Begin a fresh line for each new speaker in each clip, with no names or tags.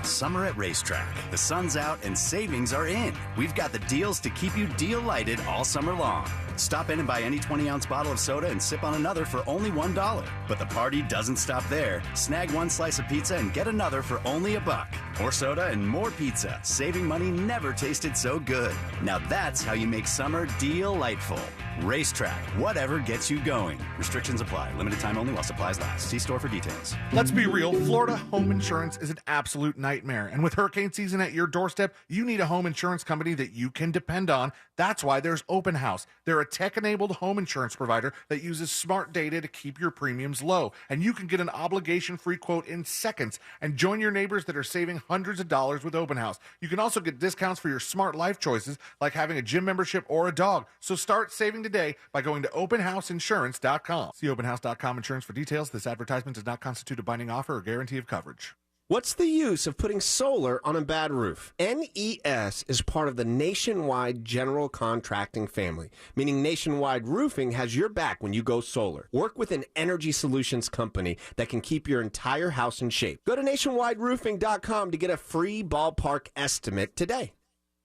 Summer at Racetrack. The sun's out and savings are in. We've got the deals to keep you deal-lighted all summer long. Stop in and buy any 20-ounce bottle of soda and sip on another for only $1. But the party doesn't stop there. Snag one slice of pizza and get another for only $1. More soda and more pizza. Saving money never tasted so good. Now that's how you make summer delightful. Racetrack, whatever gets you going. Restrictions apply. Limited time only while supplies last. See store for details.
Let's be real. Florida home insurance is an absolute nightmare. And with hurricane season at your doorstep, you need a home insurance company that you can depend on. That's why there's Open House. They're a tech-enabled home insurance provider that uses smart data to keep your premiums low. And you can get an obligation-free quote in seconds and join your neighbors that are saving hundreds of dollars with Open House. You can also get discounts for your smart life choices, like having a gym membership or a dog. So start saving today by going to openhouseinsurance.com. See openhouse.com insurance for details. This advertisement does not constitute a binding offer or guarantee of coverage.
What's the use of putting solar on a bad roof? NES is part of the Nationwide General Contracting family, meaning Nationwide Roofing has your back when you go solar. Work with an energy solutions company that can keep your entire house in shape. Go to nationwideroofing.com to get a free ballpark estimate today.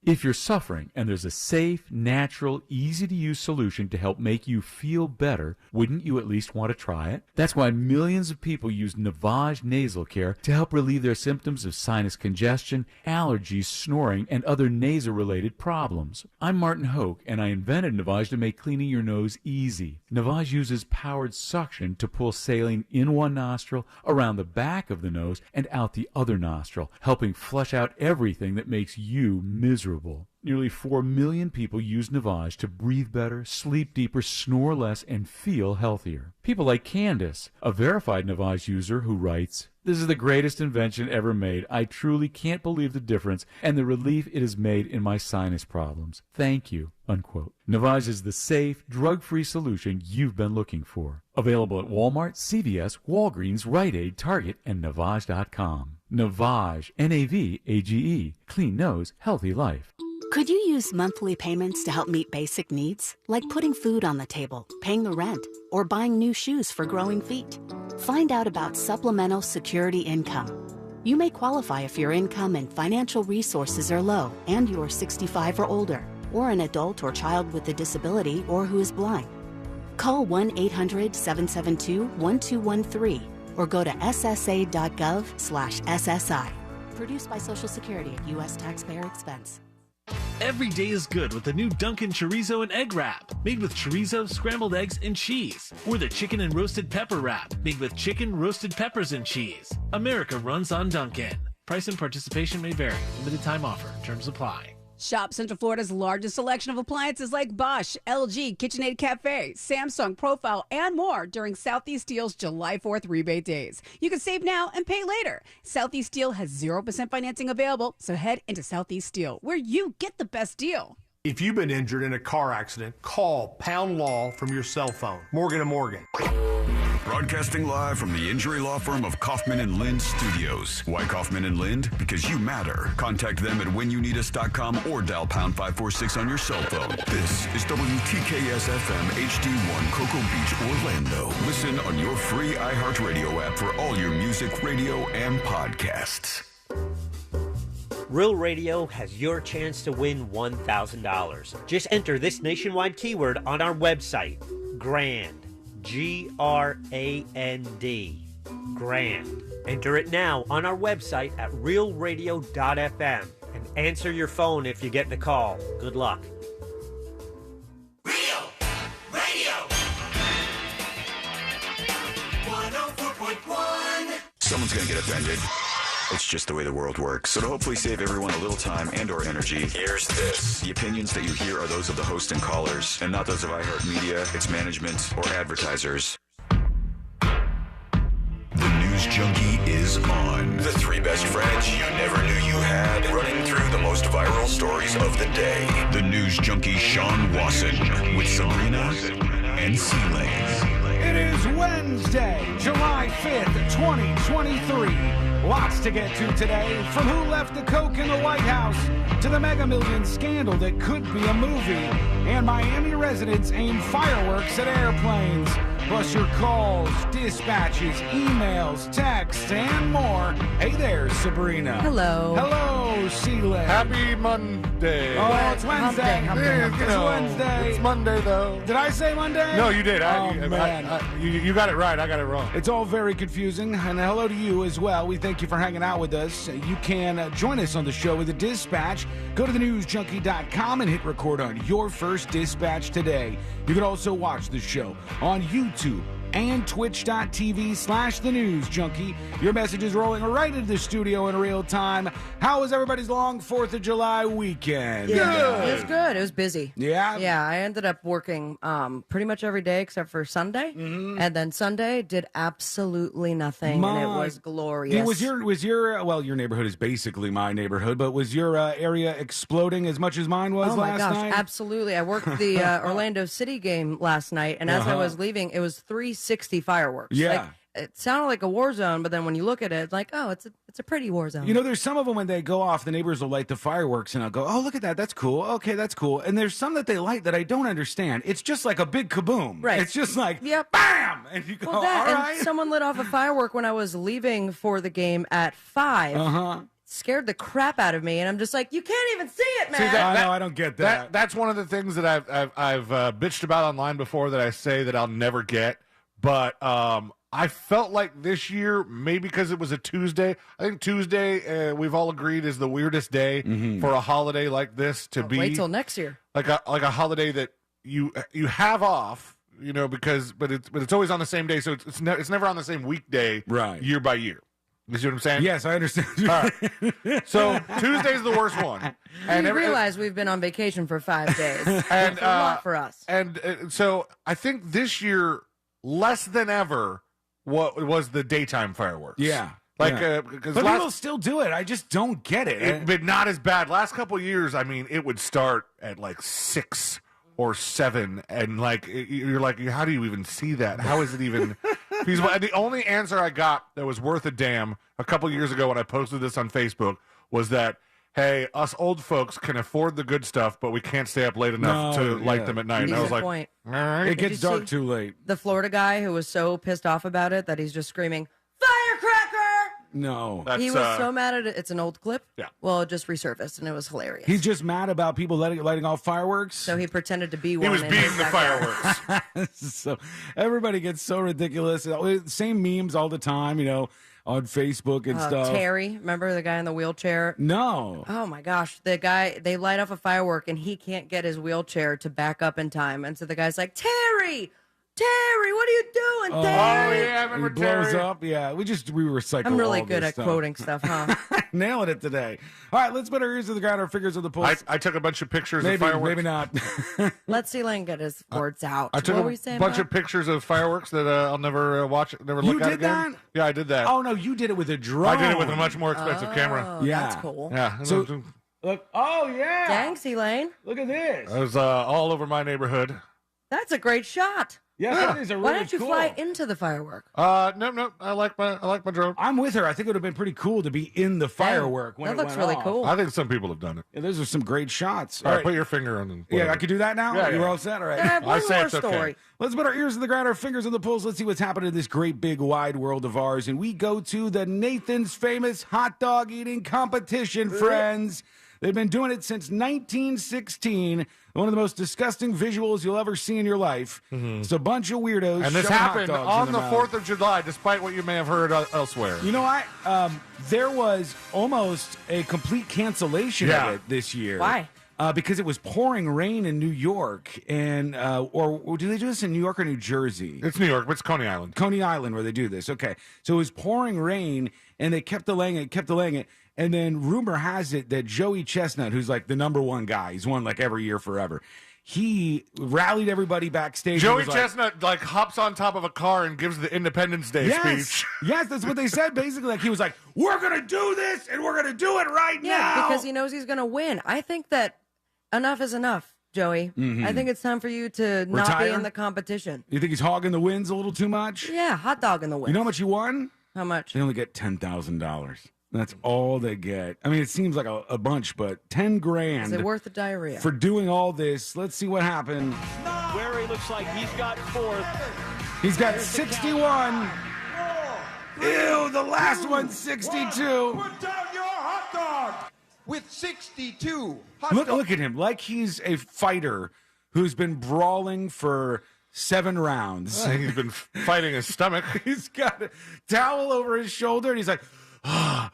If you're suffering and there's a safe, natural, easy-to-use solution to help make you feel better, wouldn't you at least want to try it? That's why millions of people use Navage Nasal Care to help relieve their symptoms of sinus congestion, allergies, snoring, and other nasal-related problems. I'm Martin Hoke, and I invented Navage to make cleaning your nose easy. Navage uses powered suction to pull saline in one nostril, around the back of the nose, and out the other nostril, helping flush out everything that makes you miserable. Nearly 4 million people use Navage to breathe better, sleep deeper, snore less, and feel healthier. People like Candace, a verified Navage user who writes, "This is the greatest invention ever made. I truly can't believe the difference and the relief it has made in my sinus problems. Thank you." Unquote. Navage is the safe, drug-free solution you've been looking for. Available at Walmart, CVS, Walgreens, Rite Aid, Target, and Navage.com. Navage, Navage, clean nose, healthy life.
Could you use monthly payments to help meet basic needs, like putting food on the table, paying the rent, or buying new shoes for growing feet? Find out about Supplemental Security Income. You may qualify if your income and financial resources are low and you are 65 or older, or an adult or child with a disability or who is blind. Call 1-800-772-1213 or go to ssa.gov/SSI. Produced by Social Security at U.S. taxpayer expense.
Every day is good with the new Dunkin' Chorizo and Egg Wrap, made with chorizo, scrambled eggs, and cheese. Or the Chicken and Roasted Pepper Wrap, made with chicken, roasted peppers, and cheese. America runs on Dunkin'. Price and participation may vary. Limited time offer. Terms apply.
Shop Central Florida's largest selection of appliances like Bosch, LG, KitchenAid Cafe, Samsung, Profile, and more during Southeast Steel's July 4th rebate days. You can save now and pay later. Southeast Steel has 0% financing available, so head into Southeast Steel, where you get the best deal.
If you've been injured in a car accident, call Pound Law from your cell phone. Morgan & Morgan.
Broadcasting live from the injury law firm of Kaufman and Lind Studios. Why Kaufman and Lind? Because you matter. Contact them at whenyouneedus.com or dial pound 546 on your cell phone. This is WTKS FM HD1 Cocoa Beach, Orlando. Listen on your free iHeartRadio app for all your music, radio, and podcasts.
Real Radio has your chance to win $1,000. Just enter this nationwide keyword on our website, GRAND. GRAND. Grand. Enter it now on our website at realradio.fm and answer your phone if you get the call. Good luck.
Real Radio 104.1.
Someone's going to get offended. It's just the way the world works. So to hopefully save everyone a little time and or energy, here's this. The opinions that you hear are those of the host and callers, and not those of iHeartMedia, its management, or advertisers. The News Junkie is on. The three best friends you never knew you had, running through the most viral stories of the day. The News Junkie Sean Wasson with Sabrina and Seeley.
It is Wednesday, July 5th, 2023.
Lots to get to today, from who left the coke in the White House to the Mega Millions scandal that could be a movie, and Miami residents aim fireworks at airplanes. Plus your calls, dispatches, emails, texts, and more. Hey there, Sabrina.
Hello.
Hello, Sheila.
Happy Monday.
Oh, it's Wednesday.
Hump day.
It's Wednesday.
It's Monday, though.
Did I say Monday?
No, you did.
Man.
You got it right. I got it wrong.
It's all very confusing, and hello to you as well. We thank you for hanging out with us. You can join us on the show with a dispatch. Go to thenewsjunkie.com and hit record on your first dispatch today. You can also watch the show on YouTube and twitch.tv/thenewsjunkie. Your message is rolling right into the studio in real time. How was everybody's long 4th of July weekend?
Yeah, it was good. It was busy.
Yeah?
Yeah, I ended up working pretty much every day except for Sunday. And then Sunday did absolutely nothing, and it was glorious.
Yeah, was your well, your neighborhood is basically my neighborhood, but was your area exploding as much as mine was last night?
Oh my gosh, absolutely. I worked the Orlando City game last night, and as I was leaving, it was 360 fireworks.
Yeah.
Like, it sounded like a war zone, but then when you look at it, it's like, oh, it's a pretty war zone.
You know, there's some of them when they go off, the neighbors will light the fireworks, and I'll go, oh, look at that. That's cool. Okay, that's cool. And there's some that they light that I don't understand. It's just like a big kaboom.
Right.
It's just like,
yep.
bam! And you go,
Well, that,
all
and
right.
someone lit off a firework when I was leaving for the game at 5. Scared the crap out of me, and I'm just like, you can't even see it, man.
See,
I don't get that.
That's one of the things that I've bitched about online before that I say that I'll never get. But I felt like this year, maybe because it was a Tuesday. I think Tuesday, we've all agreed, is the weirdest day for a holiday like this to be.
Wait till next year.
Like a holiday that you have off, you know, but it's always on the same day, so it's never on the same weekday,
right,
year by year. You see what I'm saying?
Yes, I understand.
All right. So Tuesday's the worst one.
And you realize we've been on vacation for 5 days.
And
it's a lot for us.
And so I think this year, less than ever, what was the daytime fireworks?
Yeah.
Like,
yeah.
because
but people still do it. I just don't get it.
But not as bad. Last couple of years, I mean, it would start at like 6 or 7, and like you're like, how do you even see that? How is it even feasible? And the only answer I got that was worth a damn a couple of years ago when I posted this on Facebook was that, hey, us old folks can afford the good stuff, but we can't stay up late enough to light them at night. And I was like,
point.
all right.
It gets dark too late.
The Florida guy who was so pissed off about it that he's just screaming, firecracker!
No.
He was so mad at it. It's an old clip.
Yeah.
Well, it just resurfaced, and it was hilarious.
He's just mad about people lighting off fireworks.
So he pretended to be one.
He was
in
being
his
the
backyard.
fireworks.
So everybody gets so ridiculous. Same memes all the time, you know, on Facebook and stuff.
Terry, remember the guy in the wheelchair?
No.
Oh my gosh, the guy, they light off a firework and he can't get his wheelchair to back up in time, and so the guy's like, Terry, what are you doing, Terry?
Oh yeah, I remember
He blows
Terry.
up. Yeah, we recycle.
I'm really
all
good
this
at
stuff.
quoting stuff, huh?
Nailing it today. All right, let's put our ears to the ground, our fingers on the pulse.
I took a bunch of pictures
maybe,
of fireworks.
maybe not.
Let C Lane get his words out.
I took
what were
a
you saying,
bunch
Bob?
of pictures of fireworks that I'll never watch, never look
You
at
did
again.
that?
Yeah, I did that.
Oh no, you did it with a drone.
I did it with a much more expensive camera.
Oh,
Yeah.
that's cool.
Yeah.
So- Look. Oh yeah.
Dang, C Lane.
Look at this.
I was all over my neighborhood.
That's a great shot.
Yes, that is a really
Why don't you
cool.
fly into the firework?
No. I like my drone.
I'm with her. I think it would have been pretty cool to be in the firework when
that
it
looks
went
really
off.
cool.
I think some people have done it.
Yeah, those are some great shots.
All right, put your finger on them.
Yeah, I could do that now?
Yeah,
You're
yeah.
all set? All right.
I have
I
one
say
more
it's okay.
story.
Let's put our ears to the ground, our fingers on the pulse. Let's see what's happening in this great, big, wide world of ours. And we go to the Nathan's Famous Hot Dog Eating Competition, friends. They've been doing it since 1916. One of the most disgusting visuals you'll ever see in your life. It's a bunch of weirdos.
And this
shoving hot
happened
dogs
on
in
the
their mouth.
4th of July, despite what you may have heard elsewhere.
You know what? There was almost a complete cancellation
Yeah.
of it this year.
Why?
Because it was pouring rain in New York, and or do they do this in New York or New Jersey?
It's New York, but it's Coney Island.
Coney Island where they do this. Okay, so it was pouring rain, and they kept delaying it, and then rumor has it that Joey Chestnut, who's like the #1 guy, he's won like every year forever. He rallied everybody backstage.
Joey
and was
Chestnut like hops on top of a car and gives the Independence Day
Yes,
speech.
yes, that's what they said. Basically, like he was like, "We're gonna do this, and we're gonna do it right
Yeah,
now."
because he knows he's going to win. I think that enough is enough, Joey. I think it's time for you to not be
Retire?
in the competition.
You think he's hogging the wins a little too much?
Yeah, hot dog in the win.
You know how much you won?
How much?
They only get $10,000. That's all they get. I mean, it seems like a bunch, but $10,000.
Is it worth the diarrhea?
For doing all this? Let's see what happened.
Where he looks like he's got fourth.
He's got 61. Ew, the last one's 62.
Put down your hot dog with 62.
Look at him, like he's a fighter who's been brawling for 7 rounds.
He's been fighting his stomach.
He's got a towel over his shoulder, and he's like,
Yeah,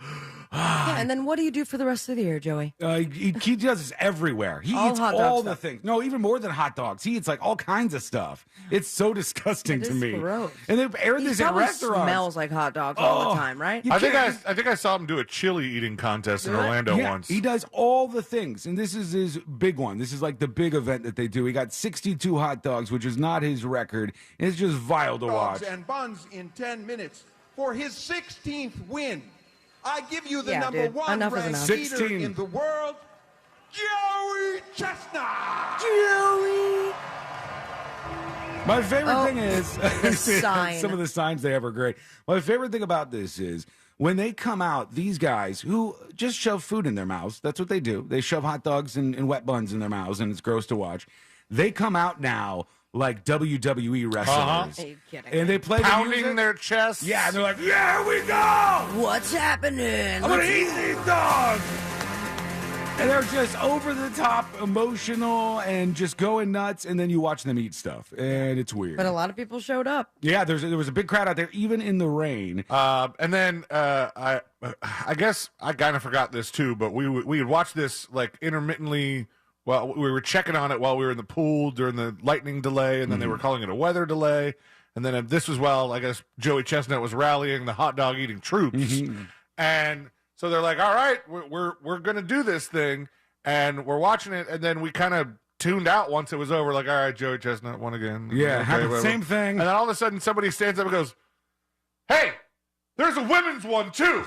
and then what do you do for the rest of the year, Joey?
he does this everywhere. He
All
eats
hot dog
all the
stuff.
things. No, even more than hot dogs. He eats like all kinds of stuff. It's so disgusting
It
to
is
me.
gross.
And they've aired
He
this at
probably
restaurants.
smells like hot dogs all
Oh,
the time, right?
you
I think
can't-
I saw him do a chili eating contest in Orlando
Yeah,
once.
he does all the things, and this is his big one. This is like the big event that they do. He got 62 hot dogs, which is not his record. It's just vile to watch.
Dogs and buns in 10 minutes for his 16th win. I give you the
Yeah,
number
dude.
one
Enough is
ranked
enough.
eater
16.
in the world, Joey Chestnut.
Joey!
My favorite thing
the
is
sign.
some of the signs they have are great. My favorite thing about this is when they come out, these guys who just shove food in their mouths. That's what they do. They shove hot dogs and wet buns in their mouths, and it's gross to watch. They come out now like WWE wrestlers.
Are you kidding
And
me?
they play the
Pounding
music.
their chests.
Yeah, and they're like, "Yeah, we go!
What's happening?
I'm gonna eat these dogs!" And they're just over the top, emotional, and just going nuts. And then you watch them eat stuff, and it's weird.
But a lot of people showed up.
Yeah, there was a big crowd out there, even in the rain.
And then I guess I kind of forgot this too, but we had watched this like intermittently. Well, we were checking on it while we were in the pool during the lightning delay, and then they were calling it a weather delay. And then this was while I guess Joey Chestnut was rallying the hot dog eating troops, and so they're like, "All right, we're gonna do this thing," and we're watching it, and then we kind of tuned out once it was over. Like, "All right, Joey Chestnut won again."
Yeah, had the
whatever.
same thing.
And then all of a sudden, somebody stands up and goes, "Hey, there's a women's one too."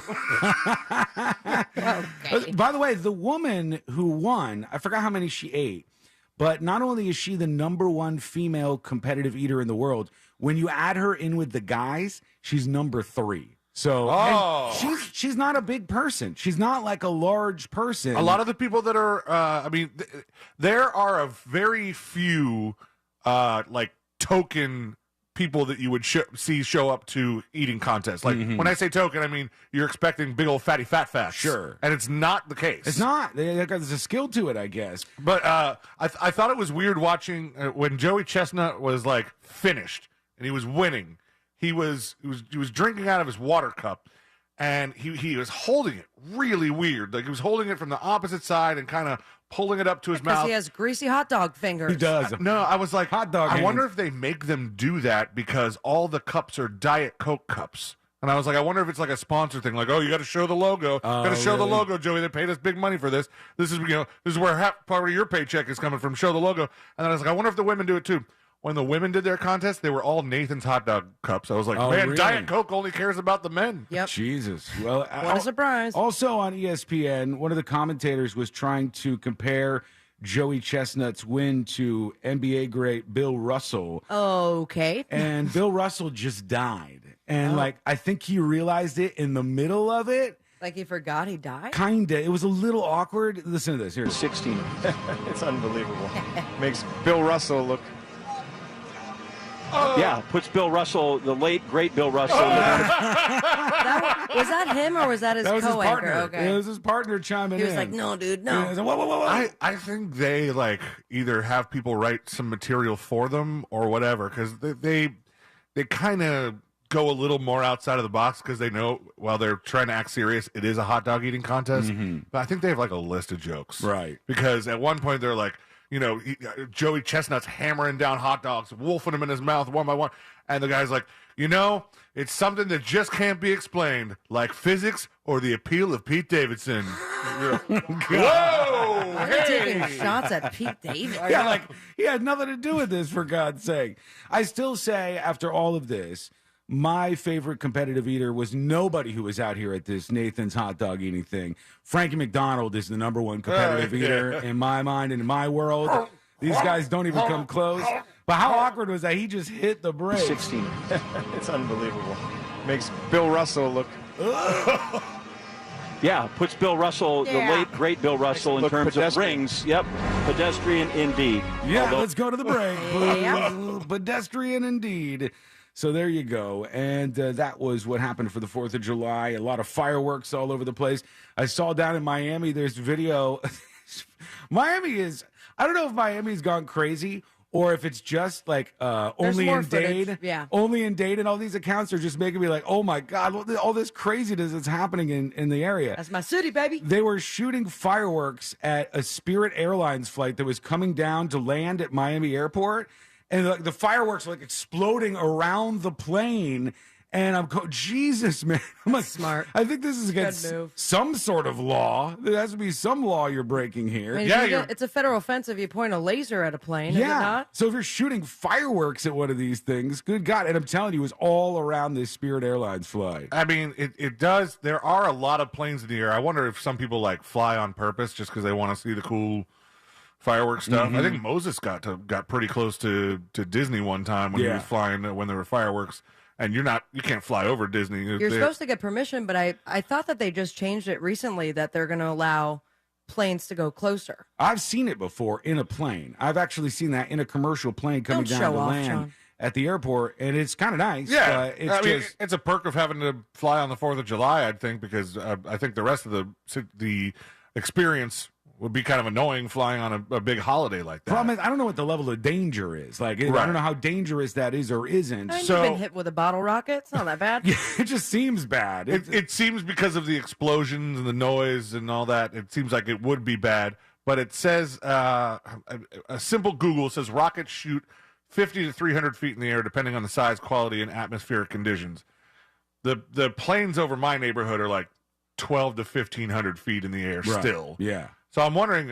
By the way, the woman who won, I forgot how many she ate, but not only is she the number one female competitive eater in the world, when you add her in with the guys, she's number 3. So
Oh.
and she's not a big person. She's not like a large person.
A lot of the people that are, there are a very few, like token people that you would see show up to eating contests. Like when I say token, I mean you're expecting big old fatty fat facts.
Sure.
And it's not the case.
It's not. There's a skill to it, I guess.
But I thought it was weird watching when Joey Chestnut was like finished and he was winning. He was drinking out of his water cup, and he was holding it really weird. Like he was holding it from the opposite side and kind of pulling it up to his
Because
mouth.
he has greasy hot dog fingers.
He does.
No, I was like,
Hot dog
I wonder
hands.
if they make them do that because all the cups are Diet Coke cups. And I was like, I wonder if it's like a sponsor thing, like, oh, you got to show the logo, got to show the
really?
logo, Joey. They paid us big money for this. This is where half part of your paycheck is coming from. Show the logo. And then I was like, I wonder if the women do it too. When the women did their contest, they were all Nathan's hot dog cups. I was like,
Oh,
man,
really?
Diet Coke only cares about the men.
Yep.
Jesus. Well,
What a surprise.
Also on ESPN, one of the commentators was trying to compare Joey Chestnut's win to NBA great Bill Russell.
Okay.
And Bill Russell just died. And I think he realized it in the middle of it.
Like he forgot he died?
Kinda. It was a little awkward. Listen to this. Here.
16. It's unbelievable. Makes Bill Russell look.
Yeah, puts Bill Russell, the late, great Bill Russell.
Was that him or was that his
That was his
co-anchor?
partner.
Okay.
It was his partner chiming
He
in.
was like, no, dude,
Yeah, he
no.
was like, whoa, whoa, whoa, whoa.
I think they like either have people write some material for them or whatever because they kind of go a little more outside of the box because they know while they're trying to act serious, it is a hot dog eating contest. But I think they have like a list of jokes,
Right.
Because at one point they're like, Joey Chestnut's hammering down hot dogs, wolfing them in his mouth one by one, and the guy's like, it's something that just can't be explained, like physics or the appeal of Pete Davidson. Whoa!
Why are you taking shots at Pete Davidson?
Yeah, like he had nothing to do with this, for God's sake. I still say, after all of this, my favorite competitive eater was nobody who was out here at this Nathan's hot dog eating thing. Frankie McDonald is the number one competitive eater in my mind and in my world. These guys don't even come close. But how awkward was that? He just hit the brake.
16. It's unbelievable. Makes Bill Russell look.
Yeah, puts Bill Russell, the late, great Bill Russell, in terms of rings. Yep, pedestrian indeed.
Yeah, let's go to the break. Pedestrian indeed. So there you go. And that was what happened for the 4th of July. A lot of fireworks all over the place. I saw down in Miami, there's video. Miami is, I don't know if Miami's gone crazy or if it's just like only in Dade.
Yeah.
Only in Dade, and all these accounts are just making me like, oh my God, all this craziness that's happening in the area.
That's my city, baby.
They were shooting fireworks at a Spirit Airlines flight that was coming down to land at Miami Airport. And the fireworks were like exploding around the plane. And I'm going, Jesus, man. I'm like,
smart.
I think this is against some sort of law. There has to be some law you're breaking here.
I mean, it's a federal offense if you point a laser at a plane, is it not?
So if you're shooting fireworks at one of these things, good God. And I'm telling you, it was all around this Spirit Airlines flight.
I mean, it does. There are a lot of planes in the air. I wonder if some people like fly on purpose just because they want to see the cool fireworks stuff.
Mm-hmm.
I think Moses got pretty close to Disney one time when he was flying when there were fireworks. And you can't fly over Disney.
You're supposed to get permission, but I thought that they just changed it recently that they're going to allow planes to go closer.
I've seen it before in a plane. I've actually seen that in a commercial plane coming down to land at the airport, and it's kind of nice.
Yeah,
it's
it's a perk of having to fly on the 4th of July, I think, because I think the rest of the experience would be kind of annoying flying on a big holiday like that.
Problem is, I don't know what the level of danger is. Like, I don't know how dangerous that is or isn't.
You've been hit with a bottle rocket. It's not that bad.
Yeah, it just seems bad.
It seems because of the explosions and the noise and all that, it seems like it would be bad. But it says, a simple Google says rockets shoot 50 to 300 feet in the air, depending on the size, quality, and atmospheric conditions. The planes over my neighborhood are like 12 to 1,500 feet in the air still.
Yeah.
So I'm wondering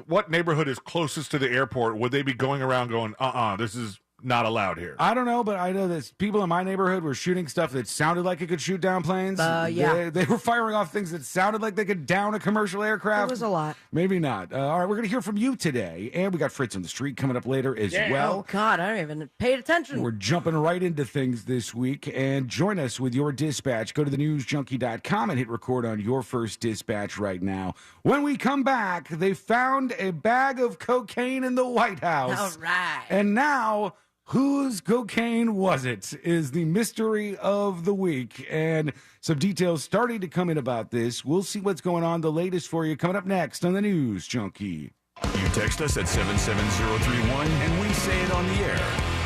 what neighborhood is closest to the airport. Would they be going around going, this is not allowed here?
I don't know, but I know that people in my neighborhood were shooting stuff that sounded like it could shoot down planes. They were firing off things that sounded like they could down a commercial aircraft.
It was a lot.
Maybe not. All right, we're going to hear from you today, and we got Fritz on the Street coming up later as well.
Oh, God, I don't even pay attention.
We're jumping right into things this week, and join us with your dispatch. Go to thenewsjunkie.com and hit record on your first dispatch right now. When we come back, they found a bag of cocaine in the White House.
All right.
And now, whose cocaine was it is the mystery of the week. And some details starting to come in about this. We'll see what's going on. The latest for you coming up next on the News Junkie.
You text us at 77031 and we say it on the air.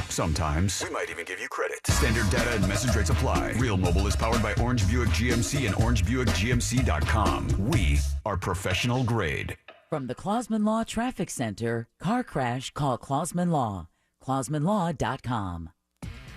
Sometimes. We might even give you credit. Standard data and message rates apply. Real Mobile is powered by Orange Buick GMC and OrangeBuickGMC.com. We are professional grade.
From the Clausman Law Traffic Center, car crash, call Clausman Law. ClausmanLaw.com.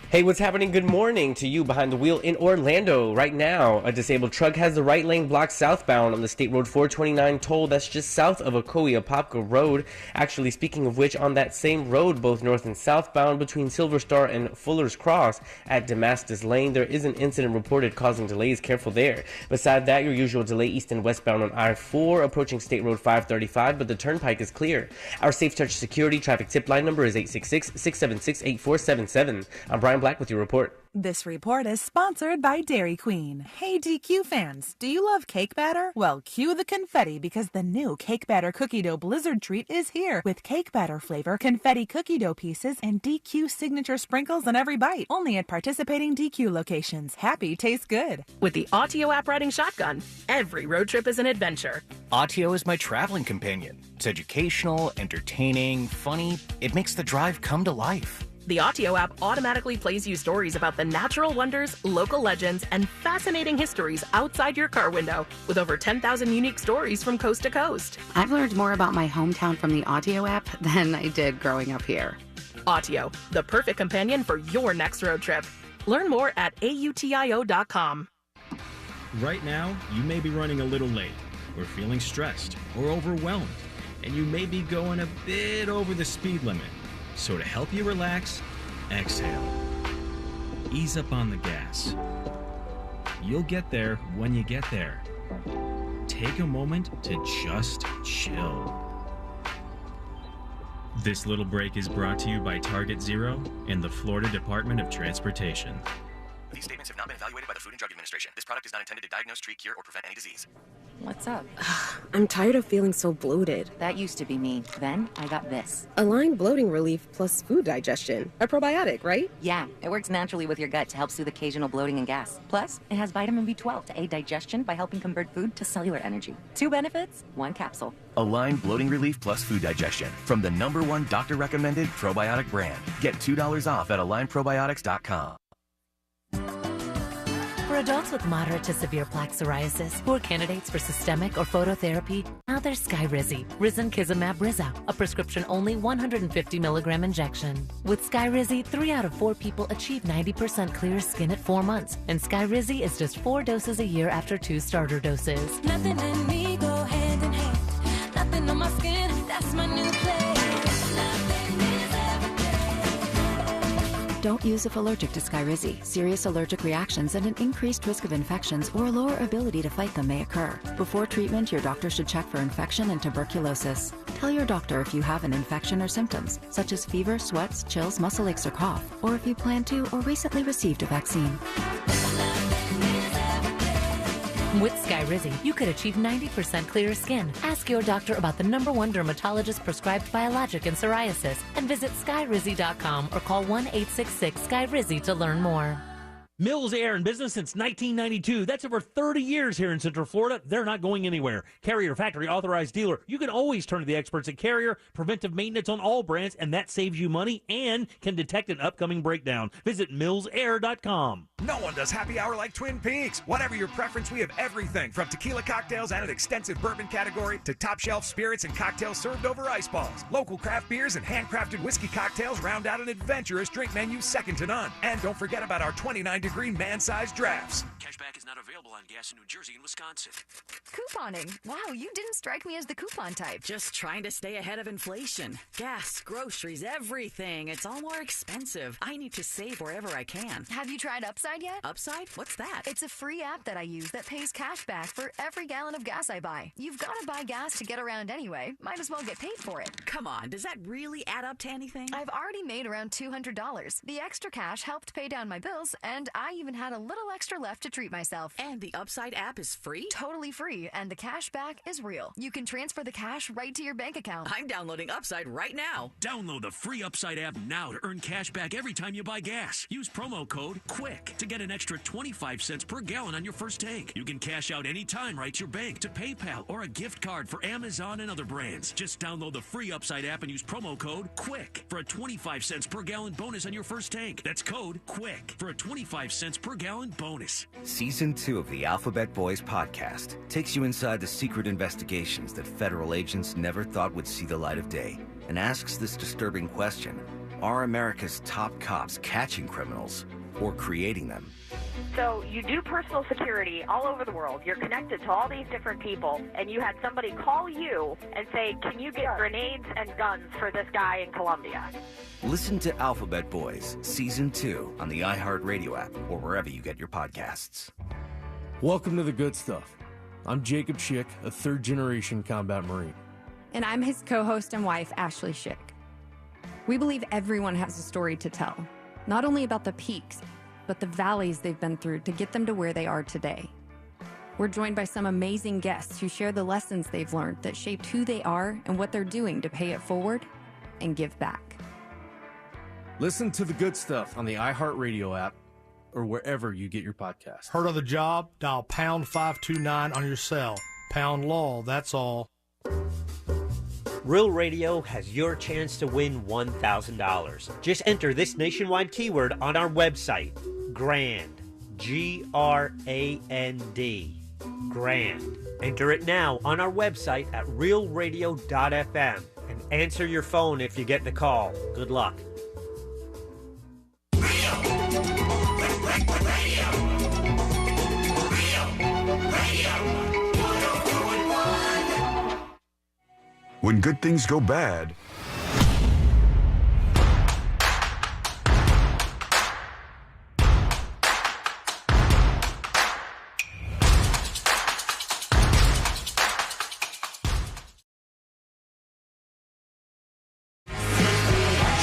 Hey, what's happening? Good morning to you behind the wheel in Orlando. Right now, a disabled truck has the right lane blocked southbound on the State Road 429 toll. That's just south of Ocoee-Apopka Road. Actually, speaking of which, on that same road, both north and southbound between Silver Star and Fuller's Cross at Damascus Lane, there is an incident reported causing delays. Careful there. Beside that, your usual delay east and westbound on I-4 approaching State Road 535, but the turnpike is clear. Our Safe Touch Security traffic tip line number is 866-676-8477. I'm Brian Black with your report.
This report is sponsored by Dairy Queen. Hey DQ fans, do you love cake batter? Well, cue the confetti because the new Cake Batter Cookie Dough Blizzard Treat is here with cake batter flavor, confetti cookie dough pieces, and DQ signature sprinkles on every bite. Only at participating DQ locations. Happy tastes good.
With the Autio app riding shotgun, every road trip is an adventure.
Autio is my traveling companion. It's educational, entertaining, funny. It makes the drive come to life.
The Autio app automatically plays you stories about the natural wonders, local legends, and fascinating histories outside your car window, with over 10,000 unique stories from coast to coast.
I've learned more about my hometown from the Autio app than I did growing up here.
Autio, the perfect companion for your next road trip. Learn more at autio.com.
Right now, you may be running a little late, or feeling stressed, or overwhelmed, and you may be going a bit over the speed limit. So to help you relax, exhale. Ease up on the gas. You'll get there when you get there. Take a moment to just chill. This little break is brought to you by Target Zero and the Florida Department of Transportation.
These statements have not been evaluated by the Food and Drug Administration. This product is not intended to diagnose, treat, cure, or prevent any disease.
What's up?
I'm tired of feeling so bloated.
That used to be me. Then I got this.
Align Bloating Relief plus food digestion. A probiotic, right?
Yeah, it works naturally with your gut to help soothe occasional bloating and gas. Plus, it has vitamin B12 to aid digestion by helping convert food to cellular energy. 2 benefits, 1 capsule.
Align Bloating Relief plus food digestion from the #1 doctor-recommended probiotic brand. Get $2 off at alignprobiotics.com.
For adults with moderate to severe plaque psoriasis who are candidates for systemic or phototherapy, now there's Skyrizi, Risankizumab Riza, a prescription-only 150 milligram injection. With Skyrizi, 3 out of 4 people achieve 90% clear skin at 4 months, and Skyrizi is just 4 doses a year after 2 starter doses.
Nothing in me go hand in hand. Nothing on my skin, that's my new place.
Don't use if allergic to Skyrizi. Serious allergic reactions and an increased risk of infections or a lower ability to fight them may occur. Before treatment, your doctor should check for infection and tuberculosis. Tell your doctor if you have an infection or symptoms, such as fever, sweats, chills, muscle aches, or cough, or if you plan to or recently received a vaccine.
With Skyrizi, you could achieve 90% clearer skin. Ask your doctor about the #1 dermatologist prescribed biologic in psoriasis and visit Skyrizi.com or call 1-866-SKYRIZI to learn more.
Mills Air in business since 1992. That's over 30 years here in Central Florida. They're not going anywhere. Carrier factory authorized dealer. You can always turn to the experts at Carrier. Preventive maintenance on all brands, and that saves you money and can detect an upcoming breakdown. Visit millsair.com.
No one does happy hour like Twin Peaks. Whatever your preference, we have everything from tequila cocktails and an extensive bourbon category to top shelf spirits and cocktails served over ice balls. Local craft beers and handcrafted whiskey cocktails round out an adventurous drink menu second to none. And don't forget about our 29-degree man-sized drafts.
Cashback is not available on gas in New Jersey and Wisconsin.
Couponing. Wow, you didn't strike me as the coupon type.
Just trying to stay ahead of inflation. Gas, groceries, everything. It's all more expensive. I need to save wherever I can.
Have you tried Upside yet?
Upside? What's that?
It's a free app that I use that pays cash back for every gallon of gas I buy. You've got to buy gas to get around anyway. Might as well get paid for it.
Come on, does that really add up to anything?
I've already made around $200. The extra cash helped pay down my bills, and I even had a little extra left to treat myself.
And the Upside app is free?
Totally free, and the cash back is real. You can transfer the cash right to your bank account.
I'm downloading Upside right now.
Download the free Upside app now to earn cash back every time you buy gas. Use promo code QUICK to get an extra 25 cents per gallon on your first tank. You can cash out anytime right to your bank, to PayPal, or a gift card for Amazon and other brands. Just download the free Upside app and use promo code QUICK for a 25 cents per gallon bonus on your first tank. That's code QUICK for a 25 cents per gallon bonus.
Season 2 of the Alphabet Boys podcast takes you inside the secret investigations that federal agents never thought would see the light of day and asks this disturbing question: are America's top cops catching criminals or creating them?
So you do personal security all over the world. You're connected to all these different people, and you had somebody call you and say, can you get grenades and guns for this guy in Colombia?
Listen to Alphabet Boys Season 2 on the iHeartRadio app or wherever you get your podcasts.
Welcome to The Good Stuff. I'm Jacob Schick, a third-generation combat Marine.
And I'm his co-host and wife, Ashley Schick. We believe everyone has a story to tell, not only about the peaks, but the valleys they've been through to get them to where they are today. We're joined by some amazing guests who share the lessons they've learned that shaped who they are and what they're doing to pay it forward and give back.
Listen to The Good Stuff on the iHeartRadio app or wherever you get your podcasts. Heard of the job? Dial pound 529 on your cell. Pound law, that's all.
Real Radio has your chance to win $1,000. Just enter this nationwide keyword on our website, GRAND, G-R-A-N-D, GRAND. Enter it now on our website at realradio.fm and answer your phone if you get the call. Good luck.
When good things go bad,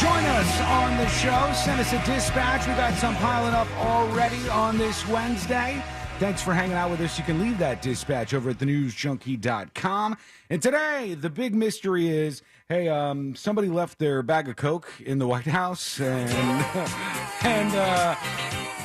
Join us on the show. Send us a dispatch. We got some piling up already on this Wednesday. Thanks for hanging out with us. You can leave that dispatch over at thenewsjunkie.com. And today, the big mystery is, hey, somebody left their bag of Coke in the White House, and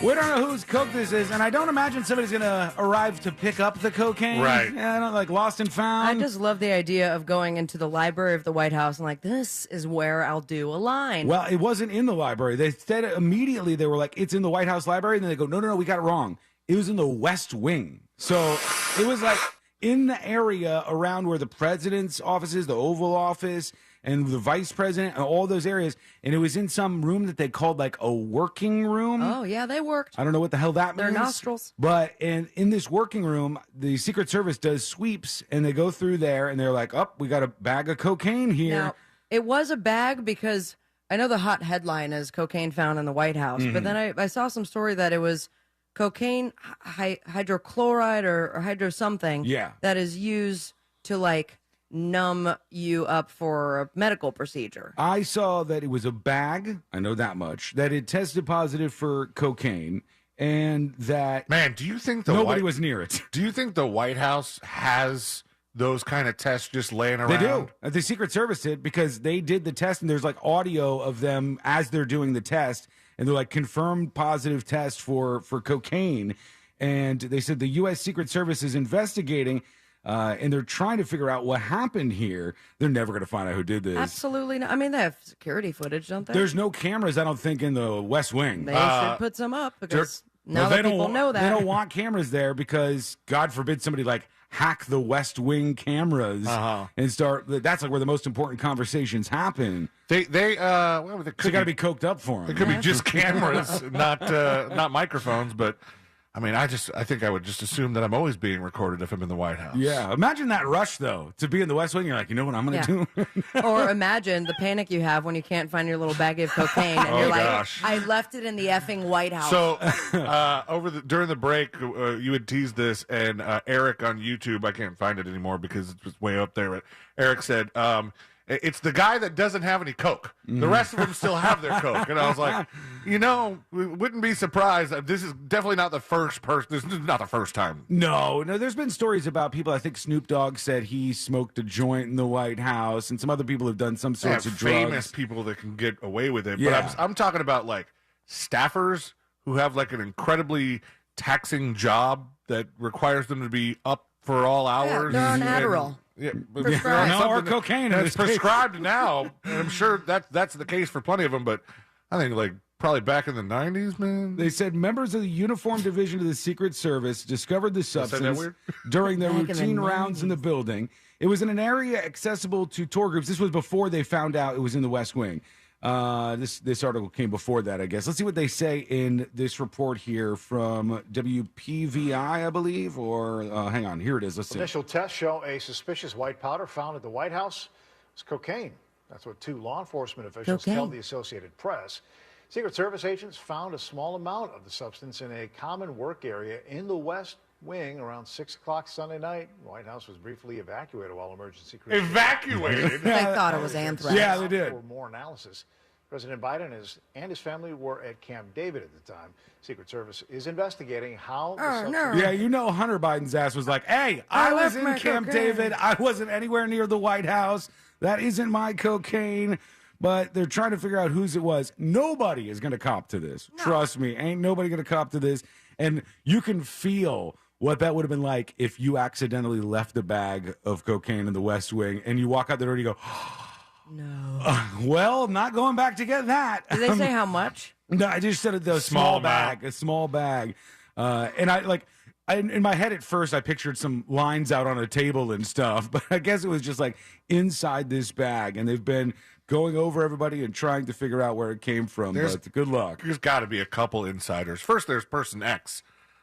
we don't know whose Coke this is, and I don't imagine somebody's going to arrive to pick up the cocaine.
Right.
I don't like lost and found.
I just love the idea of going into the library of the White House and like, this is where I'll do a line.
Well, it wasn't in the library. They said immediately, they were like, it's in the White House library, and then they go, no, we got it wrong. It was in the West Wing. So it was like in the area around where the president's office is, the Oval Office, and the vice president, and all those areas. And it was in some room that they called like a working room.
Oh, yeah, they worked.
I don't know what the hell that means.
Their nostrils.
But in this working room, the Secret Service does sweeps, and they go through there, and they're like, we got a bag of cocaine here.
Now, it was a bag because I know the hot headline is cocaine found in the White House, but then I saw some story that it was cocaine hydrochloride or hydro something that is used to like numb you up for a medical procedure.
I saw that it was a bag, I know that much, that it tested positive for cocaine, and that
Man, do you think
nobody was near it.
Do you think the White House has those kind of tests just laying around?
They do. The Secret Service did, because they did the test, and there's like audio of them as they're doing the test, and they're like confirmed positive test for cocaine. And they said the U.S. Secret Service is investigating, and they're trying to figure out what happened here. They're never going to find out who did this.
Absolutely not. I mean, they have security footage, don't they?
There's no cameras, I don't think, in the West Wing.
They should put some up because now that people know that.
They don't want cameras there because, God forbid, somebody like hack the West Wing cameras and start. That's like where the most important conversations happen.
They
so you got to be coked up for them.
It could be just cameras, not microphones. But I mean, I think I would just assume that I'm always being recorded if I'm in the White House.
Yeah, imagine that rush though to be in the West Wing. You're like, you know what I'm going to do?
Or imagine the panic you have when you can't find your little bag of cocaine and you're like,
gosh.
I left it in the effing White House.
So during the break, you had teased this, and Eric on YouTube, I can't find it anymore because it's way up there, but Eric said, it's the guy that doesn't have any Coke. The rest of them still have their Coke. And I was like, we wouldn't be surprised. This is definitely not the first person. This is not the first time.
No, there's been stories about people. I think Snoop Dogg said he smoked a joint in the White House, and some other people have done some sorts of drugs.
Famous people that can get away with it. But I'm talking about like staffers who have like an incredibly taxing job that requires them to be up for all hours.
They're on Adderall.
Or cocaine.
It's prescribed now. And I'm sure that's the case for plenty of them, but I think like probably back in the 90s, man.
They said members of the Uniform Division of the Secret Service discovered the substance during their routine rounds in the building. It was in an area accessible to tour groups. This was before they found out it was in the West Wing. This article came before that, I guess. Let's see what they say in this report here from WPVI, I believe, or hang on, here it is. Let's see.
Initial tests show a suspicious white powder found at the White House was cocaine. That's what two law enforcement officials tell the Associated Press. Secret Service agents found a small amount of the substance in a common work area in the West Wing around 6 o'clock Sunday night. The White House was briefly evacuated while emergency crews...
Evacuated?
They thought it was anthrax.
Yeah, they did.
For more analysis. President Biden and his family were at Camp David at the time. Secret Service is investigating how the substance...
Yeah, Hunter Biden's ass was like, hey, I was in Camp David. I wasn't anywhere near the White House. That isn't my cocaine. But they're trying to figure out whose it was. Nobody is going to cop to this. No. Trust me. Ain't nobody going to cop to this. And you can feel what that would have been like if you accidentally left a bag of cocaine in the West Wing and you walk out the door and you go,
no.
Well, not going back to get that.
Did they say how much?
No, I just said a small bag. And in my head at first, I pictured some lines out on a table and stuff, but I guess it was just like inside this bag. And they've been going over everybody and trying to figure out where it came from. But good luck.
There's got to be a couple insiders. First, there's person X,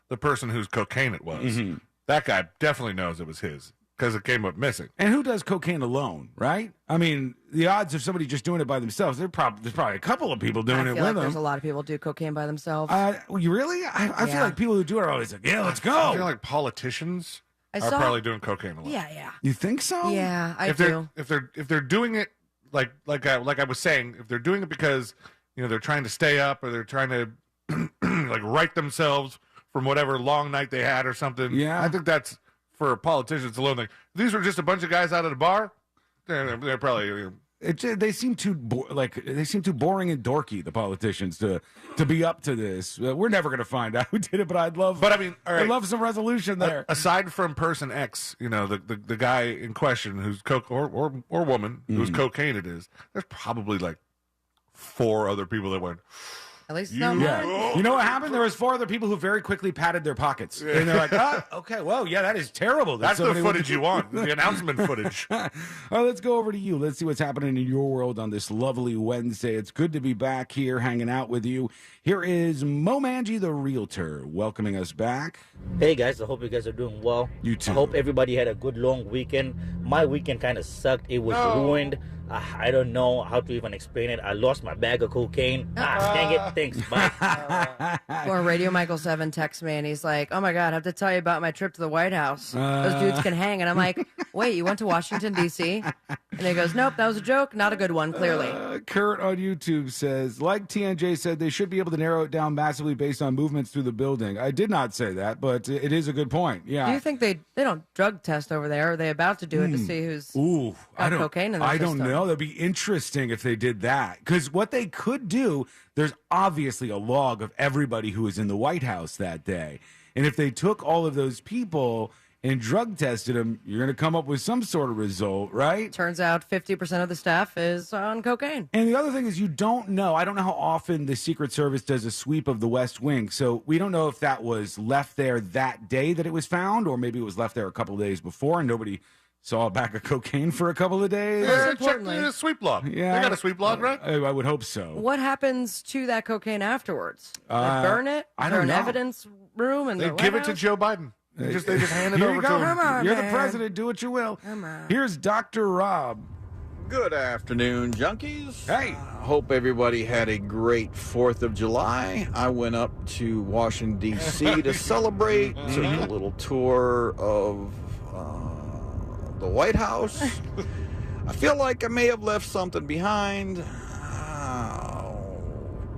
the person whose cocaine it was.
Mm-hmm.
That guy definitely knows it was his because it came up missing.
And who does cocaine alone, right? I mean, the odds of somebody just doing it by themselves, there's probably a couple of people doing it with them.
There's a lot of people do cocaine by themselves.
You really? I feel like people who do it are always like, yeah, let's go.
I feel like politicians are probably doing cocaine alone.
Yeah.
You think so?
Yeah, I do.
If they're doing it like I was saying, if they're doing it because they're trying to stay up or they're trying to like right themselves from whatever long night they had or something.
Yeah.
I think that's for politicians alone. Like, these were just a bunch of guys out at a bar. They're probably.
They seem too boring and dorky, the politicians, to be up to this. We're never going to find out who did it, but I'd love.
But I mean, all right,
I'd love some resolution there.
Aside from person X, the guy in question who's coke or woman whose cocaine it is, there's probably like 4 other people that went.
At least it's not mine.
You know what happened? There was 4 other people who very quickly patted their pockets. Yeah. And they're like, okay, well, yeah, that is terrible.
That's the footage you want, the announcement footage.
All right, let's go over to you. Let's see what's happening in your world on this lovely Wednesday. It's good to be back here hanging out with you. Here is Mo Manji, the realtor, welcoming us back.
Hey, guys. I hope you guys are doing well.
You too.
I hope everybody had a good long weekend. My weekend kind of sucked. It was ruined. I don't know how to even explain it. I lost my bag of cocaine. Dang it. Thanks. Bye.
Or Radio Michael 7 texts me and he's like, oh my God, I have to tell you about my trip to the White House. Those dudes can hang. And I'm like, wait, you went to Washington, D.C.? And he goes, nope, that was a joke. Not a good one, clearly.
Kurt on YouTube says, like TNJ said, they should be able to narrow it down massively based on movements through the building. I did not say that, but it is a good point. Yeah.
Do you think they don't drug test over there? Are they about to do it to see who's got cocaine in their
I
system?
don't know. That'd be interesting if they did that. Because what they could do, there's obviously a log of everybody who was in the White House that day. And if they took all of those people and drug tested them, you're going to come up with some sort of result, right?
Turns out 50% of the staff is on cocaine.
And the other thing is you don't know. I don't know how often the Secret Service does a sweep of the West Wing. So we don't know if that was left there that day that it was found, or maybe it was left there a couple of days before and nobody saw a bag of cocaine for a couple of days.
Check the sweep log.
Yeah,
they got a sweep log, right?
I would hope so.
What happens to that cocaine afterwards? Do they burn it?
I
Is there
don't
an
know.
evidence room? And
They give it to Joe Biden. They just hand it
Here
over
you
to
go.
him.
You're the president. Do what you will. Here's Dr. Rob.
Good afternoon, junkies.
Hey.
Hope everybody had a great 4th of July. I went up to Washington, D.C. to celebrate. Took a little tour of the White House. I feel like I may have left something behind.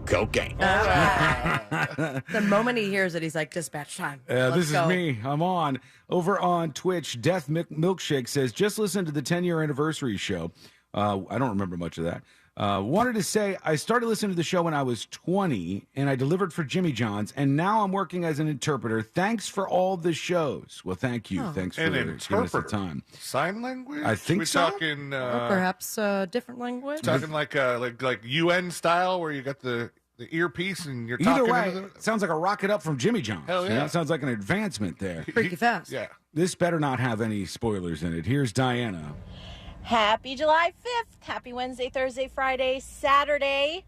Cocaine.
The moment he hears it, he's like, dispatch time.
This is me. I'm on. Over on Twitch, Death Milkshake says, just listen to the 10-year anniversary show. I don't remember much of that. Wanted to say, I started listening to the show when I was 20, and I delivered for Jimmy John's, and now I'm working as an interpreter. Thanks for all the shows. Well, thank you. Thanks for giving us the time.
Sign language?
I think
we
so.
Talking,
Or perhaps a different language?
talking like UN style, where you got the earpiece and you're
Either
talking.
way,
into
it sounds like a rocket up from Jimmy John's.
Hell yeah.
It sounds like an advancement there.
Freaky fast.
Yeah.
This better not have any spoilers in it. Here's Diana.
Happy July 5th. Happy Wednesday, Thursday, Friday, Saturday.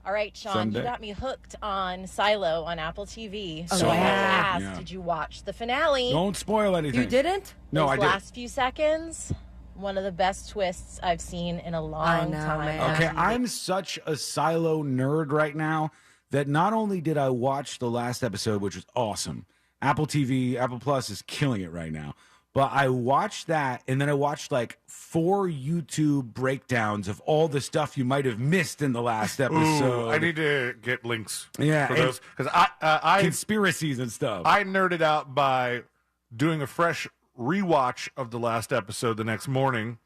All right, Sean,
Sunday.
you got me hooked on Silo on Apple TV.
Oh,
So I have to
yeah.
ask,
Yeah.
did you watch the finale?
Don't spoil anything.
You didn't?
No,
Those
I didn't.
last few seconds, one of the best twists I've seen in a long time.
man.
Okay, I'm such a Silo nerd right now that not only did I watch the last episode, which was awesome, Apple TV, Apple Plus is killing it right now, but I watched that, and then I watched like 4 YouTube breakdowns of all the stuff you might have missed in the last episode.
Ooh, I need to get links.
Yeah,
for
and-
those because I
conspiracies and stuff.
I nerded out by doing a fresh rewatch of the last episode the next morning,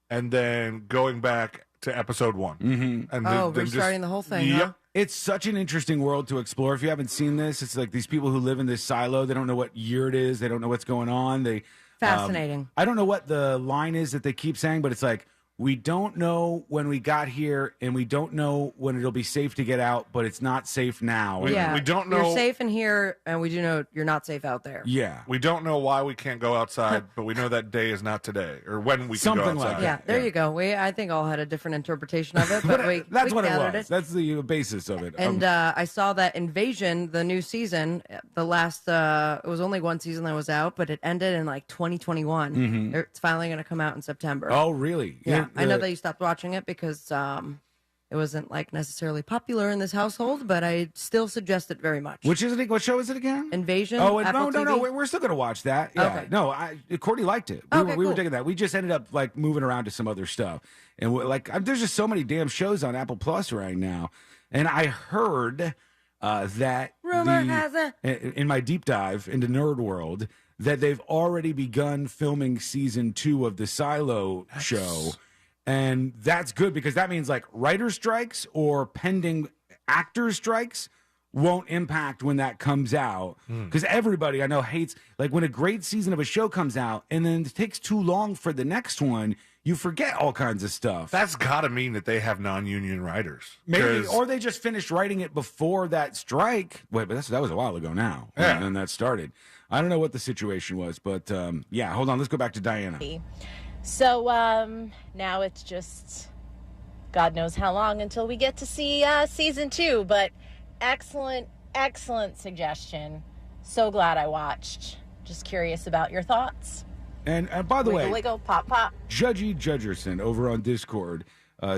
and then going back to episode 1.
Mm-hmm.
And
restarting the whole thing,
Yep.
huh?
It's such an interesting world to explore. If you haven't seen this, it's like these people who live in this silo. They don't know what year it is. They don't know what's going on.
Fascinating.
I don't know what the line is that they keep saying, but it's like, we don't know when we got here, and we don't know when it'll be safe to get out, but it's not safe now.
Yeah.
we don't
You're
know-
safe in here, and we do know you're not safe out there.
Yeah.
We don't know why we can't go outside, but we know that day is not today, or when we can
Something
go
like
outside.
Yeah, there you go. I think all had a different interpretation of it, but we
That's
we
what it
gathered
was. That's the basis of it.
And I saw that Invasion, the new season, the last, it was only one season that was out, but it ended in like 2021.
Mhm.
It's finally going to come out in September.
Oh, really?
Yeah. I know that you stopped watching it because it wasn't like necessarily popular in this household, but I still suggest it very much.
Which is it? What show is it again?
Invasion.
Oh,
Apple
no.
TV.
We're still going to watch that. Yeah.
Okay.
No, Courtney liked it.
Okay,
We were
cool.
digging that. We just ended up like moving around to some other stuff. And there's just so many damn shows on Apple Plus right now. And I heard that
Rumor has it.
in my deep dive into Nerd World that they've already begun filming season 2 of the Silo show. And that's good because that means like writer strikes or pending actor strikes won't impact when that comes out. Because everybody I know hates, like when a great season of a show comes out and then it takes too long for the next one, you forget all kinds of stuff.
That's got to mean that they have non-union writers.
Maybe, or they just finished writing it before that strike. Wait, but that was a while ago now.
Yeah.
And then that started. I don't know what the situation was, but yeah, hold on. Let's go back to Diana.
So now it's just God knows how long until we get to see season 2. But excellent suggestion. So glad I watched. Just curious about your thoughts.
And by the way,
wiggle, pop, pop.
Judgy Judgerson over on Discord,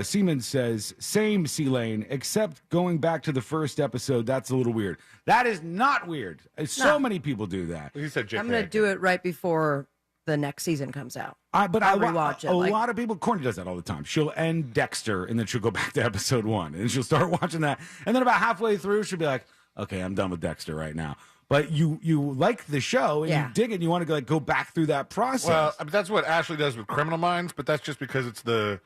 Seaman says, same C-Lane, except going back to the first episode, that's a little weird. That is not weird. So many people do that.
He said
I'm going to do it right before the next season comes out.
But
I'll rewatch it.
A lot of people, Courtney does that all the time. She'll end Dexter, and then she'll go back to episode 1, and she'll start watching that. And then about halfway through, she'll be like, okay, I'm done with Dexter right now. But you like the show, and you dig it, and you want to go back through that process.
Well, I mean, that's what Ashley does with Criminal Minds, but that's just because it's the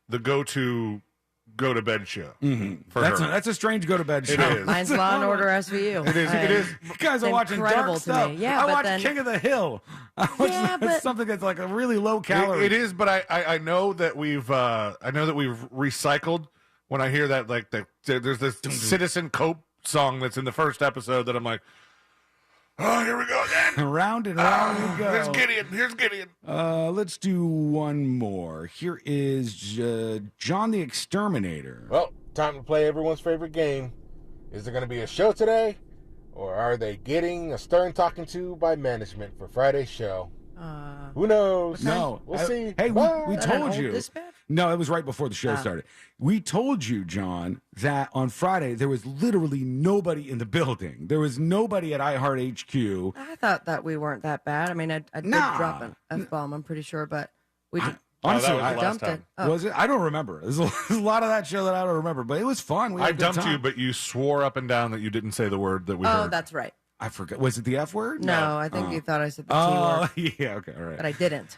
go-to-bed show. For her.
That's a strange go-to-bed show.
It is.
Mine's Law and Order SVU.
It is.
You guys are watching
incredible
dark
to
stuff.
me. Yeah,
I
but
watch
then-
King of the Hill. I watch something that's like a really low calorie.
It is, but I know that we've recycled when I hear that there's this Citizen Cope song that's in the first episode that I'm like, oh, here we go again.
Round and round we go.
Here's Gideon.
Let's do one more. Here is John the Exterminator.
Well, time to play everyone's favorite game. Is there going to be a show today? Or are they getting a stern talking to by management for Friday's show? Who knows?
No.
We'll see.
Hey,
Bye.
we told you. No, it was right before the show started. We told you, John, that on Friday there was literally nobody in the building. There was nobody at iHeart HQ.
I thought that we weren't that bad. I mean, I did drop an F-bomb, I'm pretty sure, but we did.
Honestly,
that was the last
dumped
time.
it. Oh.
Was it? I don't remember. There's a lot of that show that I don't remember, but it was fun. We had
I
a good
dumped
time.
you, but you swore up and down that you didn't say the word that we heard.
Oh, that's right.
I forgot. Was it the F word?
No, I think you thought I said the T word.
Yeah, okay, all right.
But I didn't.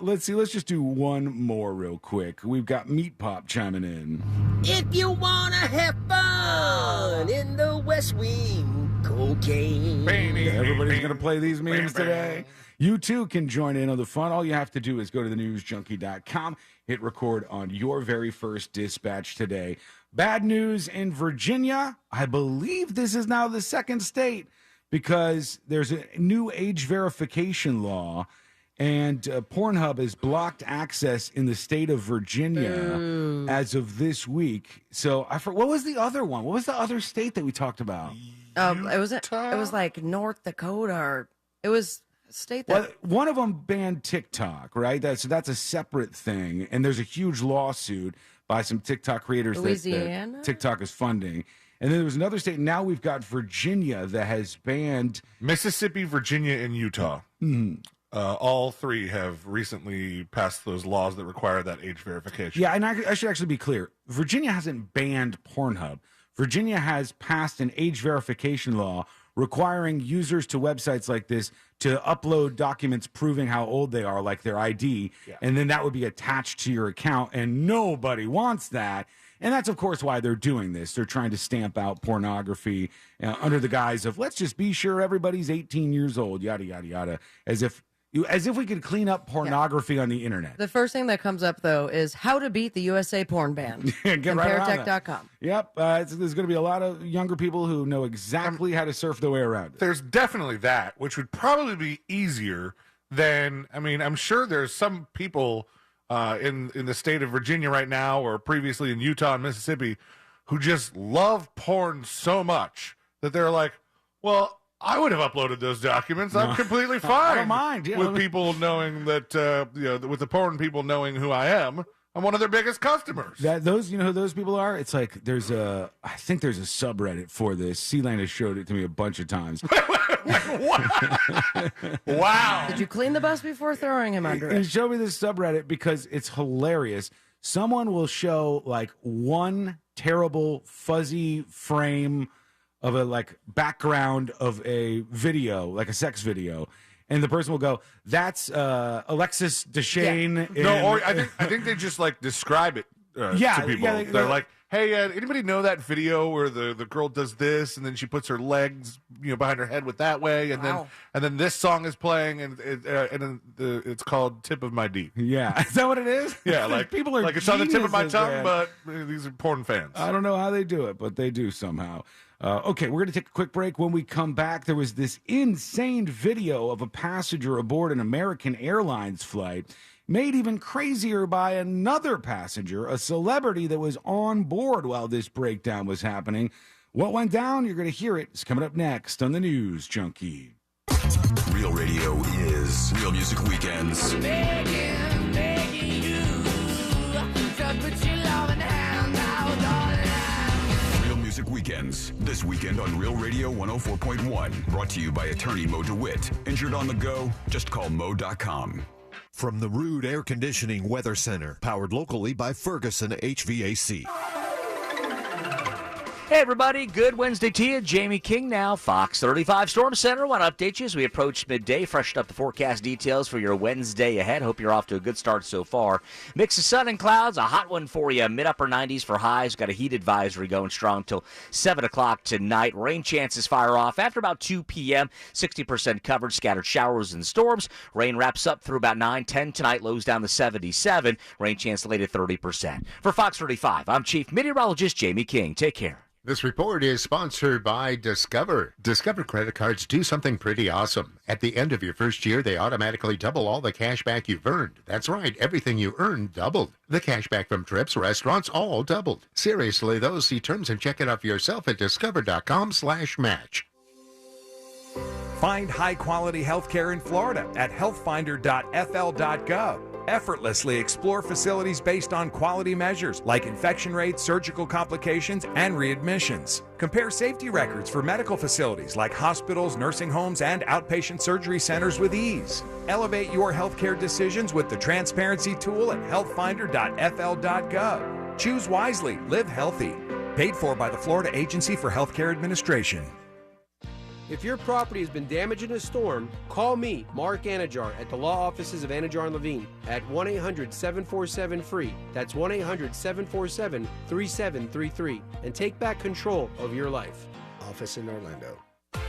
Let's see. Let's just do one more real quick. We've got Meat Pop chiming in.
If you wanna have fun in the West Wing, cocaine.
Everybody's going to play these memes today. You too can join in on the fun. All you have to do is go to thenewsjunkie.com, hit record on your very first dispatch today. Bad news in Virginia. I believe this is now the second state because there's a new age verification law, and Pornhub has blocked access in the state of Virginia as of this week. So what was the other one? What was the other state that we talked about?
It was like North Dakota, or it was a state that.
Well, one of them banned TikTok, right? That's a separate thing, and there's a huge lawsuit by some TikTok creators that TikTok is funding. And then there was another state. Now we've got Virginia that has banned
Mississippi, Virginia, and Utah. All three have recently passed those laws that require that age verification.
Yeah, and I should actually be clear. Virginia hasn't banned Pornhub. Virginia has passed an age verification law requiring users to websites like this to upload documents proving how old they are, like their ID, and then that would be attached to your account, and nobody wants that. And that's, of course, why they're doing this. They're trying to stamp out pornography under the guise of, let's just be sure everybody's 18 years old, yada, yada, yada, as if we could clean up pornography on the internet.
The first thing that comes up, though, is how to beat the USA porn ban. Comparetech.com.
Yep. There's going to be a lot of younger people who know exactly how to surf their way around it.
There's definitely that, which would probably be easier than, I mean, I'm sure there's some people in the state of Virginia right now, or previously in Utah and Mississippi, who just love porn so much that they're like, well, I would have uploaded those documents. I'm completely fine.
I don't mind. Yeah,
with people knowing that, with the porn people knowing who I am, I'm one of their biggest customers.
You know who those people are? It's like I think there's a subreddit for this. C-Lane has showed it to me a bunch of times.
Wow.
Did you clean the bus before throwing him under
He
it?
showed me this subreddit because it's hilarious. someone will show like one terrible fuzzy frame of a like background of a video, like a sex video, and the person will go, "That's Alexis Deschain."
Yeah. No, or I think they just like describe it to people.
Yeah,
they're like, "Hey, anybody know that video where the girl does this and then she puts her legs, behind her head with that way, and then this song is playing and it's called Tip of My D."
Yeah, is that what it is?
Yeah, like
people are
like it's on the tip of my
geniuses,
tongue,
man.
but these are porn fans.
I don't know how they do it, but they do somehow. Okay, we're going to take a quick break. When we come back, there was this insane video of a passenger aboard an American Airlines flight, made even crazier by another passenger, a celebrity that was on board while this breakdown was happening. What went down? You're going to hear it. It's coming up next on the News Junkie.
Real radio is Real Music Weekends. Real Music Weekends. This weekend on Real Radio 104.1. Brought to you by attorney Mo DeWitt. Injured on the go? Just call Mo.com.
From the Rude Air Conditioning Weather Center, powered locally by Ferguson HVAC.
Hey everybody, good Wednesday to you. Jamie King now, Fox 35 Storm Center. Want to update you as we approach midday. Freshen up the forecast details for your Wednesday ahead. Hope you're off to a good start so far. Mix of sun and clouds, a hot one for you. Mid-upper 90s for highs. Got a heat advisory going strong till 7 o'clock tonight. Rain chances fire off after about 2 p.m. 60% covered, scattered showers and storms. Rain wraps up through about 9-10 tonight. Lows down to 77. Rain chance later 30%. For Fox 35, I'm Chief Meteorologist Jamie King. Take care.
This report is sponsored by Discover. Discover credit cards do something pretty awesome. At the end of your first year, they automatically double all the cash back you've earned. That's right, everything you earned doubled. The cash back from trips, restaurants, all doubled. Seriously, though, see terms and check it out for yourself at discover.com/match.
Find high-quality healthcare in Florida at healthfinder.fl.gov. Effortlessly explore facilities based on quality measures like infection rates, surgical complications, and readmissions. Compare safety records for medical facilities like hospitals, nursing homes, and outpatient surgery centers with ease. Elevate your healthcare decisions with the transparency tool at healthfinder.fl.gov. Choose wisely, live healthy. Paid for by the Florida Agency for Healthcare Administration.
If your property has been damaged in a storm, call me, Mark Anajar, at the law offices of Anajar & Levine at 1-800-747-FREE. That's 1-800-747-3733. And take back control of your life.
Office in Orlando.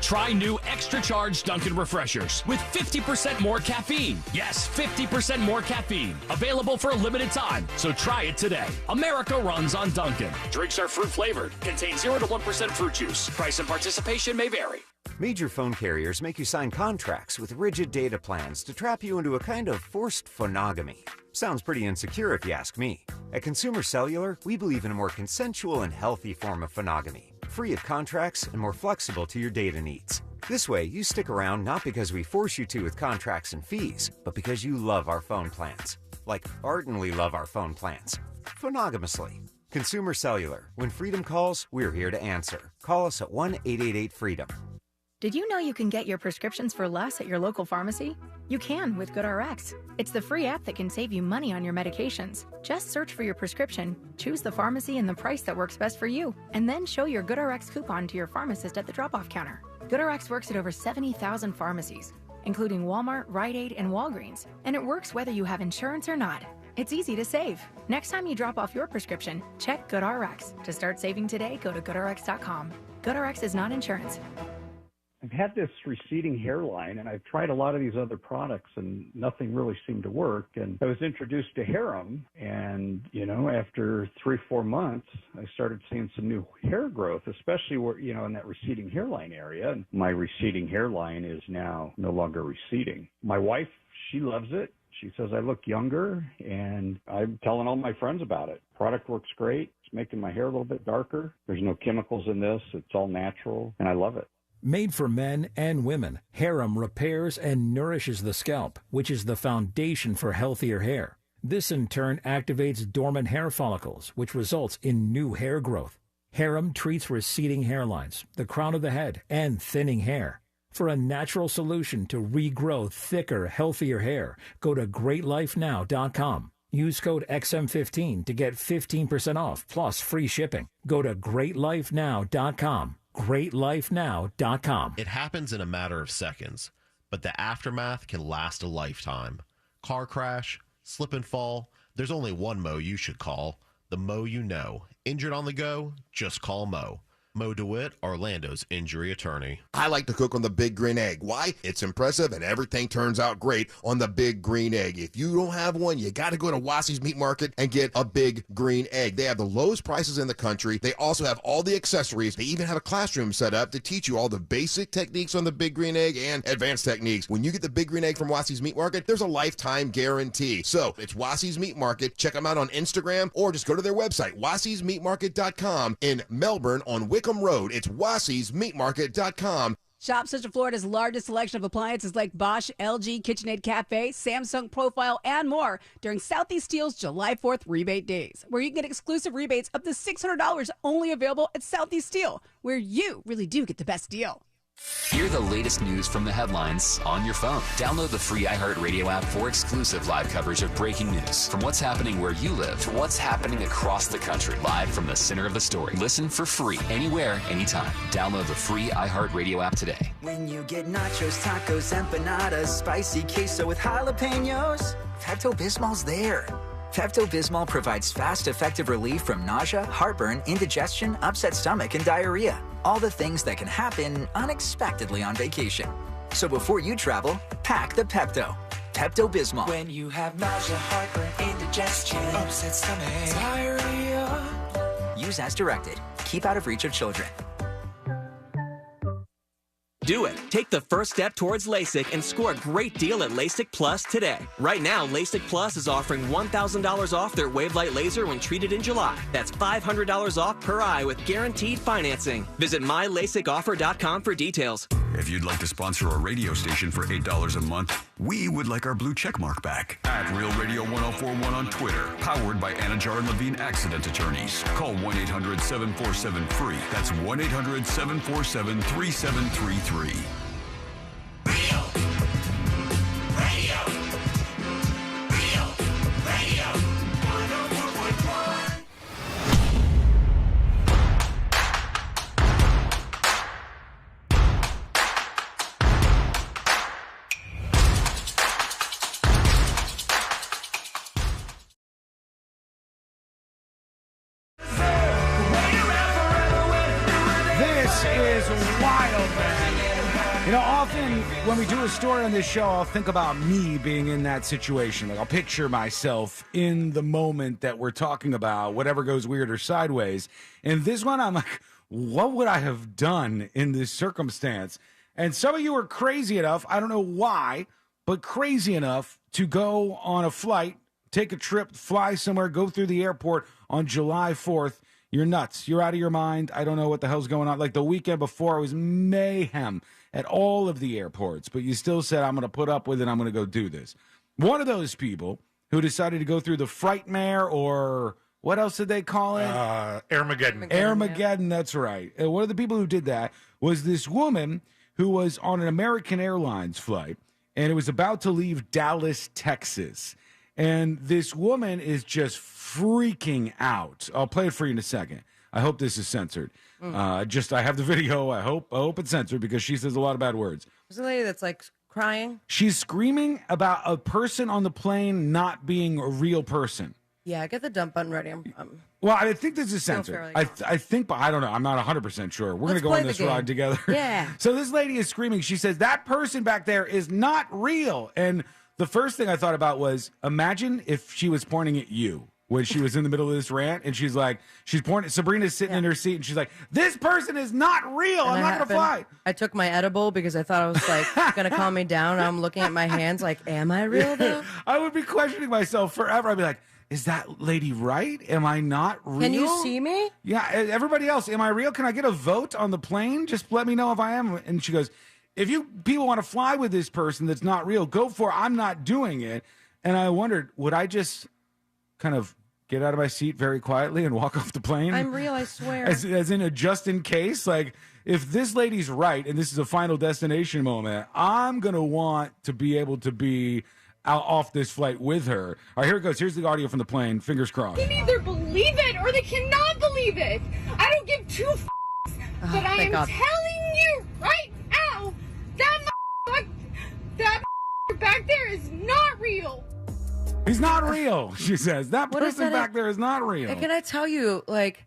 Try new extra charged Dunkin' Refreshers with 50% more caffeine. Yes, 50% more caffeine. Available for a limited time, so try it today. America runs on Dunkin'. Drinks are fruit flavored. Contain 0 to 1% fruit juice. Price and participation may vary.
Major phone carriers make you sign contracts with rigid data plans to trap you into a kind of forced phonogamy. Sounds pretty insecure if you ask me. At Consumer Cellular, we believe in a more consensual and healthy form of phonogamy, free of contracts and more flexible to your data needs. This way, you stick around not because we force you to with contracts and fees, but because you love our phone plans. Like ardently love our phone plans. Phonogamously. Consumer Cellular. When freedom calls, we're here to answer. Call us at 1-888-FREEDOM.
Did you know you can get your prescriptions for less at your local pharmacy? You can with GoodRx. It's the free app that can save you money on your medications. Just search for your prescription, choose the pharmacy and the price that works best for you, and then show your GoodRx coupon to your pharmacist at the drop-off counter. GoodRx works at over 70,000 pharmacies, including Walmart, Rite Aid, and Walgreens, and it works whether you have insurance or not. It's easy to save. Next time you drop off your prescription, check GoodRx. To start saving today, go to GoodRx.com. GoodRx is not insurance.
I've had this receding hairline, and I've tried a lot of these other products, and nothing really seemed to work. And I was introduced to Harem, and, after 3-4 months, I started seeing some new hair growth, especially where, in that receding hairline area. And my receding hairline is now no longer receding. My wife, she loves it. She says I look younger, and I'm telling all my friends about it. Product works great. It's making my hair a little bit darker. There's no chemicals in this. It's all natural, and I love it.
Made for men and women, Harem repairs and nourishes the scalp, which is the foundation for healthier hair. This in turn activates dormant hair follicles, which results in new hair growth. Harem treats receding hairlines, the crown of the head, and thinning hair. For a natural solution to regrow thicker, healthier hair, go to greatlifenow.com. Use code XM15 to get 15% off plus free shipping. Go to greatlifenow.com. greatlifenow.com.
It happens in a matter of seconds, but the aftermath can last a lifetime. Car crash, slip and fall. There's only one Mo you should call. The Mo you know. Injured on the go? Just call Mo. Mo DeWitt, Orlando's injury attorney.
I like to cook on the Big Green Egg. Why? It's impressive and everything turns out great on the Big Green Egg. If you don't have one, you got to go to Wassey's Meat Market and get a Big Green Egg. They have the lowest prices in the country. They also have all the accessories. They even have a classroom set up to teach you all the basic techniques on the Big Green Egg and advanced techniques. When you get the Big Green Egg from Wassey's Meat Market, there's a lifetime guarantee. So it's Wassey's Meat Market. Check them out on Instagram or just go to their website, wasseysmeatmarket.com in Melbourne on Wickham Road. It's wasseysmeatmarket.com.
Shop Central Florida's largest selection of appliances like Bosch, LG, KitchenAid Cafe, Samsung Profile, and more during Southeast Steel's July 4th rebate days, where you can get exclusive rebates up to $600 only available at Southeast Steel, where you really do get the best deal.
Hear the latest news from the headlines on your phone. Download the free iHeartRadio app for exclusive live coverage of breaking news. From what's happening where you live to what's happening across the country. Live from the center of the story. Listen for free anywhere, anytime. Download the free iHeartRadio app today.
When you get nachos, tacos, empanadas, spicy queso with jalapenos, Pepto-Bismol's there. Pepto-Bismol provides fast, effective relief from nausea, heartburn, indigestion, upset stomach, and diarrhea. All the things that can happen unexpectedly on vacation. So before you travel, pack the Pepto. Pepto-Bismol.
When you have nausea, heartburn, indigestion, upset stomach, diarrhea.
Use as directed. Keep out of reach of children.
Do it. Take the first step towards LASIK and score a great deal at LASIK Plus today. Right now, LASIK Plus is offering $1,000 off their Wavelight laser when treated in July. That's $500 off per eye with guaranteed financing. Visit mylasicoffer.com for details.
If you'd like to sponsor a radio station for $8 a month, we would like our blue check mark back. At Real Radio 1041 on Twitter. Powered by Anajar and Levine Accident Attorneys. Call 1-800-747-FREE. That's 1-800-747-3733.
Often when we do a story on this show, I'll think about me being in that situation. Like I'll picture myself in the moment that we're talking about, whatever goes weird or sideways. And this one, I'm like, what would I have done in this circumstance? And some of you are crazy enough, I don't know why, but crazy enough to go on a flight, take a trip, fly somewhere, go through the airport on July 4th. You're nuts. You're out of your mind. I don't know what the hell's going on. Like the weekend before, it was mayhem at all of the airports, but you still said, I'm going to put up with it. I'm going to go do this. One of those people who decided to go through the Frightmare, or what else did they call it?
Airmageddon.
Airmageddon, that's right. And one of the people who did that was this woman who was on an American Airlines flight, and it was about to leave Dallas, Texas. And this woman is just freaking out. I'll play it for you in a second. I hope this is censored. I have the video. I hope it's censored because she says a lot of bad words.
There's a lady that's like crying.
She's screaming about a person on the plane not being a real person.
Yeah, get the dump button ready.
Well, I think this is censored. I think, but I don't know. I'm not 100% sure. We're going to go on this ride together.
Yeah.
So this lady is screaming. She says, that person back there is not real. And the first thing I thought about was, imagine if she was pointing at you when she was in the middle of this rant, and she's pointing. Sabrina's sitting in her seat, and she's like, "This person is not real. I'm not gonna fly."
I took my edible because I thought I was like gonna calm me down. I'm looking at my hands, like, "Am I real though?"
I would be questioning myself forever. I'd be like, "Is that lady right? Am I not real?
Can you see me?"
Yeah. Everybody else, am I real? Can I get a vote on the plane? Just let me know if I am. And she goes, "If you people want to fly with this person that's not real, go for it. I'm not doing it." And I wondered, would I just kind of get out of my seat very quietly and walk off the plane?
I'm real, I swear.
As in a just in case? Like, if this lady's right and this is a final destination moment, I'm going to want to be able to be off this flight with her. All right, here it goes. Here's the audio from the plane. Fingers crossed.
They can either believe it or they cannot believe it. I don't give two but I am telling you right now, that back there is not real.
He's not real, she says. That person back there is not real.
And can I tell you, like,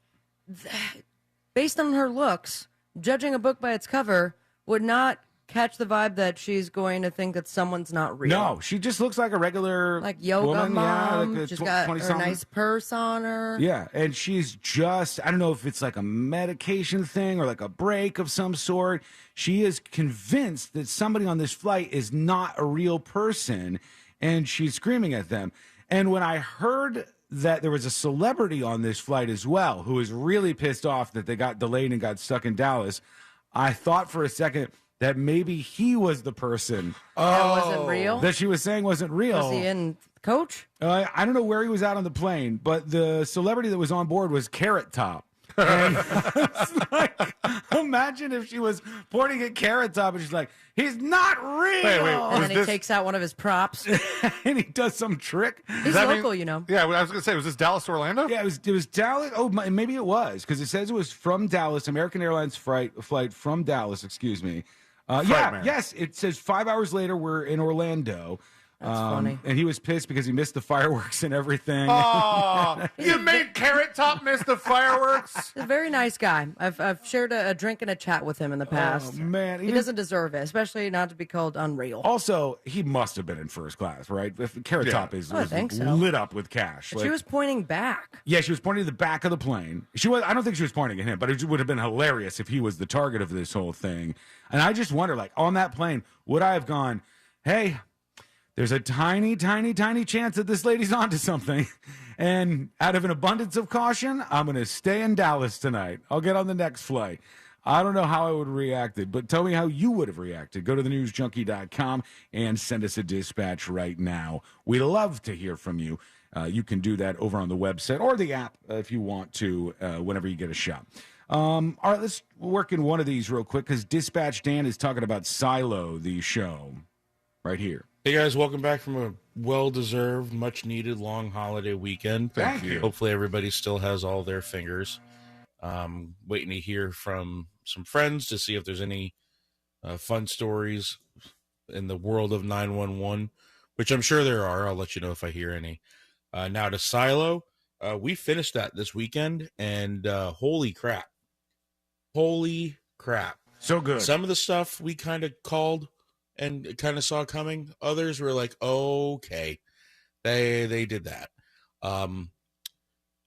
based on her looks, judging a book by its cover would not catch the vibe that she's going to think that someone's not real.
No, she just looks like a regular
yoga
woman.
mom.
Yeah, like
she's got her
20-something.
nice purse on her.
Yeah, and she's just, I don't know if it's like a medication thing or like a break of some sort. She is convinced that somebody on this flight is not a real person, and she's screaming at them. And when I heard that there was a celebrity on this flight as well who was really pissed off that they got delayed and got stuck in Dallas, I thought for a second that maybe he was the person
that wasn't real,
that she was saying wasn't real.
Was he in Coach?
I don't know where he was out on the plane, but the celebrity that was on board was Carrot Top. And it's like, imagine if she was pointing at Carrot Top and she's like, he's not real.
And then he takes out one of his props.
And he does some trick.
He's local, you know.
Yeah, I was going to say, was this Dallas to Orlando?
Yeah, it was Dallas. Oh, maybe it was, because it says it was from Dallas, American Airlines flight from Dallas, excuse me. Yes, it says 5 hours later, we're in Orlando.
That's funny.
And he was pissed because he missed the fireworks and everything.
Oh, you made Carrot Top miss the fireworks?
He's a very nice guy. I've shared a drink and a chat with him in the past.
Oh, man.
He doesn't deserve it, especially not to be called unreal.
Also, he must have been in first class, right? If Carrot Top is
I think so.
lit up with cash.
But she was pointing back.
Yeah, she was pointing to the back of the plane. I don't think she was pointing at him, but it would have been hilarious if he was the target of this whole thing. And I just wonder, like, on that plane, would I have gone, hey, there's a tiny, tiny, tiny chance that this lady's onto something. And out of an abundance of caution, I'm going to stay in Dallas tonight. I'll get on the next flight. I don't know how I would have reacted, but tell me how you would have reacted. Go to thenewsjunkie.com and send us a dispatch right now. We love to hear from you. You can do that over on the website or the app if you want to, whenever you get a shot. All right, let's work in one of these real quick because Dispatch Dan is talking about Silo, the show, right here.
Hey guys, welcome back from a well-deserved, much-needed long holiday weekend.
Thank you.
Hopefully everybody still has all their fingers. Waiting to hear from some friends to see if there's any fun stories in the world of 911, which I'm sure there are. I'll let you know if I hear any. Now to Silo, we finished that this weekend, and holy crap. Holy crap.
So good.
Some of the stuff we kind of called and kind of saw coming. Others were like, okay, they did that.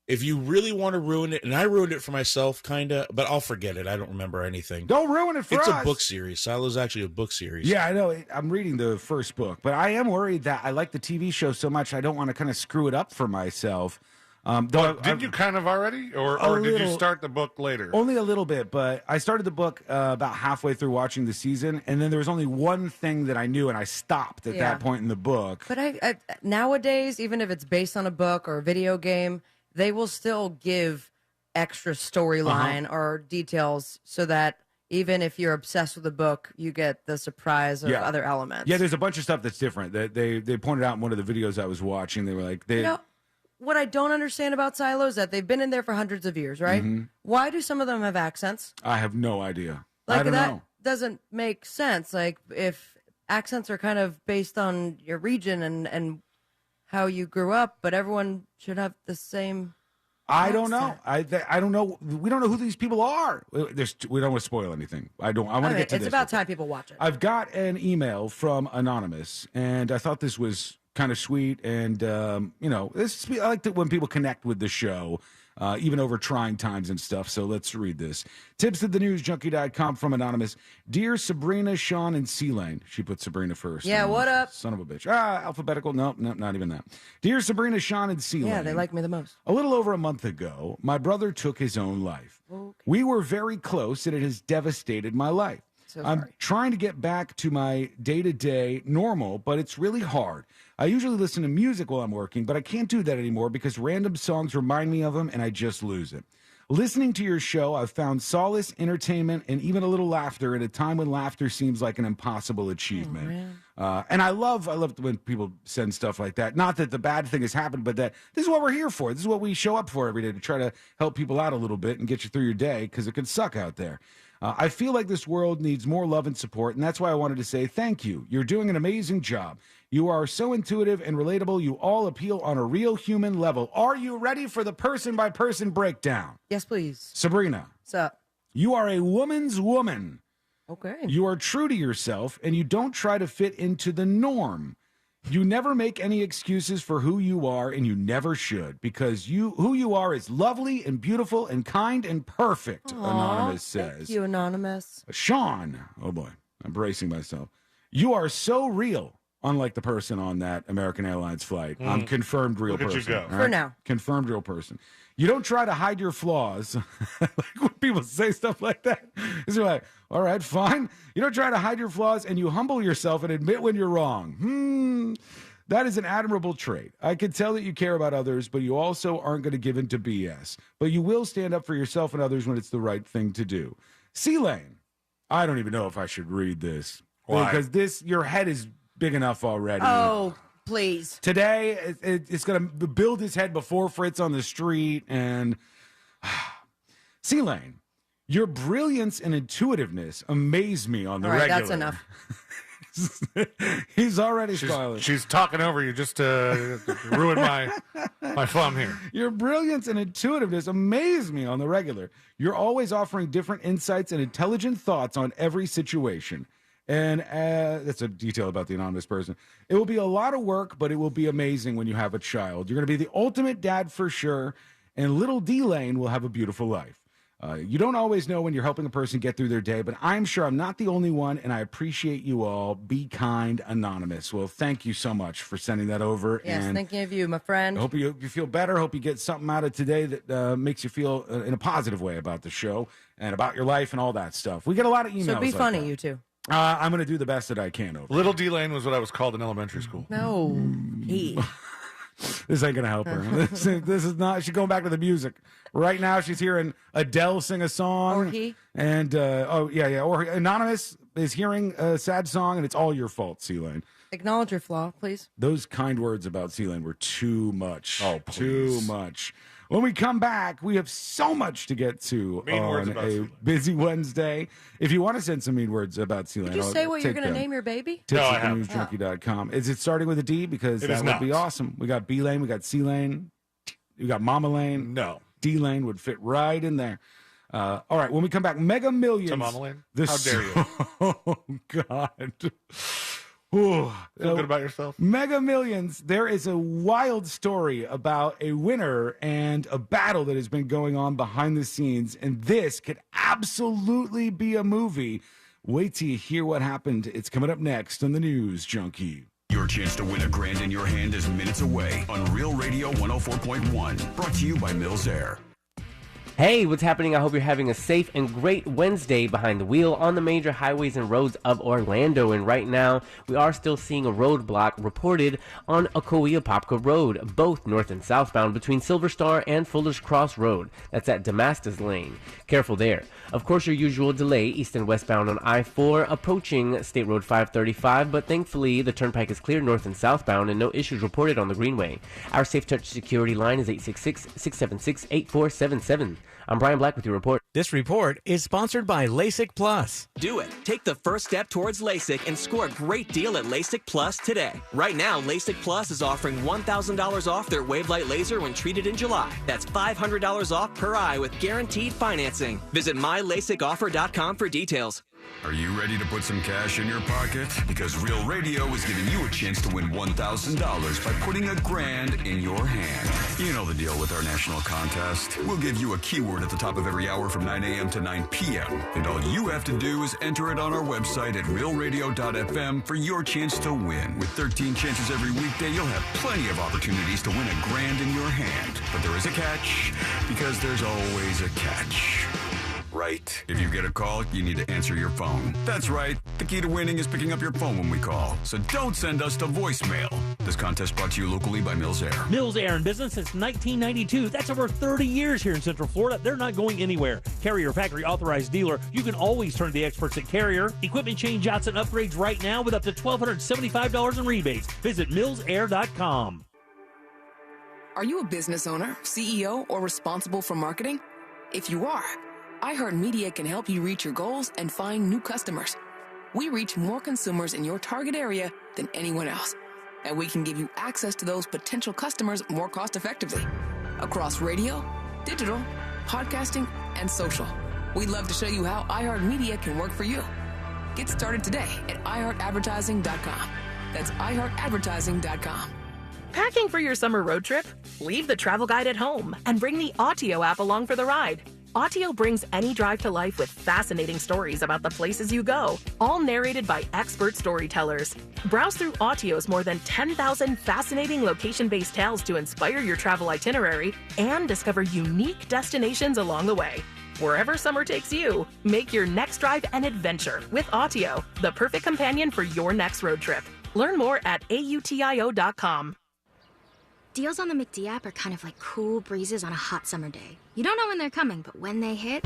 If you really want to ruin it, and I ruined it for myself, kind of, but I'll forget it. I don't remember anything.
Don't ruin it for us.
It's a book series. Silo's actually a book series.
Yeah, I know. I'm reading the first book, but I am worried that I like the TV show so much I don't want to kind of screw it up for myself.
Did you kind of already, or did you start the book later?
Only a little bit, but I started the book about halfway through watching the season, and then there was only one thing that I knew, and I stopped at that point in the book.
But I nowadays, even if it's based on a book or a video game, they will still give extra storyline or details so that even if you're obsessed with the book, you get the surprise of other elements.
Yeah, there's a bunch of stuff that's different. That they pointed out in one of the videos I was watching. They were like, what I don't understand about Silo is that they've been in there for hundreds of years, right? Mm-hmm.
Why do some of them have accents?
I have no idea.
Like,
I don't
that
know.
doesn't make sense. Like, if accents are kind of based on your region and how you grew up, but everyone should have the same
I don't know. I don't know. We don't know who these people are. We don't want to spoil anything. I want to get to this.
It's about time people watch it.
I've got an email from Anonymous, and I thought this was kind of sweet. And, I like it when people connect with the show, even over trying times and stuff. So let's read this. Tips at thenewsjunkie.com from Anonymous. Dear Sabrina, Sean, and C-Lane. She put Sabrina first.
Yeah, what up?
Son of a bitch. Alphabetical. No, not even that. Dear Sabrina, Sean, and C-Lane.
Yeah, they like me the most.
A little over a month ago, my brother took his own life. Okay. We were very close, and it has devastated my life.
So
I'm trying to get back to my day-to-day normal, but it's really hard. I usually listen to music while I'm working, but I can't do that anymore because random songs remind me of him, and I just lose it. Listening to your show, I've found solace, entertainment, and even a little laughter at a time when laughter seems like an impossible achievement. And I love when people send stuff like that. Not that the bad thing has happened, but that this is what we're here for. This is what we show up for every day, to try to help people out a little bit and get you through your day, because it can suck out there. I feel like this world needs more love and support, and that's why I wanted to say thank you. You're doing an amazing job. You are so intuitive and relatable. You all appeal on a real human level. Are you ready for the person-by-person breakdown?
Yes, please.
Sabrina.
What's up?
You are a woman's woman.
Okay.
You are true to yourself, and you don't try to fit into the norm. You never make any excuses for who you are, and you never should, because who you are is lovely and beautiful and kind and perfect, Anonymous says.
Thank you, Anonymous.
Sean, oh boy, I'm bracing myself. You are so real, unlike the person on that American Airlines flight. I'm confirmed real
Look at
person.
you go.
All
For now.
Confirmed real person. You don't try to hide your flaws. Like when people say stuff like that, it's like, all right, fine. You don't try to hide your flaws, and you humble yourself and admit when you're wrong. That is an admirable trait. I can tell that you care about others, but you also aren't going to give in to BS. But you will stand up for yourself and others when it's the right thing to do. C-Lane, I don't even know if I should read this.
Why?
Because your head is big enough already.
Oh, please.
Today, it's going to build his head before Fritz on the street. And C-Lane, your brilliance and intuitiveness amaze me on the
All right,
regular.
that's enough.
He's already smiling.
She's talking over you just to ruin my fun here.
Your brilliance and intuitiveness amaze me on the regular. You're always offering different insights and intelligent thoughts on every situation. And that's a detail about the anonymous person. It will be a lot of work, but it will be amazing when you have a child. You're going to be the ultimate dad for sure, and little D-Lane will have a beautiful life. You don't always know when you're helping a person get through their day, but I'm sure I'm not the only one, and I appreciate you all. Be kind, Anonymous. Well, thank you so much for sending that over.
Yes,
and
thanking of you, my friend.
I hope you feel better. Hope you get something out of today that makes you feel in a positive way about the show and about your life and all that stuff. We get a lot of emails.
So be
like
funny,
that.
you two.
I'm going to do the best that I can over.
Little D-Lane was what I was called in elementary school.
No.
This ain't going to help her. This is not. She's going back to the music. Right now, she's hearing Adele sing a song.
Or he.
And, Or Anonymous is hearing a sad song, and it's all your fault, C-Lane.
Acknowledge your flaw, please.
Those kind words about C-Lane were too much.
Oh, please.
Too much. When we come back, we have so much to get to
Mean words
on
about
a
C-Lane.
busy Wednesday. If you want to send some mean words about C-Lane,
Did you
I'll
say what you're
take
going to
them.
name your baby?
Tips
No, I
at
haven't.
newsjunkie.com. Is it starting with a D? Because
It
that
is
would
not.
be awesome. We got B-Lane, we got C-Lane, we got Mama Lane.
No.
D-Lane would fit right in there. All right, when we come back, Mega Millions.
To Mama Lane?
This-
How dare you?
Oh, God. Ooh.
Feel good about yourself?
Mega Millions, there is a wild story about a winner and a battle that has been going on behind the scenes, and this could absolutely be a movie. Wait till you hear what happened. It's coming up next on the News Junkie.
Your chance to win $1,000 in your hand is minutes away on Real Radio 104.1. Brought to you by Mills Air.
Hey, what's happening? I hope you're having a safe and great Wednesday behind the wheel on the major highways and roads of Orlando. And right now, we are still seeing a roadblock reported on Ocoee-Apopka Road, both north and southbound between Silver Star and Fuller's Cross Road. That's at Damascus Lane. Careful there. Of course, your usual delay east and westbound on I-4 approaching State Road 535, but thankfully the turnpike is clear north and southbound and no issues reported on the Greenway. Our Safe Touch security line is 866-676-8477. I'm Brian Black with your report.
This report is sponsored by LASIK Plus.
Do it. Take the first step towards LASIK and score a great deal at LASIK Plus today. Right now, LASIK Plus is offering $1,000 off their Wavelight laser when treated in July. That's $500 off per eye with guaranteed financing. Visit mylasicoffer.com for details.
Are you ready to put some cash in your pocket? Because Real Radio is giving you a chance to win $1,000 by putting $1,000 in your hand. You know the deal with our national contest. We'll give you a keyword at the top of every hour from 9 a.m. to 9 p.m. And all you have to do is enter it on our website at realradio.fm for your chance to win. With 13 chances every weekday, you'll have plenty of opportunities to win $1,000 in your hand. But there is a catch, because there's always a catch. Right. If you get a call, you need to answer your phone. That's right. The key to winning is picking up your phone when we call. So don't send us to voicemail. This contest brought to you locally by Mills Air.
Mills Air in business since 1992. That's over 30 years here in Central Florida. They're not going anywhere. Carrier factory authorized dealer. You can always turn to the experts at Carrier. Equipment change-outs and upgrades right now with up to $1,275 in rebates. Visit millsair.com.
Are you a business owner, CEO, or responsible for marketing? If you are, iHeartMedia can help you reach your goals and find new customers. We reach more consumers in your target area than anyone else, and we can give you access to those potential customers more cost-effectively across radio, digital, podcasting, and social. We'd love to show you how iHeartMedia can work for you. Get started today at iHeartAdvertising.com. That's iHeartAdvertising.com.
Packing for your summer road trip? Leave the travel guide at home and bring the Autio app along for the ride. Autio brings any drive to life with fascinating stories about the places you go, all narrated by expert storytellers. Browse through Autio's more than 10,000 fascinating location-based tales to inspire your travel itinerary and discover unique destinations along the way. Wherever summer takes you, make your next drive an adventure with Autio, the perfect companion for your next road trip. Learn more at AUTIO.com.
Deals on the McD app are kind of like cool breezes on a hot summer day. You don't know when they're coming, but when they hit,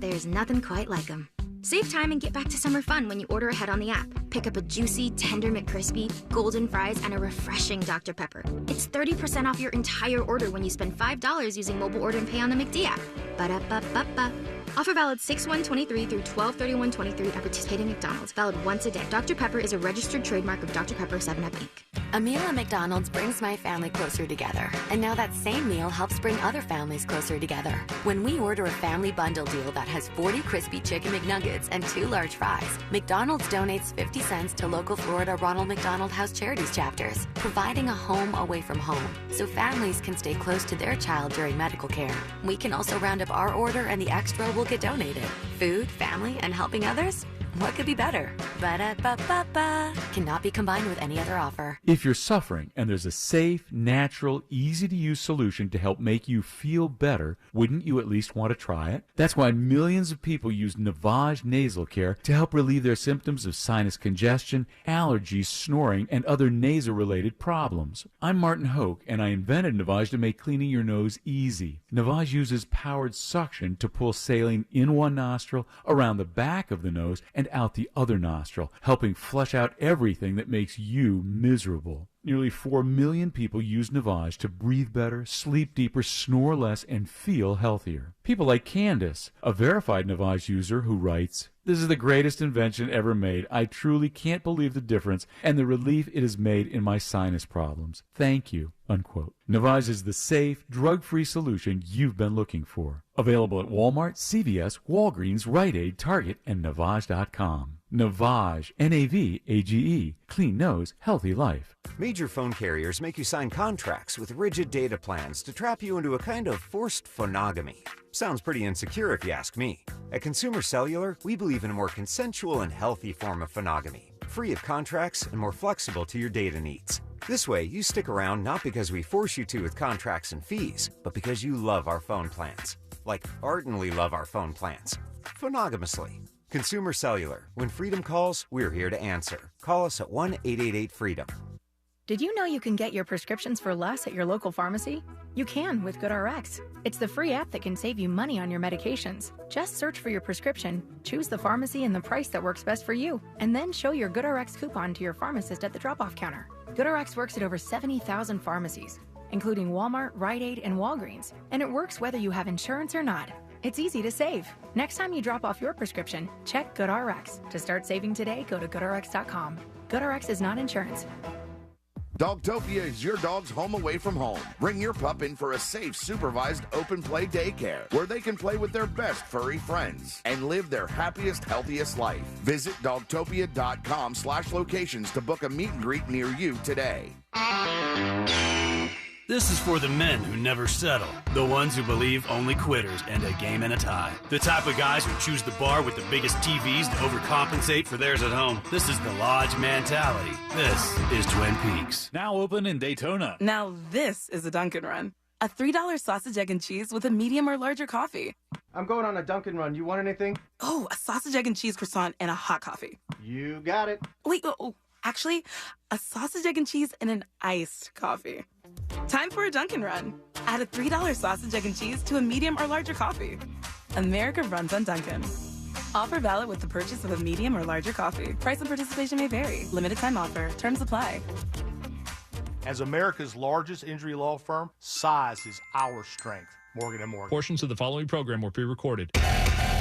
there's nothing quite like them. Save time and get back to summer fun when you order ahead on the app. Pick up a juicy, tender McCrispy, golden fries, and a refreshing Dr. Pepper. It's 30% off your entire order when you spend $5 using mobile order and pay on the McD app. Ba-da-ba-ba-ba. Offer valid 6/1/23 through 12/31/23 at participating McDonald's. Valid once a day. Dr. Pepper is a registered trademark of Dr. Pepper 7-Up, Inc.
A meal at McDonald's brings my family closer together. And now that same meal helps bring other families closer together. When we order a family bundle deal that has 40 crispy chicken McNuggets and 2 large fries, McDonald's donates 50 cents to local Florida Ronald McDonald House Charities chapters, providing a home away from home so families can stay close to their child during medical care. We can also round up our order and the extra will get donated. Food, family, and helping others? What could be better? Ba-da-ba-ba-ba. Cannot be combined with any other offer.
If you're suffering and there's a safe, natural, easy-to-use solution to help make you feel better, wouldn't you at least want to try it? That's why millions of people use Navage Nasal Care to help relieve their symptoms of sinus congestion, allergies, snoring, and other nasal-related problems. I'm Martin Hoke, and I invented Navage to make cleaning your nose easy. Navage uses powered suction to pull saline in one nostril, around the back of the nose, and out the other nostril, helping flush out everything that makes you miserable. Nearly 4 million people use Navage to breathe better, sleep deeper, snore less, and feel healthier. People like Candace, a verified Navage user who writes, "This is the greatest invention ever made. I truly can't believe the difference and the relief it has made in my sinus problems. Thank you," unquote. Navage is the safe, drug-free solution you've been looking for. Available at Walmart, CVS, Walgreens, Rite Aid, Target, and Navage.com. Navage, Navage, clean nose, healthy life.
Major phone carriers make you sign contracts with rigid data plans to trap you into a kind of forced phonogamy. Sounds pretty insecure if you ask me. At Consumer Cellular, we believe in a more consensual and healthy form of phonogamy, free of contracts and more flexible to your data needs. This way, you stick around not because we force you to with contracts and fees, but because you love our phone plans. Like, ardently love our phone plans. Phonogamously. Consumer Cellular. When freedom calls, we're here to answer. Call us at 1-888-FREEDOM.
Did you know you can get your prescriptions for less at your local pharmacy? You can with GoodRx. It's the free app that can save you money on your medications. Just search for your prescription, choose the pharmacy and the price that works best for you, and then show your GoodRx coupon to your pharmacist at the drop-off counter. GoodRx works at over 70,000 pharmacies, including Walmart, Rite Aid, and Walgreens, and it works whether you have insurance or not. It's easy to save. Next time you drop off your prescription, check GoodRx. To start saving today, go to GoodRx.com. GoodRx is not insurance.
Dogtopia is your dog's home away from home. Bring your pup in for a safe, supervised, open play daycare where they can play with their best furry friends and live their happiest, healthiest life. Visit dogtopia.com/locations to book a meet and greet near you today.
This is for the men who never settle, the ones who believe only quitters end a game and a tie, the type of guys who choose the bar with the biggest TVs to overcompensate for theirs at home. This is the Lodge mentality. This is Twin Peaks.
Now open in Daytona.
Now this is a Dunkin' Run.
A $3 sausage, egg, and cheese with a medium or larger coffee.
I'm going on a Dunkin' run. You want anything?
Oh, a sausage, egg, and cheese croissant and a hot coffee.
You got it.
Wait, actually, a sausage, egg, and cheese and an iced coffee. Time for a Dunkin' run. Add a $3 sausage, egg, and cheese to a medium or larger coffee. America runs on Dunkin'. Offer valid with the purchase of a medium or larger coffee. Price and participation may vary. Limited time offer. Terms apply.
As America's largest injury law firm, size is our strength. Morgan & Morgan.
Portions of the following program were pre-recorded.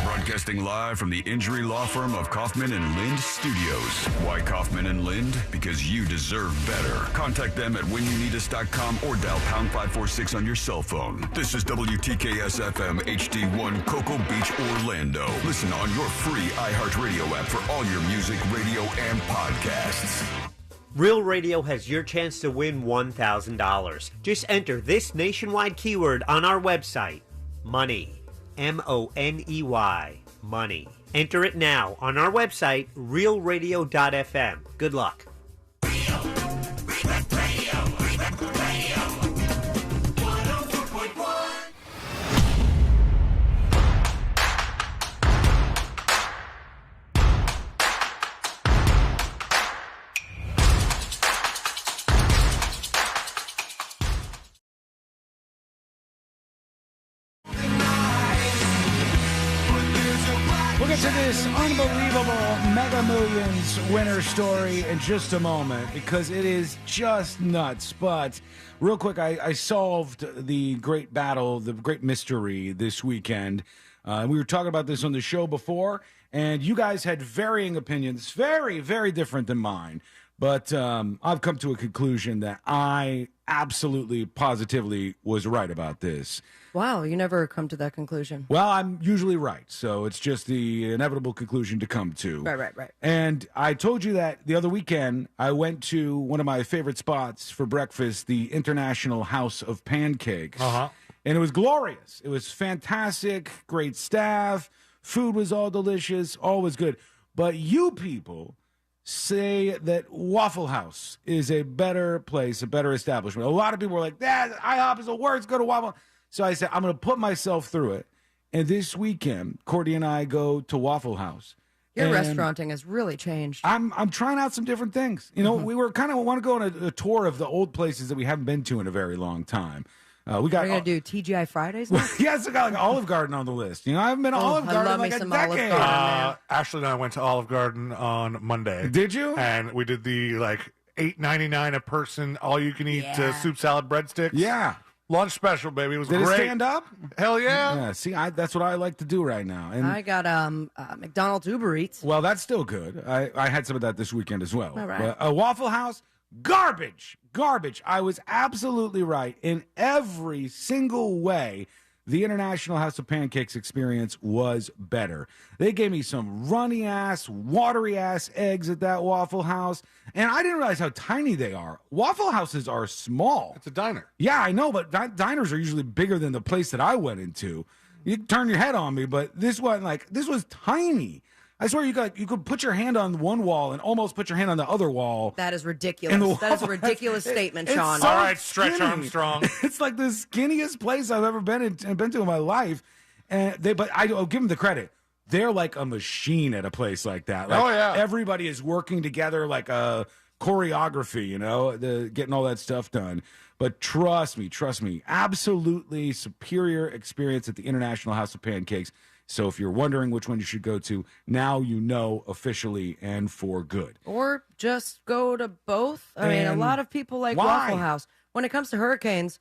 Broadcasting live from the injury law firm of Kaufman and Lind Studios. Why Kaufman and Lind? Because you deserve better. Contact them at whenyouneedus.com or dial pound 546 on your cell phone. This is WTKS FM HD1 Cocoa Beach, Orlando. Listen on your free iHeartRadio app for all your music, radio, and podcasts.
Real Radio has your chance to win $1,000. Just enter this nationwide keyword on our website, money. M-O-N-E-Y, money. Enter it now on our website, realradio.fm. Good luck.
We'll get to this unbelievable Mega Millions winner story in just a moment because it is just nuts. But real quick, I solved the great battle, the great mystery this weekend. We were talking about this on the show before, and you guys had varying opinions, very, very different than mine. But I've come to a conclusion that I absolutely, positively was right about this.
Wow, you never come to that conclusion.
Well, I'm usually right, so it's just the inevitable conclusion to come to.
Right.
And I told you that the other weekend, I went to one of my favorite spots for breakfast, the International House of Pancakes.
Uh-huh.
And it was glorious. It was fantastic, great staff, food was all delicious, all was good. But you people say that Waffle House is a better place, a better establishment. A lot of people were like, IHOP is the worst, go to Waffle. So I said, I'm going to put myself through it. And this weekend, Cordy and I go to Waffle House.
Your restauranting has really changed.
I'm trying out some different things. You know, we were kind of want to go on a tour of the old places that we haven't been to in a very long time. We got.
Are you going to do TGI Fridays now?
Yes, I got like Olive Garden on the list. You know, I haven't been to Olive Garden in like a decade.
Ashley and I went to Olive Garden on Monday.
Did you?
And we did the like $8.99 a person, all you can eat soup, salad, breadsticks.
Yeah.
Lunch special, baby. It was
Did
great.
it stand up?
Hell yeah.
Yeah, see, that's what I like to do right now. And
I got McDonald's Uber Eats.
Well, that's still good. I had some of that this weekend as well.
All right.
But a Waffle House, garbage. I was absolutely right in every single way. The International House of Pancakes experience was better. They gave me some runny-ass, watery-ass eggs at that Waffle House, and I didn't realize how tiny they are. Waffle Houses are small.
It's a diner.
Yeah, I know, but diners are usually bigger than the place that I went into. You turn your head on me, but this was tiny. I swear you could put your hand on one wall and almost put your hand on the other wall.
That is ridiculous. That is a ridiculous statement, Sean.
So
all right, Stretch
skinny.
Armstrong.
It's like the skinniest place I've ever been to in my life. But I'll give them the credit. They're like a machine at a place like that. Like,
oh yeah,
everybody is working together like a choreography. You know, getting all that stuff done. But trust me, absolutely superior experience at the International House of Pancakes. So if you're wondering which one you should go to, now you know officially and for good.
Or just go to both. I mean, a lot of people like
why?
Waffle House. When it comes to hurricanes,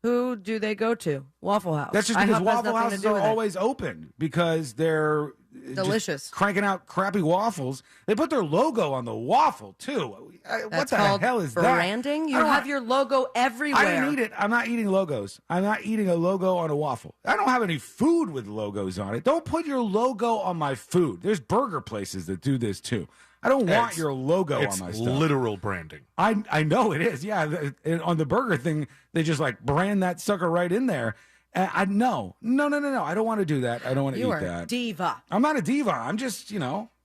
who do they go to? Waffle House.
That's just because
IHOP has
Waffle
nothing to
Houses
do
are
with it.
always open because they're
delicious,
just cranking out crappy waffles. They put their logo on the waffle too. What
That's
the
called
hell is that?
branding? You have your logo everywhere.
I didn't eat it. I'm not eating logos. I'm not eating a logo on a waffle. I don't have any food with logos on it. Don't put your logo on my food. There's burger places that do this too. I don't want your logo on my stuff.
It's literal branding.
I know it is. Yeah, on the burger thing, they just like brand that sucker right in there. No. I don't want to do that. I don't want to eat
You are
that.
a diva.
I'm not a diva. I'm just,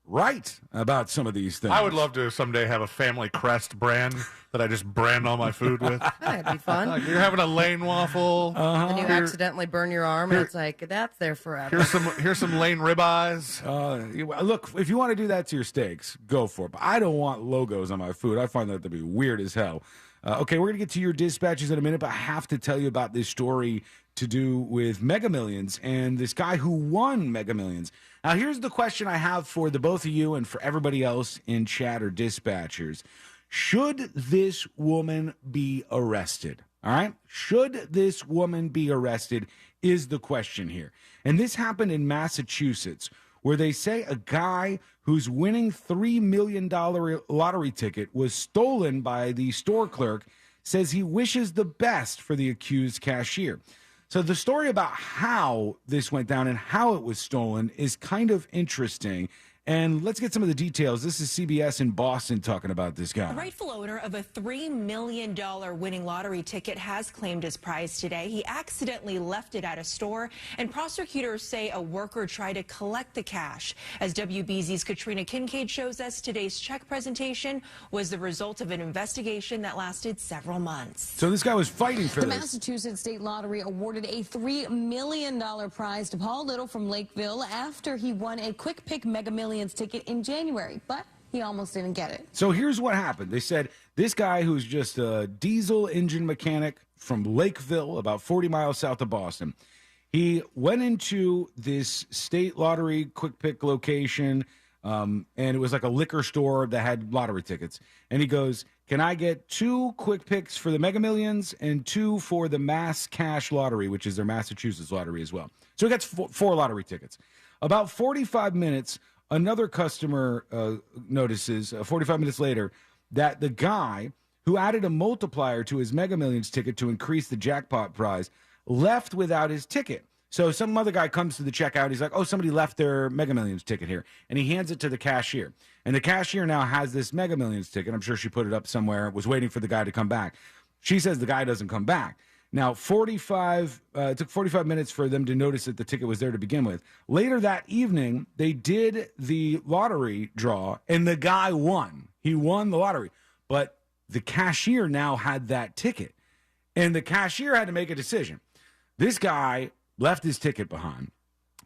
right about some of these things.
I would love to someday have a family crest brand that I just brand all my food with.
That'd be fun.
Like you're having a Lane waffle.
And you accidentally burn your arm, and it's like, that's there forever.
Here's some Lane ribeyes.
Look, if you want to do that to your steaks, go for it. But I don't want logos on my food. I find that to be weird as hell. Okay, we're going to get to your dispatches in a minute, but I have to tell you about this story to do with Mega Millions and this guy who won Mega Millions. Now, here's the question I have for the both of you and for everybody else in chat or dispatchers. Should this woman be arrested? All right? Should this woman be arrested is the question here. And this happened in Massachusetts, where they say a guy whose winning $3 million lottery ticket was stolen by the store clerk says he wishes the best for the accused cashier. So the story about how this went down and how it was stolen is kind of interesting. And let's get some of the details. This is CBS in Boston talking about this guy.
The rightful owner of a $3 million winning lottery ticket has claimed his prize today. He accidentally left it at a store, and prosecutors say a worker tried to collect the cash. As WBZ's Katrina Kincaid shows us, today's check presentation was the result of an investigation that lasted several months.
So this guy was fighting for
the
this.
Massachusetts State Lottery awarded a $3 million prize to Paul Little from Lakeville after he won a Quick Pick Mega Millions ticket in January, but he almost didn't get it.
So here's what happened. They said this guy who's just a diesel engine mechanic from Lakeville, about 40 miles south of Boston, he went into this state lottery quick pick location, and it was like a liquor store that had lottery tickets. And he goes, can I get 2 quick picks for the Mega Millions and 2 for the Mass Cash Lottery, which is their Massachusetts lottery as well. So he gets 4 lottery tickets. About 45 minutes, another customer notices, 45 minutes later, that the guy who added a multiplier to his Mega Millions ticket to increase the jackpot prize left without his ticket. So some other guy comes to the checkout. He's like, oh, somebody left their Mega Millions ticket here. And he hands it to the cashier. And the cashier now has this Mega Millions ticket. I'm sure she put it up somewhere, was waiting for the guy to come back. She says the guy doesn't come back. Now, it took 45 minutes for them to notice that the ticket was there to begin with. Later that evening, they did the lottery draw, and the guy won. He won the lottery. But the cashier now had that ticket. And the cashier had to make a decision. This guy left his ticket behind.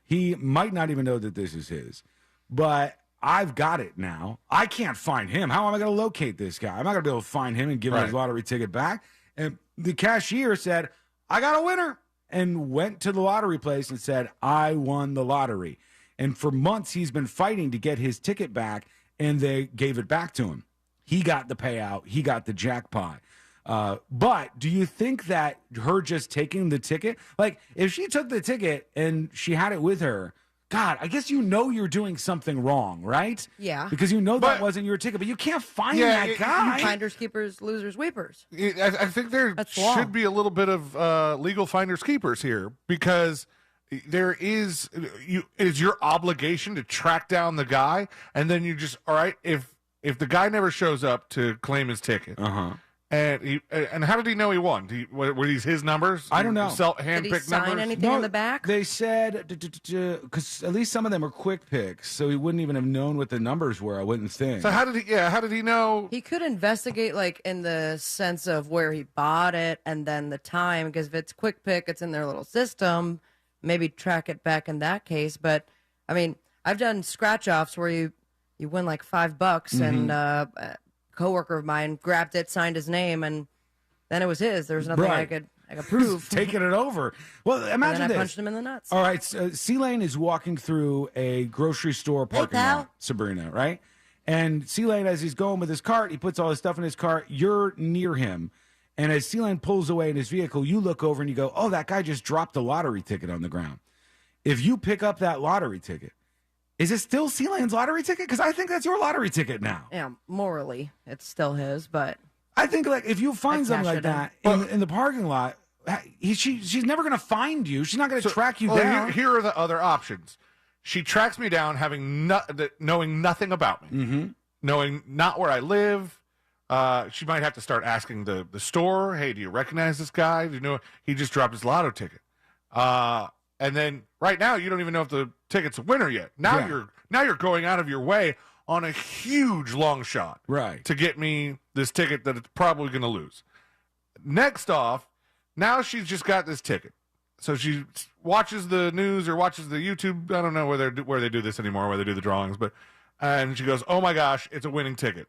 He might not even know that this is his. But I've got it now. I can't find him. How am I going to locate this guy? I'm not going to be able to find him and give him his lottery ticket back. And the cashier said, I got a winner, and went to the lottery place and said, I won the lottery. And for months, he's been fighting to get his ticket back, and they gave it back to him. He got the payout. He got the jackpot. But do you think that her just taking the ticket, like if she took the ticket and she had it with her, God, I guess you know you're doing something wrong, right?
Yeah.
Because you know that wasn't your ticket, but you can't find that guy.
Finders, keepers, losers, weepers.
I think there should be a little bit of legal finders keepers here, because there is it is your obligation to track down the guy, and then you just, all right, if the guy never shows up to claim his ticket, and how did he know he won? Were these his numbers?
I don't know.
Did he sign anything in the back?
They said, because at least some of them are quick picks, so he wouldn't even have known what the numbers were, I wouldn't think.
So how did he know?
He could investigate, like, in the sense of where he bought it and then the time, because if it's quick pick, it's in their little system, maybe track it back in that case. But, I mean, I've done scratch-offs where you win like $5 and coworker of mine grabbed it, signed his name, and then it was his. There was nothing I could prove.
Taking it over. Well, imagine
and then
this.
I punched him in the nuts.
All right, so C-Lane is walking through a grocery store parking lot, Sabrina, right? And C-Lane, as he's going with his cart, he puts all his stuff in his cart. You're near him. And as C-Lane pulls away in his vehicle, you look over and you go, oh, that guy just dropped a lottery ticket on the ground. If you pick up that lottery ticket, is it still C-Lane's lottery ticket? Because I think that's your lottery ticket now.
Yeah, morally, it's still his, but
I think, like, if you find something like that in the parking lot, she's never going to find you. She's not going to track you down.
Here are the other options. She tracks me down, knowing nothing about me, knowing not where I live. She might have to start asking the store, hey, do you recognize this guy? Do you know he just dropped his lotto ticket? and then right now you don't even know if the ticket's a winner yet. Now you're going out of your way on a huge long shot,
right,
to get me this ticket that it's probably going to lose. Next off, now she's just got this ticket, so she watches the news or watches the YouTube. I don't know where they do this anymore, where they do the drawings, and she goes, "Oh my gosh, it's a winning ticket."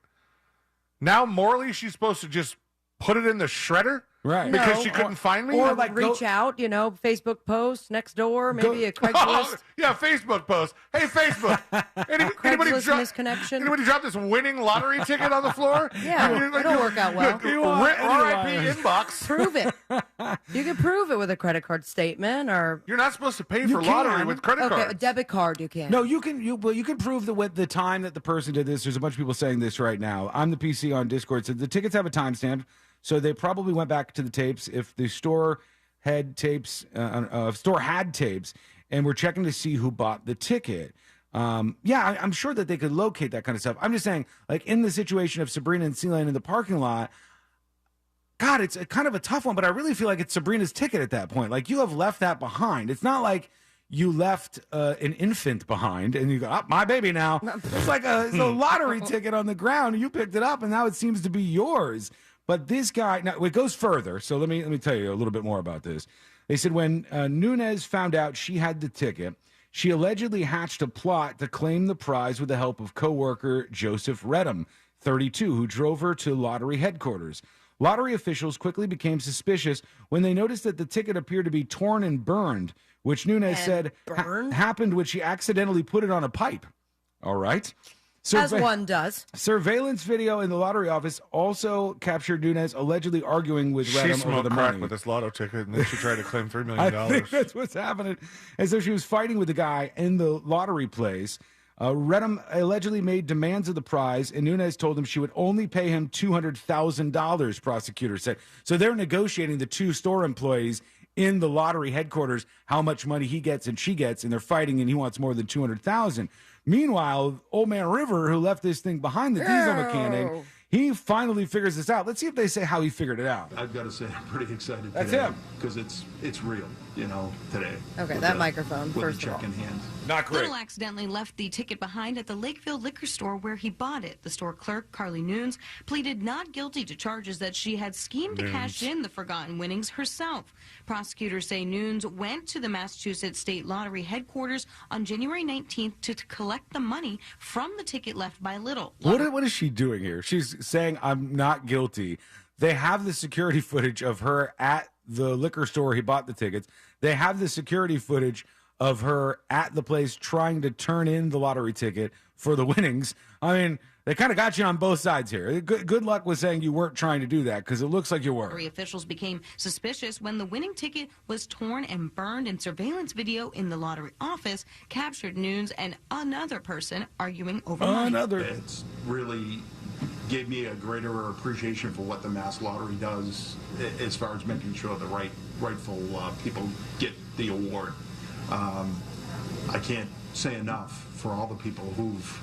Now morally, she's supposed to just put it in the shredder.
Right.
Because she couldn't find me?
Or like reach out, Facebook post next door, maybe a Craigslist.
Yeah, Facebook post. Hey, Facebook. Anybody
misconnection?
Anybody drop this winning lottery ticket on the floor?
Yeah, it'll work out well.
RIP inbox.
Prove it. You can prove it with a credit card statement, or
you're not supposed to pay for lottery with credit cards.
Okay, a debit card you can.
No, you can prove the time that the person did this. There's a bunch of people saying this right now. I'm the PC on Discord said the tickets have a timestamp. So they probably went back to the tapes. If the store had tapes, and we're checking to see who bought the ticket. I'm sure that they could locate that kind of stuff. I'm just saying, like in the situation of Sabrina and Sealand in the parking lot, God, it's kind of a tough one, but I really feel like it's Sabrina's ticket at that point. Like you have left that behind. It's not like you left an infant behind and you go, oh, my baby now. It's like it's a lottery ticket on the ground. And you picked it up and now it seems to be yours. But this guy, now it goes further. So let me tell you a little bit more about this. They said when Nunes found out she had the ticket, she allegedly hatched a plot to claim the prize with the help of coworker Joseph Redham, 32, who drove her to lottery headquarters. Lottery officials quickly became suspicious when they noticed that the ticket appeared to be torn and burned, which Nunes said happened when she accidentally put it on a pipe. All right.
As one does.
Surveillance video in the lottery office also captured Nunes allegedly arguing with Redham over the money.
With this lotto ticket, and then she tried to claim $3 million.
I think that's what's happening. And so she was fighting with the guy in the lottery place. Redham allegedly made demands of the prize, and Nunes told him she would only pay him $200,000, prosecutors said. So they're negotiating, the two store employees in the lottery headquarters, how much money he gets and she gets, and they're fighting, and he wants more than $200,000. Meanwhile, old man River, who left this thing behind, the diesel mechanic, he finally figures this out. Let's see if they say how he figured it out.
I've got to say, I'm pretty excited
That's
today.
him.
Because it's real, today.
Okay, that microphone,
with
first
a check
of all.
in hand.
Not great.
Little accidentally left the ticket behind at the Lakeville liquor store where he bought it. The store clerk, Carly Nunes, pleaded not guilty to charges that she had schemed to cash in the forgotten winnings herself. Prosecutors say Nunes went to the Massachusetts State Lottery headquarters on January 19th to collect the money from the ticket left by Little.
What is she doing here? She's saying, I'm not guilty. They have the security footage of her at the liquor store he bought the tickets. They have the security footage of her at the place trying to turn in the lottery ticket for the winnings. I mean, they kind of got you on both sides here. Good luck with saying you weren't trying to do that, because it looks like you were.
Lottery officials became suspicious when the winning ticket was torn and burned, and surveillance video in the lottery office captured Nunes and another person arguing over money.
It's really gave me a greater appreciation for what the Mass Lottery does as far as making sure the rightful people get the award. I can't say enough for all the people who've,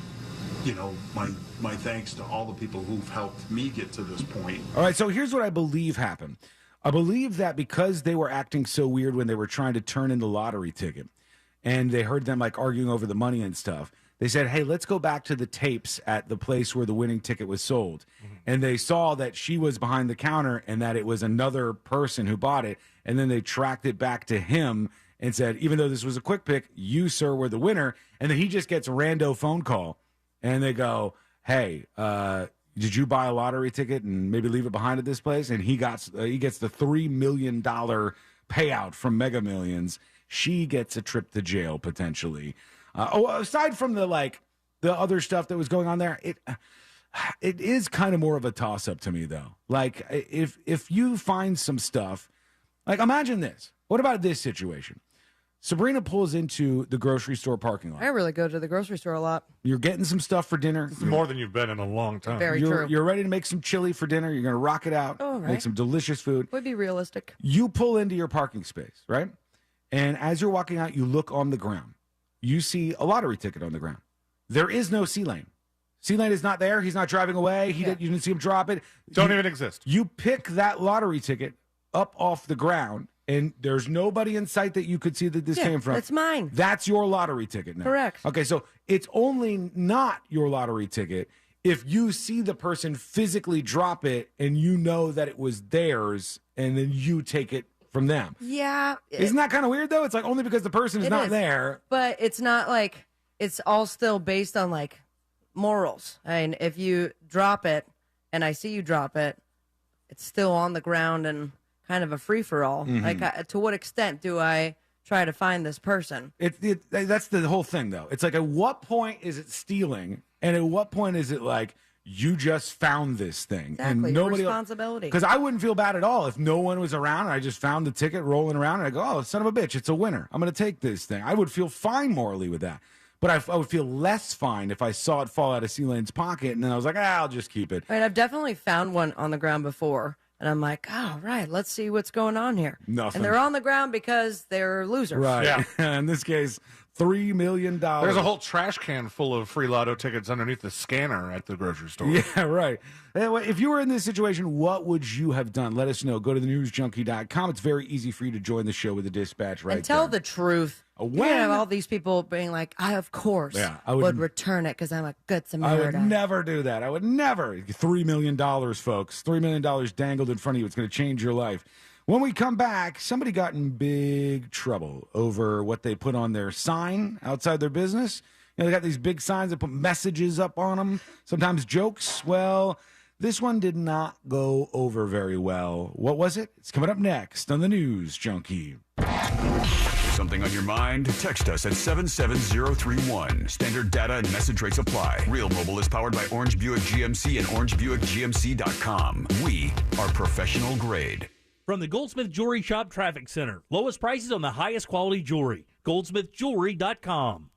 my thanks to all the people who've helped me get to this point.
All right, so here's what I believe happened. I believe that because they were acting so weird when they were trying to turn in the lottery ticket, and they heard them like arguing over the money and stuff, they said, hey, let's go back to the tapes at the place where the winning ticket was sold. And they saw that she was behind the counter and that it was another person who bought it. And then they tracked it back to him and said, even though this was a quick pick, you, sir, were the winner. And then he just gets a rando phone call. And they go, hey, did you buy a lottery ticket and maybe leave it behind at this place? And he gets the $3 million payout from Mega Millions. She gets a trip to jail, potentially. Aside from the other stuff that was going on there, it is kind of more of a toss-up to me, though. Like, if you find some stuff, like, imagine this. What about this situation? Sabrina pulls into the grocery store parking lot.
I really go to the grocery store a lot.
You're getting some stuff for dinner.
It's more than you've been in a long time.
Very true.
You're ready to make some chili for dinner. You're going to rock it out,
All right.
Make some delicious food.
Would be realistic.
You pull into your parking space, right? And as you're walking out, you look on the ground. You see a lottery ticket on the ground. There is no C-Lane. C-Lane is not there. He's not driving away. You didn't see him drop it.
Don't even exist.
You pick that lottery ticket up off the ground and there's nobody in sight that you could see that this came from.
It's mine.
That's your lottery ticket now.
Correct.
Okay, so it's only not your lottery ticket if you see the person physically drop it and you know that it was theirs, and then you take it from them.
Yeah.
Isn't that kind of weird, though? It's like only because the person is not there.
But it's not like it's all still based on like morals. I mean, if you drop it and I see you drop it, it's still on the ground and kind of a free-for-all. Like, to what extent do I try to find this person?
That's the whole thing, though. It's like, at what point is it stealing, and at what point is it like, you just found this thing?
Exactly,
and nobody
responsibility.
Because I wouldn't feel bad at all if no one was around and I just found the ticket rolling around and I go, oh, son of a bitch, it's a winner. I'm going to take this thing. I would feel fine morally with that. But I would feel less fine if I saw it fall out of C-Lane's pocket and then I was like, I'll just keep it.
Right, I've definitely found one on the ground before, and I'm like, oh, right, let's see what's going on here.
Nothing.
And they're on the ground because they're losers.
Right.
Yeah.
In this case, $3 million.
There's a whole trash can full of free lotto tickets underneath the scanner at the grocery store.
Yeah, right. Anyway, if you were in this situation, what would you have done? Let us know. Go to thenewsjunkie.com. It's very easy for you to join the show with the dispatch right
And tell
there.
the truth. You have all these people being like, I, of course,
I
would return it because I'm a good
I
Samaritan.
would never do that. I would never. $3 million, folks. $3 million dangled in front of you. It's going to change your life. When we come back, somebody got in big trouble over what they put on their sign outside their business. You know, they got these big signs that put messages up on them, sometimes jokes. Well, this one did not go over very well. What was it? It's coming up next on the News Junkie.
Something on your mind? Text us at 77031. Standard data and message rates apply. Real Mobile is powered by Orange Buick GMC and OrangeBuickGMC.com. We are professional grade.
From the Goldsmith Jewelry Shop Traffic Center. Lowest prices on the highest quality jewelry. GoldsmithJewelry.com.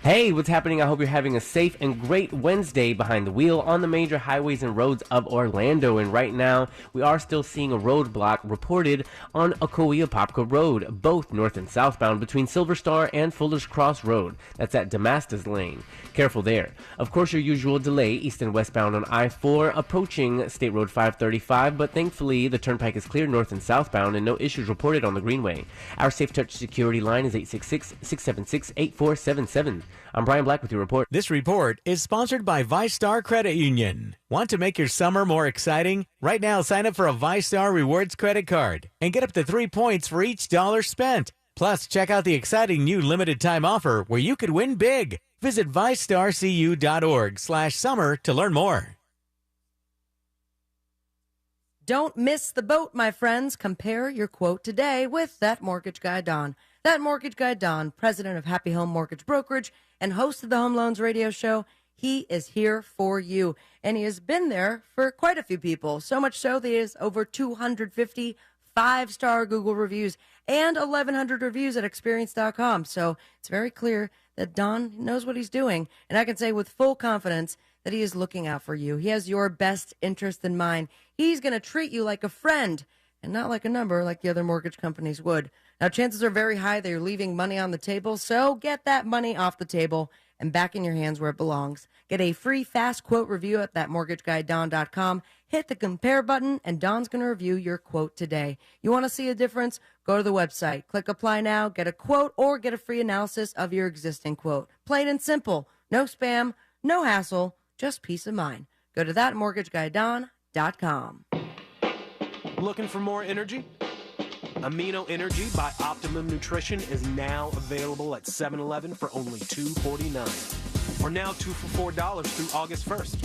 Hey, what's happening? I hope you're having a safe and great Wednesday behind the wheel on the major highways and roads of Orlando. And right now, we are still seeing a roadblock reported on Ocoee-Apopka Road, both north and southbound between Silver Star and Fuller's Cross Road. That's at Damascus Lane. Careful there. Of course, your usual delay east and westbound on I-4 approaching State Road 535, but thankfully the turnpike is clear north and southbound and no issues reported on the Greenway. Our Safe Touch security line is 866-676-8477. I'm Brian Black with your report.
This report is sponsored by ViStar Credit Union. Want to make your summer more exciting? Right now, sign up for a ViStar Rewards credit card and get up to 3 points for each dollar spent. Plus, check out the exciting new limited time offer where you could win big. Visit ViStarCU.org/summer to learn more.
Don't miss the boat, my friends. Compare your quote today with That Mortgage Guy Don. That Mortgage Guy Don, president of Happy Home Mortgage Brokerage and host of the Home Loans Radio Show, he is here for you. And he has been there for quite a few people. So much so that he has over 250 5-star Google reviews and 1,100 reviews at Experience.com. So it's very clear that Don knows what he's doing. And I can say with full confidence that he is looking out for you. He has your best interest in mind. He's going to treat you like a friend and not like a number like the other mortgage companies would. Now, chances are very high that you're leaving money on the table, so get that money off the table and back in your hands where it belongs. Get a free fast quote review at thatmortgageguyDon.com. Hit the compare button, and Don's going to review your quote today. You want to see a difference? Go to the website. Click apply now, get a quote, or get a free analysis of your existing quote. Plain and simple. No spam, no hassle, just peace of mind. Go to thatmortgageguyDon.com.
Looking for more energy? Amino Energy by Optimum Nutrition is now available at 7-Eleven for only $2.49. Or now 2 for $4 through August 1st.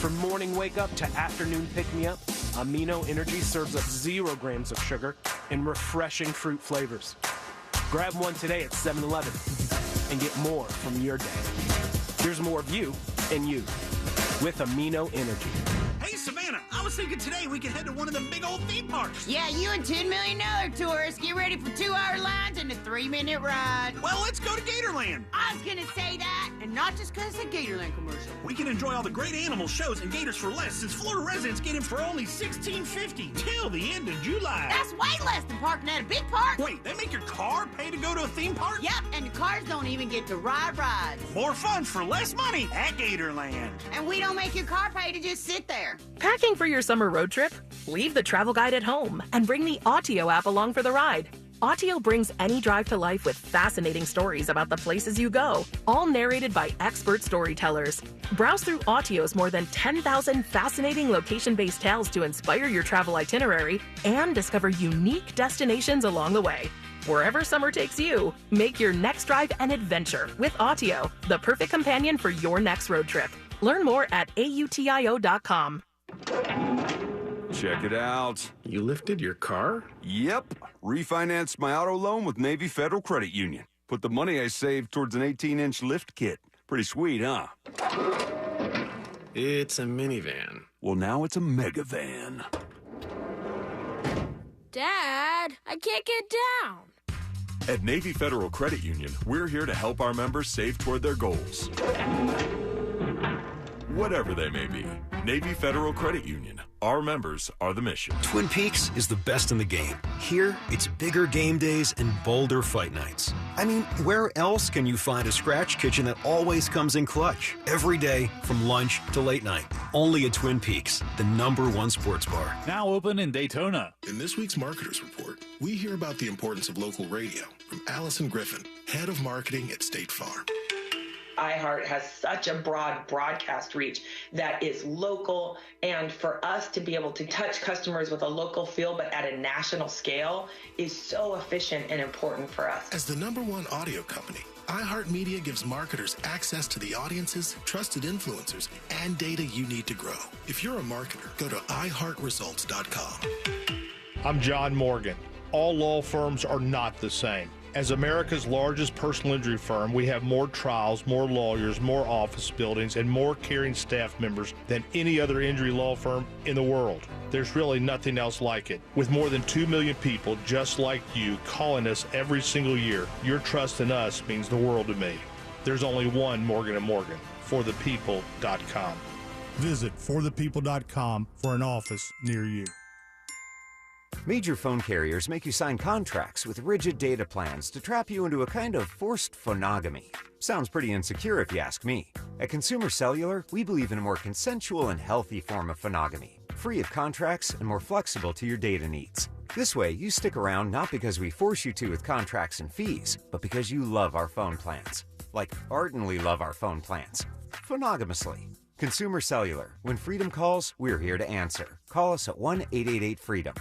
From morning wake up to afternoon pick me up, Amino Energy serves up 0 grams of sugar and refreshing fruit flavors. Grab one today at 7-Eleven and get more from your day. There's more of you and you with Amino Energy.
Hey, Savannah, I was thinking today we could head to one of the big old theme parks.
Yeah, you and $10 million tourists get ready for 2-hour lines and the
3-minute ride. Well, let's go to Gatorland.
I was gonna say that, and not just because it's a Gatorland commercial.
We can enjoy all the great animal shows and gators for less, since Florida residents get in for only $16.50 till the end of July.
That's way less than parking at a big park.
Wait, they make your car pay to go to a theme park?
Yep, and the cars don't even get to ride rides.
More fun for less money at Gatorland.
And we don't make your car pay to just sit there.
Packing for your summer road trip? Leave the travel guide at home and bring the Autio app along for the ride. Autio brings any drive to life with fascinating stories about the places you go, all narrated by expert storytellers. Browse through Autio's more than 10,000 fascinating location-based tales to inspire your travel itinerary and discover unique destinations along the way. Wherever summer takes you, make your next drive an adventure with Autio, the perfect companion for your next road trip. Learn more at autio.com.
Check it out. You lifted your car? Yep. Refinanced my auto loan with Navy Federal Credit Union. Put the money I saved towards an 18-inch lift kit. Pretty sweet, huh? It's a minivan. Well, now it's a mega van.
Dad, I can't get down.
At Navy Federal Credit Union, we're here to help our members save toward their goals. Whatever they may be. Navy Federal Credit Union. Our members are the mission.
Twin Peaks is the best in the game. Here, it's bigger game days and bolder fight nights. I mean, where else can you find a scratch kitchen that always comes in clutch? Every day, from lunch to late night. Only at Twin Peaks, the #1 sports bar.
Now open in Daytona.
In this week's Marketers Report, we hear about the importance of local radio from Allison Griffin, head of marketing at State Farm.
iHeart has such a broad broadcast reach that is local, and for us to be able to touch customers with a local feel but at a national scale is so efficient and important for us.
As the #1 audio company, iHeartMedia gives marketers access to the audiences, trusted influencers, and data you need to grow. If you're a marketer, go to iHeartResults.com.
I'm John Morgan. All law firms are not the same. As America's largest personal injury firm, we have more trials, more lawyers, more office buildings, and more caring staff members than any other injury law firm in the world. There's really nothing else like it. With more than 2 million people just like you calling us every single year, your trust in us means the world to me. There's only one Morgan & Morgan, forthepeople.com.
Visit forthepeople.com for an office near you.
Major phone carriers make you sign contracts with rigid data plans to trap you into a kind of forced phonogamy. Sounds pretty insecure if you ask me. At Consumer Cellular, we believe in a more consensual and healthy form of phonogamy, free of contracts and more flexible to your data needs. This way, you stick around not because we force you to with contracts and fees, but because you love our phone plans. Like ardently love our phone plans. Phonogamously. Consumer Cellular. When freedom calls, we're here to answer. Call us at 1-888-FREEDOM.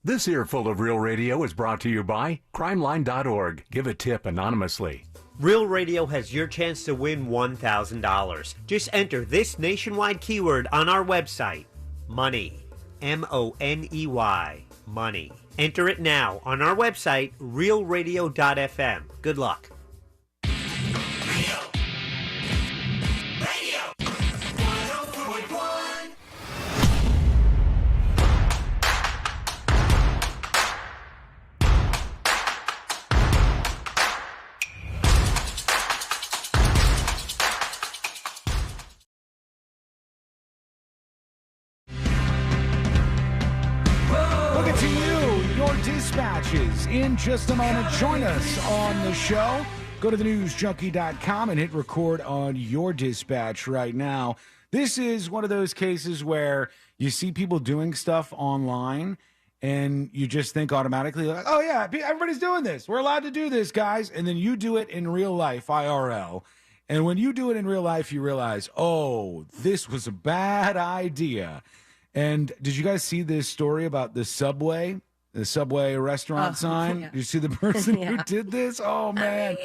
This earful of Real Radio is brought to you by crimeline.org. Give a tip anonymously.
Real Radio has your chance to win $1,000. Just enter this nationwide keyword on our website. Money. M-O-N-E-Y. Money. Enter it now on our website, realradio.fm. Good luck.
Dispatches in just a moment. Join us on the show. Go to thenewsjunkie.com and hit record on your dispatch right now. This is one of those cases where you see people doing stuff online and you just think automatically, like, oh yeah, everybody's doing this. We're allowed to do this, guys. And then you do it in real life, IRL. And when you do it in real life, you realize, oh, this was a bad idea. And did you guys see this story about the Subway restaurant sign?
Yeah.
You see the person who did this? Oh, man.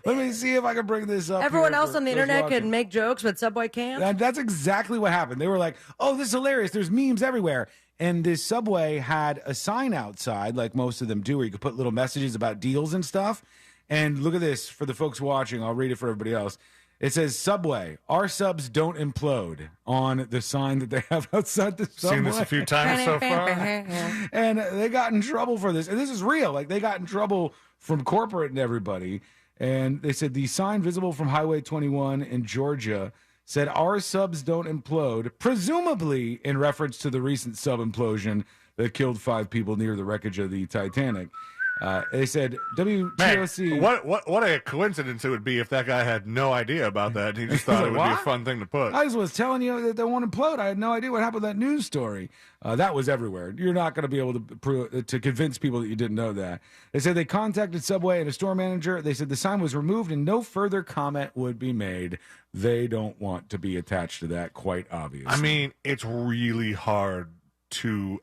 Let me see if I can bring this up.
Everyone else on the internet can make jokes, but Subway can't?
And that's exactly what happened. They were like, oh, this is hilarious. There's memes everywhere. And this Subway had a sign outside, like most of them do, where you could put little messages about deals and stuff. And look at this for the folks watching. I'll read it for everybody else. It says Subway, our subs don't implode on the sign that they have outside the Subway.
Seen this a few times so far.
And they got in trouble for this. And this is real. Like, they got in trouble from corporate and everybody. And they said the sign visible from Highway 21 in Georgia said our subs don't implode, presumably in reference to the recent sub implosion that killed 5 people near the wreckage of the Titanic. They said WTOC.
Man, what a coincidence it would be if that guy had no idea about that. He just thought it would be a fun thing to put.
I just was telling you that they won't implode. I had no idea what happened with that news story. That was everywhere. You're not going to be able to convince people that you didn't know that. They said they contacted Subway and a store manager. They said the sign was removed and no further comment would be made. They don't want to be attached to that, quite obviously.
I mean, it's really hard to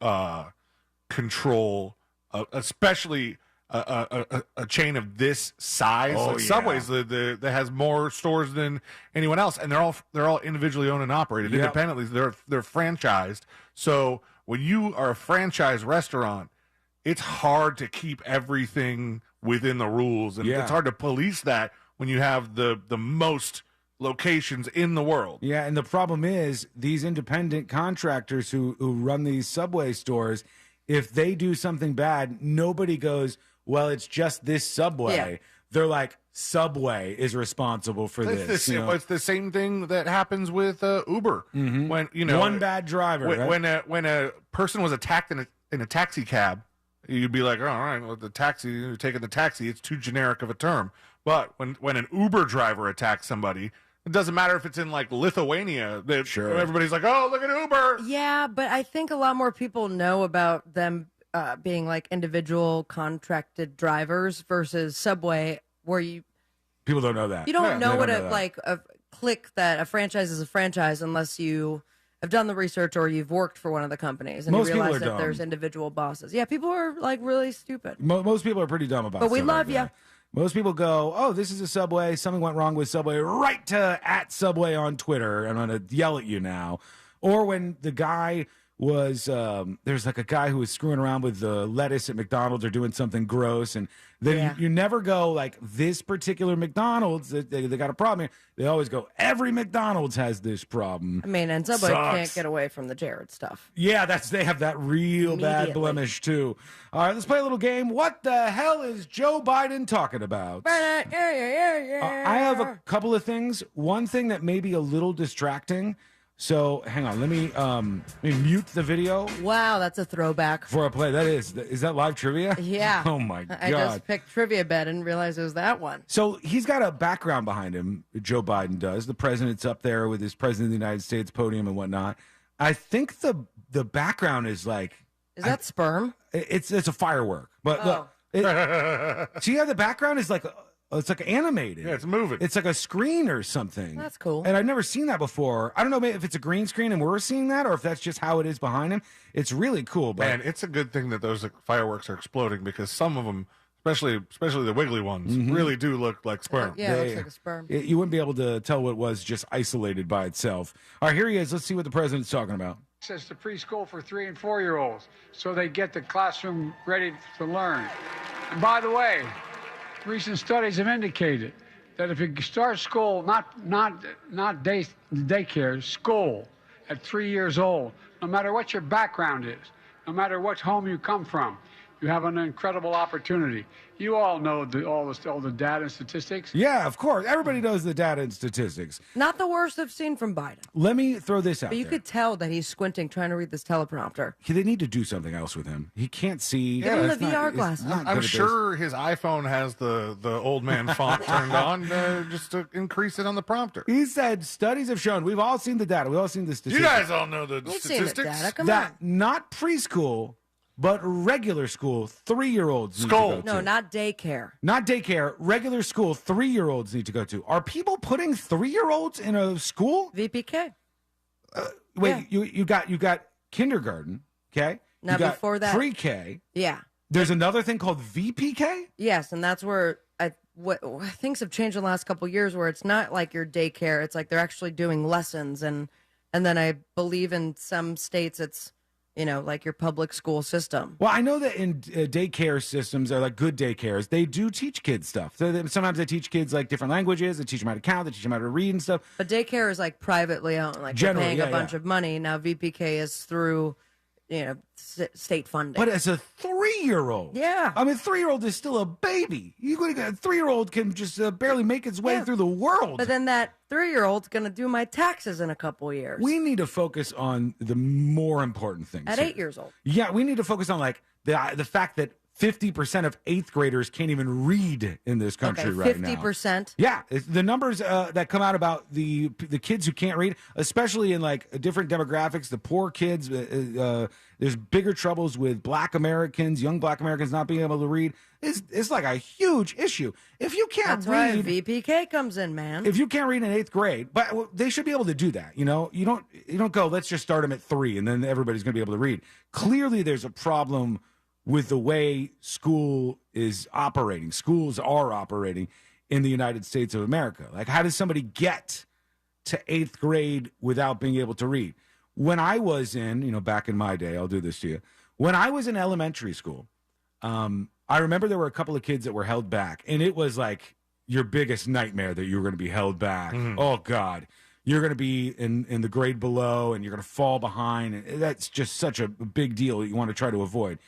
control, especially a chain of this size. Like Subway's that has more stores than anyone else, and they're all individually owned and operated independently. They're franchised. So when you are a franchise restaurant, it's hard to keep everything within the rules, and it's hard to police that when you have the most locations in the world.
Yeah, and the problem is these independent contractors who run these Subway stores, if they do something bad, nobody goes, well, it's just this Subway. Yeah. They're like, Subway is responsible for this.
It's the same thing that happens with Uber.
Mm-hmm.
When
one bad driver.
When a person was attacked in a taxi cab, you'd be like, oh, all right, well, you're taking the taxi, it's too generic of a term. But when an Uber driver attacks somebody, it doesn't matter if it's in like Lithuania. Everybody's like, oh, look at Uber.
Yeah, but I think a lot more people know about them being like individual contracted drivers versus Subway, where
people don't know that.
You don't know what a click that a franchise is a franchise unless you have done the research or you've worked for one of the companies and
most
you realize that
dumb.
There's individual bosses. Yeah, people are like really stupid.
Most people are pretty dumb about it.
But we love you.
Most people go, oh, this is a Subway. Something went wrong with Subway. Right to @Subway on Twitter. I'm going to yell at you now. Or when the guy was, there's like a guy who was screwing around with the lettuce at McDonald's or doing something gross. And then you never go like this particular McDonald's, they got a problem here. They always go, every McDonald's has this problem.
I mean, and Subway can't get away from the Jared stuff.
Yeah, they have that real bad blemish too. All right, let's play a little game. What the hell is Joe Biden talking about? I have a couple of things. One thing that may be a little distracting. So hang on, let me mute the video.
Wow, that's a throwback.
For a play. Is that live trivia?
Yeah.
Oh my God.
I just picked trivia bet and realized it was that one.
So he's got a background behind him, Joe Biden does. The president's up there with his President of the United States podium and whatnot. I think the background is like...
Is that sperm?
It's a firework. But look, see how the background is like... It's like animated.
Yeah, it's moving.
It's like a screen or something.
That's cool.
And I've never seen that before. I don't know if it's a green screen and we're seeing that or if that's just how it is behind him. It's really cool. But
man, it's a good thing that those fireworks are exploding because some of them, especially the wiggly ones, really do look like sperm.
Yeah, it looks like a sperm.
You wouldn't be able to tell what was just isolated by itself. All right, here he is. Let's see what the president's talking about.
Access to preschool for 3- and 4-year-olds so they get the classroom ready to learn. And by the way, recent studies have indicated that if you start school, not daycare, school at 3 years old, no matter what your background is, no matter what home you come from, you have an incredible opportunity. You all know all the data and statistics.
Yeah, of course. Everybody knows the data and statistics.
Not the worst I've seen from Biden.
Let me throw this out
But you could tell that he's squinting trying to read this teleprompter.
They need to do something else with him. He can't see.
Give him the VR glasses.
I'm sure his iPhone has the old man font turned on just to increase it on the prompter.
He said studies have shown, we've all seen the data, we've all seen the statistics.
You guys all know the statistics.
The data. Come
that
on.
Not preschool, but regular school, 3-year-olds need to go to.
No, not daycare.
Not daycare. Regular school, 3-year-olds need to go to. Are people putting 3-year-olds in a school?
VPK.
Wait, yeah. you got kindergarten, okay?
Now
you got
before that,
pre-K.
Yeah.
There's another thing called VPK?
Yes, and that's where things have changed in the last couple of years where it's not like your daycare. It's like they're actually doing lessons. And then I believe in some states it's like your public school system.
Well, I know that in daycare systems, or like good daycares, they do teach kids stuff. So sometimes they teach kids like different languages. They teach them how to count. They teach them how to read and stuff.
But daycare is like privately owned. Like you're paying a bunch of money. Now VPK is through, state funding.
But as a 3-year-old,
yeah,
I mean, 3-year-old is still a baby. A 3-year-old can just barely make its way through the world.
But then that 3-year-old's going to do my taxes in a couple years.
We need to focus on the more important things.
At 8 years old.
Yeah, we need to focus on like the fact that 50% of 8th graders can't even read in this country right now.
50%?
Yeah, the numbers that come out about the kids who can't read, especially in like different demographics, the poor kids, there's bigger troubles with Black Americans, young Black Americans not being able to read. It's like a huge issue. If you can't
That's
read,
why VPK comes in, man.
If you can't read in 8th grade, but they should be able to do that. You don't go, let's just start them at 3 and then everybody's going to be able to read. Clearly, there's a problem with the way schools are operating in the United States of America. Like, how does somebody get to 8th grade without being able to read? When I was back in my day, I'll do this to you. When I was in elementary school, I remember there were a couple of kids that were held back, and it was like your biggest nightmare that you were going to be held back. Mm-hmm. Oh, God. You're going to be in the grade below, and you're going to fall behind. And that's just such a big deal that you want to try to avoid.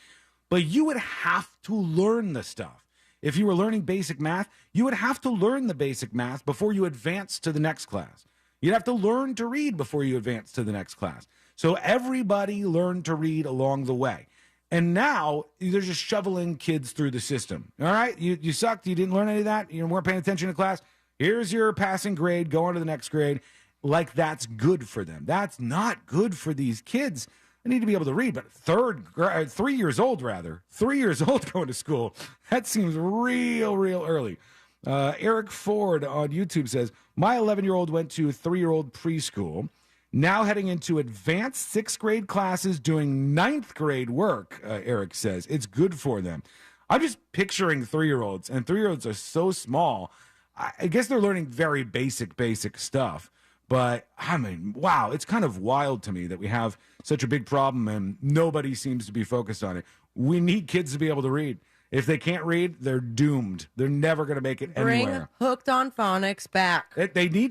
But you would have to learn the stuff. If you were learning basic math, you would have to learn the basic math before you advance to the next class. You'd have to learn to read before you advance to the next class. So everybody learned to read along the way. And now they're just shoveling kids through the system. All right? You sucked. You didn't learn any of that. You weren't paying attention to class. Here's your passing grade. Go on to the next grade. Like that's good for them. That's not good for these kids. They need to be able to read, but 3 years old, rather. 3 years old going to school. That seems real early. Eric Ford on YouTube says, my 11-year-old went to 3-year-old preschool, now heading into advanced 6th grade classes doing 9th grade work, Eric says. It's good for them. I'm just picturing 3-year-olds, and 3-year-olds are so small. I guess they're learning very basic stuff. But, I mean, wow, it's kind of wild to me that we have such a big problem and nobody seems to be focused on it. We need kids to be able to read. If they can't read, they're doomed. They're never going to make it anywhere.
Bring Hooked on Phonics back.
They do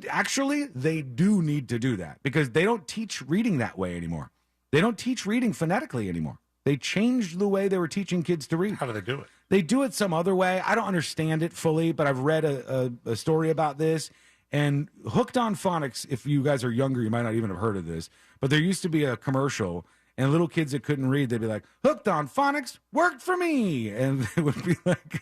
need to do that because they don't teach reading that way anymore. They don't teach reading phonetically anymore. They changed the way they were teaching kids to read.
How do they do it?
They do it some other way. I don't understand it fully, but I've read a story about this. And Hooked on Phonics, if you guys are younger, you might not even have heard of this, but there used to be a commercial, and little kids that couldn't read, they'd be like, Hooked on Phonics worked for me. And they would be like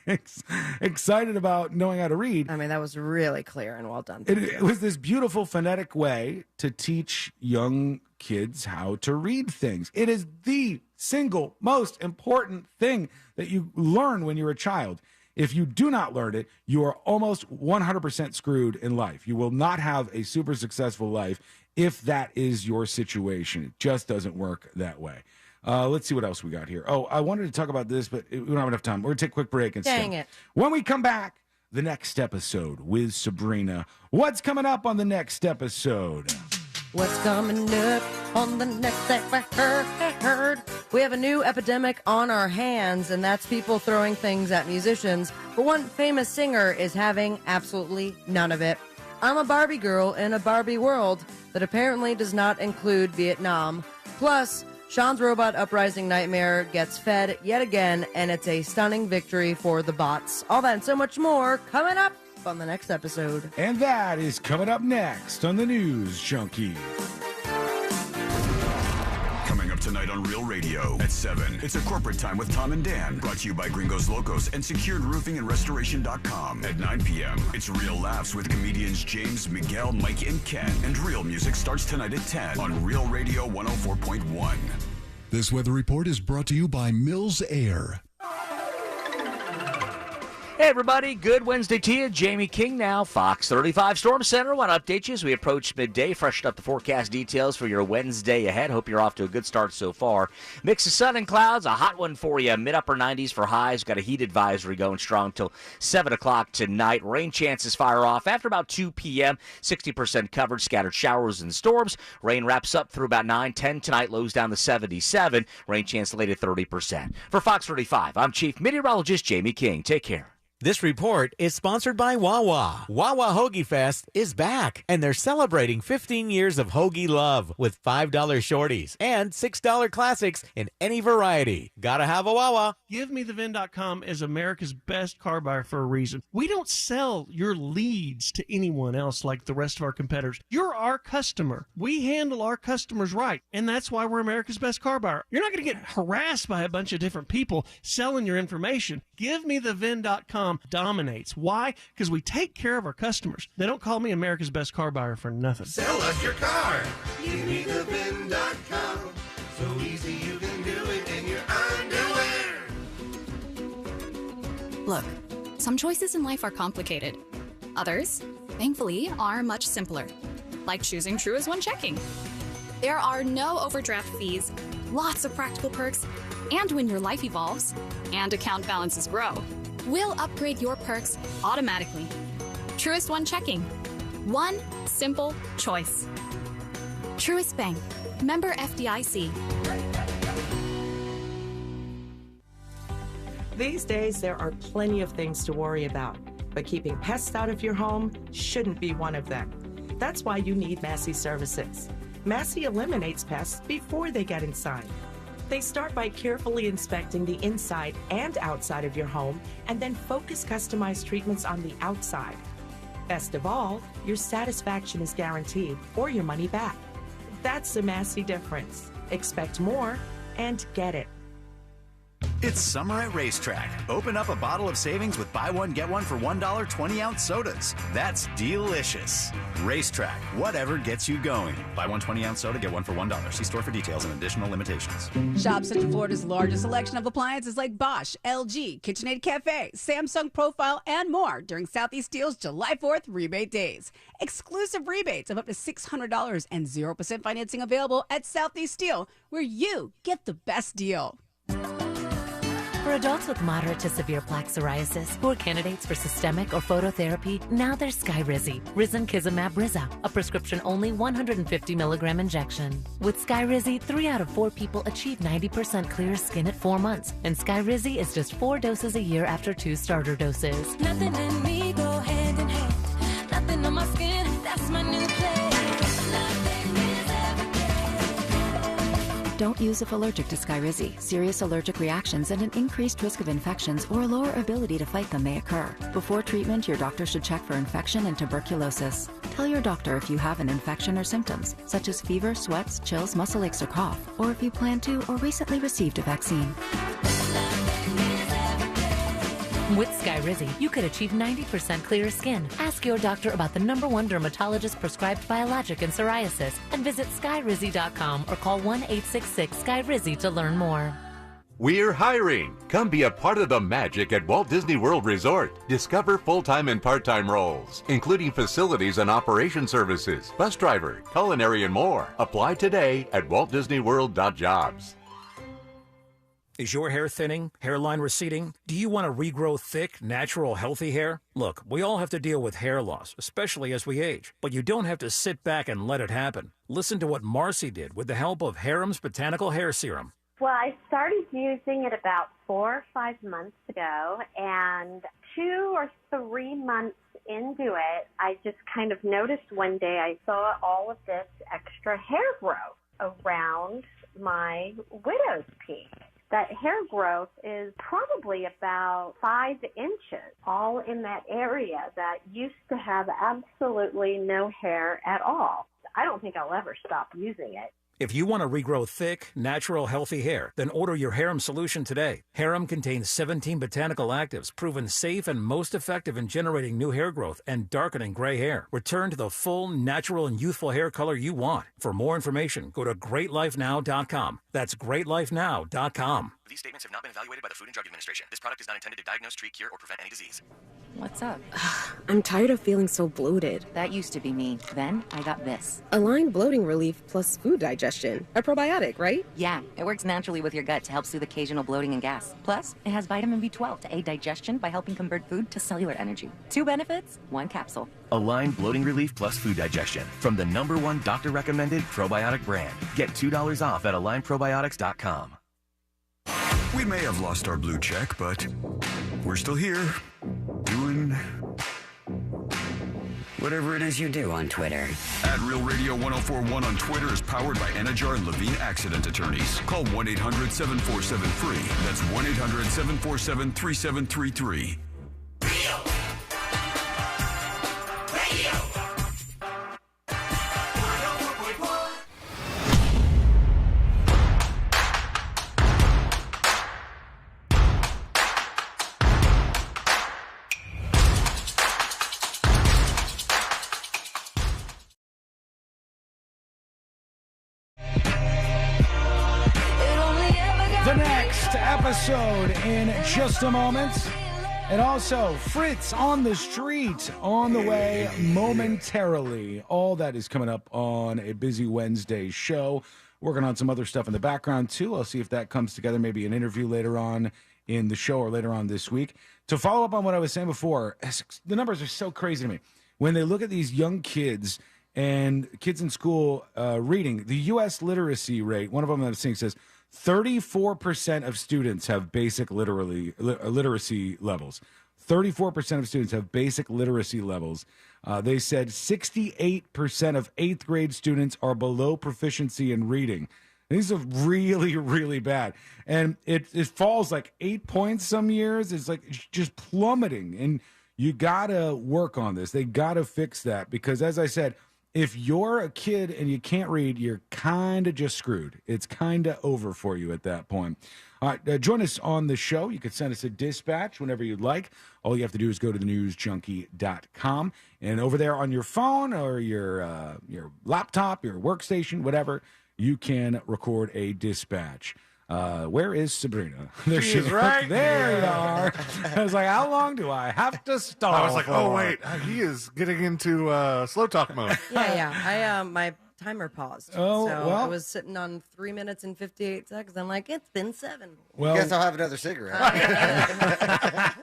excited about knowing how to read.
I mean, that was really clear and well done.
It was this beautiful phonetic way to teach young kids how to read things. It is the single most important thing that you learn when you're a child. If you do not learn it, you are almost 100% screwed in life. You will not have a super successful life if that is your situation. It just doesn't work that way. Let's see what else we got here. Oh, I wanted to talk about this, but we don't have enough time. We're going to take a quick break instead.
Dang it.
When we come back, the next episode with Sabrina. What's coming up on the next episode?
What's coming up on the next episode? We have a new epidemic on our hands, and that's people throwing things at musicians. But one famous singer is having absolutely none of it. I'm a Barbie girl in a Barbie world that apparently does not include Vietnam. Plus, Sean's Robot Uprising Nightmare gets fed yet again, and it's a stunning victory for the bots. All that and so much more coming up on the next episode.
And that is coming up next on the News Junkie.
Coming up tonight on Real Radio at 7. It's a corporate time with Tom and Dan. Brought to you by Gringos Locos and SecuredRoofingAndRestoration.com. At 9 p.m., it's Real Laughs with comedians James, Miguel, Mike, and Ken. And Real Music starts tonight at 10 on Real Radio 104.1.
This weather report is brought to you by Mills Air. Hey, everybody. Good Wednesday to you. Jamie King now, Fox 35 Storm Center. Want to update you as we approach midday. Freshen up the forecast details for your Wednesday ahead. Hope you're off to a good start so far. Mix of sun and clouds. A hot one for you. Mid-upper 90s for highs. Got a heat advisory going strong till 7 o'clock tonight. Rain chances fire off after about 2 p.m. 60% covered. Scattered showers and storms. Rain wraps up through about 9-10 tonight. Lows down to 77. Rain chance laid at 30%. For Fox 35, I'm Chief Meteorologist Jamie King. Take care.
This report is sponsored by Wawa. Wawa Hoagie Fest is back, and they're celebrating 15 years of hoagie love with $5 shorties and $6 classics in any variety. Gotta have a Wawa.
GiveMeTheVin.com is America's best car buyer for a reason. We don't sell your leads to anyone else like the rest of our competitors. You're our customer. We handle our customers right, and that's why we're America's best car buyer. You're not going to get harassed by a bunch of different people selling your information. GiveMeTheVin.com dominates. Why? Because we take care of our customers. They don't call me America's best car buyer for nothing.
Sell us your car. GiveMeTheVin.com. So easy you can do it in your underwear.
Look, some choices in life are complicated. Others, thankfully, are much simpler. Like choosing Truist One Checking. There are no overdraft fees, lots of practical perks, and when your life evolves and account balances grow, we'll upgrade your perks automatically. Truist One Checking. One simple choice. Truist Bank. Member FDIC.
These days, there are plenty of things to worry about, but keeping pests out of your home shouldn't be one of them. That's why you need Massey Services. Massey eliminates pests before they get inside. They start by carefully inspecting the inside and outside of your home and then focus customized treatments on the outside. Best of all, your satisfaction is guaranteed or your money back. That's the Massey difference. Expect more and get it.
It's summer at Racetrack. Open up a bottle of savings with buy one, get one for $1 20-ounce sodas. That's delicious. Racetrack, whatever gets you going. Buy one 20-ounce soda, get one for $1. See store for details and additional limitations.
Shop Central Florida's largest selection of appliances like Bosch, LG, KitchenAid Cafe, Samsung Profile, and more during Southeast Steel's July 4th rebate days. Exclusive rebates of up to $600 and 0% financing available at Southeast Steel, where you get the best deal.
For adults with moderate to severe plaque psoriasis who are candidates for systemic or phototherapy, now there's Skyrizi, Risankizumab Riza, a prescription-only 150-milligram injection. With Skyrizi, 3 out of 4 people achieve 90% clear skin at 4 months, and Skyrizi is just 4 doses a year after 2 starter doses.
Nothing in me go hand in hand. Nothing on my skin, that's my new place.
Don't use if allergic to Skyrizi. Serious allergic reactions and an increased risk of infections or a lower ability to fight them may occur. Before treatment, your doctor should check for infection and tuberculosis. Tell your doctor if you have an infection or symptoms, such as fever, sweats, chills, muscle aches, or cough, or if you plan to or recently received a vaccine.
With Skyrizi, you could achieve 90% clearer skin. Ask your doctor about the #1 dermatologist prescribed biologic in psoriasis and visit Skyrizi.com or call 1-866-SKYRIZI to learn more.
We're hiring. Come be a part of the magic at Walt Disney World Resort. Discover full-time and part-time roles, including facilities and operation services, bus driver, culinary, and more. Apply today at waltdisneyworld.jobs.
Is your hair thinning? Hairline receding? Do you want to regrow thick, natural, healthy hair? Look, we all have to deal with hair loss, especially as we age. But you don't have to sit back and let it happen. Listen to what Marcy did with the help of Harem's Botanical Hair Serum.
Well, I started using it about 4 or 5 months ago, and 2 or 3 months into it, I just kind of noticed one day I saw all of this extra hair growth around my widow's peak. That hair growth is probably about 5 inches, all in that area that used to have absolutely no hair at all. I don't think I'll ever stop using it.
If you want to regrow thick, natural, healthy hair, then order your Harem solution today. Harem contains 17 botanical actives proven safe and most effective in generating new hair growth and darkening gray hair. Return to the full, natural, and youthful hair color you want. For more information, go to greatlifenow.com. That's greatlifenow.com.
These statements have not been evaluated by the Food and Drug Administration. This product is not intended to diagnose, treat, cure, or prevent any disease.
What's up?
I'm tired of feeling so bloated.
That used to be me. Then I got this.
Align Bloating Relief plus food digestion. A probiotic, right?
Yeah, it works naturally with your gut to help soothe occasional bloating and gas. Plus, it has vitamin B12 to aid digestion by helping convert food to cellular energy. 2 benefits, 1 capsule.
Align Bloating Relief plus Food Digestion from the #1 doctor-recommended probiotic brand. Get $2 off at AlignProbiotics.com.
We may have lost our blue check, but we're still here, doing
whatever it is you do on Twitter.
At Real Radio 1041 on Twitter is powered by Anajar and Levine Accident Attorneys. Call 1-800-747-FREE. That's 1-800-747-3733.
The next episode in just a moment. And also, Fritz on the street on the way momentarily. All that is coming up on a busy Wednesday show. Working on some other stuff in the background, too. I'll see if that comes together. Maybe an interview later on in the show or later on this week. To follow up on what I was saying before, the numbers are so crazy to me. When they look at these young kids and kids in school reading, the U.S. literacy rate, one of them that I'm seeing says 34% of students have basic literacy levels. 34% of students have basic literacy levels. They said 68% of 8th grade students are below proficiency in reading. These are really, really bad. And it falls like 8 points some years. It's like just plummeting. And you got to work on this. They got to fix that because, as I said, if you're a kid and you can't read, you're kind of just screwed. It's kind of over for you at that point. All right, join us on the show. You can send us a dispatch whenever you'd like. All you have to do is go to thenewsjunkie.com. And over there on your phone or your laptop, your workstation, whatever, you can record a dispatch. Where is Sabrina? There she is.
Right
there. You are. I was like, how long do I have to stall?
I was like, oh wait, he is getting into slow talk mode.
Yeah. My timer paused.
Oh,
so
well.
I was sitting on 3 minutes and 58 seconds. I'm like, it's been 7.
Well,
guess I'll have another cigarette.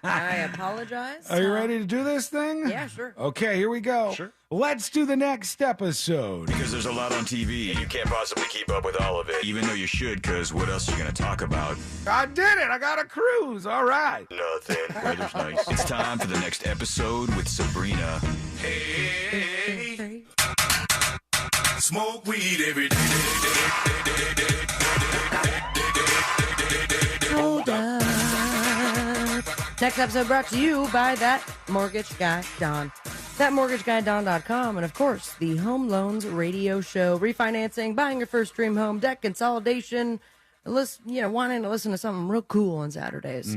I apologize.
Are you ready to do this thing?
Yeah, sure.
Okay, here we go. Sure. Let's do the next episode.
Because there's a lot on TV, and you can't possibly keep up with all of it, even though you should, because what else are you going to talk about?
I did it. I got a cruise. All right.
Nothing. Weather's nice. It's time for the next episode with Sabrina.
Hey, smoke weed every day.
Hold up. Next episode brought to you by That Mortgage Guy Don. ThatMortgageGuyDon.com, and of course, the Home Loans Radio Show. Refinancing, buying your first dream home, debt consolidation, wanting to listen to something real cool on Saturdays.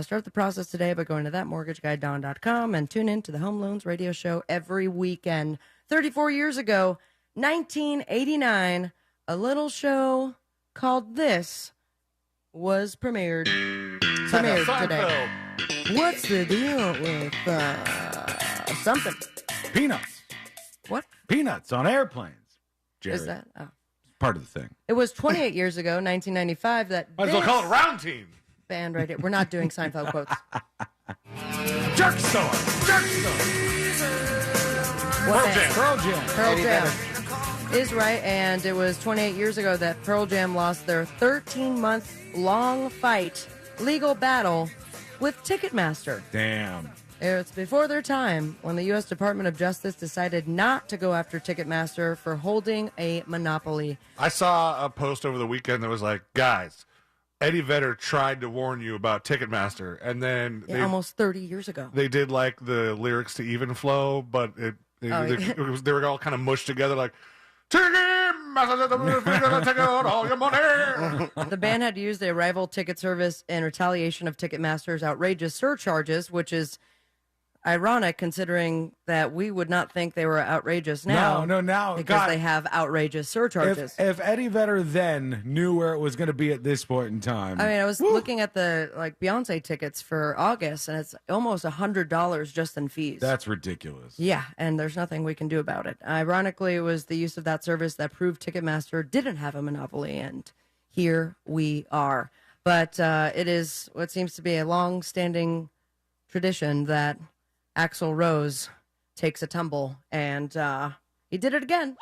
Start the process today by going to ThatMortgageGuyDon.com and tune in to the Home Loans Radio Show every weekend. 34 years ago, 1989, a little show called This was premiered today. What's the deal with something?
Peanuts.
What?
Peanuts on airplanes. Jerry.
Is that? Oh.
Part of the thing.
It was 28 years ago, 1995, that
Might as well call it Round Team.
band right here. We're not doing Seinfeld quotes.
Jerk Store.
What
Pearl
band?
Jam.
Pearl Jam.
Pearl
Eddie
Jam
Vedder.
is right, and it was 28 years ago that Pearl Jam lost their 13-month-long fight, legal battle with Ticketmaster.
Damn.
It's before their time when the U.S. Department of Justice decided not to go after Ticketmaster for holding a monopoly.
I saw a post over the weekend that was like, guys, Eddie Vedder tried to warn you about Ticketmaster, and then
Almost 30 years ago.
they did like the lyrics to Even Flow, but they were all kind of mushed together like, Ticketmaster! messages. We're gonna take out all your money.
The band had used the arrival ticket service in retaliation of Ticketmaster's outrageous surcharges, which is ironic considering that we would not think they were outrageous now.
No,
because
God.
they have outrageous surcharges.
If Eddie Vedder then knew where it was going to be at this point in time.
I mean, I was looking at the Beyonce tickets for August, and it's almost $100 just in fees.
That's ridiculous.
Yeah, and there's nothing we can do about it. Ironically, it was the use of that service that proved Ticketmaster didn't have a monopoly, and here we are. But it is what seems to be a long-standing tradition that Axl Rose takes a tumble, and he did it again.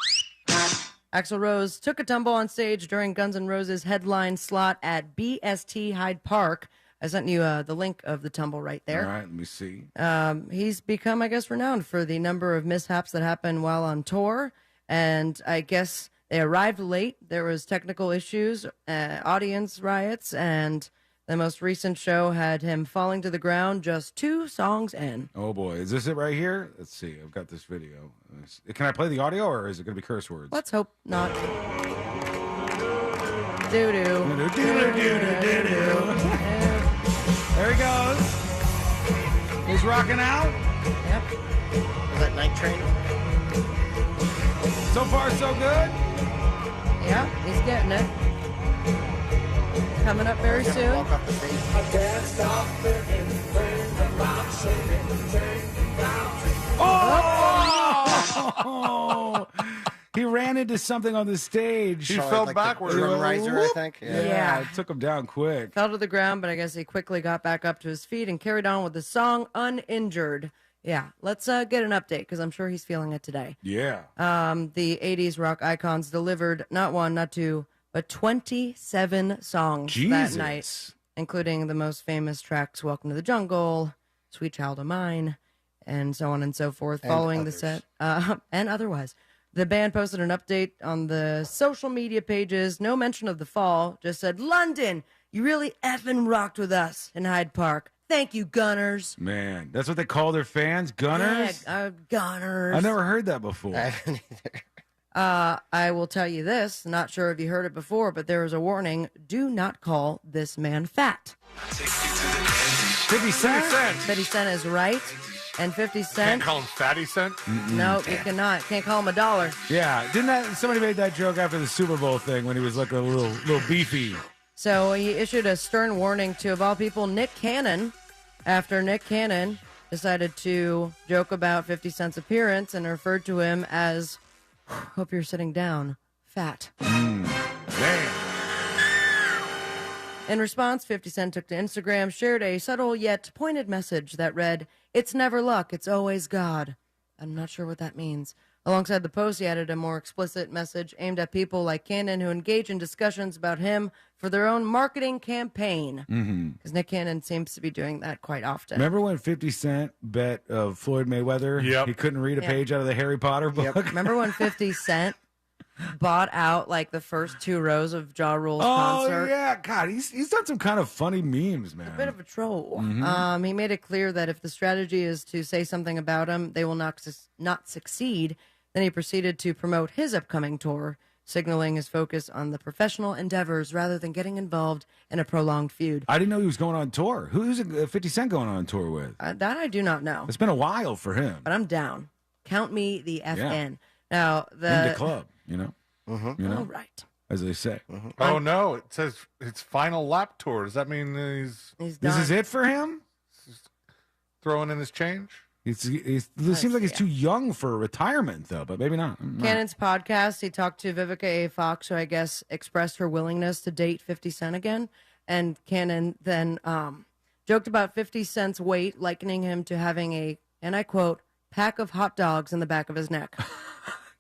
Axl Rose took a tumble on stage during Guns N' Roses' headline slot at BST Hyde Park. I sent you the link of the tumble right there.
All right, let me see.
He's become, I guess, renowned for the number of mishaps that happened while on tour, and I guess they arrived late. There was technical issues, audience riots, and the most recent show had him falling to the ground just 2 songs in.
Oh, boy. Is this it right here? Let's see. I've got this video. Can I play the audio, or is it going to be curse words?
Let's hope not. Doo-doo.
There he goes. He's rocking out.
Yep.
Was that Night Train?
So far, so good.
Yeah, he's getting it. Coming up very soon.
Walk off the stage. I can't stop thinking about
Oh! He ran into something on the stage.
He fell backwards.
Drum riser, I think.
Yeah, it took him down quick.
Fell to the ground, but I guess he quickly got back up to his feet and carried on with the song Uninjured. Yeah, let's get an update because I'm sure he's feeling it today.
Yeah.
The 80s rock icons delivered not 1, not 2, but 27 songs that night, including the most famous tracks Welcome to the Jungle, Sweet Child of Mine, and so on and so forth.
And
Following
others.
the set, and otherwise. The band posted an update on the social media pages. No mention of the fall, just said, London, you really effing rocked with us in Hyde Park. Thank you, Gunners.
Man, that's what they call their fans? Gunners?
Yeah, Gunners.
I've never heard that before.
I haven't either.
I will tell you this, not sure if you heard it before, but there is a warning. Do not call this man fat.
50 Cent?
50 Cent is right. And 50 Cent.
Can't call him Fatty Cent?
No, you cannot. Can't call him a dollar.
Yeah, somebody made that joke after the Super Bowl thing when he was looking a little beefy.
So he issued a stern warning to, of all people, Nick Cannon, after Nick Cannon decided to joke about 50 Cent's appearance and referred to him as, hope you're sitting down, fat.
Damn.
In response, 50 Cent took to Instagram, shared a subtle yet pointed message that read, "It's never luck, it's always God." I'm not sure what that means. Alongside the post, he added a more explicit message aimed at people like Cannon who engage in discussions about him for their own marketing campaign. Because Nick Cannon seems to be doing that quite often.
Remember when 50 Cent bet Floyd Mayweather?
Yep.
He couldn't read a page out of the Harry Potter book?
Remember when 50 Cent bought out like the first 2 rows of Ja Rule's concert?
Oh, yeah. God, he's done some kind of funny memes, man.
A bit of a troll.
Mhm.
He made it clear that if the strategy is to say something about him, they will not succeed. Then he proceeded to promote his upcoming tour, signaling his focus on the professional endeavors rather than getting involved in a prolonged feud.
I didn't know he was going on tour. Who's 50 Cent going on tour with?
That I do not know.
It's been a while for him.
But I'm down. Count me the F
Yeah.
in. Now,
In
the
the club, you know? You know?
All right.
As they say.
Oh, no. It says it's final lap tour. Does that mean he's
This is it for him?
throwing in his change?
It seems like he's too young for retirement, though, but maybe not.
Cannon's podcast, he talked to Vivica A. Fox, who I guess expressed her willingness to date 50 Cent again. And Cannon then joked about 50 Cent's weight, likening him to having a, and I quote, pack of hot dogs in the back of his neck.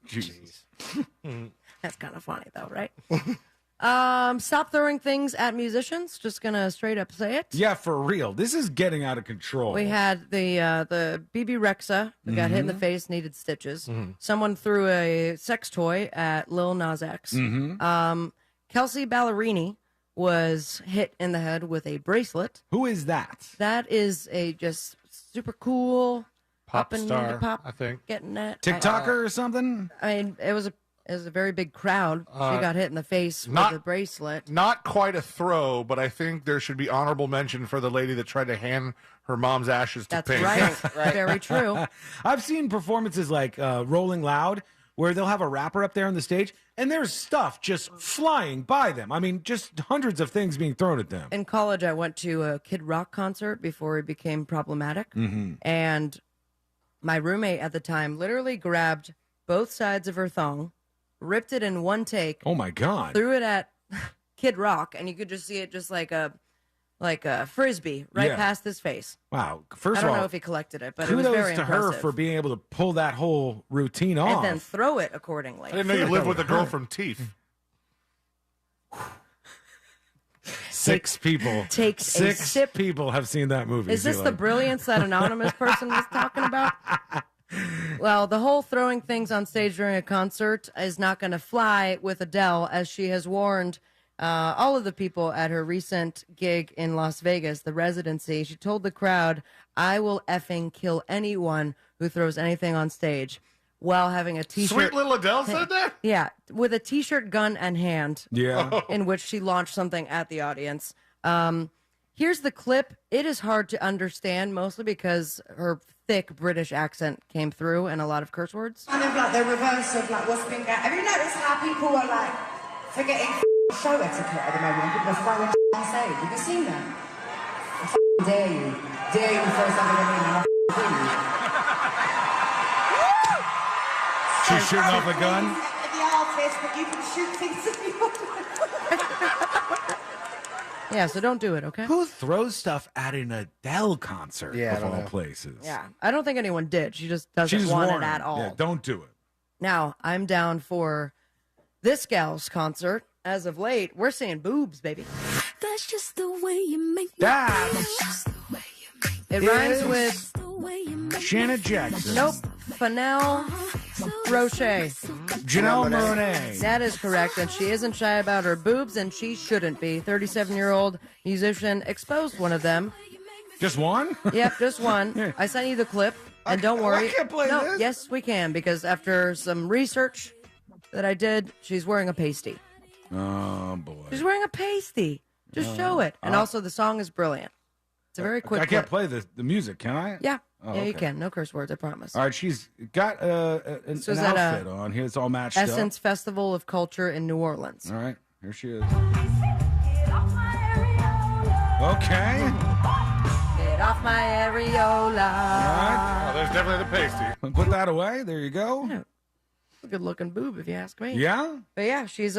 Jeez.
That's kind of funny, though, right? Stop throwing things at musicians. Just gonna straight up say it.
Yeah, for real. This is getting out of control.
We had the BB Rexa that got hit in the face, needed stitches. Someone threw a sex toy at Lil Nas X. Kelsey Ballerini was hit in the head with a bracelet.
Who is that?
That is a just super cool
Pop
up and
star,
pop,
I think.
getting that
TikToker or something?
I mean, it was a It was a very big crowd. She got hit in the face with a bracelet.
Not quite a throw, but I think there should be honorable mention for the lady that tried to hand her mom's ashes to
That's
Pink.
right. Very true.
I've seen performances like Rolling Loud, where they'll have a rapper up there on the stage, and there's stuff just flying by them. I mean, just hundreds of things being thrown at them.
In college, I went to a Kid Rock concert before he became problematic.
Mm-hmm.
And my roommate at the time literally grabbed both sides of her thong, ripped it in one take.
Oh, my God.
Threw it at Kid Rock, and you could just see it just like a frisbee right past his face.
Wow. First
I
of
don't
all,
know if he collected it, but it was
kudos
very
to
impressive.
her for being able to pull that whole routine off.
And then throw it accordingly.
I didn't know you lived with a girl from Teeth.
Six people.
Takes a
Six
sip.
people have seen that movie.
Is this
Sheila.
the brilliance that anonymous person was talking about? Well, the whole throwing things on stage during a concert is not going to fly with Adele, as she has warned all of the people at her recent gig in Las Vegas, the Residency. She told the crowd, "I will effing kill anyone who throws anything on stage," while having a T-shirt.
Sweet little Adele said that?
Yeah, with a T-shirt, gun, and hand.
Yeah.
In which she launched something at the audience. Here's the clip. It is hard to understand, mostly because her thick British accent came through and a lot of curse words.
Kind of like the reverse of like what's been going. Have you noticed how people are like forgetting show etiquette at the moment? People are throwing on stage. Have you seen that? I dare you throw something at me and
She's shooting off a gun?
The artist, but you can shoot things at me.
Yeah, so don't do it, okay?
Who throws stuff at an Adele concert of all places?
Yeah, I don't think anyone did. She just doesn't
She's
want
warning.
it at all.
Yeah, don't do it.
Now, I'm down for this gal's concert. As of late, we're seeing boobs, baby.
That's just the way you make me.
That's
It rhymes with
Janet Jackson.
Nope. Fennell Roche.
Janelle Monáe.
That is correct, and she isn't shy about her boobs, and she shouldn't be. 37-year-old musician exposed one of them.
Just one?
Yep, just one. I sent you the clip, and don't worry.
I can't play this.
Yes, we can, because after some research that I did, she's wearing a pasty.
Oh, boy.
She's wearing a pasty. Just show it. And also, the song is brilliant. It's a very quick
I can't
clip.
play the music, can I?
Yeah.
Oh,
Yeah, you
okay.
can. No curse words, I promise.
All right, she's got an
This was at
outfit on here. It's all matched up.
Essence Festival of Culture in New Orleans.
All right, here she is. Okay.
Get off my areola.
Oh, there's definitely the pasty.
Put that away. There you go.
Yeah. Good looking boob, if you ask me.
Yeah?
But yeah, she's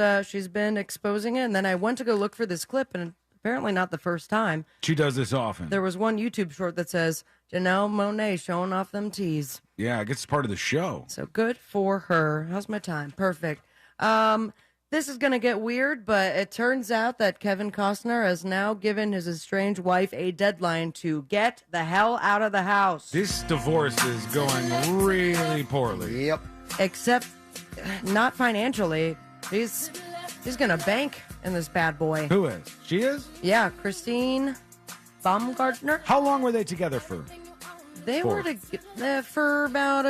been exposing it, and then I went to go look for this clip, and apparently not the first time.
She does this often.
There was one YouTube short that says Janelle Monáe showing off them tees.
Yeah, I guess it's part of the show.
So good for her. How's my time? Perfect. This is going to get weird, but it turns out that Kevin Costner has now given his estranged wife a deadline to get the hell out of the house.
This divorce is going really poorly.
Yep.
Except not financially. He's going to bank in this bad boy.
Who is? She is?
Yeah, Christine Baumgartner.
How long were they together for?
They were together for about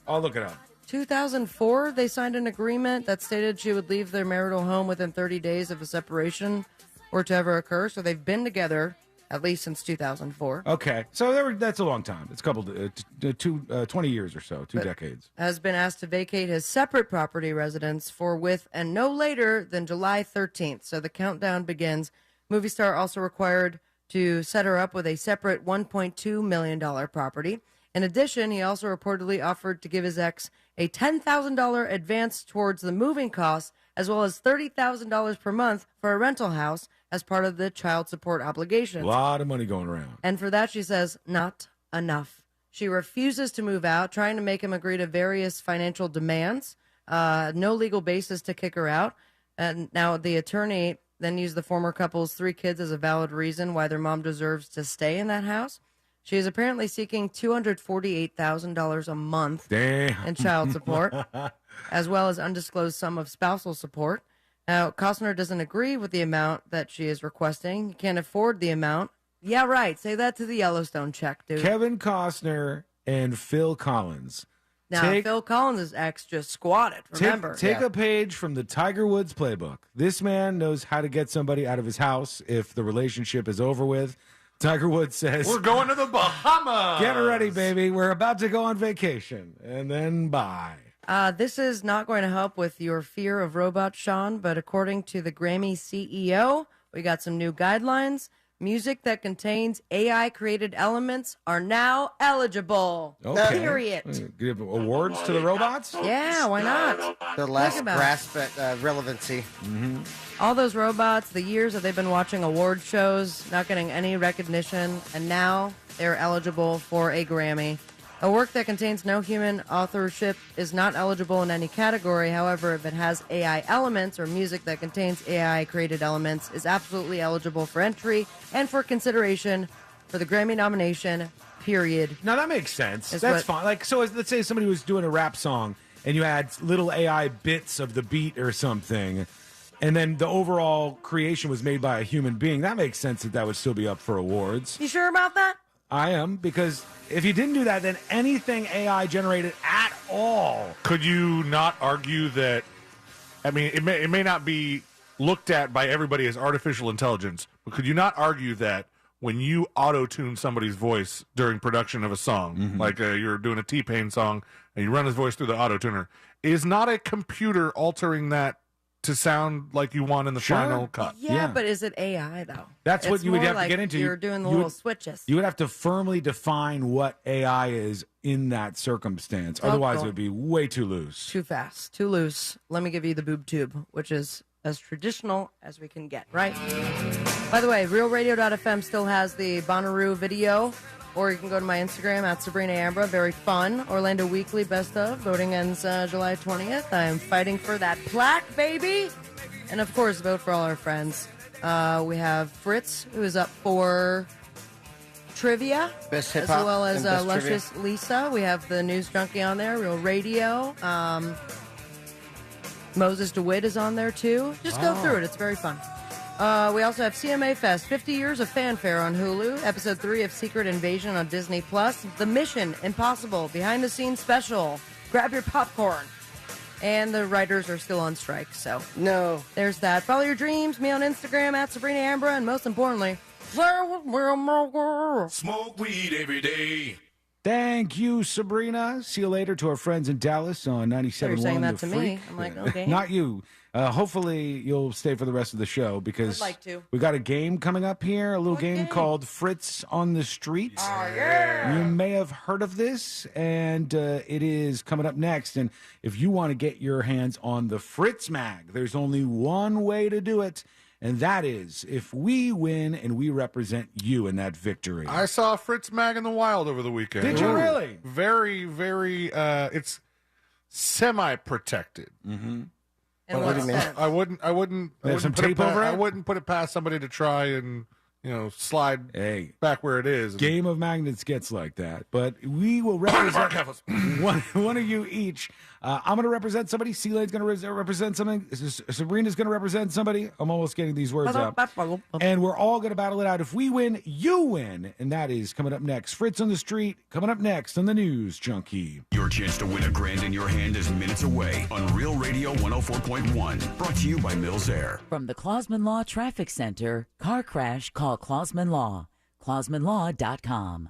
I'll look it up.
2004. They signed an agreement that stated she would leave their marital home within 30 days if a separation were to ever occur. So they've been together at least since 2004.
Okay, so that's a long time. It's a couple, 20 years or so, two decades.
Has been asked to vacate his separate property residence forthwith and no later than July 13th. So the countdown begins. Movie star also required to set her up with a separate $1.2 million property. In addition, he also reportedly offered to give his ex a $10,000 advance towards the moving costs, as well as $30,000 per month for a rental house as part of the child support obligation.
A lot of money going around.
And for that, she says, not enough. She refuses to move out, trying to make him agree to various financial demands. No legal basis to kick her out. And now the attorney then used the former couple's 3 kids as a valid reason why their mom deserves to stay in that house. She is apparently seeking $248,000 a month in child support, as well as undisclosed sum of spousal support. Now, Costner doesn't agree with the amount that she is requesting. He can't afford the amount. Yeah, right. Say that to the Yellowstone check, dude.
Kevin Costner and Phil Collins
Now, Phil Collins' ex just squatted, remember?
Take a page from the Tiger Woods playbook. This man knows how to get somebody out of his house if the relationship is over with. Tiger Woods says,
we're going to the Bahamas.
Get ready, baby. We're about to go on vacation. And then bye.
This is not going to help with your fear of robots, Sean, but according to the Grammy CEO, we got some new guidelines. Music that contains AI-created elements are now eligible.
Okay.
Period.
Give awards to the robots?
Yeah, why not?
The less
Think about
grasp at relevancy.
Mm-hmm.
All those robots, the years that they've been watching award shows, not getting any recognition, and now they're eligible for a Grammy. A work that contains no human authorship is not eligible in any category. However, if it has AI elements or music that contains AI-created elements, is absolutely eligible for entry and for consideration for the Grammy nomination, period.
Now, that makes sense. That's fine. Like, so let's say somebody was doing a rap song and you had little AI bits of the beat or something, and then the overall creation was made by a human being. That makes sense that would still be up for awards.
You sure about that?
I am, because if you didn't do that, then anything AI generated at all.
Could you not argue that, I mean, it may not be looked at by everybody as artificial intelligence, but could you not argue that when you auto-tune somebody's voice during production of a song, like you're doing a T-Pain song, and you run his voice through the auto-tuner, is not a computer altering that to sound like you want in the final cut?
Yeah, but is it AI, though?
That's what
It's
you would
more
have
like
to get into.
You're doing the
You
little
would-
switches.
You would have to firmly define what AI is in that circumstance. Otherwise,
cool.
it would be way too loose.
Too fast, too loose. Let me give you the boob tube, which is as traditional as we can get, right? By the way, RealRadio.fm still has the Bonnaroo video, or you can go to my Instagram at Sabrina Ambra. Very fun. Orlando Weekly Best of. Voting ends July 20th. I am fighting for that plaque, baby. And of course, vote for all our friends. We have Fritz, who is up for trivia,
Best
as
hip-hop
well as
and best
Luscious Lisa. We have the News Junkie on there, Real Radio. Moses DeWitt is on there too. Just go through it; it's very fun. We also have CMA Fest, 50 Years of Fanfare on Hulu, Episode 3 of Secret Invasion on Disney+, The Mission Impossible behind-the-scenes special. Grab your popcorn. And the writers are still on strike, so
no.
There's that. Follow your dreams. Me on Instagram at Sabrina Ambra, and most importantly,
smoke weed every day.
Thank you, Sabrina. See you later. To our friends in Dallas on 97.1
You're saying that
The
to
Freak.
me. I'm like, okay.
Not you. Hopefully, you'll stay for the rest of the show because
I'd like to.
we got a game coming up here, a little game called Fritz on the Street.
Oh, yeah.
You may have heard of this, and it is coming up next. And if you want to get your hands on the Fritz Mag, there's only one way to do it, and that is if we win and we represent you in that victory.
I saw Fritz Mag in the wild over the weekend.
Did you really?
Very, very, it's semi-protected.
Mm-hmm.
And what do you mean?
I wouldn't
There's some
put it
tape
pa-
over it?
I wouldn't put it past somebody to try and, slide back where it is.
Game of Magnets gets like that, but we will represent one of you each. I'm going to represent somebody. C-Lane's going to represent something. Sabrina's going to represent somebody. I'm almost getting these words out. And we're all going to battle it out. If we win, you win. And that is coming up next. Fritz on the Street, coming up next on the News Junkie.
Your chance to win $1,000 in your hand is minutes away on Real Radio 104.1. Brought to you by Mills Air.
From the Clausman Law Traffic Center, car crash, call Clausman Law. ClausmanLaw.com.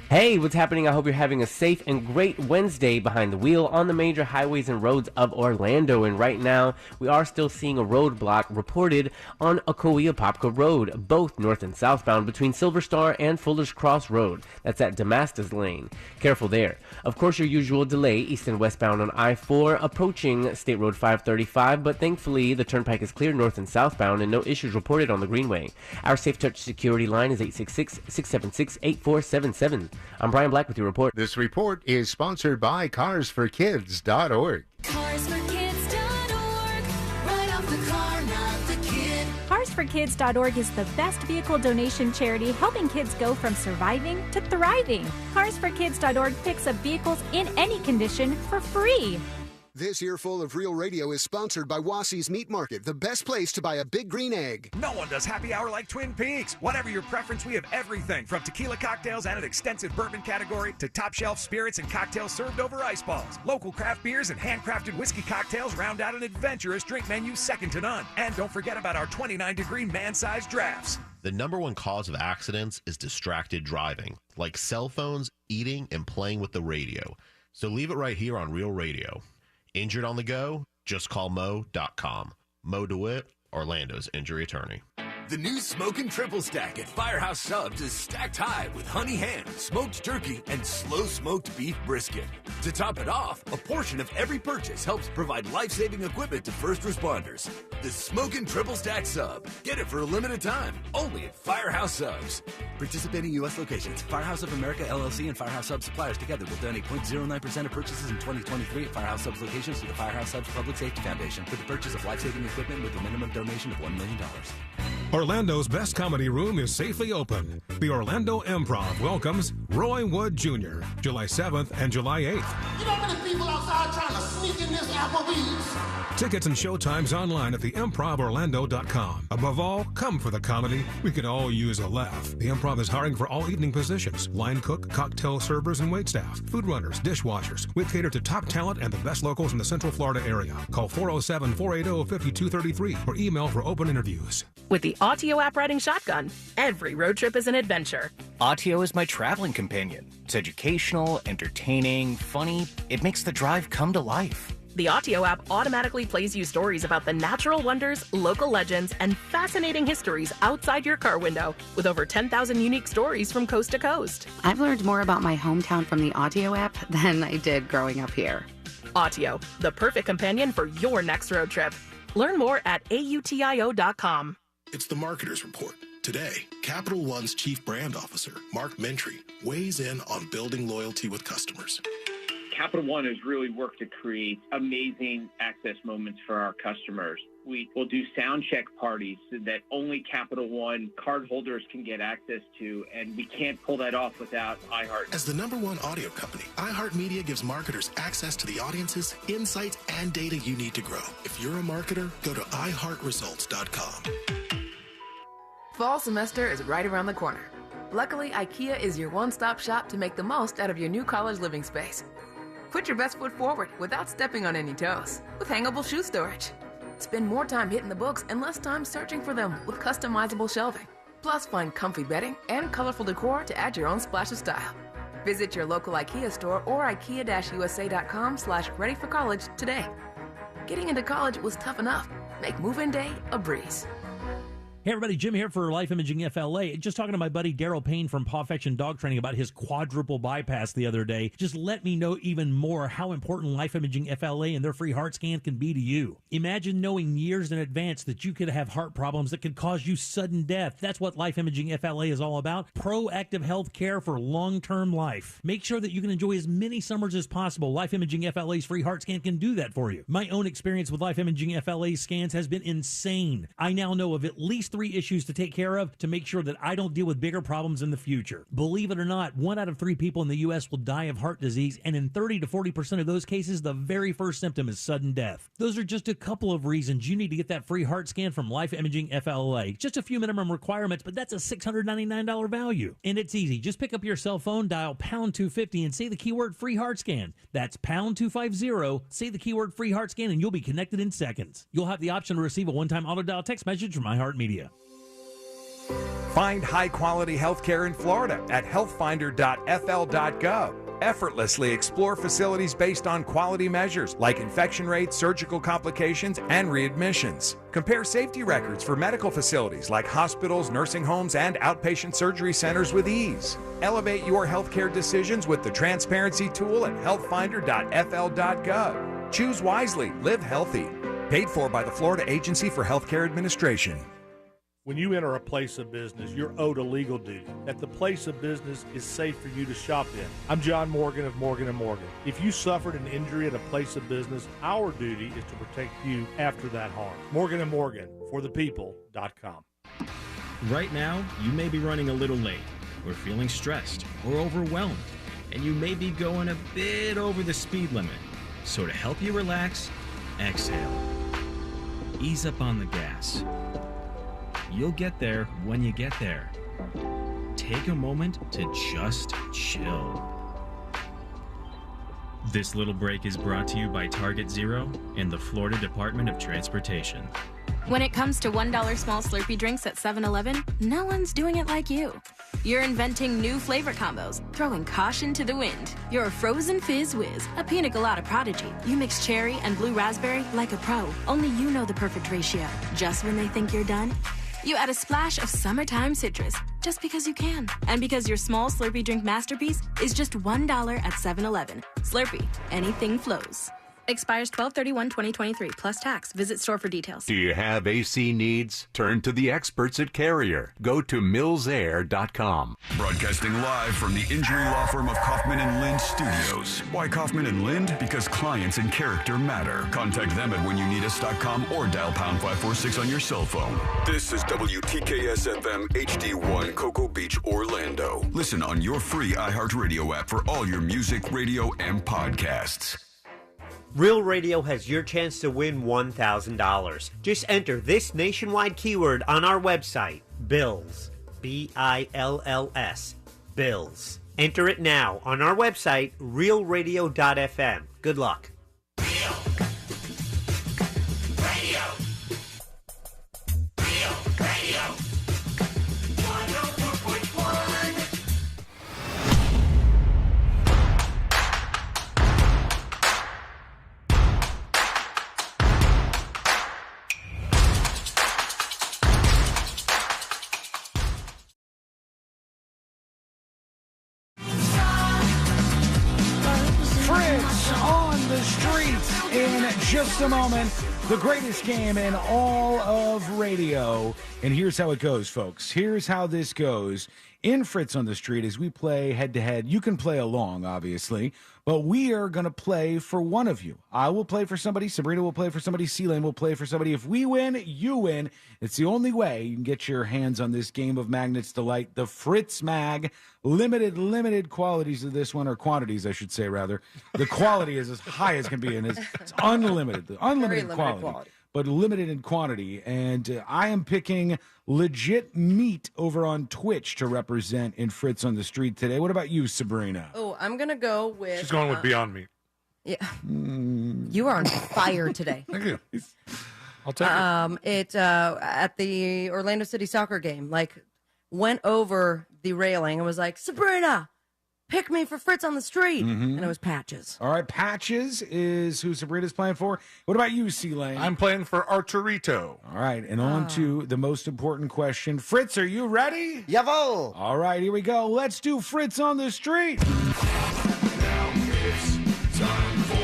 Hey, what's happening? I hope you're having a safe and great Wednesday behind the wheel on the major highways and roads of Orlando. And right now, we are still seeing a roadblock reported on Ocoee-Apopka Road, both north and southbound between Silver Star and Fuller's Cross Road. That's at Damascus Lane. Careful there. Of course, your usual delay east and westbound on I-4 approaching State Road 535, but thankfully the turnpike is clear north and southbound and no issues reported on the Greenway. Our Safe Touch security line is 866-676-8477. I'm Brian Black with your report.
This report is sponsored by CarsForKids.org.
CarsForKids.org. Right off the car, not the kid.
CarsForKids.org is the best vehicle donation charity helping kids go from surviving to thriving. CarsForKids.org picks up vehicles in any condition for free.
This earful of Real Radio is sponsored by Wassey's Meat Market, the best place to buy a big green egg.
No one does happy hour like Twin Peaks. Whatever your preference, we have everything from tequila cocktails and an extensive bourbon category to top shelf spirits and cocktails served over ice balls. Local craft beers and handcrafted whiskey cocktails round out an adventurous drink menu second to none. And don't forget about our 29-degree man-sized drafts.
The number one cause of accidents is distracted driving, like cell phones, eating, and playing with the radio. So leave it right here on Real Radio. Injured on the go? Just call Mo.com. Mo DeWitt, Orlando's injury attorney.
The new Smokin' Triple Stack at Firehouse Subs is stacked high with honey ham, smoked turkey, and slow-smoked beef brisket. To top it off, a portion of every purchase helps provide life-saving equipment to first responders. The Smokin' Triple Stack Sub. Get it for a limited time, only at Firehouse Subs. Participating U.S. locations. Firehouse of America, LLC, and Firehouse Subs suppliers together will donate 0.09% of purchases in 2023 at Firehouse Subs locations to the Firehouse Subs Public Safety Foundation for the purchase of life-saving equipment with a minimum donation of $1 million.
Orlando's best comedy room is safely open. The Orlando Improv welcomes Roy Wood Jr., July 7th and July 8th.
You know how many people outside trying to sneak in this Applebee's?
Tickets and showtimes online at theimprovorlando.com. Above all, come for the comedy. We could all use a laugh. The Improv is hiring for all evening positions: line cook, cocktail servers, and waitstaff, food runners, dishwashers. We cater to top talent and the best locals in the Central Florida area. Call 407-480-5233 or email for open interviews.
With the Autio app riding shotgun, every road trip is an adventure.
Autio is my traveling companion. It's educational, entertaining, funny. It makes the drive come to life.
The Autio app automatically plays you stories about the natural wonders, local legends, and fascinating histories outside your car window, with over 10,000 unique stories from coast to coast.
I've learned more about my hometown from the Autio app than I did growing up here.
Autio, the perfect companion for your next road trip. Learn more at autio.com.
It's the Marketer's Report. Today, Capital One's Chief Brand Officer, Mark Mentry, weighs in on building loyalty with customers.
Capital One has really worked to create amazing access moments for our customers. We will do sound check parties that only Capital One cardholders can get access to, and we can't pull that off without iHeart.
As the #1 audio company, iHeartMedia gives marketers access to the audiences, insights, and data you need to grow. If you're a marketer, go to iHeartResults.com.
Fall semester is right around the corner. Luckily, IKEA is your one-stop shop to make the most out of your new college living space. Put your best foot forward without stepping on any toes with hangable shoe storage. Spend more time hitting the books and less time searching for them with customizable shelving. Plus, find comfy bedding and colorful decor to add your own splash of style. Visit your local IKEA store or ikea-usa.com/readyforcollege today. Getting into college was tough enough. Make move-in day a breeze.
Hey everybody, Jim here for Life Imaging FLA. Just talking to my buddy Daryl Payne from Paw Affection Dog Training about his quadruple bypass the other day. Just let me know even more how important Life Imaging FLA and their free heart scan can be to you. Imagine knowing years in advance that you could have heart problems that could cause you sudden death. That's what Life Imaging FLA is all about. Proactive health care for long-term life. Make sure that you can enjoy as many summers as possible. Life Imaging FLA's free heart scan can do that for you. My own experience with Life Imaging FLA scans has been insane. I now know of at least 3 issues to take care of to make sure that I don't deal with bigger problems in the future. Believe it or not, 1 out of 3 people in the U.S. will die of heart disease, and in 30 to 40% of those cases, the very first symptom is sudden death. Those are just a couple of reasons you need to get that free heart scan from Life Imaging FLA. Just a few minimum requirements, but that's a $699 value. And it's easy. Just pick up your cell phone, dial pound 250, and say the keyword free heart scan. That's pound 250, say the keyword free heart scan, and you'll be connected in seconds. You'll have the option to receive a one-time auto-dial text message from iHeartMedia.
Find high-quality healthcare in Florida at healthfinder.fl.gov. Effortlessly explore facilities based on quality measures like infection rates, surgical complications, and readmissions. Compare safety records for medical facilities like hospitals, nursing homes, and outpatient surgery centers with ease. Elevate your healthcare decisions with the transparency tool at healthfinder.fl.gov. Choose wisely, live healthy. Paid for by the Florida Agency for Healthcare Administration.
When you enter a place of business, you're owed a legal duty, that the place of business is safe for you to shop in. I'm John Morgan of Morgan & Morgan. If you suffered an injury at a place of business, our duty is to protect you after that harm. Morgan & Morgan, forthepeople.com.
Right now, you may be running a little late, or feeling stressed, or overwhelmed, and you may be going a bit over the speed limit.
So to help you relax, exhale. Ease up on the gas. You'll get there when you get there. Take a moment to just chill. This little break is brought to you by Target Zero and the Florida Department of Transportation.
When it comes to $1 small Slurpee drinks at 7-Eleven, no one's doing it like you. You're inventing new flavor combos, throwing caution to the wind. You're a frozen fizz whiz, a pina colada prodigy. You mix cherry and blue raspberry like a pro. Only you know the perfect ratio. Just when they think you're done, you add a splash of summertime citrus, just because you can. And because your small Slurpee drink masterpiece is just $1 at 7-Eleven. Slurpee, anything flows. Expires 12/31/2023 plus tax. Visit store for details.
Do you have AC needs? Turn to the experts at Carrier. Go to millsair.com.
Broadcasting live from the injury law firm of Kaufman and Lind Studios. Why Kaufman and Lind? Because clients and character matter. Contact them at whenyounitus.com or dial pound 546 on your cell phone.
This is WTKS-FM HD1 Cocoa Beach, Orlando.
Listen on your free iHeartRadio app for all your music, radio, and podcasts.
Real Radio has your chance to win $1,000. Just enter this nationwide keyword on our website, BILLS. B-I-L-L-S. BILLS. Enter it now on our website, realradio.fm. Good luck.
Just a moment, the greatest game in all of radio. And here's how it goes, folks. Here's how this goes. In Fritz on the Street, as we play head-to-head, you can play along, obviously, but we are going to play for one of you. I will play for somebody, Sabrina will play for somebody, C-Lane will play for somebody. If we win, you win. It's the only way you can get your hands on this game of Magnets Delight, the Fritz Mag. Limited qualities of this one, or quantities, I should say, rather. The quality is as high as can be, and it's unlimited. Unlimited quality. But limited in quantity. And I am picking legit meat over on Twitch to represent in Fritz on the Street today. What about you, Sabrina?
Oh, I'm going to go with...
She's going with Beyond Meat.
Yeah. You are on fire today.
Thank you. I'll take it.
At the Orlando City soccer game, went over the railing and was like, Sabrina, pick me for Fritz on the Street.
Mm-hmm.
And it was Patches.
All right, Patches is who Sabrina's playing for. What about you, C-Lane?
I'm playing for Arturito.
All right, and on to the most important question. Fritz, are you ready?
Jawohl.
All right, here we go. Let's do Fritz on the Street.
Now it's time for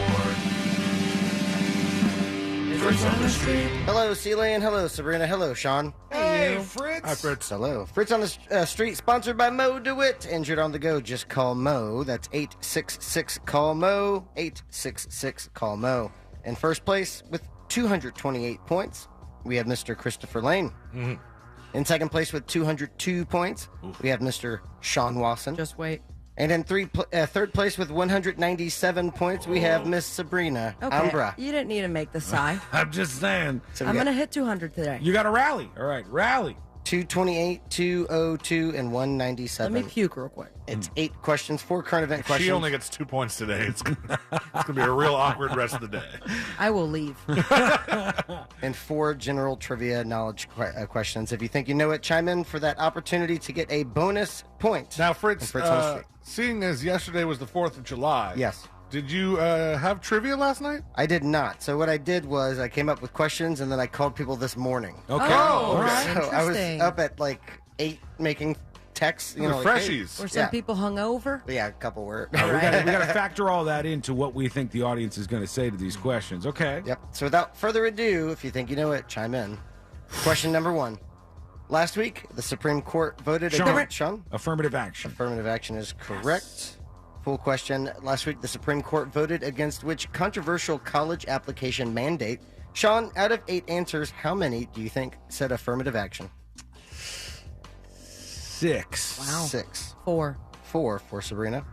Fritz on the Street.
Hello, C-Lane. Hello, Sabrina. Hello, Sean.
Hey, Fritz.
Hi, Fritz.
Hello. Fritz on the Street, sponsored by Mo DeWitt. Injured on the go, just call Mo. That's 866-CALL-MO, 866-CALL-MO. In first place with 228 points, we have Mr. Christopher Lane.
Mm-hmm.
In second place with 202 points, we have Mr. Sean Wasson.
Just wait.
And in third place with 197 points, we have Miss Sabrina Ambra.
You didn't need to make the sigh.
I'm just saying.
So
I'm going to hit 200 today.
You got to rally. All right, rally.
228, 202, and 197.
Let me puke real quick.
It's 8 questions, 4 current event questions.
She only gets 2 points today. It's going to be a real awkward rest of the day.
I will leave.
And 4 general trivia knowledge questions. If you think you know it, chime in for that opportunity to get a bonus point.
Now, Fritz seeing as yesterday was the 4th of July.
Yes.
Did you have trivia last night?
I did not. So what I did was I came up with questions and then I called people this morning.
Okay.
Oh,
right.
So I was up at 8 making texts.
Freshies.
Were some people hungover?
Yeah, a couple were.
We got to factor all that into what we think the audience is going to say to these questions. Okay.
Yep. So without further ado, if you think you know it, chime in. Question number 1. Last week, the Supreme Court voted against... Sean?
Affirmative action.
Affirmative action is correct. Yes. Full question. Last week, the Supreme Court voted against which controversial college application mandate? Sean, out of 8 answers, how many do you think said affirmative action?
6.
Wow.
6.
4.
4 for Sabrina.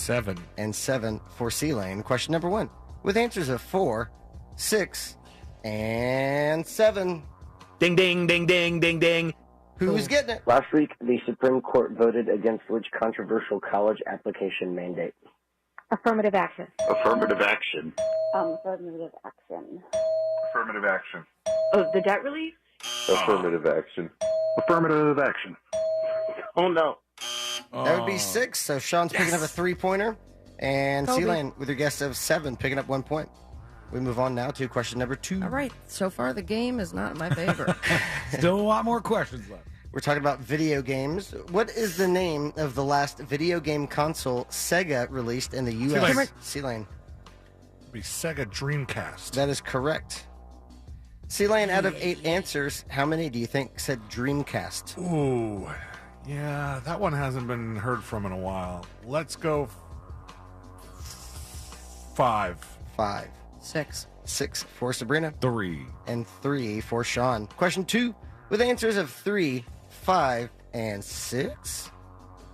7.
And 7 for C-Lane. Question number 1. With answers of 4, 6, and 7.
Ding, ding, ding, ding, ding, ding.
Who's getting it?
Last week, the Supreme Court voted against which controversial college application mandate?
Affirmative action.
Affirmative action.
Affirmative action.
Affirmative action.
Oh, the debt relief?
Affirmative action. Affirmative action. Oh, no.
That would be 6. So Sean's picking up a 3-pointer. And
Kobe.
C-Lane, with your guess of 7, picking up 1 point. We move on now to question number 2.
All right. So far, the game is not in my favor.
Still a lot more questions left.
We're talking about video games. What is the name of the last video game console Sega released in the U.S.? C-Lane.
It'd be Sega Dreamcast.
That is correct. C-Lane, out of 8 answers, how many do you think said Dreamcast?
Ooh, yeah, that one hasn't been heard from in a while. Let's go 5.
5.
6.
6 for Sabrina.
3.
And 3 for Sean. Question 2, with answers of 3, 5, and 6.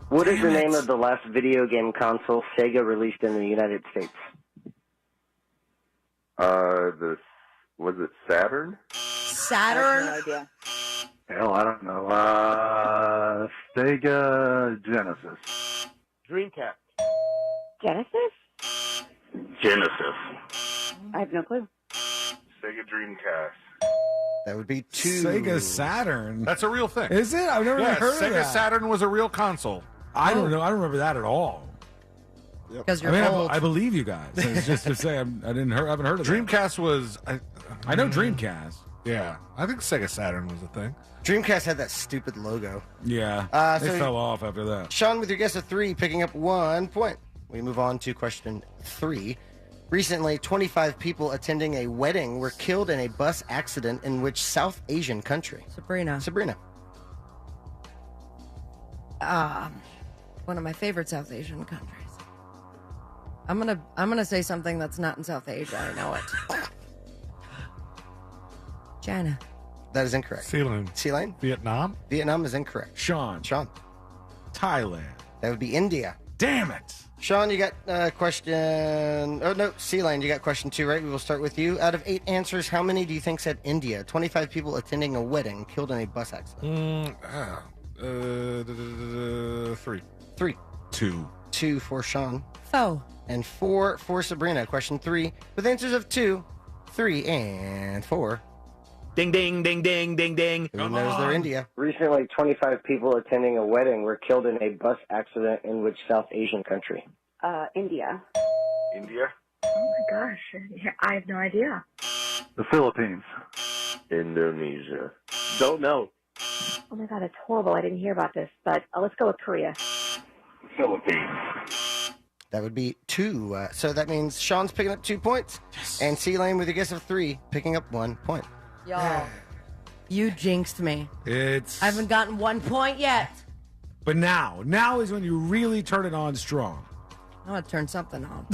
What is the name of the last video game console Sega released in the United States?
Was it Saturn?
Saturn?
No idea.
Hell, I don't know. Sega Genesis.
Dreamcast.
Genesis?
Genesis.
I have no clue.
Sega Dreamcast.
That would be 2.
Sega Saturn.
That's a real thing.
Is it? I've never
Yeah,
heard
Sega
of that.
Saturn was a real console.
I don't know. I don't remember that at all.
Because
I
you're
mean,
old.
I believe you guys. It's just to say I haven't heard of that.
Dreamcast was.
I know Dreamcast.
Yeah, I think Sega Saturn was a thing.
Dreamcast had that stupid logo.
Yeah,
so
they fell off after that.
Sean, with your guess of 3, picking up 1 point. We move on to question 3. Recently, 25 people attending a wedding were killed in a bus accident in which South Asian country?
Sabrina. One of my favorite South Asian countries. I'm gonna say something that's not in South Asia. I know it. China.
That is incorrect.
C-Lane.
C-Lane?
Vietnam?
Vietnam is incorrect.
Sean.
Thailand. That would be India.
Damn it.
Sean, you got question... Oh, no, C-Lane, you got question 2, right? We will start with you. Out of 8 answers, how many do you think said India? 25 people attending a wedding killed in a bus accident.
3.
3.
2.
2 for Sean.
4.
And 4 for Sabrina. Question 3, with answers of 2, 3, and 4.
Ding, ding, ding, ding, ding, ding.
Who knows their India?
Recently, 25 people attending a wedding were killed in a bus accident in which South Asian country?
India.
India.
Oh my gosh. I have no idea.
The Philippines. Indonesia.
Don't know.
Oh my god, it's horrible. I didn't hear about this, but let's go with Korea.
Philippines.
That would be 2. So that means Sean's picking up 2 points. Yes. And C-Lane, with a guess of 3, picking up 1 point.
Y'all, you jinxed me. I haven't gotten 1 point yet.
But now is when you really turn it on strong.
I want to turn something on.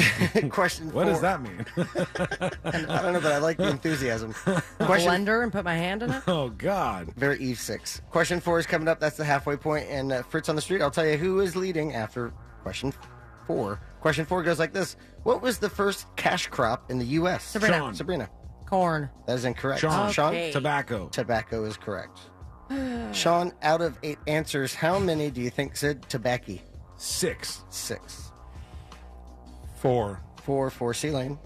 Question 4.
What does that mean?
I don't know, but I like the enthusiasm.
Blender and put my hand in it?
Oh, God.
Very Eve 6. Question 4 is coming up. That's the halfway point. And Fritz on the Street, I'll tell you who is leading after question 4. Question 4 goes like this. What was the first cash crop in the U.S.? Sabrina.
Corn.
That is incorrect.
Sean.
Sean?
Tobacco.
Tobacco is correct. Sean, out of 8 answers, how many do you think said tobacco?
6.
6.
4.
4 for C-Lane.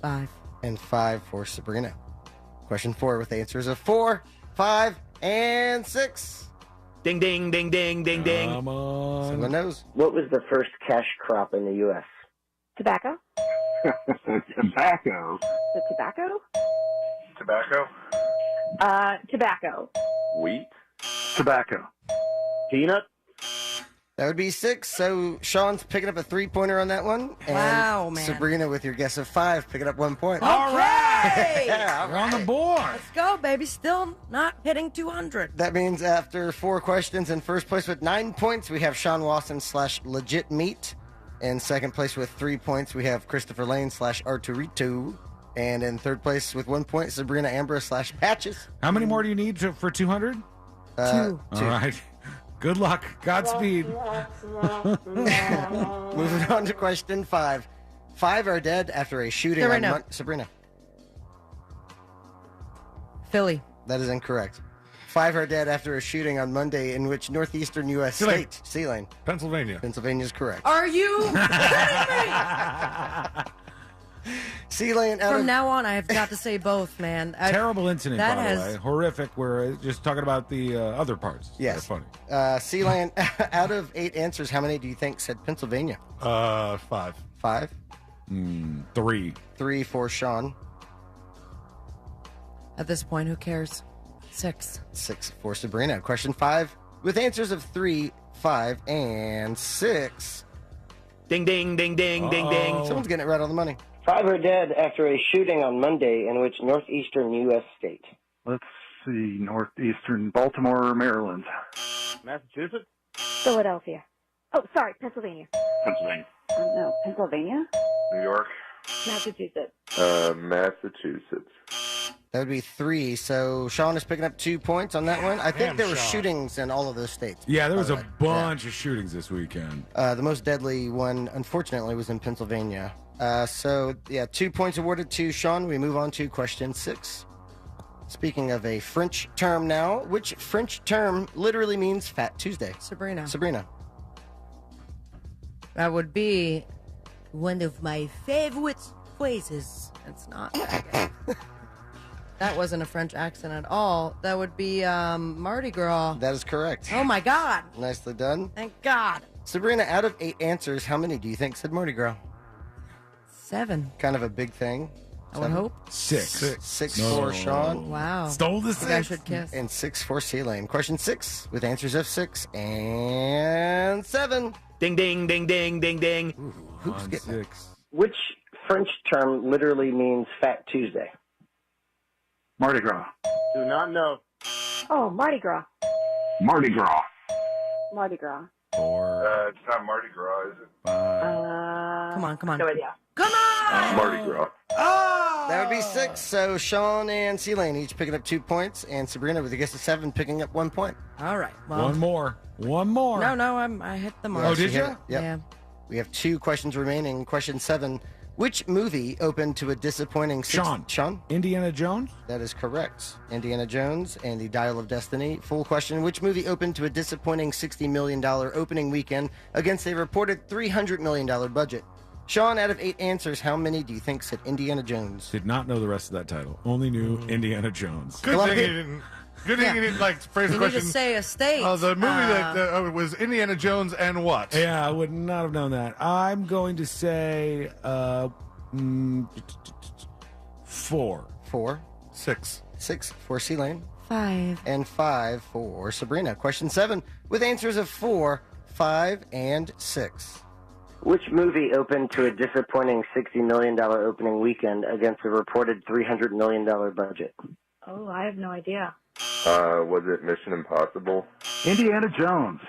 5.
And 5 for Sabrina. Question 4 with answers of 4, 5, and 6.
Ding, ding, ding, ding, ding, ding.
Come on.
Someone knows.
What was the first cash crop in the U.S.?
Tobacco?
Tobacco.
The tobacco?
Tobacco.
Tobacco.
Wheat. Tobacco.
Peanut?
That would be 6. So Sean's picking up a 3-pointer on that one. And
Wow, man.
Sabrina, with your guess of 5, picking up 1 point.
All right.
Yeah,
We're on the board.
Let's go, baby. Still not hitting 200.
That means after 4 questions, in first place with 9 points, we have Sean Watson / Legit Meat. In second place with 3 points, we have Christopher Lane / Arturito. And in third place with 1 point, Sabrina Ambrose / Patches.
How many more do you need for 200?
2.
All right. Good luck. Godspeed.
Moving on to question 5. 5 are dead after a shooting on Sabrina.
Philly.
That is incorrect. 5 are dead after a shooting on Monday in which northeastern U.S. state. C-Lane.
Pennsylvania.
Pennsylvania is correct.
Are you kidding me?
C-Lane.
From now on, I have got to say both, man.
Terrible incident,
that
by
has-
the way. Horrific. We're just talking about the other parts.
Yes.
They're funny.
C-Lane, out of 8 answers, how many do you think said Pennsylvania?
5.
5?
3.
3 for Sean.
At this point, who cares? 6.
6 for Sabrina. Question 5, with answers of 3, 5, and 6.
Ding, ding, ding, ding, ding, ding.
Someone's getting it right on the money.
5 are dead after a shooting on Monday in which northeastern U.S. state.
Let's see, northeastern Baltimore, Maryland.
Massachusetts? Philadelphia. Oh, sorry, Pennsylvania.
Pennsylvania.
No, Pennsylvania?
New York.
Massachusetts.
Massachusetts.
That would be 3. So Sean is picking up 2 points on that one. I think
Damn,
there were
Sean.
shootings in all of those states.
Yeah, there
by
was
the
a
way.
bunch of shootings this weekend.
The most deadly one, unfortunately, was in Pennsylvania. 2 points awarded to Sean. We move on to question 6. Speaking of a French term now, which French term literally means Fat Tuesday?
Sabrina.
Sabrina.
That would be one of my favorite phrases. It's not. That wasn't a French accent at all. That would be Mardi Gras.
That is correct.
Oh, my God.
Nicely done.
Thank God.
Sabrina, out of 8 answers, how many do you think said Mardi Gras?
7.
Kind of a big thing.
I would hope.
6.
6
No.
for Sean.
Wow.
Stole the
Think I
6.
should kiss.
And 6 for C-Lane. Question 6 with answers of 6 and 7.
Ding, ding, ding, ding, ding, ding.
Who's getting it?
6.
Which French term literally means Fat Tuesday?
Mardi Gras.
Do not know. Oh, Mardi Gras.
Mardi Gras.
Mardi Gras.
4.
It's not Mardi Gras, is it?
5.
Come on, come on.
No idea.
Come on!
Mardi Gras.
That would be 6. So Sean and C-Lane each picking up 2 points, and Sabrina with a guess of 7 picking up 1 point.
All right. Well,
One more.
No, I hit the mark.
Oh, did you?
Yep.
Yeah.
We have 2 questions remaining. Question 7. Which movie opened to a disappointing... Sean?
Indiana Jones?
That is correct. Indiana Jones and the Dial of Destiny. Full question. Which movie opened to a disappointing $60 million opening weekend against a reported $300 million budget? Sean, out of 8 answers, how many do you think said Indiana Jones?
Did not know the rest of that title. Only knew Indiana Jones.
Good thing he didn't. Good thing he didn't phrase the
You need
question.
to say a state.
The movie that was Indiana Jones and what?
Yeah, I would not have known that. I'm going to say 4.
4.
6.
6 for C-Lane.
5.
And 5 for Sabrina. Question 7 with answers of 4, 5, and 6.
Which movie opened to a disappointing $60 million opening weekend against a reported $300 million budget?
Oh, I have no idea.
Was it Mission Impossible? Indiana Jones.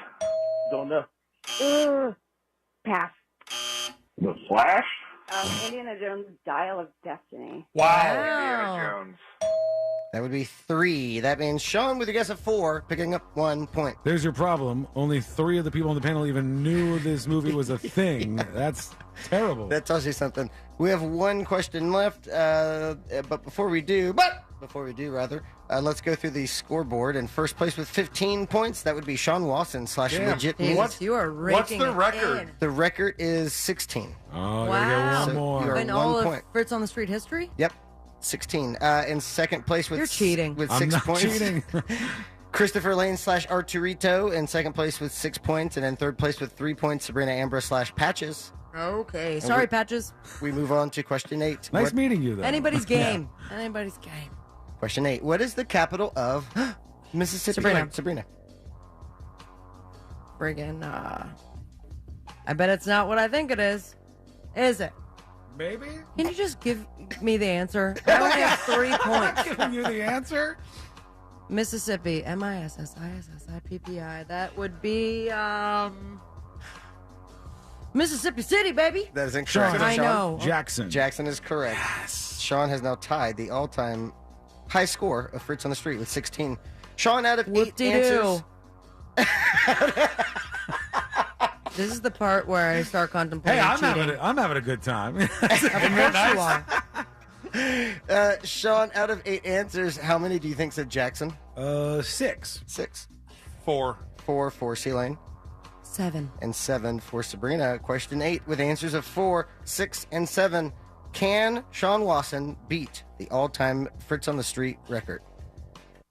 Don't know. Pass.
The Flash?
Indiana Jones' Dial of Destiny.
Indiana Jones.
That would be 3. That means Sean with a guess of 4, picking up 1 point.
There's your problem. Only 3 of the people on the panel even knew this movie was a thing. That's terrible.
That tells you something. We have 1 question left, but before we do, let's go through the scoreboard. In first place with 15 points, that would be Sean Wasson / Legit Meat.
You are raking
What's the
it
record?
in.
The record is 16.
Oh,
Wow.
gotta get
So
one more.
you're
In
1
all
point.
of Fritz on the Street history?
Yep, 16. In second place with
You're cheating.
with
I'm
6
not
points.
cheating.
Christopher Lane / Arturito in second place with 6 points, and in third place with 3 points, Sabrina Ambra / Patches.
Okay. Sorry, Patches.
We move on to question 8.
Nice meeting you, though.
Anybody's game. Anybody's game.
Question 8. What is the capital of Mississippi?
Sabrina. Friggin', I bet it's not what I think it is. Is it?
Baby?
Can you just give me the answer? I only have 3 points.
Giving you the answer?
Mississippi. MISSISSIPPI. That would be, Mississippi City, baby.
That is incorrect.
Sean.
I know.
Jackson.
Jackson is correct. Sean has now tied the all-time high score of Fritz on the Street with 16. Sean, out of 8
Whoop-de-doo.
answers,
This is the part where I start contemplating
Hey,
cheating.
I'm having a good time.
Sean, out of 8 answers, how many do you think said Jackson?
6.
6.
4.
4 for C-Lane.
7.
And 7 for Sabrina. Question 8 with answers of 4, 6, and 7. Can Sean Wasson beat the all-time Fritz on the Street record?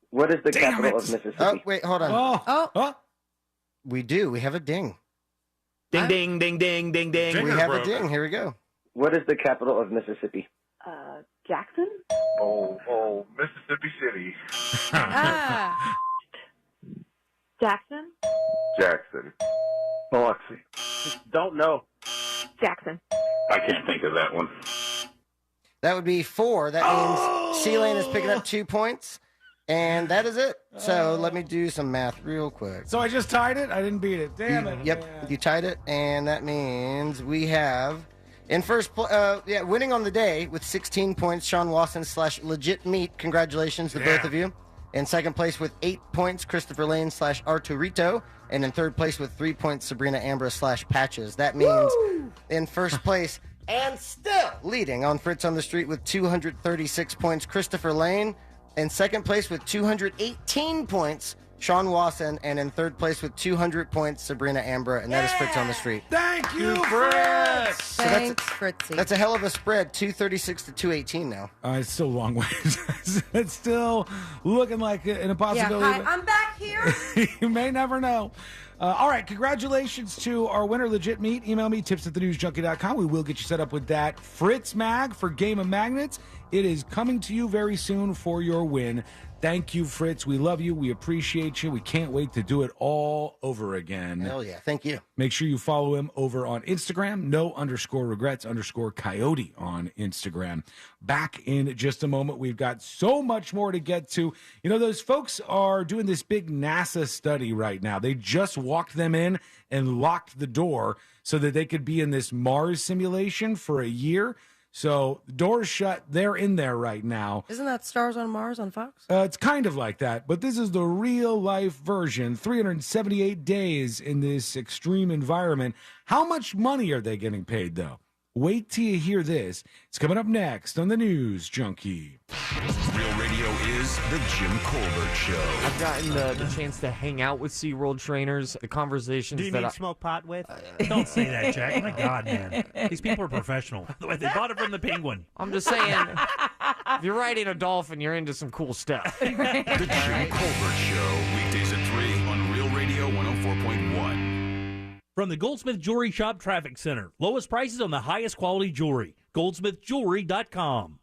What is the capital of Mississippi?
Oh, wait, hold on.
Oh.
We do. We have a ding.
Ding, ding, ding, ding, ding, ding.
We have a ding. Here we go.
What is the capital of Mississippi?
Jackson?
Oh, Mississippi City.
Jackson?
Jackson.
Biloxi.
Don't know.
Jackson.
I can't think of that one.
That would be 4. That means C-Lane is picking up 2 points. And that is it. So let me do some math real quick.
So I just tied it? I didn't beat it. Damn it.
Yep, you tied it. And that means we have, in first winning on the day with 16 points, Sean Wasson / Legit Meat. Congratulations to both of you. In second place with 8 points, Christopher Lane / Arturito. And in third place with 3 points, Sabrina Ambra / Patches. That means in first place and still leading on Fritz on the Street with 236 points, Christopher Lane. In second place with 218 points, Sean Wasson. And in third place with 200 points, Sabrina Ambra. And that is Fritz on the Street.
Thank you, Fritz.
So
Thanks, Fritzy.
That's a hell of a spread, 236 to 218 now.
It's still a long way. It's still looking like an impossibility.
Yeah, hi, I'm back here.
You may never know. All right, congratulations to our winner, Legit Meat. Email me, tips@thenewsjunkie.com. We will get you set up with that Fritz Mag for Game of Magnets. It is coming to you very soon for your win. Thank you, Fritz. We love you. We appreciate you. We can't wait to do it all over again.
Hell yeah. Thank you.
Make sure you follow him over on Instagram, no_regrets_coyote on Instagram. Back in just a moment. We've got so much more to get to. You know, those folks are doing this big NASA study right now. They just walked them in and locked the door so that they could be in this Mars simulation for a year. So the door's shut. They're in there right now.
Isn't that Stars on Mars on Fox?
It's kind of like that, but this is the real life version. 378 days in this extreme environment. How much money are they getting paid, though? Wait till you hear this. It's coming up next on the News Junkie.
Real Radio is the Jim Colbert Show.
I've gotten the chance to hang out with SeaWorld trainers. The conversations
Do you
that
mean
I
smoke pot with?
Don't say that, Jack. My God, man. These people are professional. By the way, they bought it from the Penguin.
I'm just saying, if you're riding a dolphin, you're into some cool stuff.
The Jim Colbert Show, weekdays at 3 on Real Radio 104.1.
From the Goldsmith Jewelry Shop Traffic Center. Lowest prices on the highest quality jewelry. GoldsmithJewelry.com.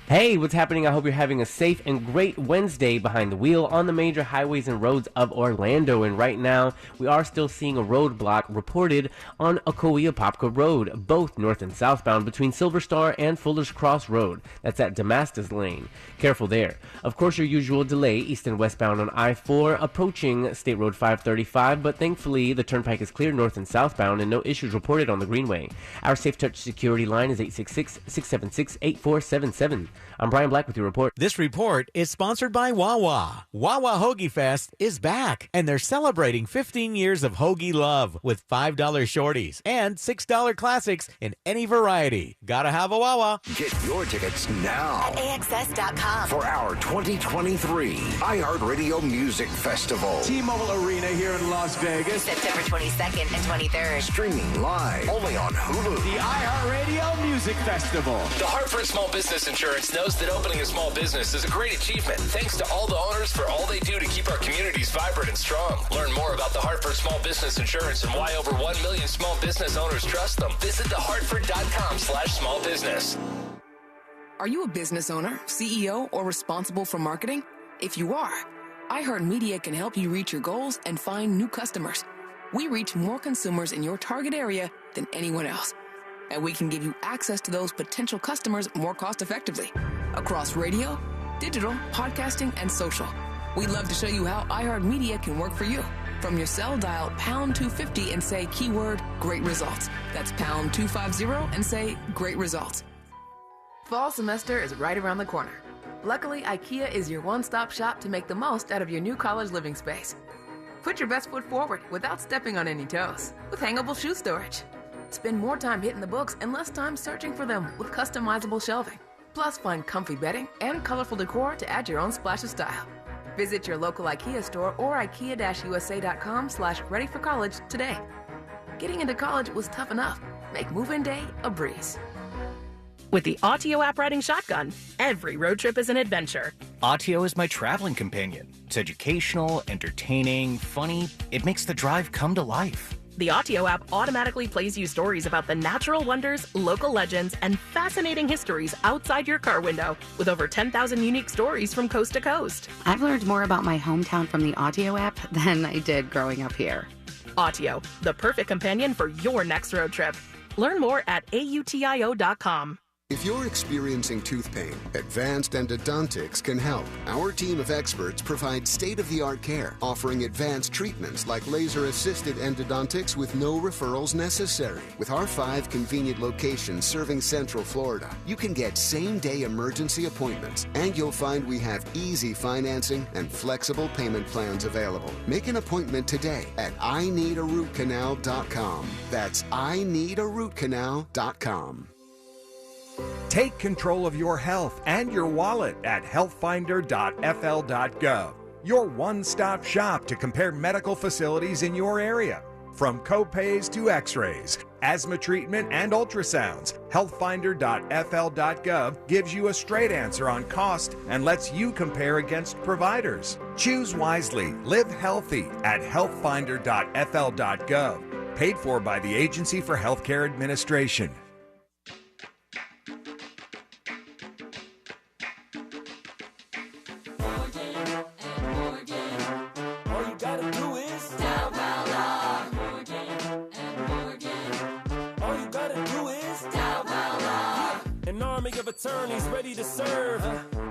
Hey, what's happening? I hope you're having a safe and great Wednesday behind the wheel on the major highways and roads of Orlando. And right now, we are still seeing a roadblock reported on Ocoee-Apopka Road, both north and southbound between Silver Star and Fuller's Cross Road. That's at Damascus Lane. Careful there. Of course, your usual delay east and westbound on I-4 approaching State Road 535, but thankfully the turnpike is clear north and southbound and no issues reported on the Greenway. Our Safe Touch security line is 866-676-8477. I'm Brian Black with your report.
This report is sponsored by Wawa. Wawa Hoagie Fest is back, and they're celebrating 15 years of hoagie love with $5 shorties and $6 classics in any variety. Gotta have a Wawa.
Get your tickets now
at AXS.com
for our 2023 iHeartRadio Music Festival.
T-Mobile Arena here in Las Vegas.
September 22nd and 23rd.
Streaming live only on Hulu.
The iHeartRadio Music Festival.
The Hartford Small Business Insurance knows that opening a small business is a great achievement. Thanks to all the owners for all they do to keep our communities vibrant and strong. Learn more about the Hartford Small Business Insurance and why over 1 million small business owners trust them. Visit thehartford.com/smallbusiness.
Are you a business owner, CEO, or responsible for marketing? If you are, iHeartMedia can help you reach your goals and find new customers. We reach more consumers in your target area than anyone else. And we can give you access to those potential customers more cost-effectively across radio, digital, podcasting, and social. We'd love to show you how iHeartMedia can work for you. From your cell, dial #250 and say keyword great results. That's #250 and say great results. Fall semester is right around the corner. Luckily, IKEA is your one-stop shop to make the most out of your new college living space. Put your best foot forward without stepping on any toes with hangable shoe storage. Spend more time hitting the books and less time searching for them with customizable shelving. Plus, find comfy bedding and colorful decor to add your own splash of style. Visit your local IKEA store or ikea-usa.com/readyforcollege today. Getting into college was tough enough. Make move-in day a breeze.
With the Autio app riding shotgun, every road trip is an adventure.
Autio is my traveling companion. It's educational, entertaining, funny. It makes the drive come to life.
The Autio app automatically plays you stories about the natural wonders, local legends, and fascinating histories outside your car window, with over 10,000 unique stories from coast to coast.
I've learned more about my hometown from the Autio app than I did growing up here.
Autio, the perfect companion for your next road trip. Learn more at autio.com.
If you're experiencing tooth pain, Advanced Endodontics can help. Our team of experts provides state-of-the-art care, offering advanced treatments like laser-assisted endodontics with no referrals necessary. With our 5 convenient locations serving Central Florida, you can get same-day emergency appointments, and you'll find we have easy financing and flexible payment plans available. Make an appointment today at ineedarootcanal.com. That's ineedarootcanal.com.
Take control of your health and your wallet at healthfinder.fl.gov. Your one-stop shop to compare medical facilities in your area. From copays to x-rays, asthma treatment, and ultrasounds, healthfinder.fl.gov gives you a straight answer on cost and lets you compare against providers. Choose wisely. Live healthy at healthfinder.fl.gov. Paid for by the Agency for Healthcare Administration.
Of attorneys ready to serve.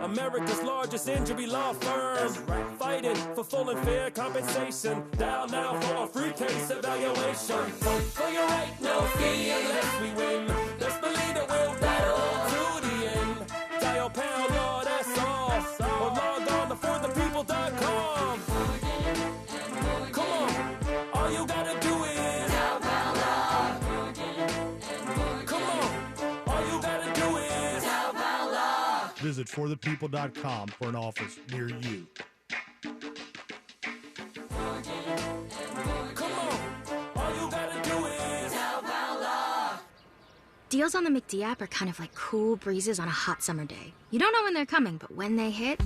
America's largest injury law firm. Fighting for full and fair compensation. Dial now for a free case evaluation. Vote for your right, no fee unless we win. Let's believe that we'll battle to the end. Dial pound law, that's all. Or log on to forthepeople.com. Come on, all you gotta do is dial pound law. Come on, all you gotta do is
visit forthepeople.com for an office near you.
Deals on the McD app are kind of like cool breezes on a hot summer day. You don't know when they're coming, but when they hit,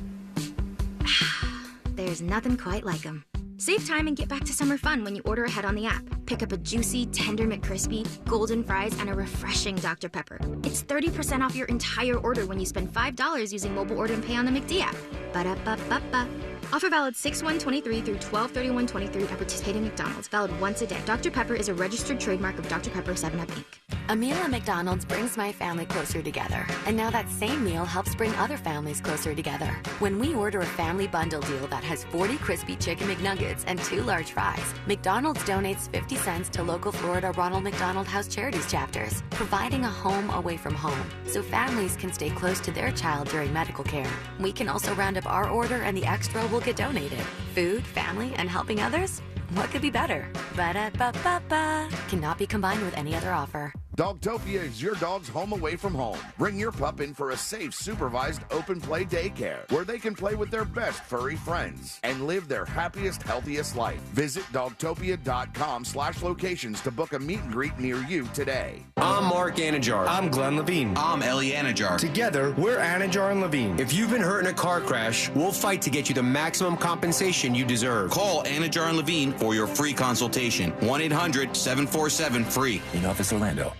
there's nothing quite like them. Save time and get back to summer fun when you order ahead on the app. Pick up a juicy, tender McCrispy, golden fries, and a refreshing Dr. Pepper. It's 30% off your entire order when you spend $5 using mobile order and pay on the McD app. Ba-da-ba-ba-ba. Offer valid 6/1/23 through 12/31/23 at participating McDonald's. Valid once a day. Dr. Pepper is a registered trademark of Dr. Pepper 7-Up, Inc.
A meal at McDonald's brings my family closer together. And now that same meal helps bring other families closer together. When we order a family bundle deal that has 40 crispy chicken McNuggets and 2 large fries, McDonald's donates 50 cents to local Florida Ronald McDonald House Charities chapters, providing a home away from home so families can stay close to their child during medical care. We can also round up our order and the extra will get donated. Food, family, and helping others? What could be better? Ba-da-ba-ba-ba. Cannot be combined with any other offer.
Dogtopia is your dog's home away from home. Bring your pup in for a safe, supervised, open play daycare where they can play with their best furry friends and live their happiest, healthiest life. Visit dogtopia.com/locations to book a meet and greet near you today.
I'm Mark Anajar. I'm Glenn Levine. I'm Ellie Anajar. Together, we're Anajar and Levine. If you've been hurt in a car crash, we'll fight to get you the maximum compensation you deserve. Call Anajar and Levine for your free consultation. 1-800-747-FREE.
In Office Orlando.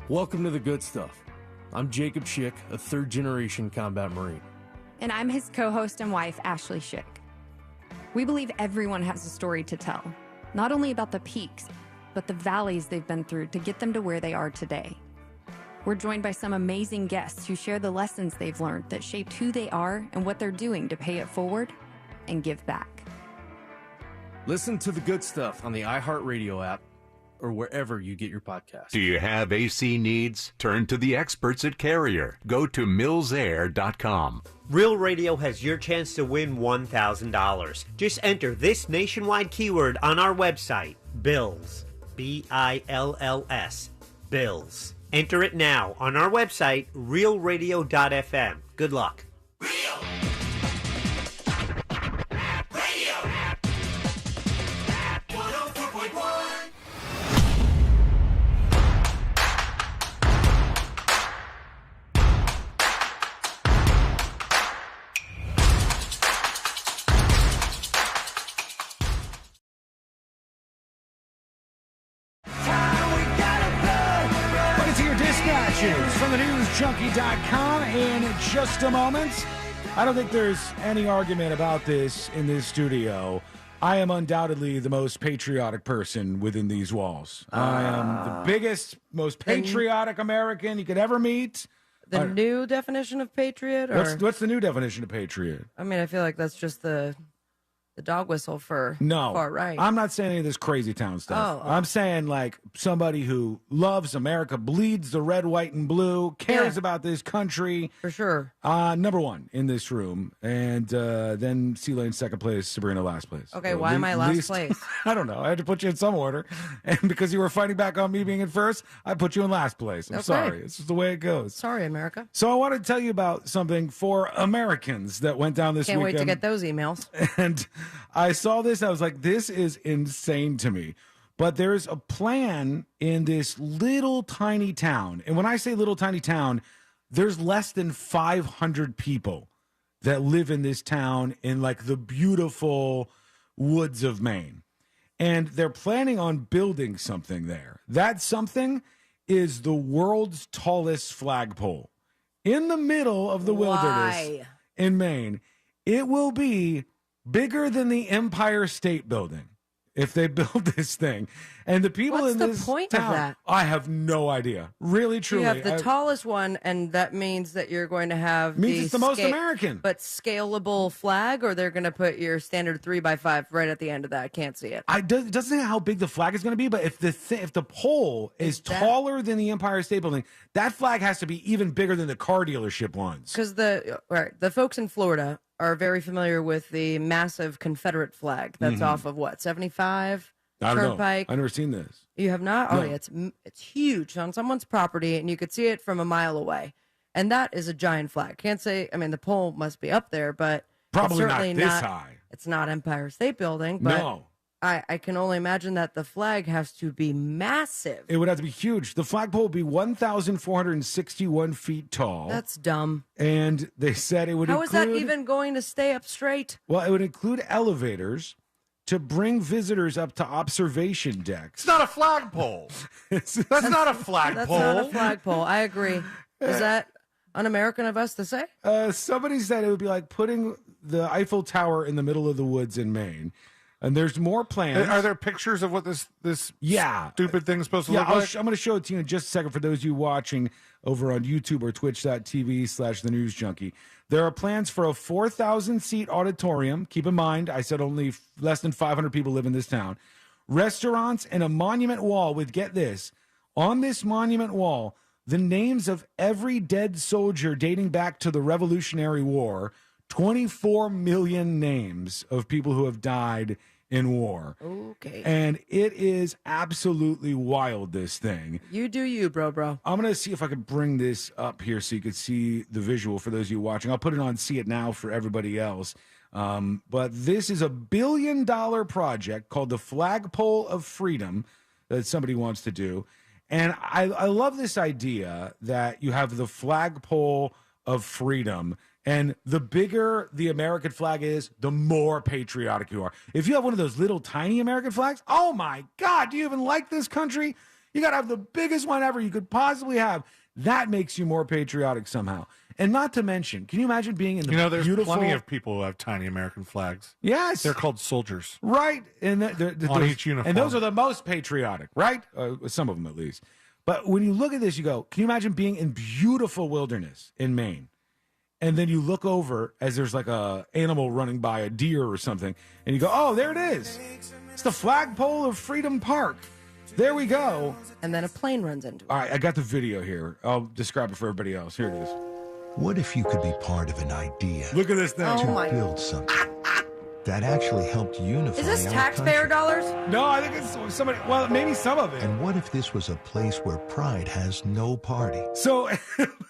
Welcome to The Good Stuff. I'm Jacob Schick, a third-generation combat Marine.
And I'm his co-host and wife, Ashley Schick. We believe everyone has a story to tell, not only about the peaks, but the valleys they've been through to get them to where they are today. We're joined by some amazing guests who share the lessons they've learned that shaped who they are and what they're doing to pay it forward and give back.
Listen to The Good Stuff on the iHeartRadio app, or wherever you get your podcasts.
Do you have AC needs? Turn to the experts at Carrier. Go to millsair.com.
Real Radio has your chance to win $1,000. Just enter this nationwide keyword on our website, BILLS. BILLS. BILLS. Enter it now on our website, realradio.fm. Good luck.
From the newsjunkie.com in just a moment. I don't think there's any argument about this in this studio. I am undoubtedly the most patriotic person within these walls. I am the biggest, most patriotic American you could ever meet.
The new definition of patriot? Or?
What's the new definition of patriot?
I mean, I feel like that's just the dog whistle for far right.
I'm not saying any of this crazy town stuff. I'm saying like somebody who loves America, bleeds the red, white, and blue, cares about this country.
For sure.
Number one in this room. And then C-Lane second place, Sabrina last place.
Okay, why am I last place?
I don't know. I had to put you in some order. And because you were fighting back on me being in first, I put you in last place. I'm sorry. It's just the way it goes.
Sorry, America.
So I want to tell you about something for Americans that went down this
weekend. Can't wait to get those emails.
And I saw this. I was like, this is insane to me. But there's a plan in this little tiny town. And when I say little tiny town, there's less than 500 people that live in this town in like the beautiful woods of Maine. And they're planning on building something there. That something is the world's tallest flagpole in the middle of the wilderness in Maine. It will be bigger than the Empire State Building if they build this thing. And the people in this
What's the point
town,
of that?
I have no idea. Really, truly.
You have the tallest one, and that means that you're going to have
it's the most American.
But scalable flag, or they're going to put your standard 3x5 right at the end of that. Can't see it.
It doesn't say how big the flag is going to be, but if the pole is taller than the Empire State Building, that flag has to be even bigger than the car dealership ones.
Because the folks in Florida are very familiar with the massive Confederate flag that's off of 75
I don't
Turnpike.
know. I've never seen this.
You have not?
No.
Oh, yeah, it's huge on someone's property, and you could see it from a mile away. And that is a giant flag. Can't say, I mean, the pole must be up there, but
Probably
it's certainly
not this high.
It's not Empire State Building, but
No.
I can only imagine that the flag has to be massive.
It would have to be huge. The flagpole would be 1,461 feet tall.
That's dumb.
And they said it would
How
include...
is that even going to stay up straight?
Well, it would include elevators to bring visitors up to observation decks.
It's not a flagpole. That's not a flagpole.
That's not a flagpole. I agree. Is that un-American of us to say?
Somebody said it would be like putting the Eiffel Tower in the middle of the woods in Maine. And there's more plans.
Are there pictures of what this stupid thing's supposed to look like?
I'm going to show it to you in just a second for those of you watching over on YouTube or twitch.tv/thenewsjunkie. There are plans for a 4,000-seat auditorium. Keep in mind, I said only less than 500 people live in this town. Restaurants and a monument wall with, get this, on this monument wall, the names of every dead soldier dating back to the Revolutionary War, 24 million names of people who have died in war.
Okay.
And it is absolutely wild, this thing.
You do you, bro.
I'm going to see if I can bring this up here so you can see the visual for those of you watching. I'll put it on See It Now for everybody else. But this is a $1 billion project called the Flagpole of Freedom that somebody wants to do. And I love this idea that you have the Flagpole of Freedom. And the bigger the American flag is, the more patriotic you are. If you have one of those little tiny American flags, oh my God, do you even like this country? You got to have the biggest one ever you could possibly have. That makes you more patriotic somehow. And not to mention, can you imagine being in the
there's
beautiful...
plenty of people who have tiny American flags.
Yes.
They're called soldiers.
Right. And
on each uniform.
And those are the most patriotic, right? Some of them at least. But when you look at this, you go, can you imagine being in beautiful wilderness in Maine? And then you look over as there's like a animal running by, a deer or something, and you go, oh, there it is. It's the Flagpole of Freedom Park. There we go.
And then a plane runs into it.
All right, I got the video here. I'll describe it for everybody else. Here it is.
What if you could be part of an idea?
Look at this thing.
To build something that actually helped unify
Is this
our
taxpayer dollars?
No, I think it's somebody. Well, maybe some of it.
And what if this was a place where pride has no party?
So it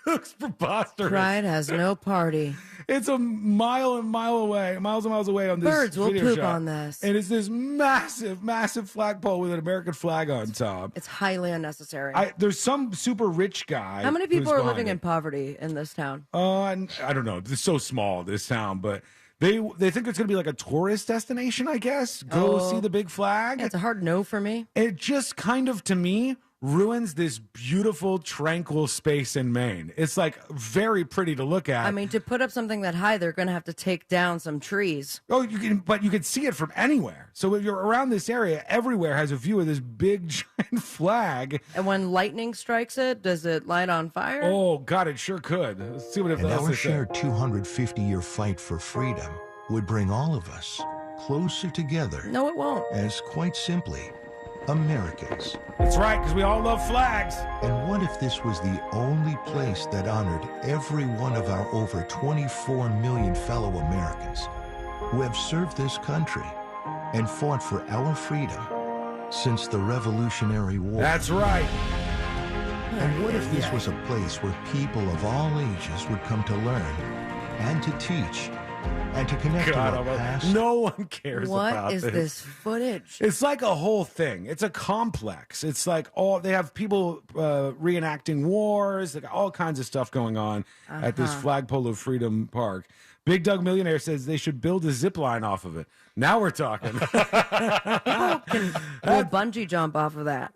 looks preposterous.
Pride has no party.
It's a miles and miles away on this.
Birds will
video
poop
shot.
on this.
And it's this massive flagpole with an American flag on top.
It's highly unnecessary.
There's some super rich guy.
How many people
who's
are living
behind
in poverty in this town?
I don't know. It's so small, this town, but they think it's going to be like a tourist destination, I guess. Go see the big flag.
Yeah, it's a hard no for me.
It just kind of, to me, ruins this beautiful, tranquil space in Maine. It's like very pretty to look at.
I mean, to put up something that high, they're going to have to take down some trees.
Oh, but you can see it from anywhere. So if you're around this area, everywhere has a view of this big, giant flag.
And when lightning strikes it, does it light on fire?
Oh, God, it sure could. Let's see what
And
else
our
they say.
shared 250-year fight for freedom would bring all of us closer together.
No, it won't.
As quite simply, Americans.
That's right, because we all love flags.
And what if this was the only place that honored every one of our over 24 million fellow Americans who have served this country and fought for our freedom since the Revolutionary War?
That's right.
And what if this was a place where people of all ages would come to learn and to teach and to connect to our past?
No one cares about
What is this footage?
It's like a whole thing. It's a complex. It's like they have people reenacting wars, like all kinds of stuff going on at this Flagpole of Freedom Park. Big Doug Millionaire says they should build a zip line off of it. Now we're talking.
People can bungee jump off of that.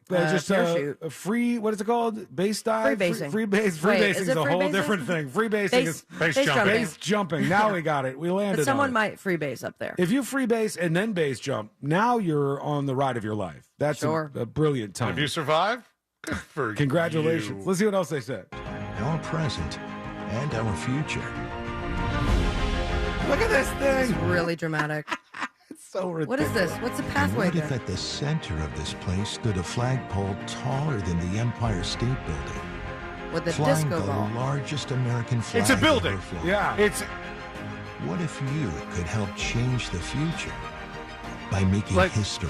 Just
parachute.
a free, what is it called? Base dive?
Freebasing.
Free
Wait,
basing
is
is
it
a whole
freebasing?
different thing. Free basing is
Base jumping.
Base jumping. Now we got it. We landed
But someone
on it.
might freebase up there.
If you freebase and then base jump, now you're on the ride of your life. That's
Sure.
a brilliant time.
If you survive, good for
Congratulations.
you.
Let's see what else they said.
Our present and our future.
Look at this
It's
thing.
really dramatic.
It's so ridiculous.
What is this? What's the pathway
What if
there?
at the center of this place stood a flagpole taller than the Empire State Building,
With a
flying
disco
the
ball.
largest American flag
It's a building.
ever flown?
Yeah.
It's
What if you could help change the future by making
Like-
history?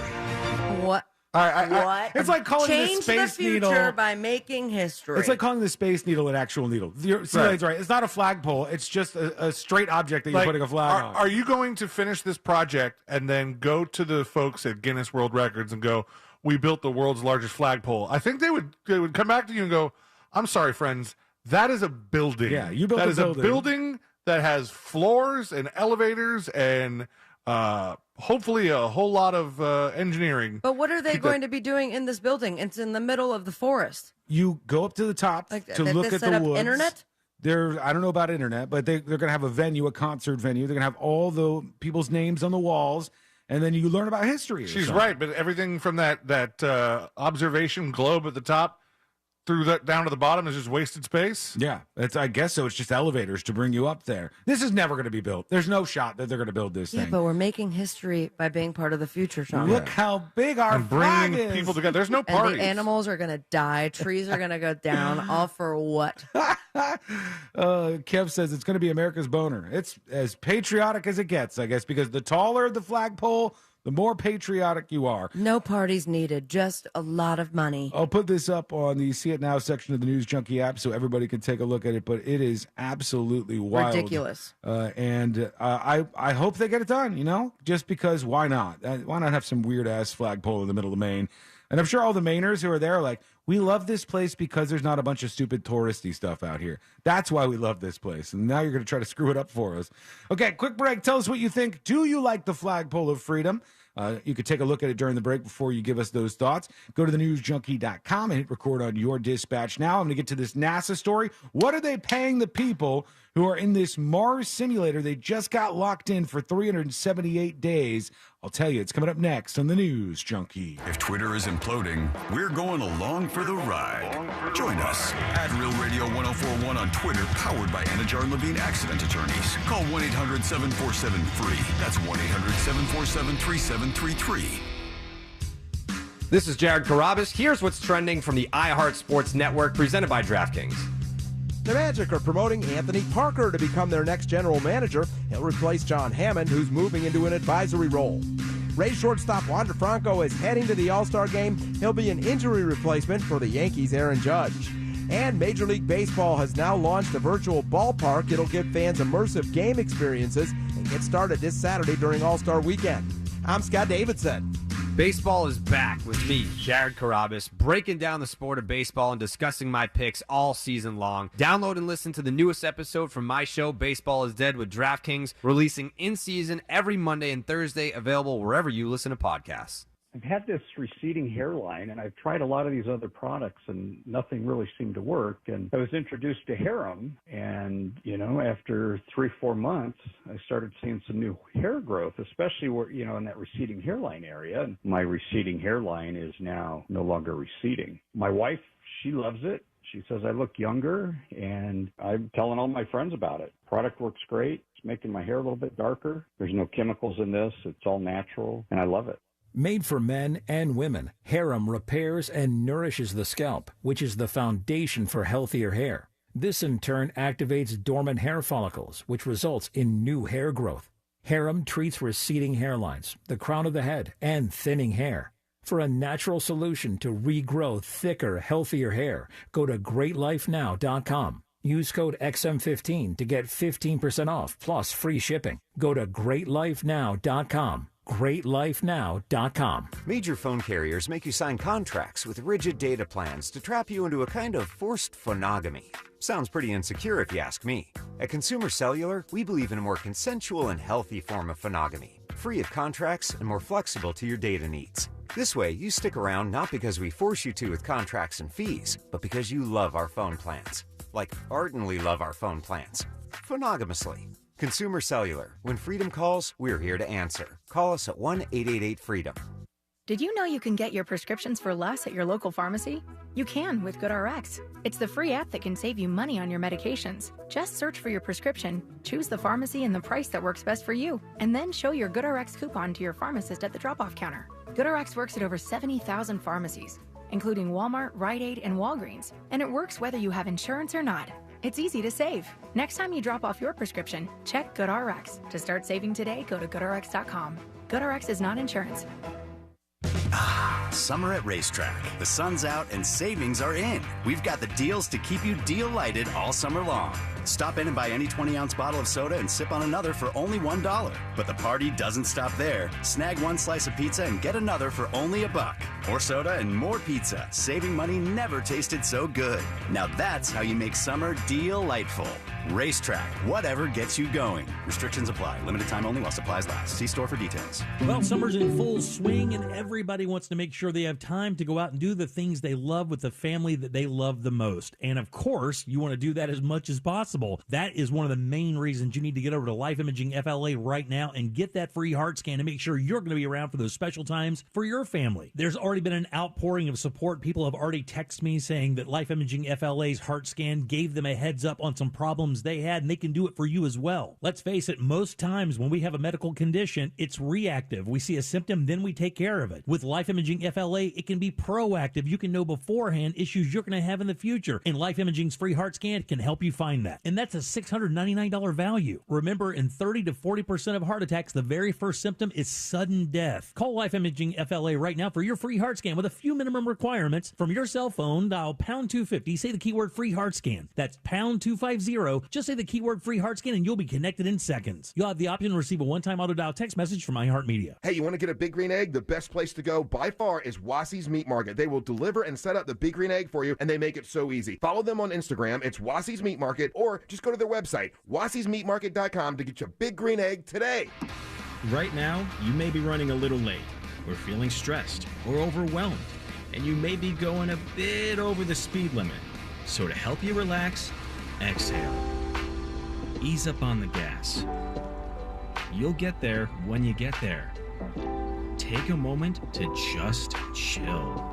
What? What?
It's like calling the
Change
Space
the future
Needle-
by making history.
It's like calling the Space Needle an actual needle. Celia's right. It's not a flagpole. It's just a straight object that you're
like,
putting a flag on.
Are you going to finish this project and then go to the folks at Guinness World Records and go, "We built the world's largest flagpole"? I think they would come back to you and go, "I'm sorry, friends, that is a building.
Yeah, you built
that
a
is
building.
a building that has floors and elevators and hopefully a whole lot of engineering."
But what are they
Keep
going to be doing in this building? It's in the middle of the forest.
You go up to the top
Like,
to
they
look at
set
the
up
woods.
internet?
I don't know about internet, but they're going to have a venue, a concert venue. They're going to have all the people's names on the walls, and then you learn about history. or
She's
something.
right, but everything from that observation globe at the top through that down to the bottom is just wasted space.
Yeah, I guess so. It's just elevators to bring you up there. This is never going to be built. There's no shot that they're going to build this
Yeah,
thing.
but we're making history by being part of the future, Sean.
Look how big our
And
flag
bringing
is.
people together. There's no
And
parties.
the animals are going to die. Trees are going to go down. All for what?
Kev says it's going to be America's boner. It's as patriotic as it gets, I guess, because the taller the flagpole, the more patriotic you are.
No parties needed. Just a lot of money.
I'll put this up on the See It Now section of the News Junkie app so everybody can take a look at it, but it is absolutely wild.
Ridiculous.
And I hope they get it done, just because why not? Why not have some weird-ass flagpole in the middle of Maine? And I'm sure all the Mainers who are there are like, we love this place because there's not a bunch of stupid touristy stuff out here. That's why we love this place. And now you're going to try to screw it up for us. Okay, quick break. Tell us what you think. Do you like the flagpole of freedom? You could take a look at it during the break before you give us those thoughts. Go to thenewsjunkie.com and hit record on your dispatch now. I'm going to get to this NASA story. What are they paying the people who are in this Mars simulator? They just got locked in for 378 days. I'll tell you, it's coming up next on the News Junkie.
If Twitter is imploding, we're going along for the ride. Join us at Real Radio 1041 on Twitter, powered by Anajar and Levine Accident Attorneys. Call 1-800-747-FREE. That's 1-800-747-3733.
This is Jared Carrabis. Here's what's trending from the iHeart Sports Network, presented by DraftKings.
The Magic are promoting Anthony Parker to become their next general manager. He'll replace John Hammond, who's moving into an advisory role. Rays shortstop Wander Franco is heading to the All-Star game. He'll be an injury replacement for the Yankees' Aaron Judge. And Major League Baseball has now launched a virtual ballpark. It'll give fans immersive game experiences and get started this Saturday during All-Star Weekend. I'm Scott Davidson.
Baseball is back with me, Jared Carrabis, breaking down the sport of baseball and discussing my picks all season long. Download and listen to the newest episode from my show, Baseball is Dead with DraftKings, releasing in season every Monday and Thursday, available wherever you listen to podcasts.
I've had this receding hairline, and I've tried a lot of these other products, and nothing really seemed to work. And I was introduced to Harem, and, after 3-4 months, I started seeing some new hair growth, especially where, in that receding hairline area. And my receding hairline is now no longer receding. My wife, she loves it. She says I look younger, and I'm telling all my friends about it. Product works great. It's making my hair a little bit darker. There's no chemicals in this. It's all natural, and I love it.
Made for men and women, Harem repairs and nourishes the scalp, which is the foundation for healthier hair. This in turn activates dormant hair follicles, which results in new hair growth. Harem treats receding hairlines, the crown of the head, and thinning hair. For a natural solution to regrow thicker, healthier hair, go to greatlifenow.com. Use code XM15 to get 15% off plus free shipping. Go to greatlifenow.com. greatlifenow.com.
Major phone carriers make you sign contracts with rigid data plans to trap you into a kind of forced phonogamy. Sounds pretty insecure if you ask me. At Consumer Cellular, we believe in a more consensual and healthy form of phonogamy, free of contracts and more flexible to your data needs. This way, you stick around not because we force you to with contracts and fees, but because you love our phone plans. Like ardently love our phone plans. Phonogamously. Consumer Cellular. When freedom calls, we're here to answer. Call us at 1-888-FREEDOM.
Did you know you can get your prescriptions for less at your local pharmacy? You can with GoodRx. It's the free app that can save you money on your medications. Just search for your prescription, choose the pharmacy and the price that works best for you, and then show your GoodRx coupon to your pharmacist at the drop-off counter. GoodRx works at over 70,000 pharmacies, including Walmart, Rite Aid, and Walgreens, and it works whether you have insurance or not. It's easy to save. Next time you drop off your prescription, check GoodRx. To start saving today, go to GoodRx.com. GoodRx is not insurance.
Summer at Racetrack. The sun's out and savings are in. We've got the deals to keep you deal-lighted all summer long. Stop in and buy any 20-ounce bottle of soda and sip on another for only $1. But the party doesn't stop there. Snag one slice of pizza and get another for only $1. More soda and more pizza. Saving money never tasted so good. Now that's how you make summer deal-lightful. Racetrack. Whatever gets you going. Restrictions apply. Limited time only while supplies last. See store for details.
Well, summer's in full swing, and everybody wants to make sure they have time to go out and do the things they love with the family that they love the most. And of course, you want to do that as much as possible. That is one of the main reasons you need to get over to Life Imaging FLA right now and get that free heart scan to make sure you're going to be around for those special times for your family. There's already been an outpouring of support. People have already texted me saying that Life Imaging FLA's heart scan gave them a heads up on some problems they had, and they can do it for you as well. Let's face it, most times when we have a medical condition, it's reactive. We see a symptom, then we take care of it. With Life Imaging FLA, it can be proactive. You can know beforehand issues you're going to have in the future, and Life Imaging's free heart scan can help you find that. And that's a $699 value. Remember, in 30 to 40% of heart attacks, the very first symptom is sudden death. Call Life Imaging FLA right now for your free heart scan with a few minimum requirements. From your cell phone, dial pound 250, say the keyword free heart scan. That's pound 250. Just say the keyword free heart scan and you'll be connected in seconds. You'll have the option to receive a one-time auto dial text message from iHeartMedia.
Hey, you want to get a Big Green Egg? The best place to go by far is Wassie's Meat Market. They will deliver and set up the Big Green Egg for you, and they make it so easy. Follow them on Instagram. It's Wassie's Meat Market, or just go to their website, wassiesmeatmarket.com, to get your Big Green Egg today.
Right now, you may be running a little late, or feeling stressed, or overwhelmed, and you may be going a bit over the speed limit. So to help you relax, exhale. Ease up on the gas. You'll get there when you get there. Take a moment to just chill.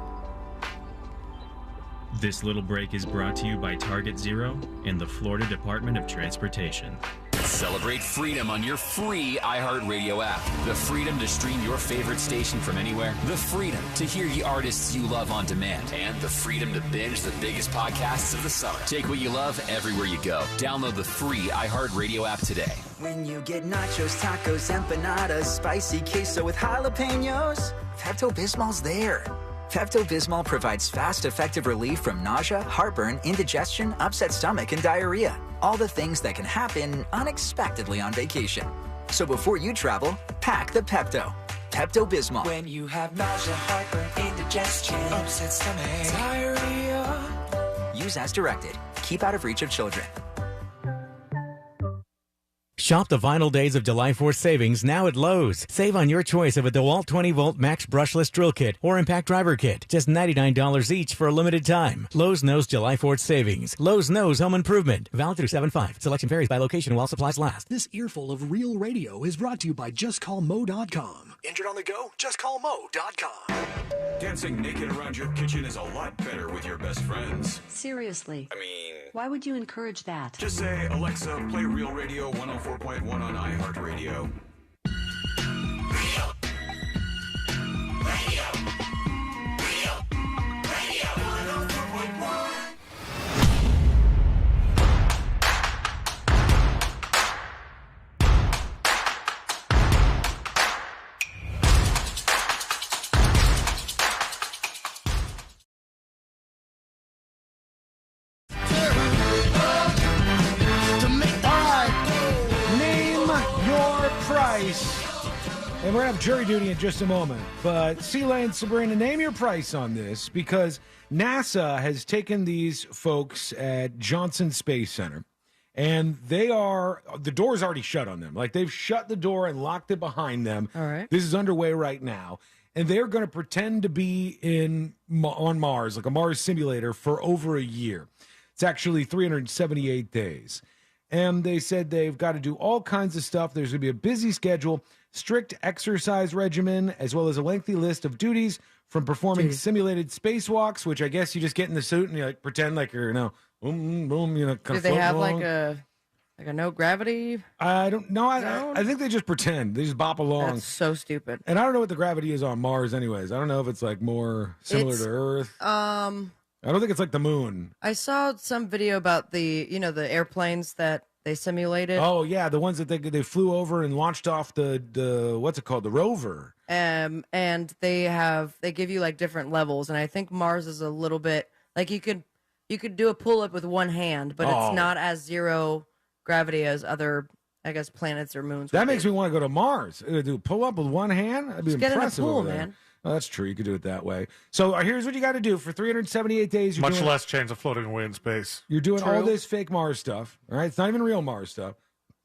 This little break is brought to you by Target Zero and the Florida Department of Transportation.
Celebrate freedom on your free iHeartRadio app. The freedom to stream your favorite station from anywhere. The freedom to hear the artists you love on demand. And the freedom to binge the biggest podcasts of the summer. Take what you love everywhere you go. Download the free iHeartRadio app today.
When you get nachos, tacos, empanadas, spicy queso with jalapenos, Pepto-Bismol's there. Pepto-Bismol provides fast, effective relief from nausea, heartburn, indigestion, upset stomach, and diarrhea. All the things that can happen unexpectedly on vacation. So before you travel, pack the Pepto. Pepto-Bismol.
When you have nausea, heartburn, indigestion, upset stomach, diarrhea.
Use as directed. Keep out of reach of children.
Shop the final days of July 4th savings now at Lowe's. Save on your choice of a DeWalt 20-volt Max brushless drill kit or impact driver kit. Just $99 each for a limited time. Lowe's knows July 4th savings. Lowe's knows home improvement. Valid through 7/5. Selection varies by location while supplies last.
This earful of real radio is brought to you by JustCallMo.com.
Injured on the go? JustCallMo.com.
Dancing naked around your kitchen is a lot better with your best friends.
Seriously.
I mean,
why would you encourage that?
just say, Alexa, play Real Radio 104.1 on iHeartRadio.
And we're going to have jury duty in just a moment. But Ceela and Sabrina, name your price on this, because NASA has taken these folks at Johnson Space Center, and the door's already shut on them. Like, they've shut the door and locked it behind them.
All right.
This is underway right now. And they're going to pretend to be on Mars, like a Mars simulator, for over a year. It's actually 378 days. And they said they've got to do all kinds of stuff. There's going to be a busy schedule, strict exercise regimen, as well as a lengthy list of duties, from performing simulated spacewalks, which I guess you just get in the suit and you pretend like you're, boom, boom, kind
Do
of
they have
along.
like a no gravity?
I don't know. I think they just pretend. They just bop along.
That's so stupid.
And I don't know what the gravity is on Mars anyways. I don't know if it's like more similar to Earth. I don't think it's like the moon.
I saw some video about the airplanes that they simulated.
Oh yeah, the ones that they flew over and launched off the what's it called, the rover.
And they give you like different levels, and I think Mars is a little bit like you could do a pull up with one hand, but it's not as zero gravity as other, I guess, planets or moons.
That makes me want to go to Mars. Do a pull up with one hand. That'd be
Just get in a
impressive.
pool,
over there.
man.
Oh, that's true. You could do it that way. So here's what you got to do for 378 days.
Much less chance of floating away in space.
You're doing
True.
all this fake Mars stuff. All right, it's not even real Mars stuff.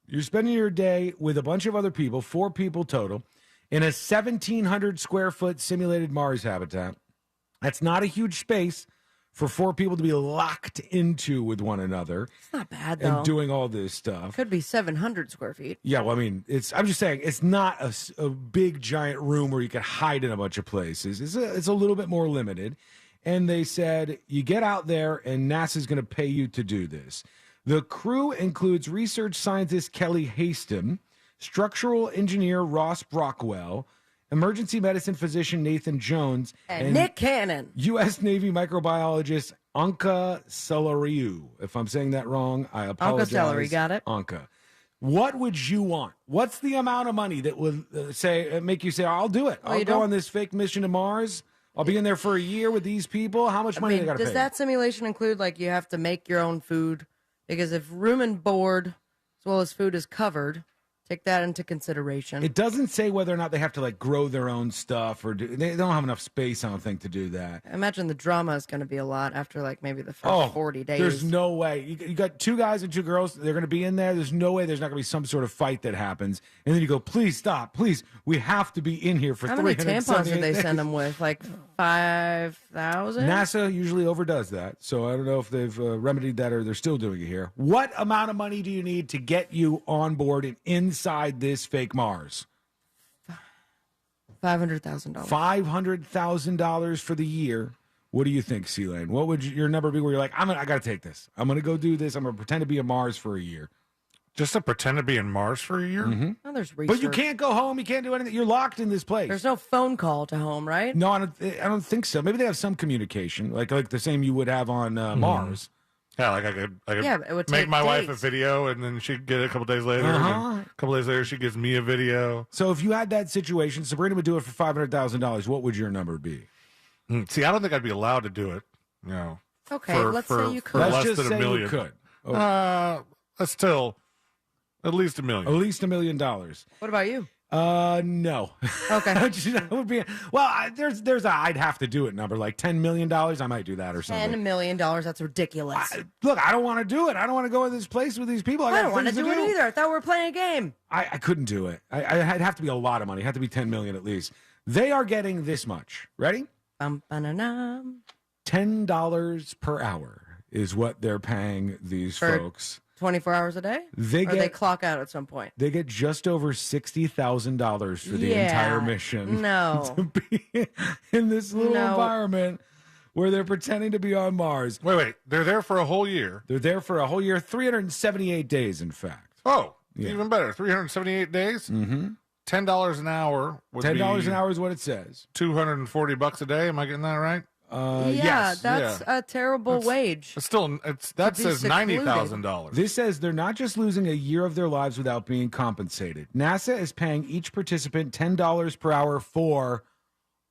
You're spending your day with a bunch of other people, 4 people total, in a 1,700 square foot simulated Mars habitat. That's not a huge space for 4 people to be locked into with one another.
It's not bad though.
And doing all this stuff.
Could be 700 square feet.
Yeah, well, I mean, I'm just saying, it's not a big, giant room where you can hide in a bunch of places. It's a little bit more limited. And they said, you get out there, and NASA's going to pay you to do this. The crew includes research scientist Kelly Hastem, structural engineer Ross Brockwell, emergency medicine physician Nathan Jones,
And Nick Cannon.
U.S. Navy microbiologist Anka Selariu. If I'm saying that wrong, I apologize.
Anka Celery, got it?
Anka. What would you want? What's the amount of money that would make you say, I'll do it. I'll go on this fake mission to Mars. I'll be in there for a year with these people. How much money they got to pay?
Does that simulation include like you have to make your own food? Because if room and board as well as food is covered, take that into consideration.
It doesn't say whether or not they have to like grow their own stuff or they don't have enough space, I don't think, to do that.
I imagine the drama is going to be a lot after like maybe the first 40 days.
There's no way. You got 2 guys and 2 girls. They're going to be in there. There's no way there's not going to be some sort of fight that happens. And then you go, please stop. Please. We have to be in here for 378 days.
How many tampons did they send them with? Like 5,000?
NASA usually overdoes that. So I don't know if they've remedied that or they're still doing it here. What amount of money do you need to get you on board and inside this fake Mars?
$500,000.
$500,000 for the year. What do you think, C-Lane? What would your number be where you're like, I got to take this. I'm going to go do this. I'm going to pretend to be a Mars for a year.
Just to pretend to be in Mars for a year?
Mm-hmm.
Oh, there's research.
But you can't go home. You can't do anything. You're locked in this place.
There's no phone call to home, right?
No, I don't think so. Maybe they have some communication, like the same you would have on Mars.
Yeah, like I could
Yeah, it would
make
take
my wife a
days.
video, and then she'd get it a couple days later. And then a couple days later, she gives me a video.
So if you had that situation, Sabrina would do it for $500,000. What would your number be?
See, I don't think I'd be allowed to do it. You know.
Okay, let's say you could.
For
Let's
less
just
than
say
$1
you
million.
could.
That's still at least $1 million.
At least $1 million.
What about you?
No.
Okay.
That would be there's a I'd have to do it number like $10 million. I might do that or something.
$10 million. That's ridiculous.
Look, I don't want to do it. I don't want to go to this place with these people.
I don't want to
things
do it either. I thought we were playing a game.
I couldn't do it. I'd have to be a lot of money. It'd have to be $10 million at least. They are getting this much. Ready? $10 per hour is what they're paying these
For
folks.
24 hours a day? They clock out at some point.
They get just over $60,000 for the entire mission.
No.
To be in this little environment where they're pretending to be on Mars.
Wait. They're there for a whole year.
They're there for a whole year, 378 days, in fact.
Oh,
Yeah.
even better. 378 days?
Mm-hmm.
$10 an hour would be
$10 an hour is what it says.
$240 a day. Am I getting that right?
Yes.
That's a terrible wage.
It's still, that
be
says
secluded.
$90,000.
This says they're not just losing a year of their lives without being compensated. NASA is paying each participant $10 per hour for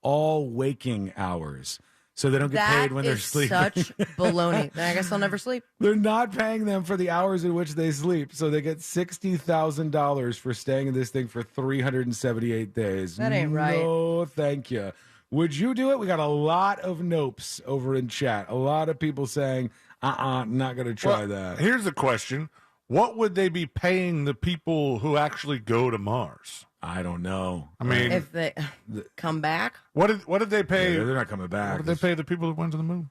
all waking hours. So they don't get paid when they're sleeping.
Such baloney. I guess I'll never sleep.
They're not paying them for the hours in which they sleep. So they get $60,000 for staying in this thing for 378 days.
That ain't right.
No, thank you. Would you do it? We got a lot of nopes over in chat. A lot of people saying, not going to try that.
Here's the question. What would they be paying the people who actually go to Mars?
I don't know.
I mean,
If they come back,
what did they pay?
Yeah, they're not coming back.
What did they pay the people who went to the moon?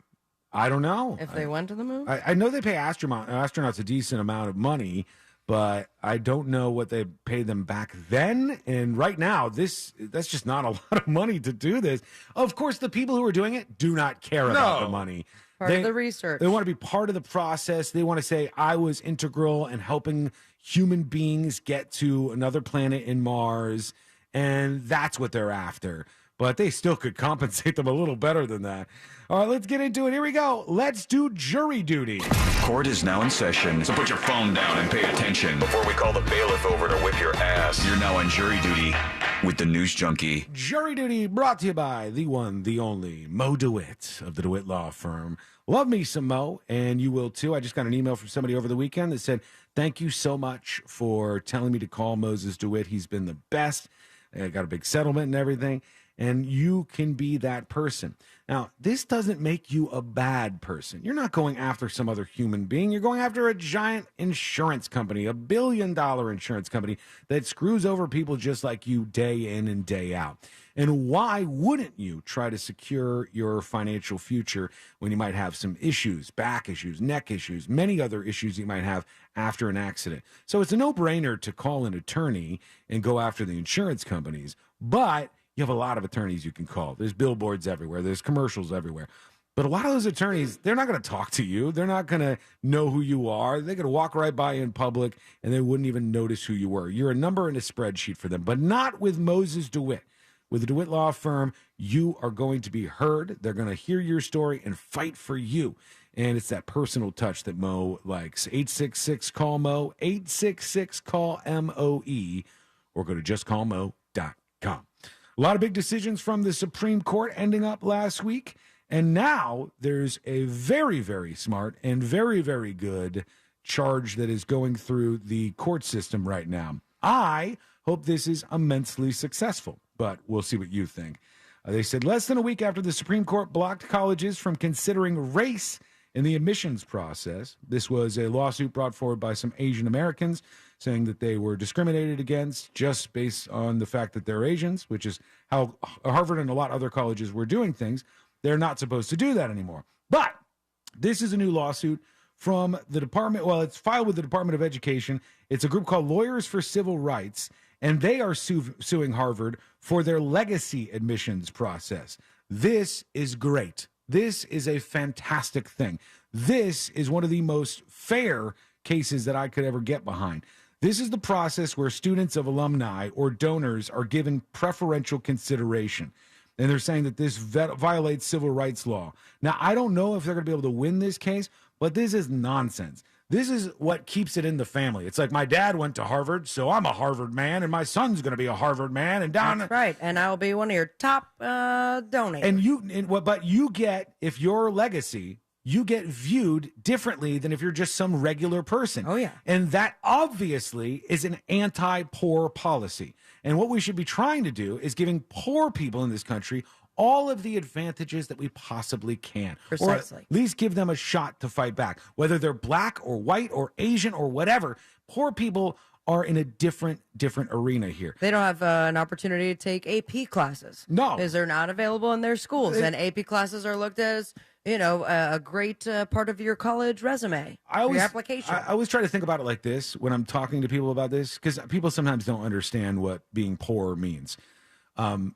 I don't know.
if they went to the moon,
I know they pay astronauts a decent amount of money, but I don't know what they paid them back then. And right now, that's just not a lot of money to do this. Of course, the people who are doing it do not care about the money.
part of the research.
They want to be part of the process. They want to say, I was integral in helping human beings get to another planet in Mars. And that's what they're after. But they still could compensate them a little better than that. All right, let's get into it. Here we go. Let's do jury duty.
Court is now in session, so put your phone down and pay attention before we call the bailiff over to whip your ass. You're now on jury duty with the News Junkie.
Jury duty brought to you by the one, the only, Mo DeWitt of the DeWitt Law Firm. Love me some Mo, and you will too. I just got an email from somebody over the weekend that said, thank you so much for telling me to call Moses DeWitt. He's been the best. I got a big settlement and everything. And you can be that person. Now, this doesn't make you a bad person. You're not going after some other human being. You're going after a giant insurance company, $1 billion insurance company that screws over people just like you day in and day out. And why wouldn't you try to secure your financial future when you might have some issues, back issues, neck issues, many other issues you might have after an accident? So it's a no-brainer to call an attorney and go after the insurance companies, but you have a lot of attorneys you can call. There's billboards everywhere. There's commercials everywhere. But a lot of those attorneys, they're not going to talk to you. They're not going to know who you are. They're going to walk right by you in public, and they wouldn't even notice who you were. You're a number in a spreadsheet for them, but not with Moses DeWitt. With the DeWitt Law Firm, you are going to be heard. They're going to hear your story and fight for you. And it's that personal touch that Mo likes. 866-CALL-MO, 866-CALL-MOE, or go to justcallmo.com. A lot of big decisions from the Supreme Court ending up last week. And now there's a very, very smart and very, very good charge that is going through the court system right now. I hope this is immensely successful, but we'll see what you think. They said less than a week after the Supreme Court blocked colleges from considering race in the admissions process. This was a lawsuit brought forward by some Asian Americans saying that they were discriminated against just based on the fact that they're Asians, which is how Harvard and a lot of other colleges were doing things. They're not supposed to do that anymore. But this is a new lawsuit from the department. Well, it's filed with the Department of Education. It's a group called Lawyers for Civil Rights, and they are suing Harvard for their legacy admissions process. This is great. This is a fantastic thing. This is one of the most fair cases that I could ever get behind. This is the process where students of alumni or donors are given preferential consideration. And they're saying that this violates civil rights law. Now, I don't know if they're going to be able to win this case, but this is nonsense. This is what keeps it in the family. It's like my dad went to Harvard, so I'm a Harvard man, and my son's going to be a Harvard man. And down,
That's right. And I'll be one of your top donors.
But you get, if your legacy, you get viewed differently than if you're just some regular person.
Oh, yeah.
And that obviously is an anti-poor policy. And what we should be trying to do is giving poor people in this country all of the advantages that we possibly can.
Precisely.
Or at least give them a shot to fight back. Whether they're black or white or Asian or whatever, poor people are in a different arena here.
They don't have an opportunity to take AP classes.
No.
Because they're not available in their schools. And AP classes are looked at as, a great part of your college resume, your application.
I always try to think about it like this when I'm talking to people about this, because people sometimes don't understand what being poor means. I'm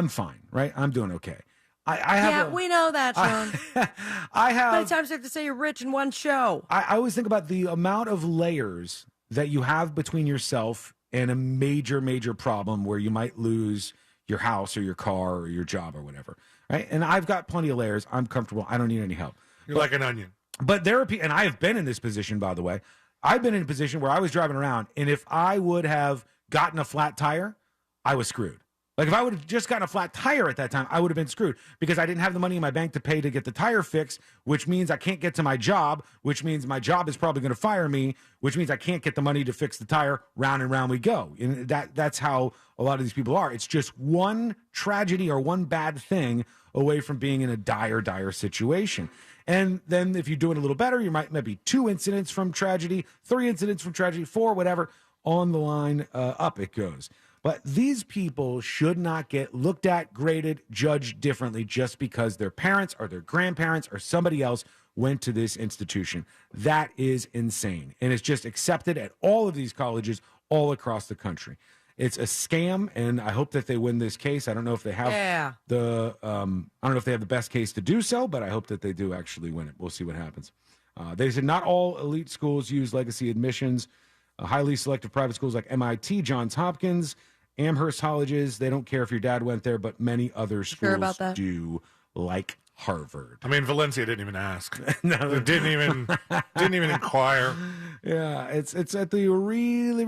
fine, right? I'm doing okay.
We know that, Sean.
I have.
How many times do you have to say you're rich in one show?
I always think about the amount of layers that you have between yourself and a major problem where you might lose your house or your car or your job or whatever, right? And I've got plenty of layers. I'm comfortable. I don't need any help.
You're like an onion.
But there are people, and I have been in this position, by the way. I've been in a position where I was driving around, and if I would have gotten a flat tire, I was screwed. Like, if I would have just gotten a flat tire at that time, I would have been screwed because I didn't have the money in my bank to pay to get the tire fixed, which means I can't get to my job, which means my job is probably going to fire me, which means I can't get the money to fix the tire. Round and round we go. And that's how a lot of these people are. It's just one tragedy or one bad thing away from being in a dire situation. And then if you do it a little better, you might maybe 2 incidents from tragedy, 3 incidents from tragedy, 4, whatever, on the line, up it goes. But these people should not get looked at, graded, judged differently just because their parents or their grandparents or somebody else went to this institution. That is insane. And it's just accepted at all of these colleges all across the country. It's a scam, and I hope that they win this case. I don't know if they have I don't know if they have the best case to do so, but I hope that they do actually win it. We'll see what happens. They said not all elite schools use legacy admissions. Highly selective private schools like MIT, Johns Hopkins, Amherst colleges, they don't care if your dad went there, but many other schools do, like Harvard.
I mean, Valencia didn't even ask. No, didn't even inquire.
Yeah, it's at the really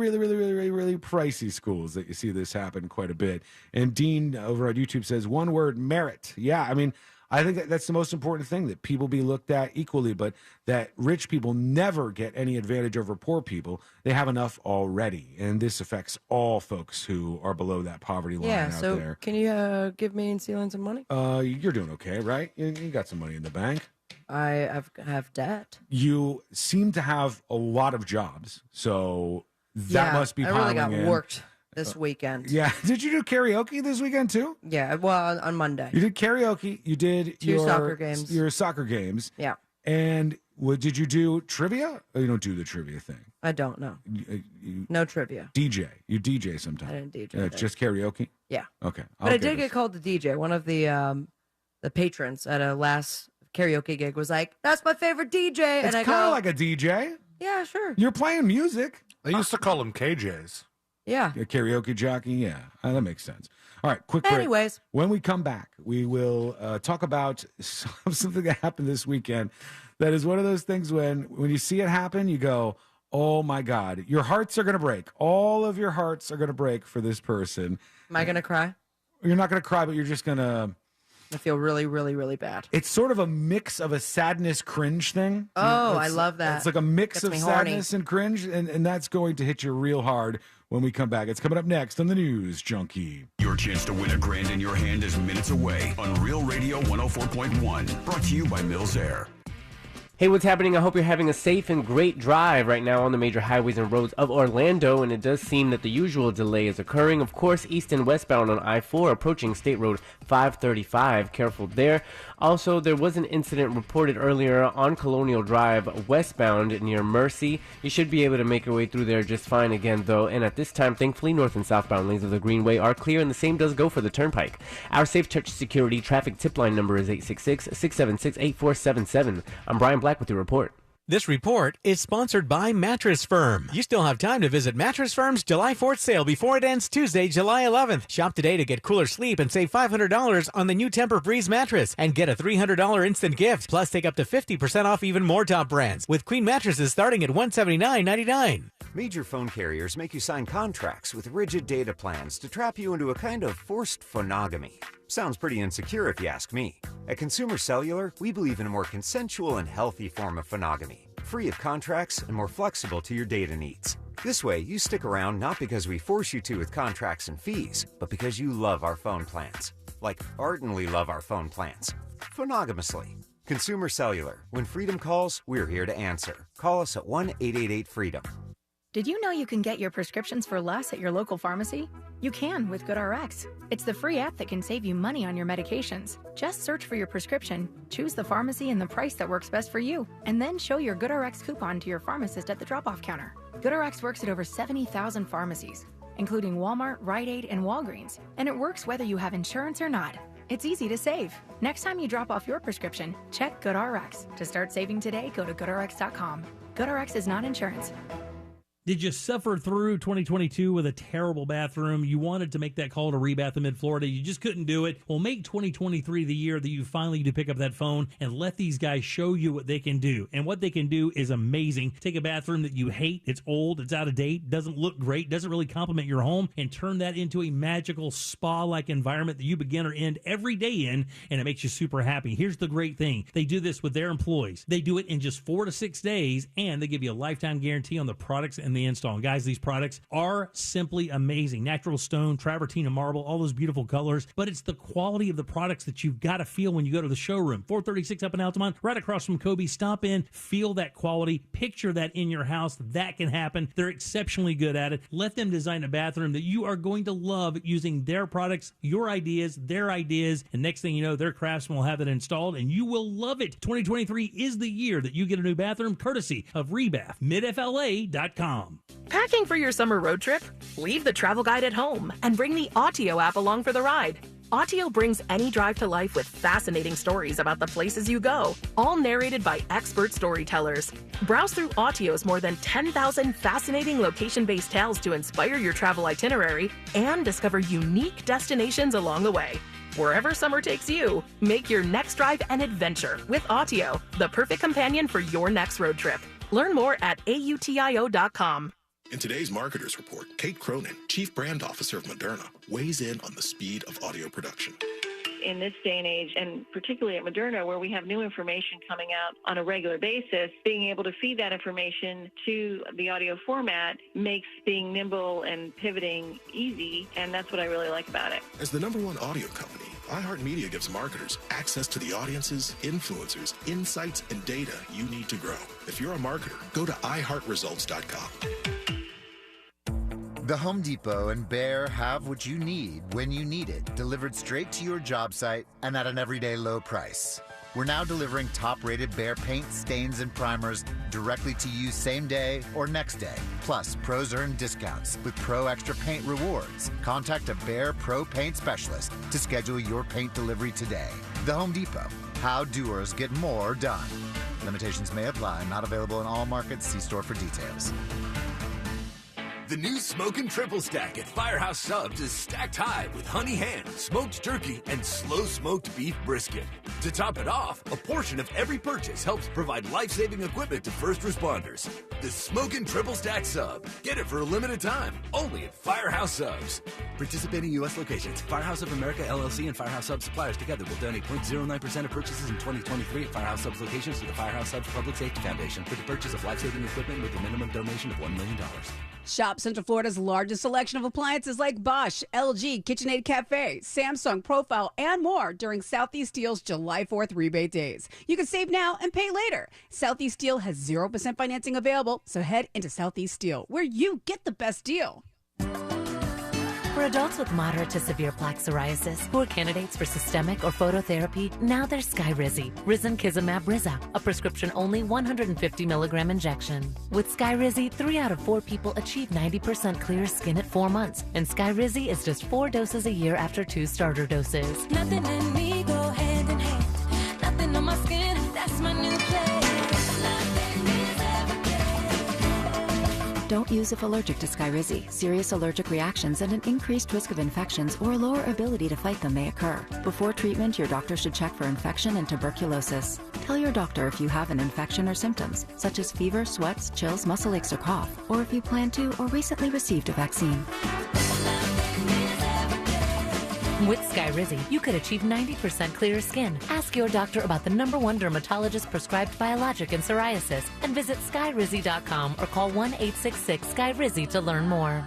pricey schools that you see this happen quite a bit. And Dean over on YouTube says, one word, merit. Yeah, I mean, I think that's the most important thing, that people be looked at equally, but that rich people never get any advantage over poor people. They have enough already. And this affects all folks who are below that poverty line out there.
Yeah, so can you give me and Celine some money?
You're doing okay, right? You got some money in the bank.
I have debt.
You seem to have a lot of jobs, so that must be piling in.
I really got worked this weekend.
Yeah. Did you do karaoke this weekend too?
Yeah, well, on Monday.
You did karaoke. You did
two soccer games.
Your soccer games.
Yeah.
And did you do trivia? Oh, you don't do the trivia thing.
I don't know. No trivia.
DJ. You DJ sometimes.
I didn't DJ.
It's just karaoke?
Yeah.
Okay.
But I did get called to DJ. One of the patrons at a last karaoke gig was like, "That's my favorite DJ."
It's kind of like a DJ.
Yeah, sure.
You're playing music.
They used to call them KJs.
Yeah.
A karaoke jockey. Yeah. That makes sense. All right. Quick break.
Anyways.
When we come back, we will talk about something that happened this weekend. That is one of those things when you see it happen, you go, oh my God, your hearts are going to break. All of your hearts are going to break for this person.
Am I going to cry?
You're not going to cry, but you're just going to...
I feel really, really, really bad.
It's sort of a mix of a sadness cringe thing.
Oh, I love that.
It's like a mix of sadness and cringe, and that's going to hit you real hard when we come back. It's coming up next on the News Junkie.
Your chance to win $1,000 in your hand is minutes away on Real Radio 104.1. Brought to you by Mills Air.
Hey, what's happening? I hope you're having a safe and great drive right now on the major highways and roads of Orlando, and it does seem that the usual delay is occurring. Of course, east and westbound on I-4 approaching State Road 535. Careful there. Also, there was an incident reported earlier on Colonial Drive westbound near Mercy. You should be able to make your way through there just fine again, though, and at this time, thankfully, north and southbound lanes of the Greenway are clear, and the same does go for the Turnpike. Our Safe Touch Security traffic tip line number is 866-676-8477. I'm Brian Black with your report.
This report is sponsored by Mattress Firm. You still have time to visit Mattress Firm's July 4th sale before it ends Tuesday, July 11th. Shop today to get cooler sleep and save $500 on the new Tempur-Breeze mattress and get a $300 instant gift. Plus, take up to 50% off even more top brands with queen mattresses starting at $179.99.
Major phone carriers make you sign contracts with rigid data plans to trap you into a kind of forced phonogamy. Sounds pretty insecure if you ask me. At Consumer Cellular, we believe in a more consensual and healthy form of phonogamy, free of contracts and more flexible to your data needs. This way, you stick around not because we force you to with contracts and fees, but because you love our phone plans. Like ardently love our phone plans. Phonogamously. Consumer Cellular. When freedom calls, we're here to answer. Call us at 1-888-FREEDOM.
Did you know you can get your prescriptions for less at your local pharmacy? You can with GoodRx. It's the free app that can save you money on your medications. Just search for your prescription, choose the pharmacy and the price that works best for you, and then show your GoodRx coupon to your pharmacist at the drop-off counter. GoodRx works at over 70,000 pharmacies, including Walmart, Rite Aid, and Walgreens, and it works whether you have insurance or not. It's easy to save. Next time you drop off your prescription, check GoodRx. To start saving today, go to GoodRx.com. GoodRx is not insurance.
Did you suffer through 2022 with a terrible bathroom? You wanted to make that call to Rebath in Mid-Florida. You just couldn't do it. Well, make 2023 the year that you finally get to pick up that phone and let these guys show you what they can do. And what they can do is amazing. Take a bathroom that you hate, it's old, it's out of date, doesn't look great, doesn't really complement your home, and turn that into a magical spa-like environment that you begin or end every day in, and it makes you super happy. Here's the great thing. They do this with their employees. They do it in just 4 to 6 days, and they give you a lifetime guarantee on the products and the install. And guys, these products are simply amazing. Natural stone, travertine, and marble, all those beautiful colors. But it's the quality of the products that you've got to feel when you go to the showroom. 436 up in Altamont, right across from Kobe. Stop in, feel that quality, picture that in your house. That can happen. They're exceptionally good at it. Let them design a bathroom that you are going to love using their products, your ideas, their ideas. And next thing you know, their craftsmen will have it installed and you will love it. 2023 is the year that you get a new bathroom courtesy of Rebath, midfla.com.
Packing for your summer road trip? Leave the travel guide at home and bring the Autio app along for the ride. Autio brings any drive to life with fascinating stories about the places you go, all narrated by expert storytellers. Browse through Autio's more than 10,000 fascinating location-based tales to inspire your travel itinerary and discover unique destinations along the way. Wherever summer takes you, make your next drive an adventure with Autio, the perfect companion for your next road trip. Learn more at AUTIO.com.
In today's Marketers Report, Kate Cronin, Chief Brand Officer of Moderna, weighs in on the speed of audio production.
In this day and age, and particularly at Moderna, where we have new information coming out on a regular basis, being able to feed that information to the audio format makes being nimble and pivoting easy, and that's what I really like about it.
As the #1 audio company, iHeartMedia gives marketers access to the audiences, influencers, insights, and data you need to grow. If you're a marketer, go to iHeartResults.com.
The Home Depot and Behr have what you need when you need it, delivered straight to your job site and at an everyday low price. We're now delivering top-rated Behr paint, stains, and primers directly to you same day or next day. Plus, pros earn discounts with Pro Extra Paint rewards. Contact a Behr Pro Paint specialist to schedule your paint delivery today. The Home Depot. How doers get more done. Limitations may apply. Not available in all markets. See store for details.
The new Smokin' Triple Stack at Firehouse Subs is stacked high with honey ham, smoked turkey, and slow-smoked beef brisket. To top it off, a portion of every purchase helps provide life-saving equipment to first responders. The Smokin' Triple Stack Sub. Get it for a limited time, only at Firehouse Subs. Participating U.S. locations. Firehouse of America, LLC, and Firehouse Subs suppliers together will donate 0.09% of purchases in 2023 at Firehouse Subs locations to the Firehouse Subs Public Safety Foundation for the purchase of life-saving equipment with a minimum donation of $1 million.
Shop Central Florida's largest selection of appliances like Bosch, LG, KitchenAid Cafe, Samsung, Profile, and more during Southeast Steel's July 4th rebate days. You can save now and pay later. Southeast Steel has 0% financing available, so head into Southeast Steel, where you get the best deal.
For adults with moderate to severe plaque psoriasis who are candidates for systemic or phototherapy, now there's Skyrizi, Risankizumab Riza, a prescription-only 150 milligram injection. With Skyrizi, 3 out of 4 people achieve 90% clear skin at 4 months, and Skyrizi is just 4 doses a year after 2 starter doses.
Nothing in me go hand in hand. Nothing on my skin, that's my new place. Nothing in
Don't use if allergic to Skyrizi. Serious allergic reactions and an increased risk of infections or lower ability to fight them may occur. Before treatment, your doctor should check for infection and tuberculosis. Tell your doctor if you have an infection or symptoms, such as fever, sweats, chills, muscle aches, or cough, or if you plan to or recently received a vaccine.
With Skyrizi, you could achieve 90% clearer skin. Ask your doctor about the #1 dermatologist-prescribed biologic in psoriasis and visit Skyrizi.com or call 1-866-SKYRIZI to learn more.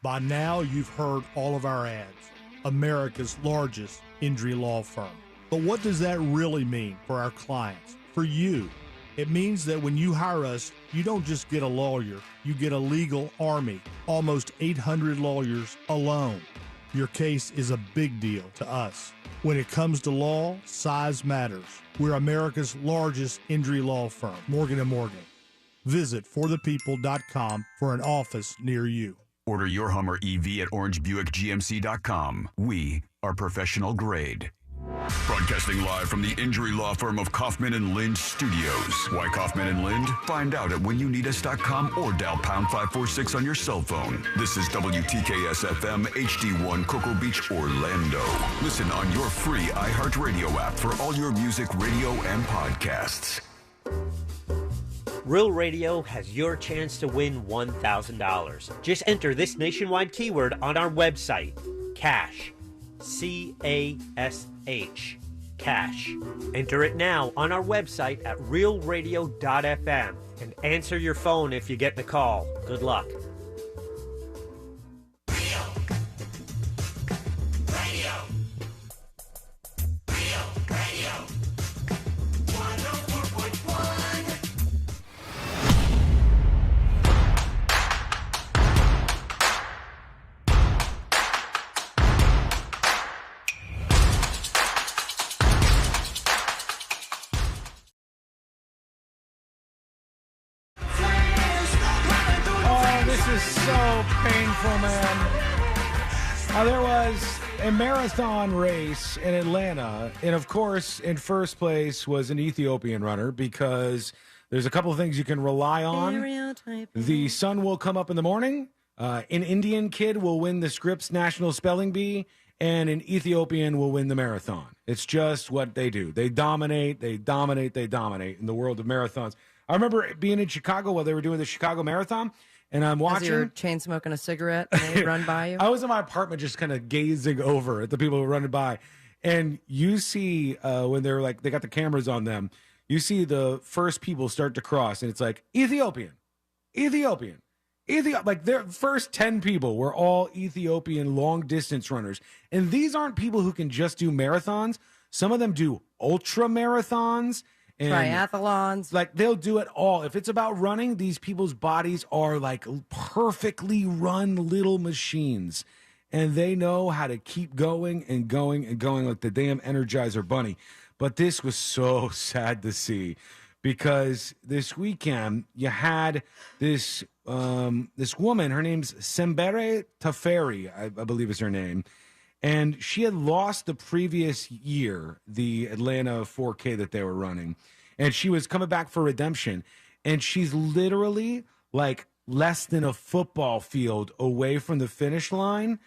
By now, you've heard all of our ads. America's largest injury law firm. But what does that really mean for our clients, for you? It means that when you hire us, you don't just get a lawyer, you get a legal army, almost 800 lawyers alone. Your case is a big deal to us. When it comes to law, size matters. We're America's largest injury law firm, Morgan & Morgan. Visit forthepeople.com for an office near you.
Order your Hummer EV at orangebuickgmc.com. We are professional grade. Broadcasting live from the injury law firm of Kaufman and Lind Studios. Why Kaufman and Lind? Find out at whenyouneedus.com or dial pound 546 on your cell phone. This is WTKS-FM HD1 Cocoa Beach, Orlando. Listen on your free iHeartRadio app for all your music, radio, and podcasts.
Real Radio has your chance to win $1,000. Just enter this nationwide keyword on our website, CASH. C-A-S-H. Cash. Enter it now on our website at realradio.fm and answer your phone if you get the call. Good luck.
There was a marathon race in Atlanta, and of course, in first place was an Ethiopian runner because there's a couple of things you can rely on. The sun will come up in the morning, an Indian kid will win the Scripps National Spelling Bee, and an Ethiopian will win the marathon. It's just what they do. They dominate in the world of marathons. I remember being in Chicago while they were doing the Chicago Marathon, and I'm watching.
As you're chain smoking a cigarette and they run by you?
I was in my apartment just kind of gazing over at the people who were running by. And you see when they're like, they got the cameras on them, you see the first people start to cross, and it's like, Ethiopian. Like their first 10 people were all Ethiopian long distance runners. And these aren't people who can just do marathons. Some of them do ultra marathons. And
triathlons.
Like they'll do it all. If it's about running, these people's bodies are like perfectly run little machines. And they know how to keep going and going and going like the damn Energizer Bunny. But this was so sad to see because this weekend you had this this woman, her name's Sembere Taferi, I believe is her name. And she had lost the previous year, the Atlanta 4K that they were running. And she was coming back for redemption. And she's literally like less than a football field away from the finish line.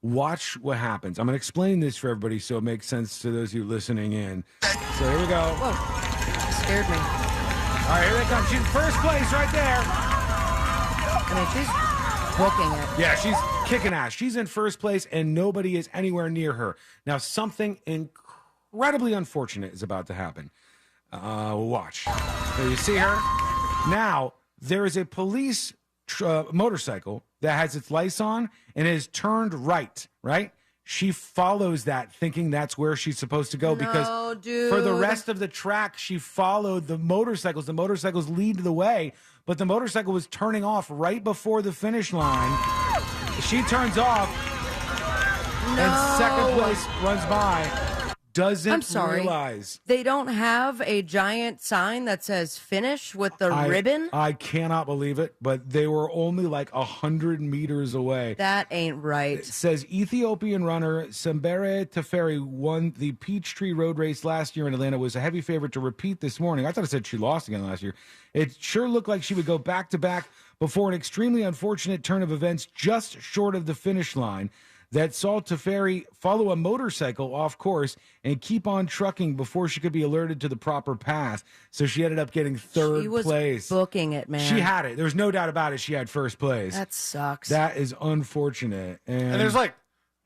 Watch what happens. I'm going to explain this for everybody so it makes sense to those of you listening in. So here we go.
Whoa, scared me.
All right, here they come. She's in first place right there.
I mean, she's booking it.
Yeah, she's kicking ass. She's in first place, and nobody is anywhere near her. Now, something incredibly unfortunate is about to happen. Watch. There you see her. Now, there is a police motorcycle that has its lights on and is turned right? She follows that thinking that's where she's supposed to go because for the rest of the track, she followed the motorcycles. The motorcycles lead the way, but the motorcycle was turning off right before the finish line. She turns off, and second place runs by. doesn't
sorry.
realize.
They don't have a giant sign that says finish with the ribbon?
I cannot believe it, but they were only like 100 meters away.
That ain't right.
It says Ethiopian runner Sembere Teferi won the Peachtree Road Race last year in Atlanta, was a heavy favorite to repeat this morning. I thought it said she lost again last year. It sure looked like she would go back-to-back before an extremely unfortunate turn of events just short of the finish line that saw Teferi follow a motorcycle off course and keep on trucking before she could be alerted to the proper path. So she ended up getting third
She was
place.
booking it, man.
She had it. There was no doubt about it. She had first place.
That sucks.
That is unfortunate.
And there's like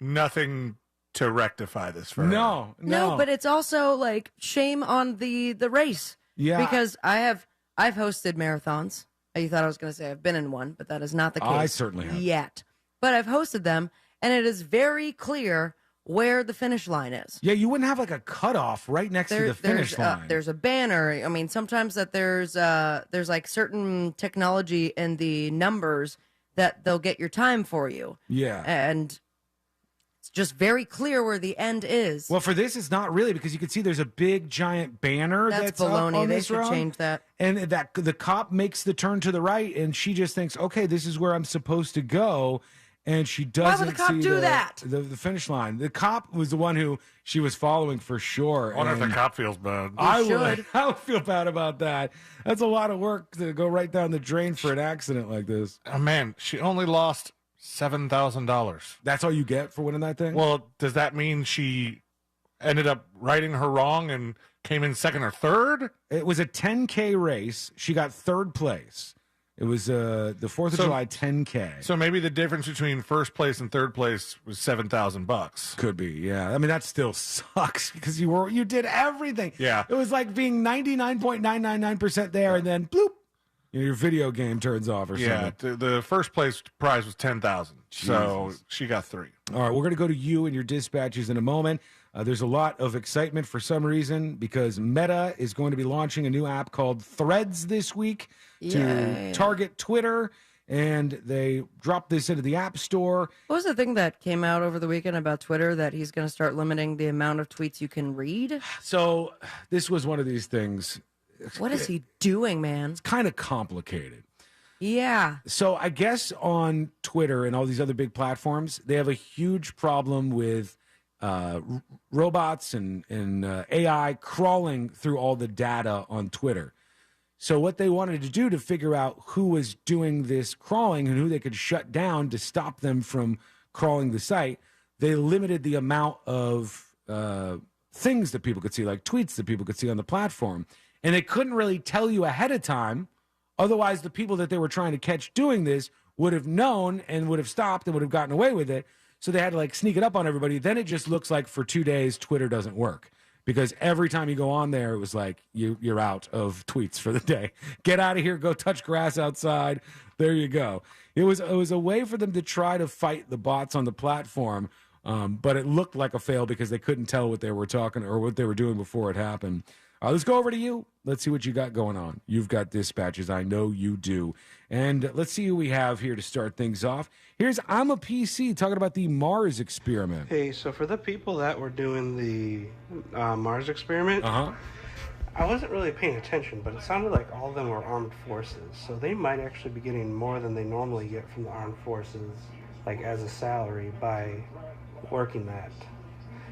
nothing to rectify this for her.
No.
No, but it's also like shame on the race.
Yeah.
Because I've hosted marathons. You thought I was going to say I've been in one, but that is not the case.
I certainly have.
Yet. But I've hosted them, and it is very clear where the finish line is.
Yeah, you wouldn't have like a cutoff right next to the finish line.
There's a banner. I mean, sometimes that there's like certain technology in the numbers that they'll get your time for you.
Yeah.
And it's just very clear where the end is.
Well, for this, it's not really, because you can see there's a big giant banner that's up
baloney.
on
They
this
should
road.
change that.
And that the cop makes the turn to the right, and she just thinks, okay, this is where I'm supposed to go. And she doesn't
Why would the cop
see
do that?
The finish line. The cop was the one who she was following for sure.
I wonder if
and
the cop feels bad.
I would feel bad about that. That's a lot of work to go right down the drain for an accident like this.
Oh, man, she only lost $7,000.
That's all you get for winning that thing?
Well, does that mean she ended up righting her wrong and came in second or third?
It was a 10K race. She got third place. It was the 4th of July 10K.
So maybe the difference between first place and third place was $7,000.
Could be, yeah. I mean, that still sucks because you did everything.
Yeah.
It was like being 99.999% there, and then bloop, your video game turns off or
Yeah,
something.
the first place prize was $10,000. So she got 3.
All right, we're going to go to you and your dispatches in a moment. There's a lot of excitement for some reason because Meta is going to be launching a new app called Threads this week to
Yay.
target Twitter, and they dropped this into the App Store.
What was the thing that came out over the weekend about Twitter that he's going to start limiting the amount of tweets you can read?
So this was one of these things.
What is he doing, man?
It's kind of complicated.
Yeah.
So I guess on Twitter and all these other big platforms, they have a huge problem with robots and AI crawling through all the data on Twitter. So what they wanted to do to figure out who was doing this crawling and who they could shut down to stop them from crawling the site, they limited the amount of things that people could see, like tweets that people could see on the platform. And they couldn't really tell you ahead of time. Otherwise, the people that they were trying to catch doing this would have known and would have stopped and would have gotten away with it. So they had to like sneak it up on everybody. Then it just looks like for 2 days, Twitter doesn't work because every time you go on there, it was like you're out of tweets for the day. Get out of here. Go touch grass outside. There you go. It was a way for them to try to fight the bots on the platform, but it looked like a fail because they couldn't tell what they were talking or what they were doing before it happened. Let's go over to you. Let's see what you got going on. You've got dispatches. I know you do. And let's see who we have here to start things off. Here's I'm a PC talking about the Mars experiment.
Hey, so for the people that were doing the Mars experiment,
Uh-huh.
I wasn't really paying attention, but it sounded like all of them were armed forces. So they might actually be getting more than they normally get from the armed forces, like as a salary by working that.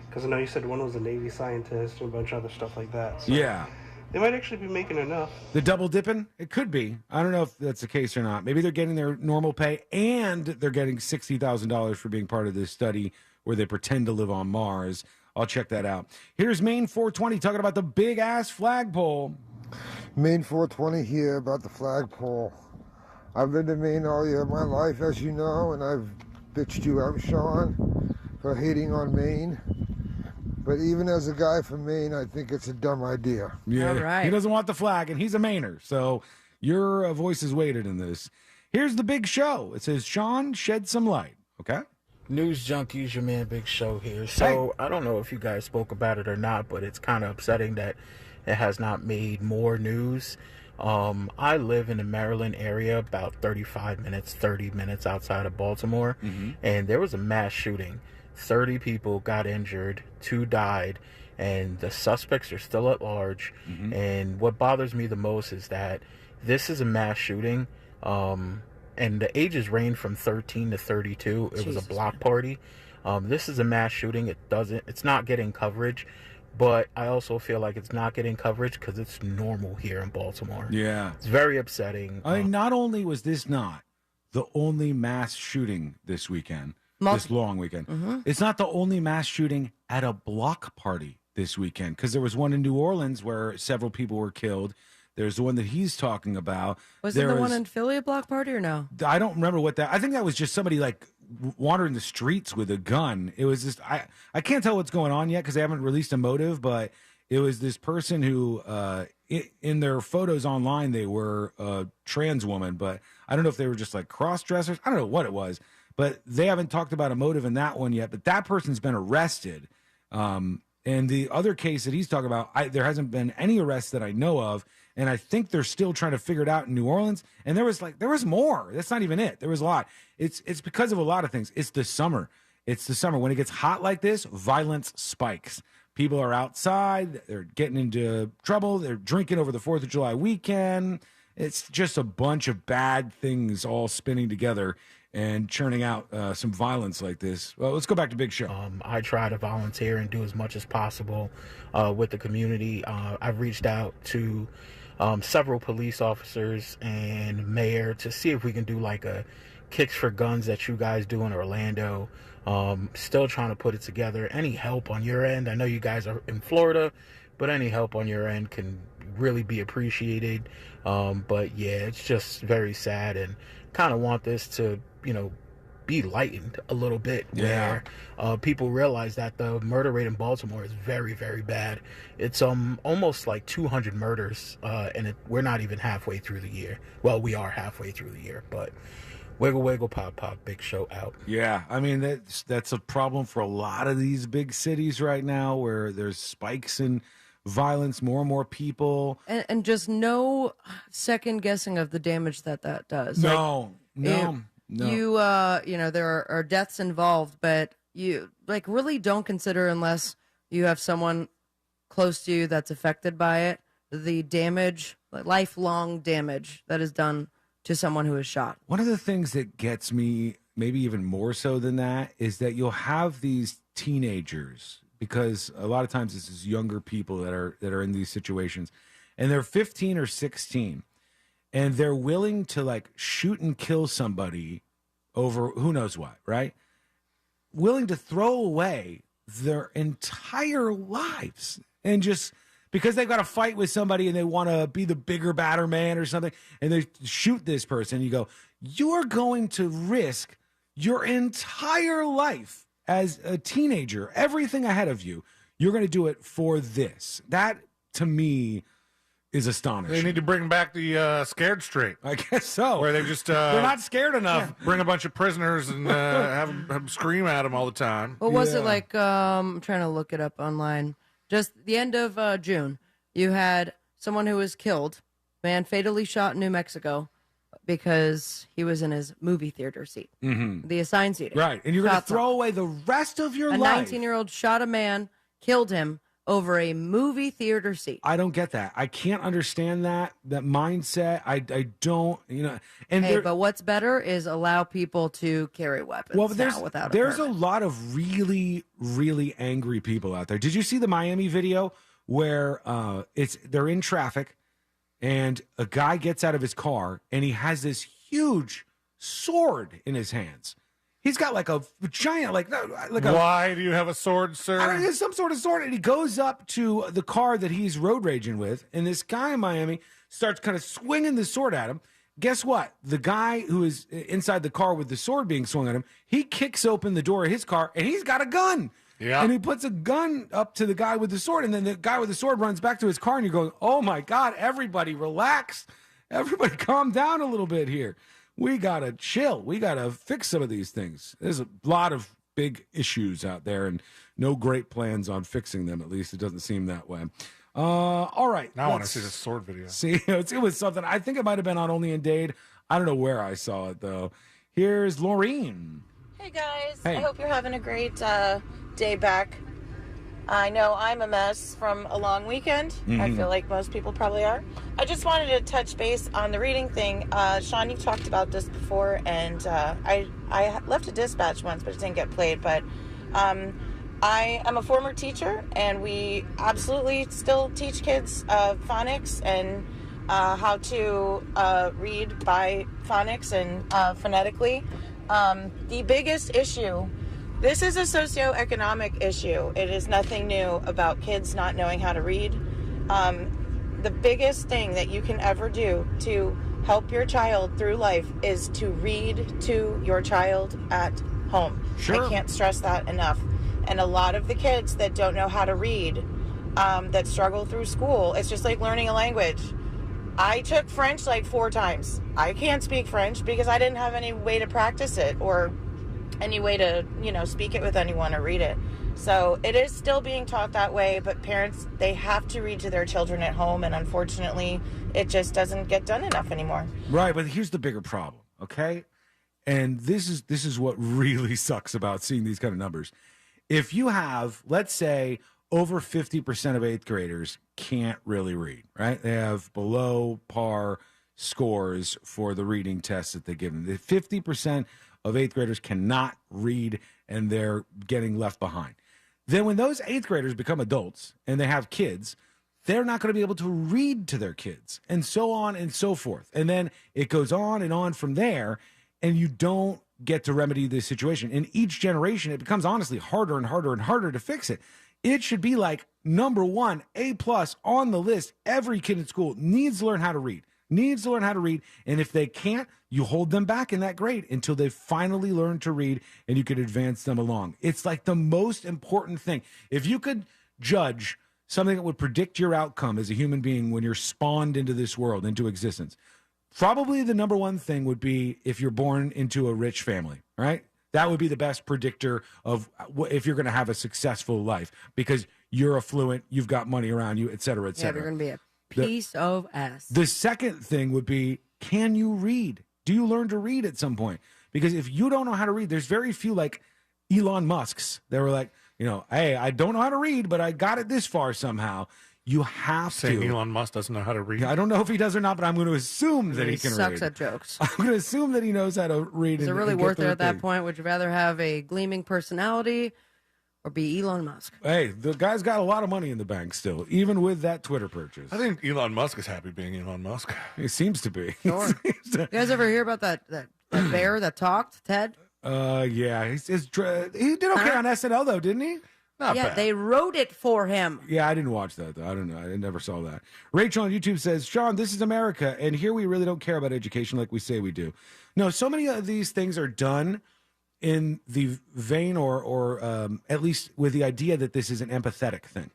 Because I know you said one was a Navy scientist and a bunch of other stuff like that. So
Yeah.
they might actually be making enough.
The double dipping? It could be. I don't know if that's the case or not. Maybe they're getting their normal pay and they're getting $60,000 for being part of this study where they pretend to live on Mars. I'll check that out. Here's Maine 420 talking about the big ass flagpole.
Maine 420 here about the flagpole. I've lived in Maine all year of my life, as you know, and I've bitched you out, Sean, for hating on Maine. But even as a guy from Maine, I think it's a dumb idea.
Yeah, all right. He doesn't want the flag, and he's a Mainer, so your voice is weighted in this. Here's the big show. It says, Sean, shed some light, okay?
News Junkies, your man Big Show here. So I don't know if you guys spoke about it or not, but it's kind of upsetting that it has not made more news. I live in the Maryland area, about 30 minutes outside of Baltimore, and there was a mass shooting. 30 people got injured, 2 died, and the suspects are still at large. And what bothers me the most is that this is a mass shooting, and the ages range from 13 to 32. It was a block party. This is a mass shooting. It's not getting coverage, but I also feel like it's not getting coverage because it's normal here in Baltimore.
Yeah.
It's very upsetting.
I mean, not only was this not the only mass shooting this weekend, this long weekend, it's not the only mass shooting at a block party this weekend, because there was one in New Orleans where several people were killed. There's the one that he's talking about.
Was it the one in Philly, a block party, or no?
I don't remember what that. I think that was just somebody like wandering the streets with a gun. It was just I can't tell what's going on yet because they haven't released a motive, but it was this person who in their photos online they were a trans woman, but I don't know if they were just like cross dressers. I don't know what it was, but they haven't talked about a motive in that one yet. But that person's been arrested. And the other case that he's talking about, there hasn't been any arrests that I know of. And I think they're still trying to figure it out in New Orleans. And there was more. That's not even it. There was a lot. It's because of a lot of things. It's the summer. It's the summer. When it gets hot like this, violence spikes. People are outside. They're getting into trouble. They're drinking over the 4th of July weekend. It's just a bunch of bad things all spinning together and churning out some violence like this. Well, let's go back to Big Show.
I try to volunteer and do as much as possible with the community. I've reached out to several police officers and mayor to see if we can do like a Kicks for Guns that you guys do in Orlando. Still trying to put it together. Any help on your end? I know you guys are in Florida, but any help on your end can really be appreciated. But yeah, it's just very sad, and kind of want this to, be lightened a little bit, where people realize that the murder rate in Baltimore is very, very bad. It's almost like 200 murders, and we're not even halfway through the year. Well, we are halfway through the year, but wiggle, wiggle, pop, pop, Big Show out.
Yeah, I mean, that's a problem for a lot of these big cities right now, where there's spikes in violence, more and more people.
And just no second guessing of the damage that does.
No.
You, there are deaths involved, but you really don't consider, unless you have someone close to you that's affected by it, the damage, lifelong damage that is done to someone who is shot.
One of the things that gets me, maybe even more so than that, is that you'll have these teenagers, because a lot of times this is younger people that are in these situations, and they're 15 or 16. And they're willing to shoot and kill somebody over who knows what, right? Willing to throw away their entire lives, and just because they've got to fight with somebody and they want to be the bigger, badder man or something, and they shoot this person. You go, you're going to risk your entire life as a teenager, everything ahead of you. You're going to do it for this. That, to me, is astonishing.
They need to bring back the Scared Straight.
I guess so.
Where they just
they're not scared enough.
Bring a bunch of prisoners and have them scream at them all the time.
What was it like? I'm trying to look it up online. Just the end of June, you had someone who was killed, man fatally shot in New Mexico because he was in his movie theater seat, the assigned seating.
Right, and you're going to throw away the rest of your life.
A 19-year-old shot a man, killed him over a movie theater seat.
I don't get that. I can't understand that mindset. I don't, And
but what's better is allow people to carry weapons.
Well, but there's
a
lot of really, really angry people out there. Did you see the Miami video where they're in traffic and a guy gets out of his car and he has this huge sword in his hands? He's got like a giant,
Why do you have a sword, sir?
I mean, it's some sort of sword. And he goes up to the car that he's road raging with. And this guy in Miami starts kind of swinging the sword at him. Guess what? The guy who is inside the car with the sword being swung at him, he kicks open the door of his car and he's got a gun. Yeah. And he puts a gun up to the guy with the sword. And then the guy with the sword runs back to his car and you're going, oh my God, everybody relax. Everybody calm down a little bit here. We got to chill. We got to fix some of these things. There's a lot of big issues out there and no great plans on fixing them. At least it doesn't seem that way. All right.
Now I want to see the sword video.
See, it was something. I think it might have been on Only in Dade. I don't know where I saw it, though. Here's Laureen.
Hey, guys.
Hey.
I hope you're having a great day back I know I'm a mess from a long weekend. I feel like most people probably are. I just wanted to touch base on the reading thing. Sean, you've talked about this before, and I left a dispatch once, but it didn't get played. But I am a former teacher, and we absolutely still teach kids phonics and how to read by phonics and phonetically. The biggest issue, this is a socioeconomic issue. It is nothing new about kids not knowing how to read. The biggest thing that you can ever do to help your child through life is to read to your child at home.
Sure.
I can't stress that enough. And a lot of the kids that don't know how to read, that struggle through school, it's just like learning a language. I took French like 4 times. I can't speak French because I didn't have any way to practice it or any way to, speak it with anyone or read it. So it is still being taught that way, but parents, they have to read to their children at home, and unfortunately, it just doesn't get done enough anymore.
Right, but here's the bigger problem, okay? And this is what really sucks about seeing these kind of numbers. If you have, let's say, over 50% of 8th graders can't really read, right? They have below par scores for the reading tests that they give them. The 50% of 8th graders cannot read, and they're getting left behind. Then when those 8th graders become adults and they have kids, they're not going to be able to read to their kids, and so on and so forth. And then it goes on and on from there, and you don't get to remedy this situation. In each generation, it becomes honestly harder and harder and harder to fix it. It should be like number 1, A+ on the list. Every kid in school needs to learn how to read. And if they can't, you hold them back in that grade until they finally learn to read, and you could advance them along. It's like the most important thing. If you could judge something that would predict your outcome as a human being when you're spawned into this world, into existence, probably the number one thing would be if you're born into a rich family, right? That would be the best predictor of if you're going to have a successful life, because you're affluent, you've got money around you, et cetera, et
Yeah,
cetera.
you're going to be a piece of ass.
The second thing would be, can you read? Do you learn to read at some point? Because if you don't know how to read, there's very few like Elon Musks that were like, hey, I don't know how to read, but I got it this far somehow. You have
Saying
to.
Elon Musk doesn't know how to read.
I don't know if he does or not, but I'm going to assume that he can read.
Sucks at jokes.
I'm going to assume that he knows how to read.
Is it
and-
really
and get
worth it
through
at that
things.
point? Would you rather have a gleaming personality or be Elon Musk?
Hey, the guy's got a lot of money in the bank still, even with that Twitter purchase.
I think Elon Musk is happy being Elon Musk.
He seems to be.
Sure. You guys ever hear about that bear that talked, Ted?
Yeah, he did okay on SNL though, didn't he?
They wrote it for him.
Yeah, I didn't watch that though. I don't know. I never saw that. Rachel on YouTube says, Sean, this is America, and here we really don't care about education like we say we do. No, so many of these things are done in the vein or at least with the idea that this is an empathetic thing.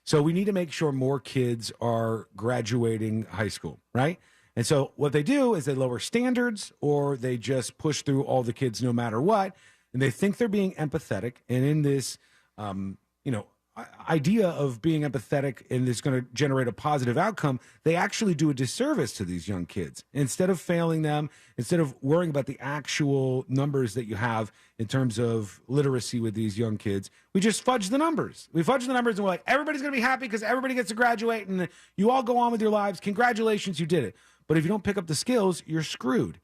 So we need to make sure more kids are graduating high school, right? And so what they do is they lower standards, or they just push through all the kids no matter what, and they think they're being empathetic. And in this idea of being empathetic and it's going to generate a positive outcome, they actually do a disservice to these young kids. Instead of failing them, instead of worrying about the actual numbers that you have in terms of literacy with these young kids, we just fudge the numbers. We fudge the numbers and we're like, everybody's going to be happy because everybody gets to graduate and you all go on with your lives. Congratulations, you did it. But if you don't pick up the skills, you're screwed.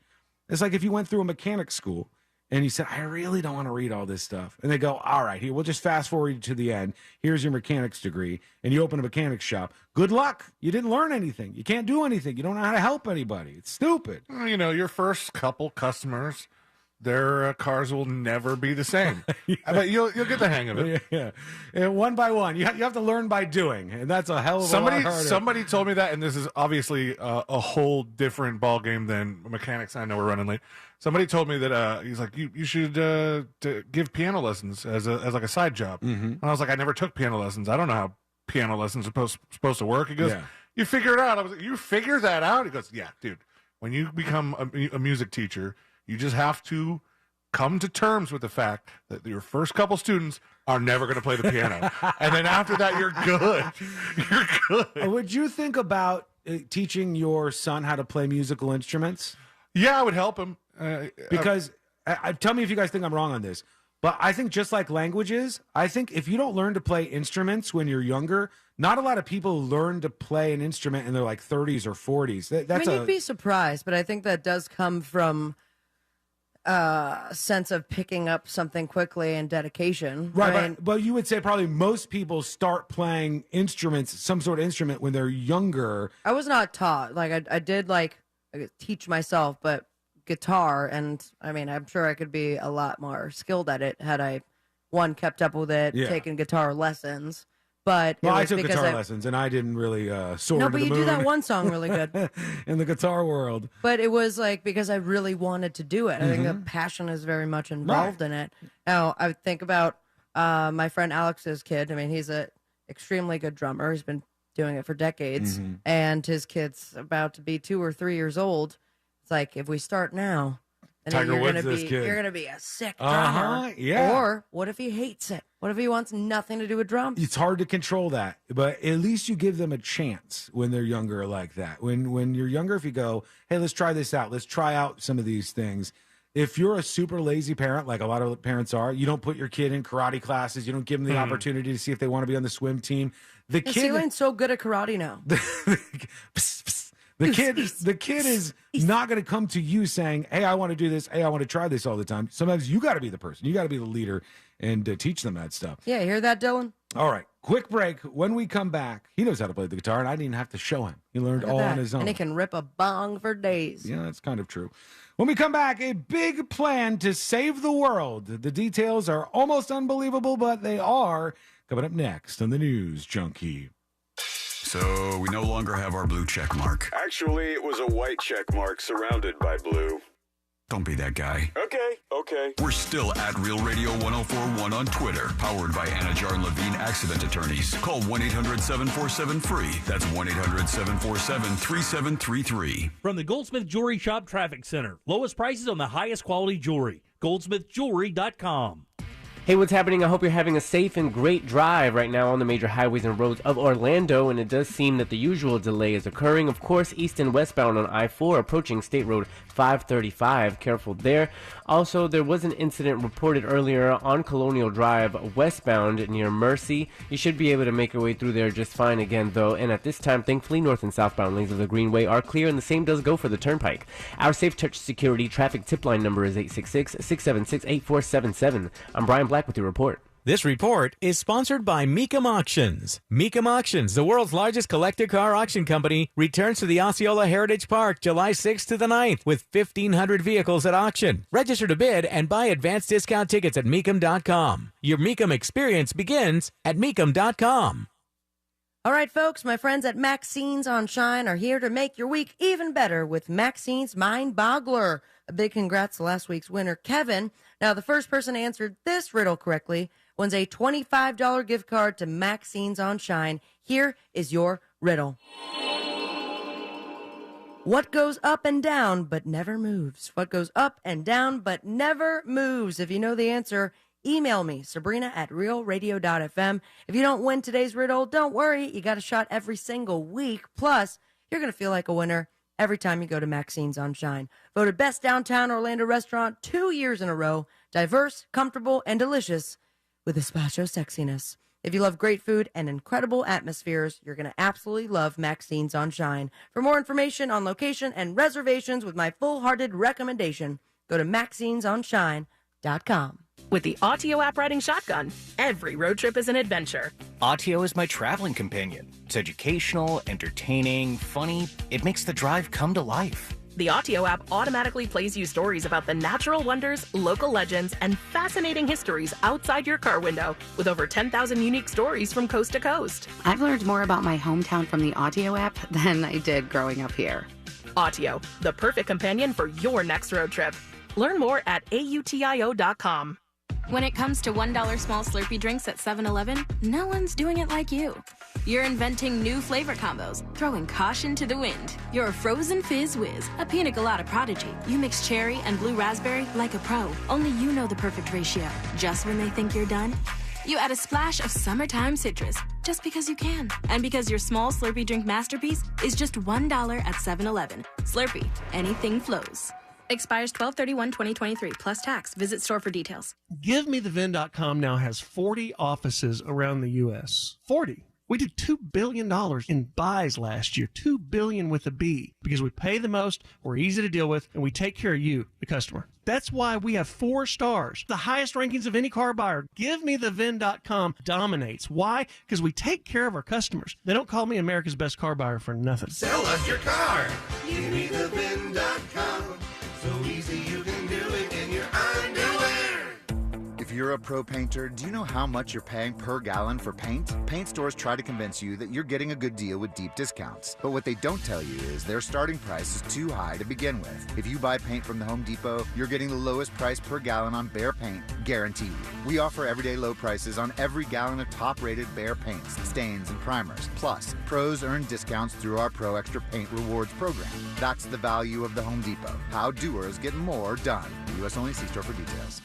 It's like if you went through a mechanic school and you said, I really don't want to read all this stuff. And they go, all right, here, we'll just fast forward you to the end. Here's your mechanics degree. And you open a mechanics shop. Good luck. You didn't learn anything. You can't do anything. You don't know how to help anybody. It's stupid.
Well, your first couple customers, their cars will never be the same. But you'll get the hang of it.
Yeah. And one by one. You have to learn by doing. And that's a hell of a lot harder.
Somebody told me that, and this is obviously a whole different ballgame than mechanics. I know we're running late. Somebody told me that he's like, you should to give piano lessons as like a side job.
Mm-hmm.
And I was like, I never took piano lessons. I don't know how piano lessons are supposed to work. He goes,
Yeah.
you figure it out. I was like, you figure that out? He goes, yeah, dude. When you become a music teacher, you just have to come to terms with the fact that your first couple students are never going to play the piano. And then after that, you're good. You're good.
Would you think about teaching your son how to play musical instruments?
Yeah, I would help him.
Because tell me if you guys think I'm wrong on this. But I think just like languages, I think if you don't learn to play instruments when you're younger, not a lot of people learn to play an instrument in their like 30s or 40s.
You'd be surprised, but I think that does come from a sense of picking up something quickly and dedication.
Right, but you would say probably most people start playing instruments, some sort of instrument, when they're younger.
I was not taught. Like I did teach myself, but guitar, and I mean, I'm sure I could be a lot more skilled at it had I, kept up with it, taken guitar lessons. But
I took guitar lessons, and I didn't really soar
No,
to
but
the
you
moon.
do that one song really good.
In the guitar world.
But it was like because I really wanted to do it. I think the passion is very much involved in it. Now, I think about my friend Alex's kid. I mean, he's an extremely good drummer. He's been doing it for decades. And his kid's about to be 2 or 3 years old. It's like, if we start now, and then you're gonna be a sick drummer.
Yeah.
Or what if he hates it? What if he wants nothing to do with drums?
It's hard to control that, but at least you give them a chance when they're younger like that. When you're younger, if you go, hey, let's try this out. Let's try out some of these things. If you're a super lazy parent, like a lot of parents are, you don't put your kid in karate classes. You don't give them the opportunity to see if they want to be on the swim team. The kid,
Celine's so good at karate now.
The kid is not going to come to you saying, hey, I want to do this. Hey, I want to try this all the time. Sometimes you got to be the person. You got to be the leader and teach them that stuff.
Yeah, hear that, Dylan?
All right. Quick break. When we come back, he knows how to play the guitar, and I didn't have to show him. He learned all on his own.
And he can rip a bong for days.
Yeah, that's kind of true. When we come back, a big plan to save the world. The details are almost unbelievable, but they are. Coming up next on the News Junkie.
So we no longer have our blue check mark.
Actually, it was a white check mark surrounded by blue.
Don't be that guy.
Okay.
We're still at Real Radio 1041 on Twitter, powered by Anna Jar and Levine Accident Attorneys. Call 1-800-747-FREE. That's 1-800-747-3733.
From the Goldsmith Jewelry Shop Traffic Center. Lowest prices on the highest quality jewelry. GoldsmithJewelry.com.
Hey, what's happening? I hope you're having a safe and great drive right now on the major highways and roads of Orlando, and it does seem that the usual delay is occurring. Of course, east and westbound on I-4 approaching State Road 535. Careful there. Also, there was an incident reported earlier on Colonial Drive westbound near Mercy. You should be able to make your way through there just fine again, though, and at this time, thankfully, north and southbound lanes of the Greenway are clear, and the same does go for the Turnpike. Our Safe Touch Security traffic tip line number is 866-676-8477. I'm Brian Black with your report.
This report is sponsored by Mecum Auctions. Mecum Auctions, the world's largest collector car auction company, returns to the Osceola Heritage Park July 6th to the 9th with 1,500 vehicles at auction. Register to bid and buy advanced discount tickets at Mecum.com. Your Mecum experience begins at Mecum.com.
All right, folks, my friends at Maxine's on Shine are here to make your week even better with Maxine's Mind Boggler. A big congrats to last week's winner, Kevin. Now, the first person to answer this riddle correctly wins a $25 gift card to Maxine's on Shine. Here is your riddle. What goes up and down but never moves? What goes up and down but never moves? If you know the answer, email me, Sabrina@realradio.fm. If you don't win today's riddle, don't worry. You got a shot every single week. Plus, you're going to feel like a winner every time you go to Maxine's on Shine. Voted best downtown Orlando restaurant 2 years in a row. Diverse, comfortable, and delicious with espacio sexiness. If you love great food and incredible atmospheres, you're going to absolutely love Maxine's on Shine. For more information on location and reservations with my full-hearted recommendation, go to maxinesonshine.com.
With the Autio app riding shotgun, every road trip is an adventure.
Autio is my traveling companion. It's educational, entertaining, funny. It makes the drive come to life.
The Autio app automatically plays you stories about the natural wonders, local legends, and fascinating histories outside your car window, with over 10,000 unique stories from coast to coast.
I've learned more about my hometown from the Autio app than I did growing up here.
Autio, the perfect companion for your next road trip. Learn more at AUTIO.com.
When it comes to $1 small Slurpee drinks at 7-Eleven, no one's doing it like you. You're inventing new flavor combos, throwing caution to the wind. You're a frozen fizz whiz, a pina colada prodigy. You mix cherry and blue raspberry like a pro. Only you know the perfect ratio. Just when they think you're done, you add a splash of summertime citrus, just because you can. And because your small Slurpee drink masterpiece is just $1 at 7-Eleven. Slurpee, anything flows. Expires 12/31/2023 plus tax. Visit store for details.
GiveMeTheVin.com now has 40 offices around the U.S. 40. We did $2 billion in buys last year, $2 billion with a B, because we pay the most, we're easy to deal with, and we take care of you, the customer. That's why we have 4 stars, the highest rankings of any car buyer. GiveMeTheVin.com dominates. Why? Because we take care of our customers. They don't call me America's best car buyer for nothing.
Sell us your car. GiveMeTheVin.com. So easy you can do it in your underwear.
If you're a pro painter, do you know how much you're paying per gallon for paint? Paint stores try to convince you that you're getting a good deal with deep discounts. But what they don't tell you is their starting price is too high to begin with. If you buy paint from the Home Depot, you're getting the lowest price per gallon on Behr paint, guaranteed. We offer everyday low prices on every gallon of top-rated Behr paints, stains, and primers. Plus, pros earn discounts through our Pro Extra Paint Rewards program. That's the value of the Home Depot. How doers get more done. U.S. only. See store for details.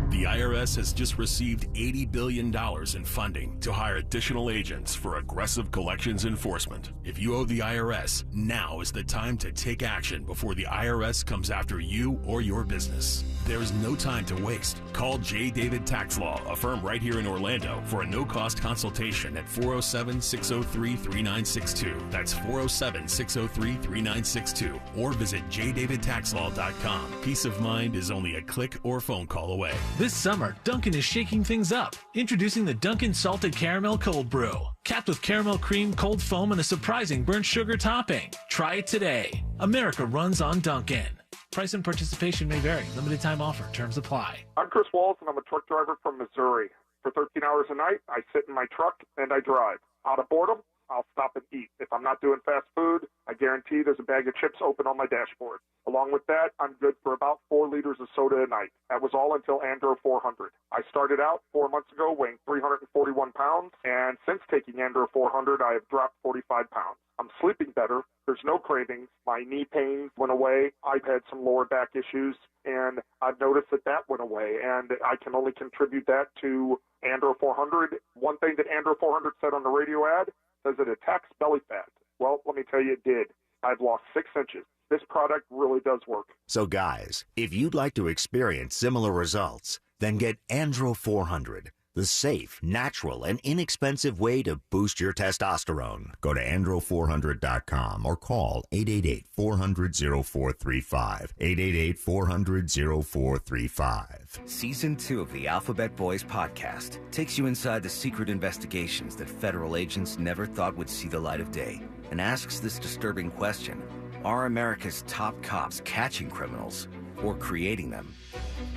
The IRS has just received $80 billion in funding to hire additional agents for aggressive collections enforcement. If you owe the IRS, now is the time to take action before the IRS comes after you or your business. There's no time to waste. Call J. David Tax Law, a firm right here in Orlando, for a no-cost consultation at 407-603-3962. That's 407-603-3962. Or visit jdavidtaxlaw.com. Peace of mind is only a click or phone call away.
This summer, Dunkin' is shaking things up. Introducing the Dunkin' Salted Caramel Cold Brew. Capped with caramel cream, cold foam, and a surprising burnt sugar topping. Try it today. America runs on Dunkin'. Price and participation may vary. Limited time offer. Terms apply.
I'm Chris Walls, and I'm a truck driver from Missouri. For 13 hours a night, I sit in my truck and I drive. Out of boredom, I'll stop and eat. If I'm not doing fast food, I guarantee there's a bag of chips open on my dashboard. Along with that, I'm good for about 4 liters of soda a night. That was all until Andro 400. I started out 4 months ago weighing 341 pounds, and since taking Andro 400, I have dropped 45 pounds. I'm sleeping better. There's no cravings. My knee pain went away. I've had some lower back issues, and I've noticed that went away, and I can only contribute that to Andro 400. One thing that Andro 400 said on the radio ad says it attacks belly fat. Well, let me tell you, it did. I've lost 6 inches. This product really does work.
So guys, if you'd like to experience similar results, then get Andro 400, the safe, natural, and inexpensive way to boost your testosterone. Go to andro400.com or call 888-400-0435. 888-400-0435.
Season 2 of the Alphabet Boys podcast takes you inside the secret investigations that federal agents never thought would see the light of day and asks this disturbing question: are America's top cops catching criminals or creating them?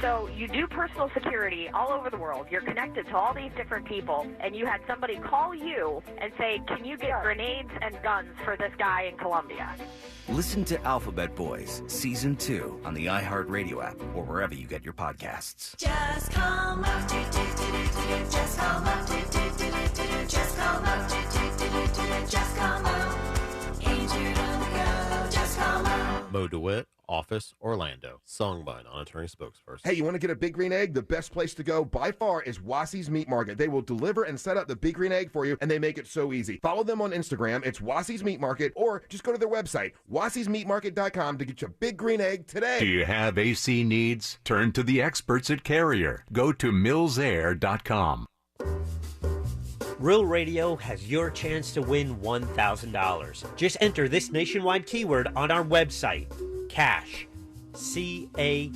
So you do personal security all over the world. You're connected to all these different people, and you had somebody call you and say, can you get grenades and guns for this guy in Colombia?
Listen to Alphabet Boys Season 2 on the iHeartRadio app or wherever you get your podcasts.
Just call up, just call up, just call up, just call up. Injured on the go, just call up.
Mo DeWitt, Office, Orlando. Sung by non-attorney spokesperson.
Hey, you want to get a Big Green Egg? The best place to go by far is Wassy's Meat Market. They will deliver and set up the Big Green Egg for you, and they make it so easy. Follow them on Instagram. It's Wassy's Meat Market, or just go to their website, wassysmeatmarket.com, to get your Big Green Egg today.
Do you have AC needs? Turn to the experts at Carrier. Go to millsair.com.
Real Radio has your chance to win $1,000. Just enter this nationwide keyword on our website, CASH. C-A-S-H.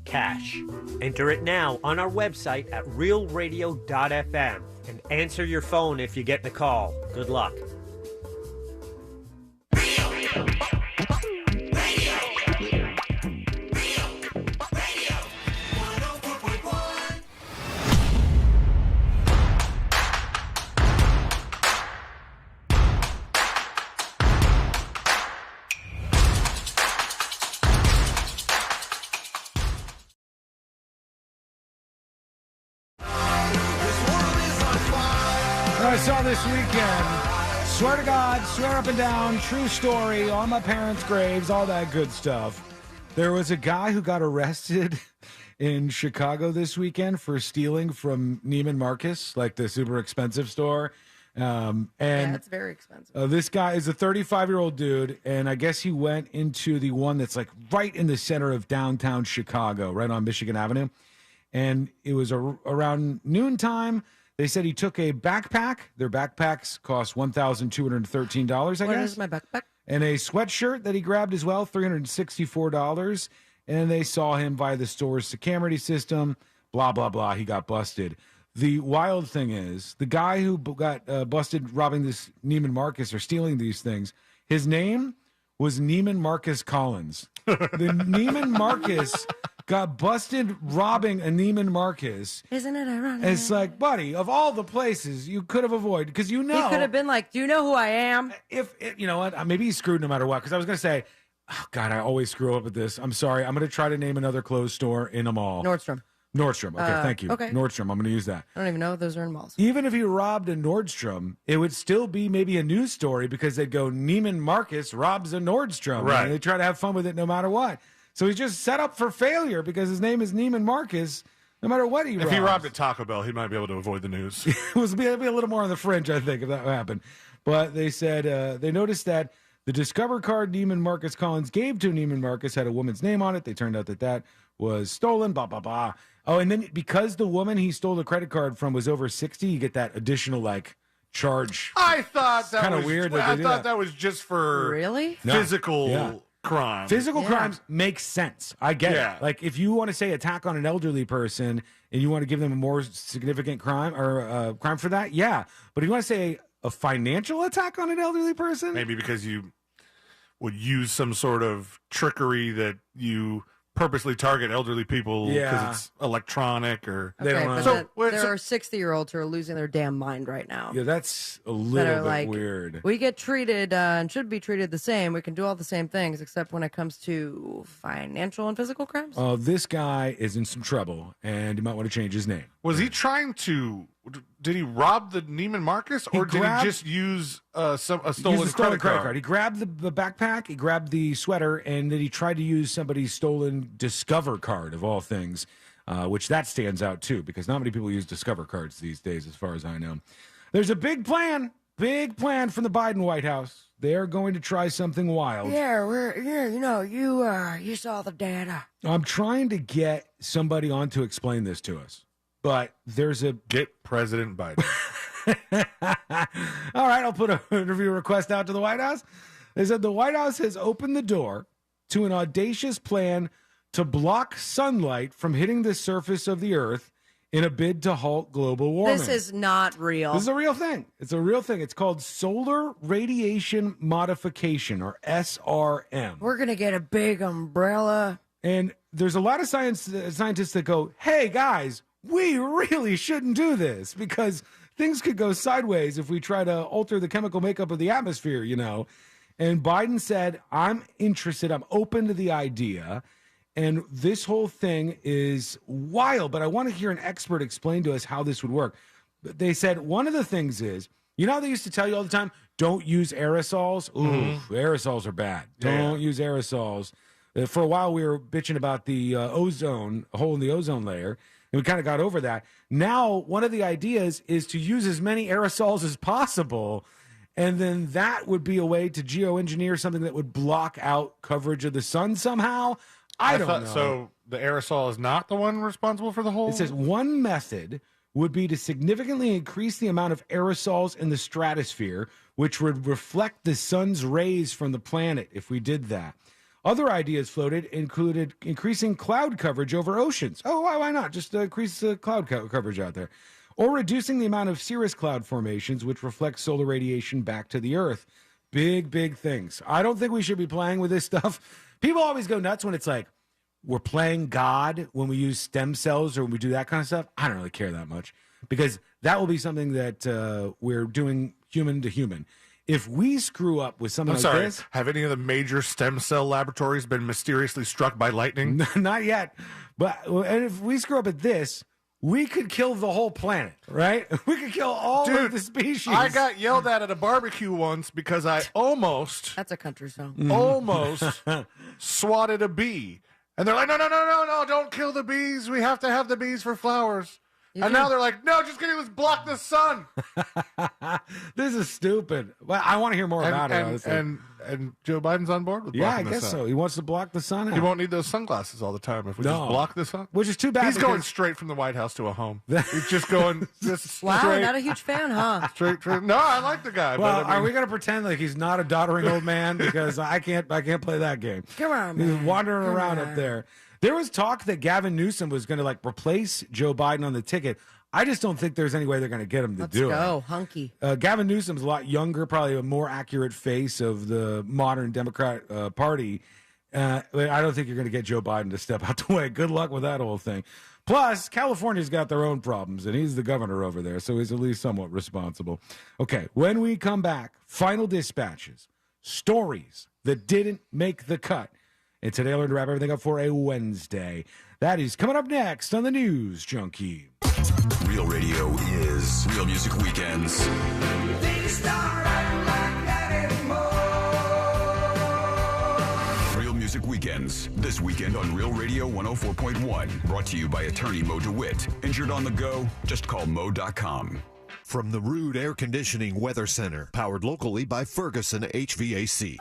Cash. Enter it now on our website at realradio.fm and answer your phone if you get the call. Good luck.
I saw this weekend, swear to God, swear up and down, true story, on my parents' graves, all that good stuff. There was a guy who got arrested in Chicago this weekend for stealing from Neiman Marcus, like the super expensive store. And
it's very expensive.
This guy is a 35-year-old dude, and I guess he went into the one that's like right in the center of downtown Chicago, right on Michigan Avenue. And it was around noontime. They said he took a backpack. Their backpacks cost $1,213, I guess.
What is my backpack?
And a sweatshirt that he grabbed as well, $364. And they saw him via the store's security system, blah, blah, blah. He got busted. The wild thing is, the guy who got busted robbing this Neiman Marcus or stealing these things, his name was Neiman Marcus Collins. The Neiman Marcus got busted robbing a Neiman Marcus.
Isn't it ironic?
It's like, buddy, of all the places you could have avoided, because you know.
He could have been like, do you know who I am?
If you know what, maybe he's screwed no matter what, because I was going to say, oh, God, I always screw up with this. I'm sorry. I'm going to try to name another clothes store in a mall.
Nordstrom.
Okay, thank you.
Okay.
Nordstrom, I'm going to use that.
I don't even know if those are in malls.
Even if he robbed a Nordstrom, it would still be maybe a news story because they'd go, Neiman Marcus robs a Nordstrom.
Right.
And they try to have fun with it no matter what. So he's just set up for failure because his name is Neiman Marcus, no matter what he robs.
If he robbed at Taco Bell, he might be able to avoid the news.
It would be a little more on the fringe, I think, if that happened. But they said they noticed that the Discover card Neiman Marcus Collins gave to Neiman Marcus had a woman's name on it. They turned out that was stolen, blah, blah, blah. Oh, and then because the woman he stole the credit card from was over 60, you get that additional, charge.
I thought that
Kinda
was
weird that
I
they do
thought
that.
that was just for
Really?
physical crime.
Physical crimes make sense. I get
Yeah.
it. Like, if you want to say attack on an elderly person and you want to give them a more significant crime or crime for that, yeah. But if you want to say a financial attack on an elderly person,
Maybe because you would use some sort of trickery that you purposely target elderly people because
Yeah.
it's electronic or
They don't know.
There are 60-year-olds who are losing their damn mind right now.
yeah, that's a
that
little
are
bit
like,
weird.
we get treated and should be treated the same. We can do all the same things, except when it comes to financial and physical crimes.
This guy is in some trouble, and you might want to change his name.
Was he trying to? Did he rob the Neiman Marcus, or did he just use a stolen
Use the
credit card?
He grabbed the backpack, he grabbed the sweater, and then he tried to use somebody's stolen Discover card, of all things, which that stands out, too, because not many people use Discover cards these days, as far as I know. There's a big plan from the Biden White House. They're going to try something wild.
You saw the data.
I'm trying to get somebody on to explain this to us. But there's a
Get President Biden.
All right, I'll put an interview request out to the White House. They said the White House has opened the door to an audacious plan to block sunlight from hitting the surface of the Earth in a bid to halt global warming.
This is not real.
This is a real thing. It's a real thing. It's called solar radiation modification, or SRM.
We're going to get a big umbrella.
And there's a lot of scientists that go, hey, guys, we really shouldn't do this because things could go sideways if we try to alter the chemical makeup of the atmosphere, you know. And Biden said, I'm interested. I'm open to the idea. And this whole thing is wild, but I want to hear an expert explain to us how this would work. They said one of the things is, you know how they used to tell you all the time, don't use aerosols? Ooh, aerosols are bad. Don't use aerosols. For a while, we were bitching about the ozone, a hole in the ozone layer, and we kind of got over that. Now, one of the ideas is to use as many aerosols as possible, and then that would be a way to geoengineer something that would block out coverage of the sun somehow. I don't know.
So the aerosol is not the one responsible for the whole?
It says one method would be to significantly increase the amount of aerosols in the stratosphere, which would reflect the sun's rays from the planet if we did that. Other ideas floated included increasing cloud coverage over oceans. Oh, why not? Just increase the cloud coverage out there. Or reducing the amount of cirrus cloud formations, which reflect solar radiation back to the Earth. Big, big things. I don't think we should be playing with this stuff. People always go nuts when it's like, we're playing God when we use stem cells or when we do that kind of stuff. I don't really care that much because that will be something that we're doing human to human. If we screw up with something this...
Have any of the major stem cell laboratories been mysteriously struck by lightning?
Not yet. And if we screw up at this, we could kill the whole planet, right? We could kill all of the species.
I got yelled at a barbecue once because I almost...
That's a country song.
Almost swatted a bee. And they're like, no, don't kill the bees. We have to have the bees for flowers. And now they're like, no, just kidding, let's block the sun.
This is stupid. Well, I want to hear more about it. Honestly.
And Joe Biden's on board with
Yeah,
blocking
I
the
guess
sun.
so. He wants to block the sun out.
He won't need those sunglasses all the time if we just block the sun.
Which is too bad.
He's going
because-
straight from the White House to a home. He's just going just
Wow,
straight.
not a huge fan, huh?
Straight. No, I like the guy.
Well,
but I mean,
are we going to pretend like he's not a doddering old man? Because I can't play that game.
Come on,
He's
man.
wandering
Come
around
on.
up there. There was talk that Gavin Newsom was going to like replace Joe Biden on the ticket. I just don't think there's any way they're going to get him to
Let's
do
go,
it.
hunky.
Gavin Newsom's a lot younger, probably a more accurate face of the modern Democrat Party. But I don't think you're going to get Joe Biden to step out the way. Good luck with that whole thing. Plus, California's got their own problems, and he's the governor over there, so he's at least somewhat responsible. Okay, when we come back, final dispatches, stories that didn't make the cut. And today I learned to wrap everything up for a Wednesday. That is coming up next on the News Junkie.
Real radio is Real Music Weekends. Real Music Weekends. This weekend on Real Radio 104.1. Brought to you by attorney Mo DeWitt. Injured on the go? Just call Mo.com.
From the Rude Air Conditioning Weather Center, powered locally by Ferguson HVAC.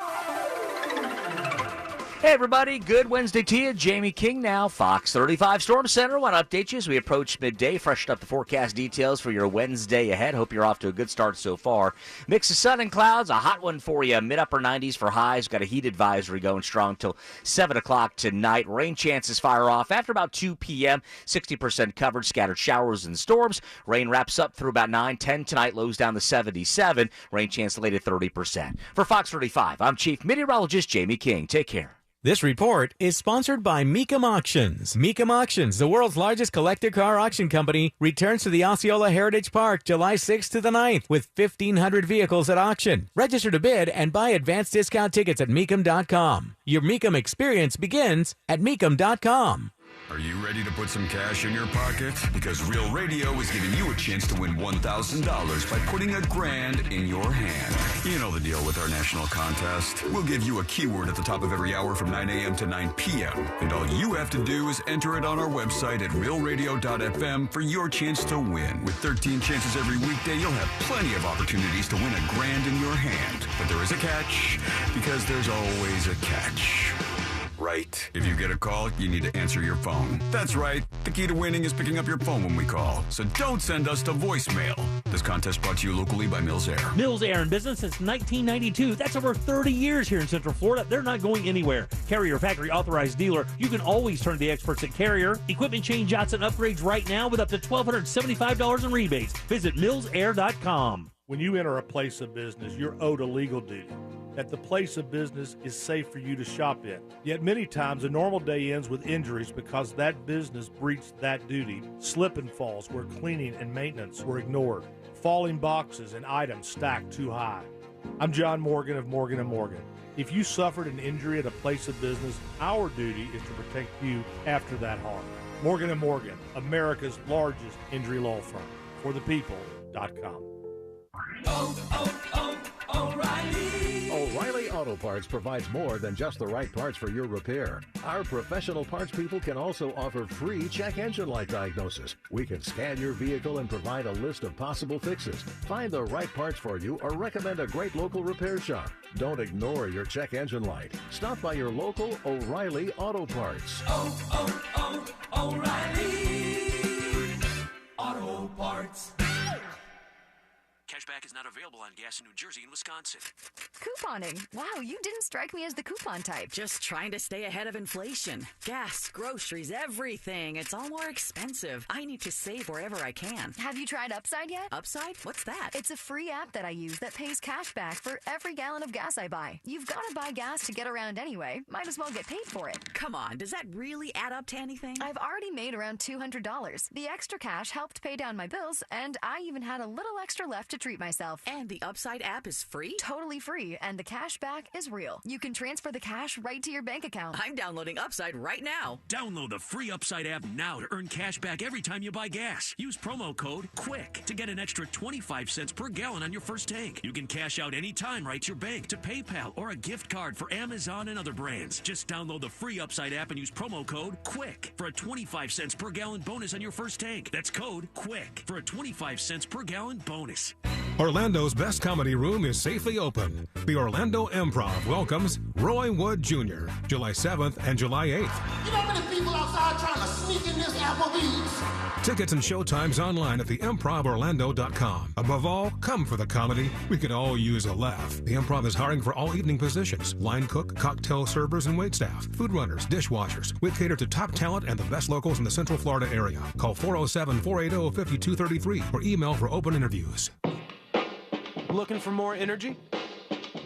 Hey everybody, good Wednesday to you. Jamie King now, Fox 35 Storm Center. Want to update you as we approach midday. Freshened up the forecast details for your Wednesday ahead. Hope you're off to a good start so far. Mix of sun and clouds, a hot one for you. Mid-upper 90s for highs. Got a heat advisory going strong till 7 o'clock tonight. Rain chances fire off after about 2 p.m. 60% covered, scattered showers and storms. Rain wraps up through about 9-10 tonight. Lows down to 77. Rain chance late at 30%. For Fox 35, I'm Chief Meteorologist Jamie King. Take care.
This report is sponsored by Mecum Auctions. Mecum Auctions, the world's largest collector car auction company, returns to the Osceola Heritage Park July 6th to the 9th with 1,500 vehicles at auction. Register to bid and buy advanced discount tickets at Mecum.com. Your Mecum experience begins at Mecum.com.
Are you ready to put some cash in your pocket? Because Real Radio is giving you a chance to win $1,000 by putting $1,000 in your hand. You know the deal with our national contest. We'll give you a keyword at the top of every hour from 9 a.m. to 9 p.m. And all you have to do is enter it on our website at realradio.fm for your chance to win. With 13 chances every weekday, you'll have plenty of opportunities to win $1,000 in your hand. But there is a catch, because there's always a catch. Right. If you get a call, you need to answer your phone. That's right. The key to winning is picking up your phone when we call. So don't send us to voicemail. This contest brought to you locally by Mills Air.
Mills Air in business since 1992. That's over 30 years here in Central Florida. They're not going anywhere. Carrier factory authorized dealer. You can always turn to the experts at Carrier. Equipment change outs and upgrades right now with up to $1,275 in rebates. Visit millsair.com.
When you enter a place of business, you're owed a legal duty, that the place of business is safe for you to shop in. Yet many times a normal day ends with injuries because that business breached that duty. Slip and falls where cleaning and maintenance were ignored. Falling boxes and items stacked too high. I'm John Morgan of Morgan & Morgan. If you suffered an injury at a place of business, our duty is to protect you after that harm. Morgan & Morgan, America's largest injury law firm. ForThePeople.com.
O'Reilly Auto Parts provides more than just the right parts for your repair. Our professional parts people can also offer free check engine light diagnosis. We can scan your vehicle and provide a list of possible fixes. Find the right parts for you or recommend a great local repair shop. Don't ignore your check engine light. Stop by your local O'Reilly Auto Parts.
O'Reilly Auto Parts.
Cashback is not available on gas in New Jersey and Wisconsin.
Couponing. Wow, you didn't strike me as the coupon type.
Just trying to stay ahead of inflation. Gas, groceries, everything. It's all more expensive. I need to save wherever I can.
Have you tried Upside yet?
Upside? What's that?
It's a free app that I use that pays cash back for every gallon of gas I buy. You've got to buy gas to get around anyway. Might as well get paid for it.
Come on, does that really add up to anything?
I've already made around $200. The extra cash helped pay down my bills, and I even had a little extra left to treat treat myself.
And the Upside app is free?
Totally free, and the cash back is real. You can transfer the cash right to your bank account.
I'm downloading Upside right now.
Download the free Upside app now to earn cash back every time you buy gas. Use promo code QUICK to get an extra 25 cents per gallon on your first tank. You can cash out anytime right to your bank, to PayPal, or a gift card for Amazon and other brands. Just download the free Upside app and use promo code QUICK for a 25 cents per gallon bonus on your first tank. That's code QUICK for a 25 cents per gallon bonus.
Orlando's best comedy room is safely open. The Orlando Improv welcomes Roy Wood Jr. July 7th and July 8th.
You know how many people outside trying to sneak in this Applebee's?
Tickets and showtimes online at theimprovorlando.com. Above all, come for the comedy. We could all use a laugh. The Improv is hiring for all evening positions: line cook, cocktail servers, and waitstaff, food runners, dishwashers. We cater to top talent and the best locals in the Central Florida area. Call 407-480-5233 or email for open interviews.
Looking for more energy?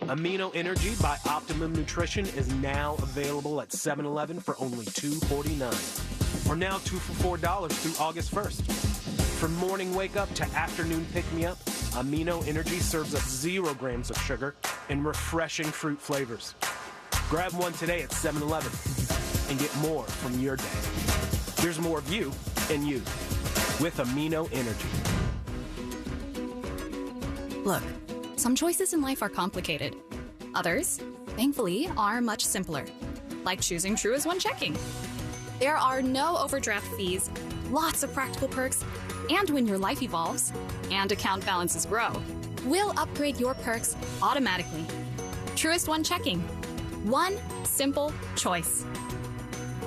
Amino Energy by Optimum Nutrition is now available at 7-Eleven for only $2.49. Or now 2 for $4 through August 1st. From morning wake up to afternoon pick me up, Amino Energy serves up 0 grams of sugar and refreshing fruit flavors. Grab one today at 7-Eleven and get more from your day. There's more of you and you with Amino Energy.
Look, some choices in life are complicated. Others, thankfully, are much simpler, like choosing Truist One Checking. There are no overdraft fees, lots of practical perks, and when your life evolves and account balances grow, we'll upgrade your perks automatically. Truist One Checking. One simple choice.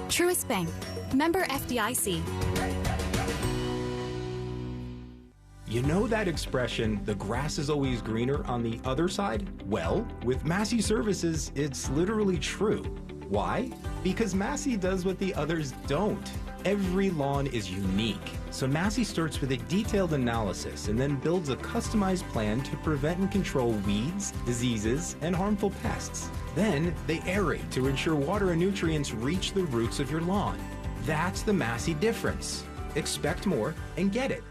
Truist Bank. Member FDIC.
You know that expression, the grass is always greener on the other side? Well, with Massey Services, it's literally true. Why? Because Massey does what the others don't. Every lawn is unique. So Massey starts with a detailed analysis and then builds a customized plan to prevent and control weeds, diseases, and harmful pests. Then they aerate to ensure water and nutrients reach the roots of your lawn. That's the Massey difference. Expect more and get it.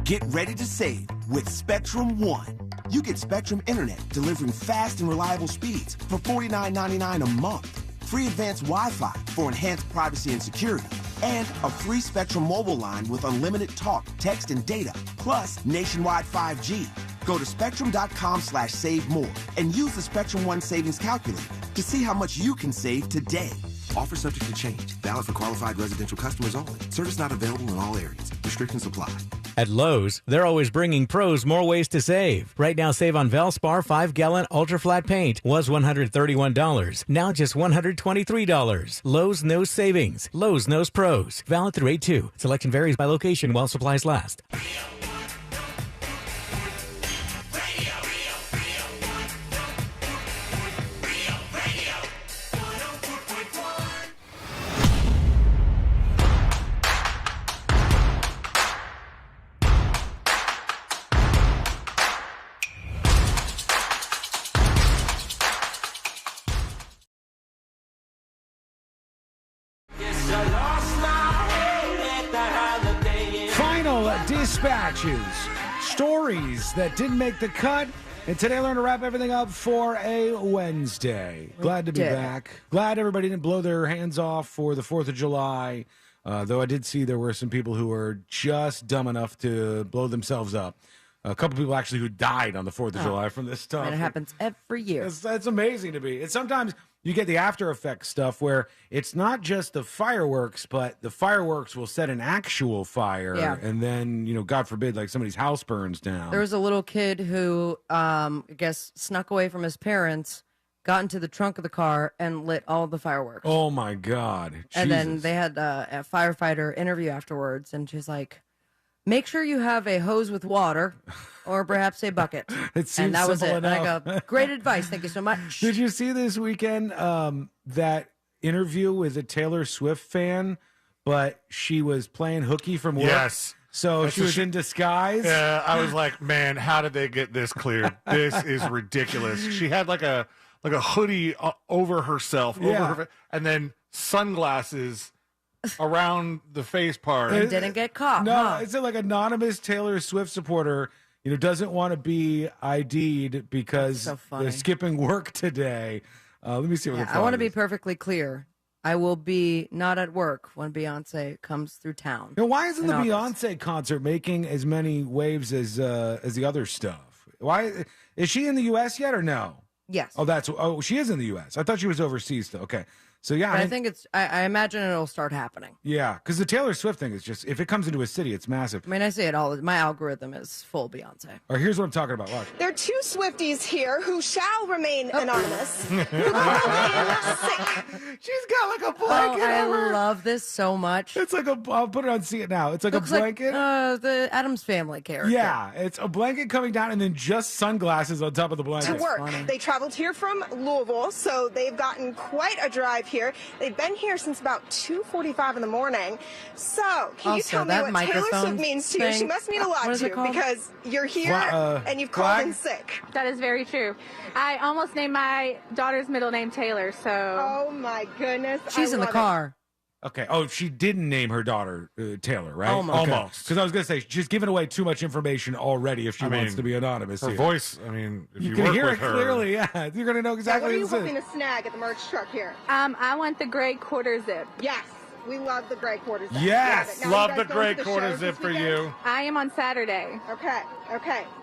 Get ready to save with Spectrum One. You get Spectrum Internet delivering fast and reliable speeds for $49.99 a month, free advanced Wi-Fi for enhanced privacy and security, and a free Spectrum mobile line with unlimited talk, text, and data, plus nationwide 5G. Go to spectrum.com/save more and use the Spectrum One savings calculator to see how much you can save today. Offer subject to change. Valid for qualified residential customers only. Service not available in all areas. Restrictions apply.
At Lowe's, they're always bringing pros more ways to save. Right now, save on Valspar 5-gallon Ultra Flat Paint was $131. Now just $123. Lowe's knows savings. Lowe's knows pros. Valid through 8/2. Selection varies by location while supplies last.
Final dispatches, stories that didn't make the cut. And today I learned to wrap everything up for a Wednesday. Glad to be
did.
back. Glad everybody didn't blow their hands off for the 4th of July. Though I did see there were some people who were just dumb enough to blow themselves up. A couple people actually who died on the 4th of July from this stuff.
And it happens every year.
It's amazing to me. And sometimes you get the after effects stuff where it's not just the fireworks, but the fireworks will set an actual fire.
Yeah.
And then, God forbid, like somebody's house burns down.
There was a little kid who, I guess, snuck away from his parents, got into the trunk of the car, and lit all the fireworks.
Oh, my God.
And then
Jesus.
they had a firefighter interview afterwards, and she's like, make sure you have a hose with water or perhaps a bucket.
It seems
and that was it.
simple
And I
enough.
go, great advice. Thank you so much.
Did you see this weekend that interview with a Taylor Swift fan, but she was playing hooky from work?
Yes.
So
That's
she
what
was in disguise?
Yeah, I was like, man, how did they get this cleared? This is ridiculous. She had like a hoodie over herself, and then sunglasses around the face part.
And didn't get caught.
No,
huh?
it's like anonymous Taylor Swift supporter doesn't want to be ID'd because
That's so funny.
they're skipping work today. Let me see what
I want to be perfectly clear. I will be not at work when Beyonce comes through town.
Now, why isn't
in
the
August.
Beyonce concert making as many waves as the other stuff? Why is she in the U.S. yet or no?
Yes.
Oh, she is in the U.S. I thought she was overseas though. Okay, so yeah,
But I think it's. I imagine it'll start happening.
yeah, because the Taylor Swift thing is just if it comes into a city, it's massive.
I mean, I see it all. My algorithm is full Beyonce.
Or here's what I'm talking about. Watch.
There are two Swifties here who shall remain anonymous. Who
She's got like a
Oh,
blanket
I
over her.
love this so much.
It's like I'll put it on See It Now. It's like
Looks
a blanket.
Like, the Addams Family character.
Yeah, it's a blanket coming down and then just sunglasses on top of the
to
blanket.
work. They traveled here from Louisville, so they've gotten quite a drive here. They've been here since about 2:45 in the morning. So, can you
Also,
tell me
that
what Taylor Swift
microphone
means to you? She
thing,
must mean a lot
what is
to
it
you
called?
because you're here and you've called in sick.
That is very true. I almost named my daughter's middle name Taylor, so.
Oh my goodness.
She's in the car.
Okay. Oh, she didn't name her daughter Taylor, right?
Almost.
Because I was going to say she's giving away too much information already if she
I
wants
mean,
to be anonymous.
Her
here.
voice, I mean, if you
can
work
hear
with
it
her,
clearly. Yeah, you're going to know
What
exactly
are you
what it
hoping
is.
to snag at the merch truck here?
I want the gray quarter zip.
Yes, we love the gray quarter zip.
Yes,
Now, you
love
guys
the
going
gray
to the
quarter
shows
zip
this
for
weekend?
you.
I am on Saturday.
Okay.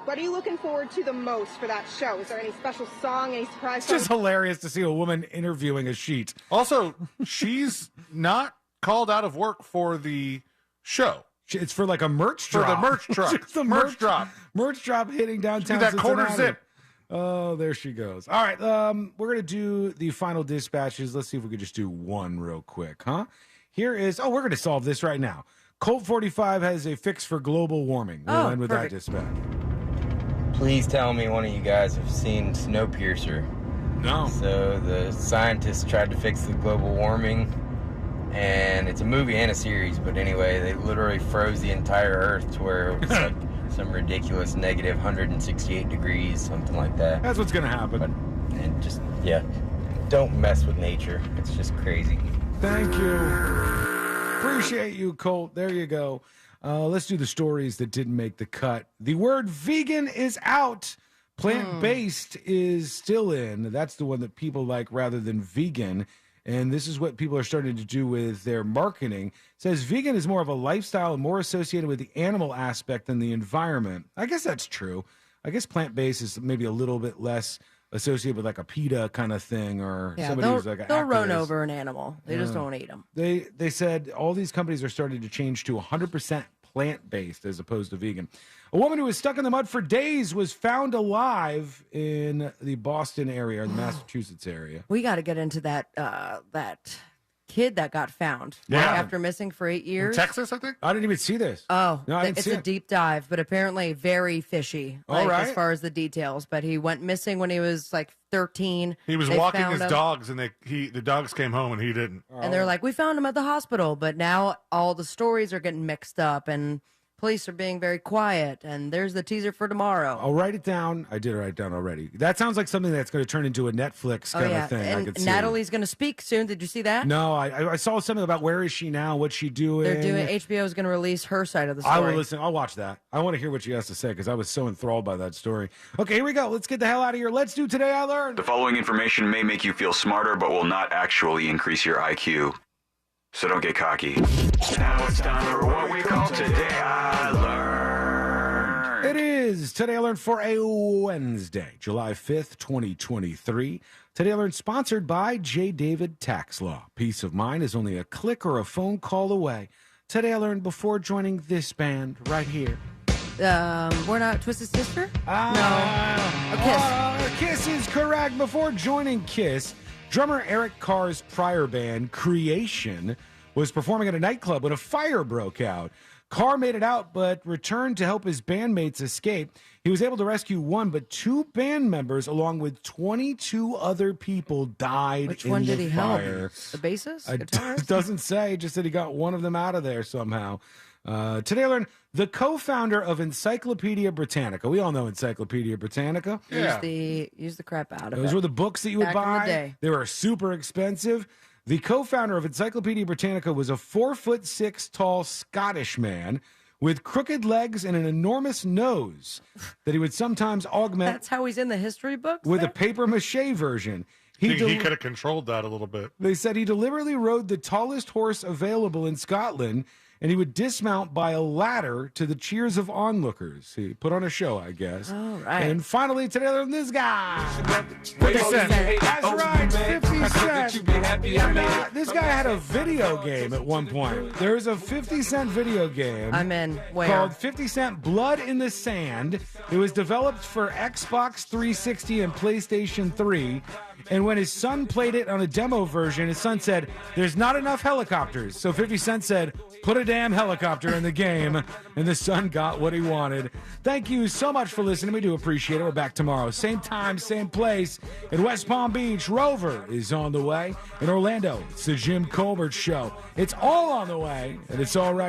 What are you looking forward to the most for that show? Is there any special song, any surprise
It's just
song?
hilarious to see a woman interviewing a sheet.
Also, she's not called out of work for the show.
It's for like a merch
For
drop.
the merch truck.
Just a
merch drop.
Merch drop hitting downtown
that quarter
Cincinnati.
zip.
Oh, there she goes. All right, we're going to do the final dispatches. Let's see if we could just do one real quick, huh? Here is, we're going to solve this right now. Colt 45 has a fix for global warming. We'll end with that dispatch.
Please tell me one of you guys have seen Snowpiercer.
No.
So the scientists tried to fix the global warming, and it's a movie and a series, but anyway, they literally froze the entire Earth to where it was like some ridiculous negative 168 degrees, something like that.
That's what's going to happen.
And just, yeah, don't mess with nature. It's just crazy.
Thank you. Appreciate you, Colt. There you go. Let's do the stories that didn't make the cut. The word vegan is out. Plant-based is still in. That's the one that people like rather than vegan. And this is what people are starting to do with their marketing. It says vegan is more of a lifestyle and more associated with the animal aspect than the environment. I guess that's true. I guess plant-based is maybe a little bit less associated with like a PETA kind of thing or somebody who's like an
they'll run
activist.
over an animal. They just
Yeah.
don't eat them.
They said all these companies are starting to change to 100% plant-based as opposed to vegan. A woman who was stuck in the mud for days was found alive in the Boston area or the Massachusetts area.
We got to get into that kid that got found
Yeah.
after missing for 8 years.
Texas, I think.
I didn't even see this.
Oh,
No, I didn't
it's
see
a
it.
deep dive, but apparently very fishy.
All
Like,
right.
as far as the details. But he went missing when he was like 13.
He was
They
walking
found
his
him,
dogs, and the dogs came home, and he didn't.
and they're like, "We found him at the hospital," but now all the stories are getting mixed up, and police are being very quiet. And there's the teaser for tomorrow.
I'll write it down. I did write it down already. That sounds like something that's going to turn into a Netflix kind of thing. I
and
could see.
Natalie's going to speak soon. Did you see that?
No, I saw something about where is she now? What's she doing?
They're doing. HBO is going to release her side of the story.
I will listen. I'll watch that. I want to hear what she has to say because I was so enthralled by that story. Okay, here we go. Let's get the hell out of here. Let's do Today I Learned.
The following information may make you feel smarter, but will not actually increase your IQ. So don't get cocky. Now it's time for what we call Today I Learned.
It is Today I Learned for a Wednesday, July 5th, 2023. Today I Learned sponsored by J. David Tax Law. Peace of mind is only a click or a phone call away. Today I Learned before joining this band right here.
We're not Twisted Sister? No.
Kiss is correct. Before joining Kiss, drummer Eric Carr's prior band, Creation, was performing at a nightclub when a fire broke out. Carr made it out, but returned to help his bandmates escape. He was able to rescue one, but two band members, along with 22 other people, died
Which
in
one
the
did he help?
fire.
The bassist?
It
Guitarist?
doesn't say, just that he got one of them out of there somehow. Today I learned the co-founder of Encyclopedia Britannica. We all know Encyclopedia Britannica.
Use the crap out of it.
Those were the books that you would
Back in the
buy.
day.
They were super expensive. The co-founder of Encyclopedia Britannica was a 4'6" tall Scottish man with crooked legs and an enormous nose that he would sometimes augment
That's how he's in the history books?
with a paper mache version.
He
del-
could have controlled that a little bit.
They said he deliberately rode the tallest horse available in Scotland, and he would dismount by a ladder to the cheers of onlookers. He put on a show, I guess.
All right.
And finally, today, this guy, 50 Cent. That's right, 50 Cent. And, this guy had a video game at one point. There's a 50 Cent video game.
I'm in. Where?
Called 50 Cent Blood in the Sand. It was developed for Xbox 360 and PlayStation 3. And when his son played it on a demo version, his son said, "There's not enough helicopters." So 50 Cent said, "Put a damn helicopter in the game." And the son got what he wanted. Thank you so much for listening. We do appreciate it. We're back tomorrow. Same time, same place. In West Palm Beach, Rover is on the way. In Orlando, it's the Jim Colbert Show. It's all on the way, and it's all right.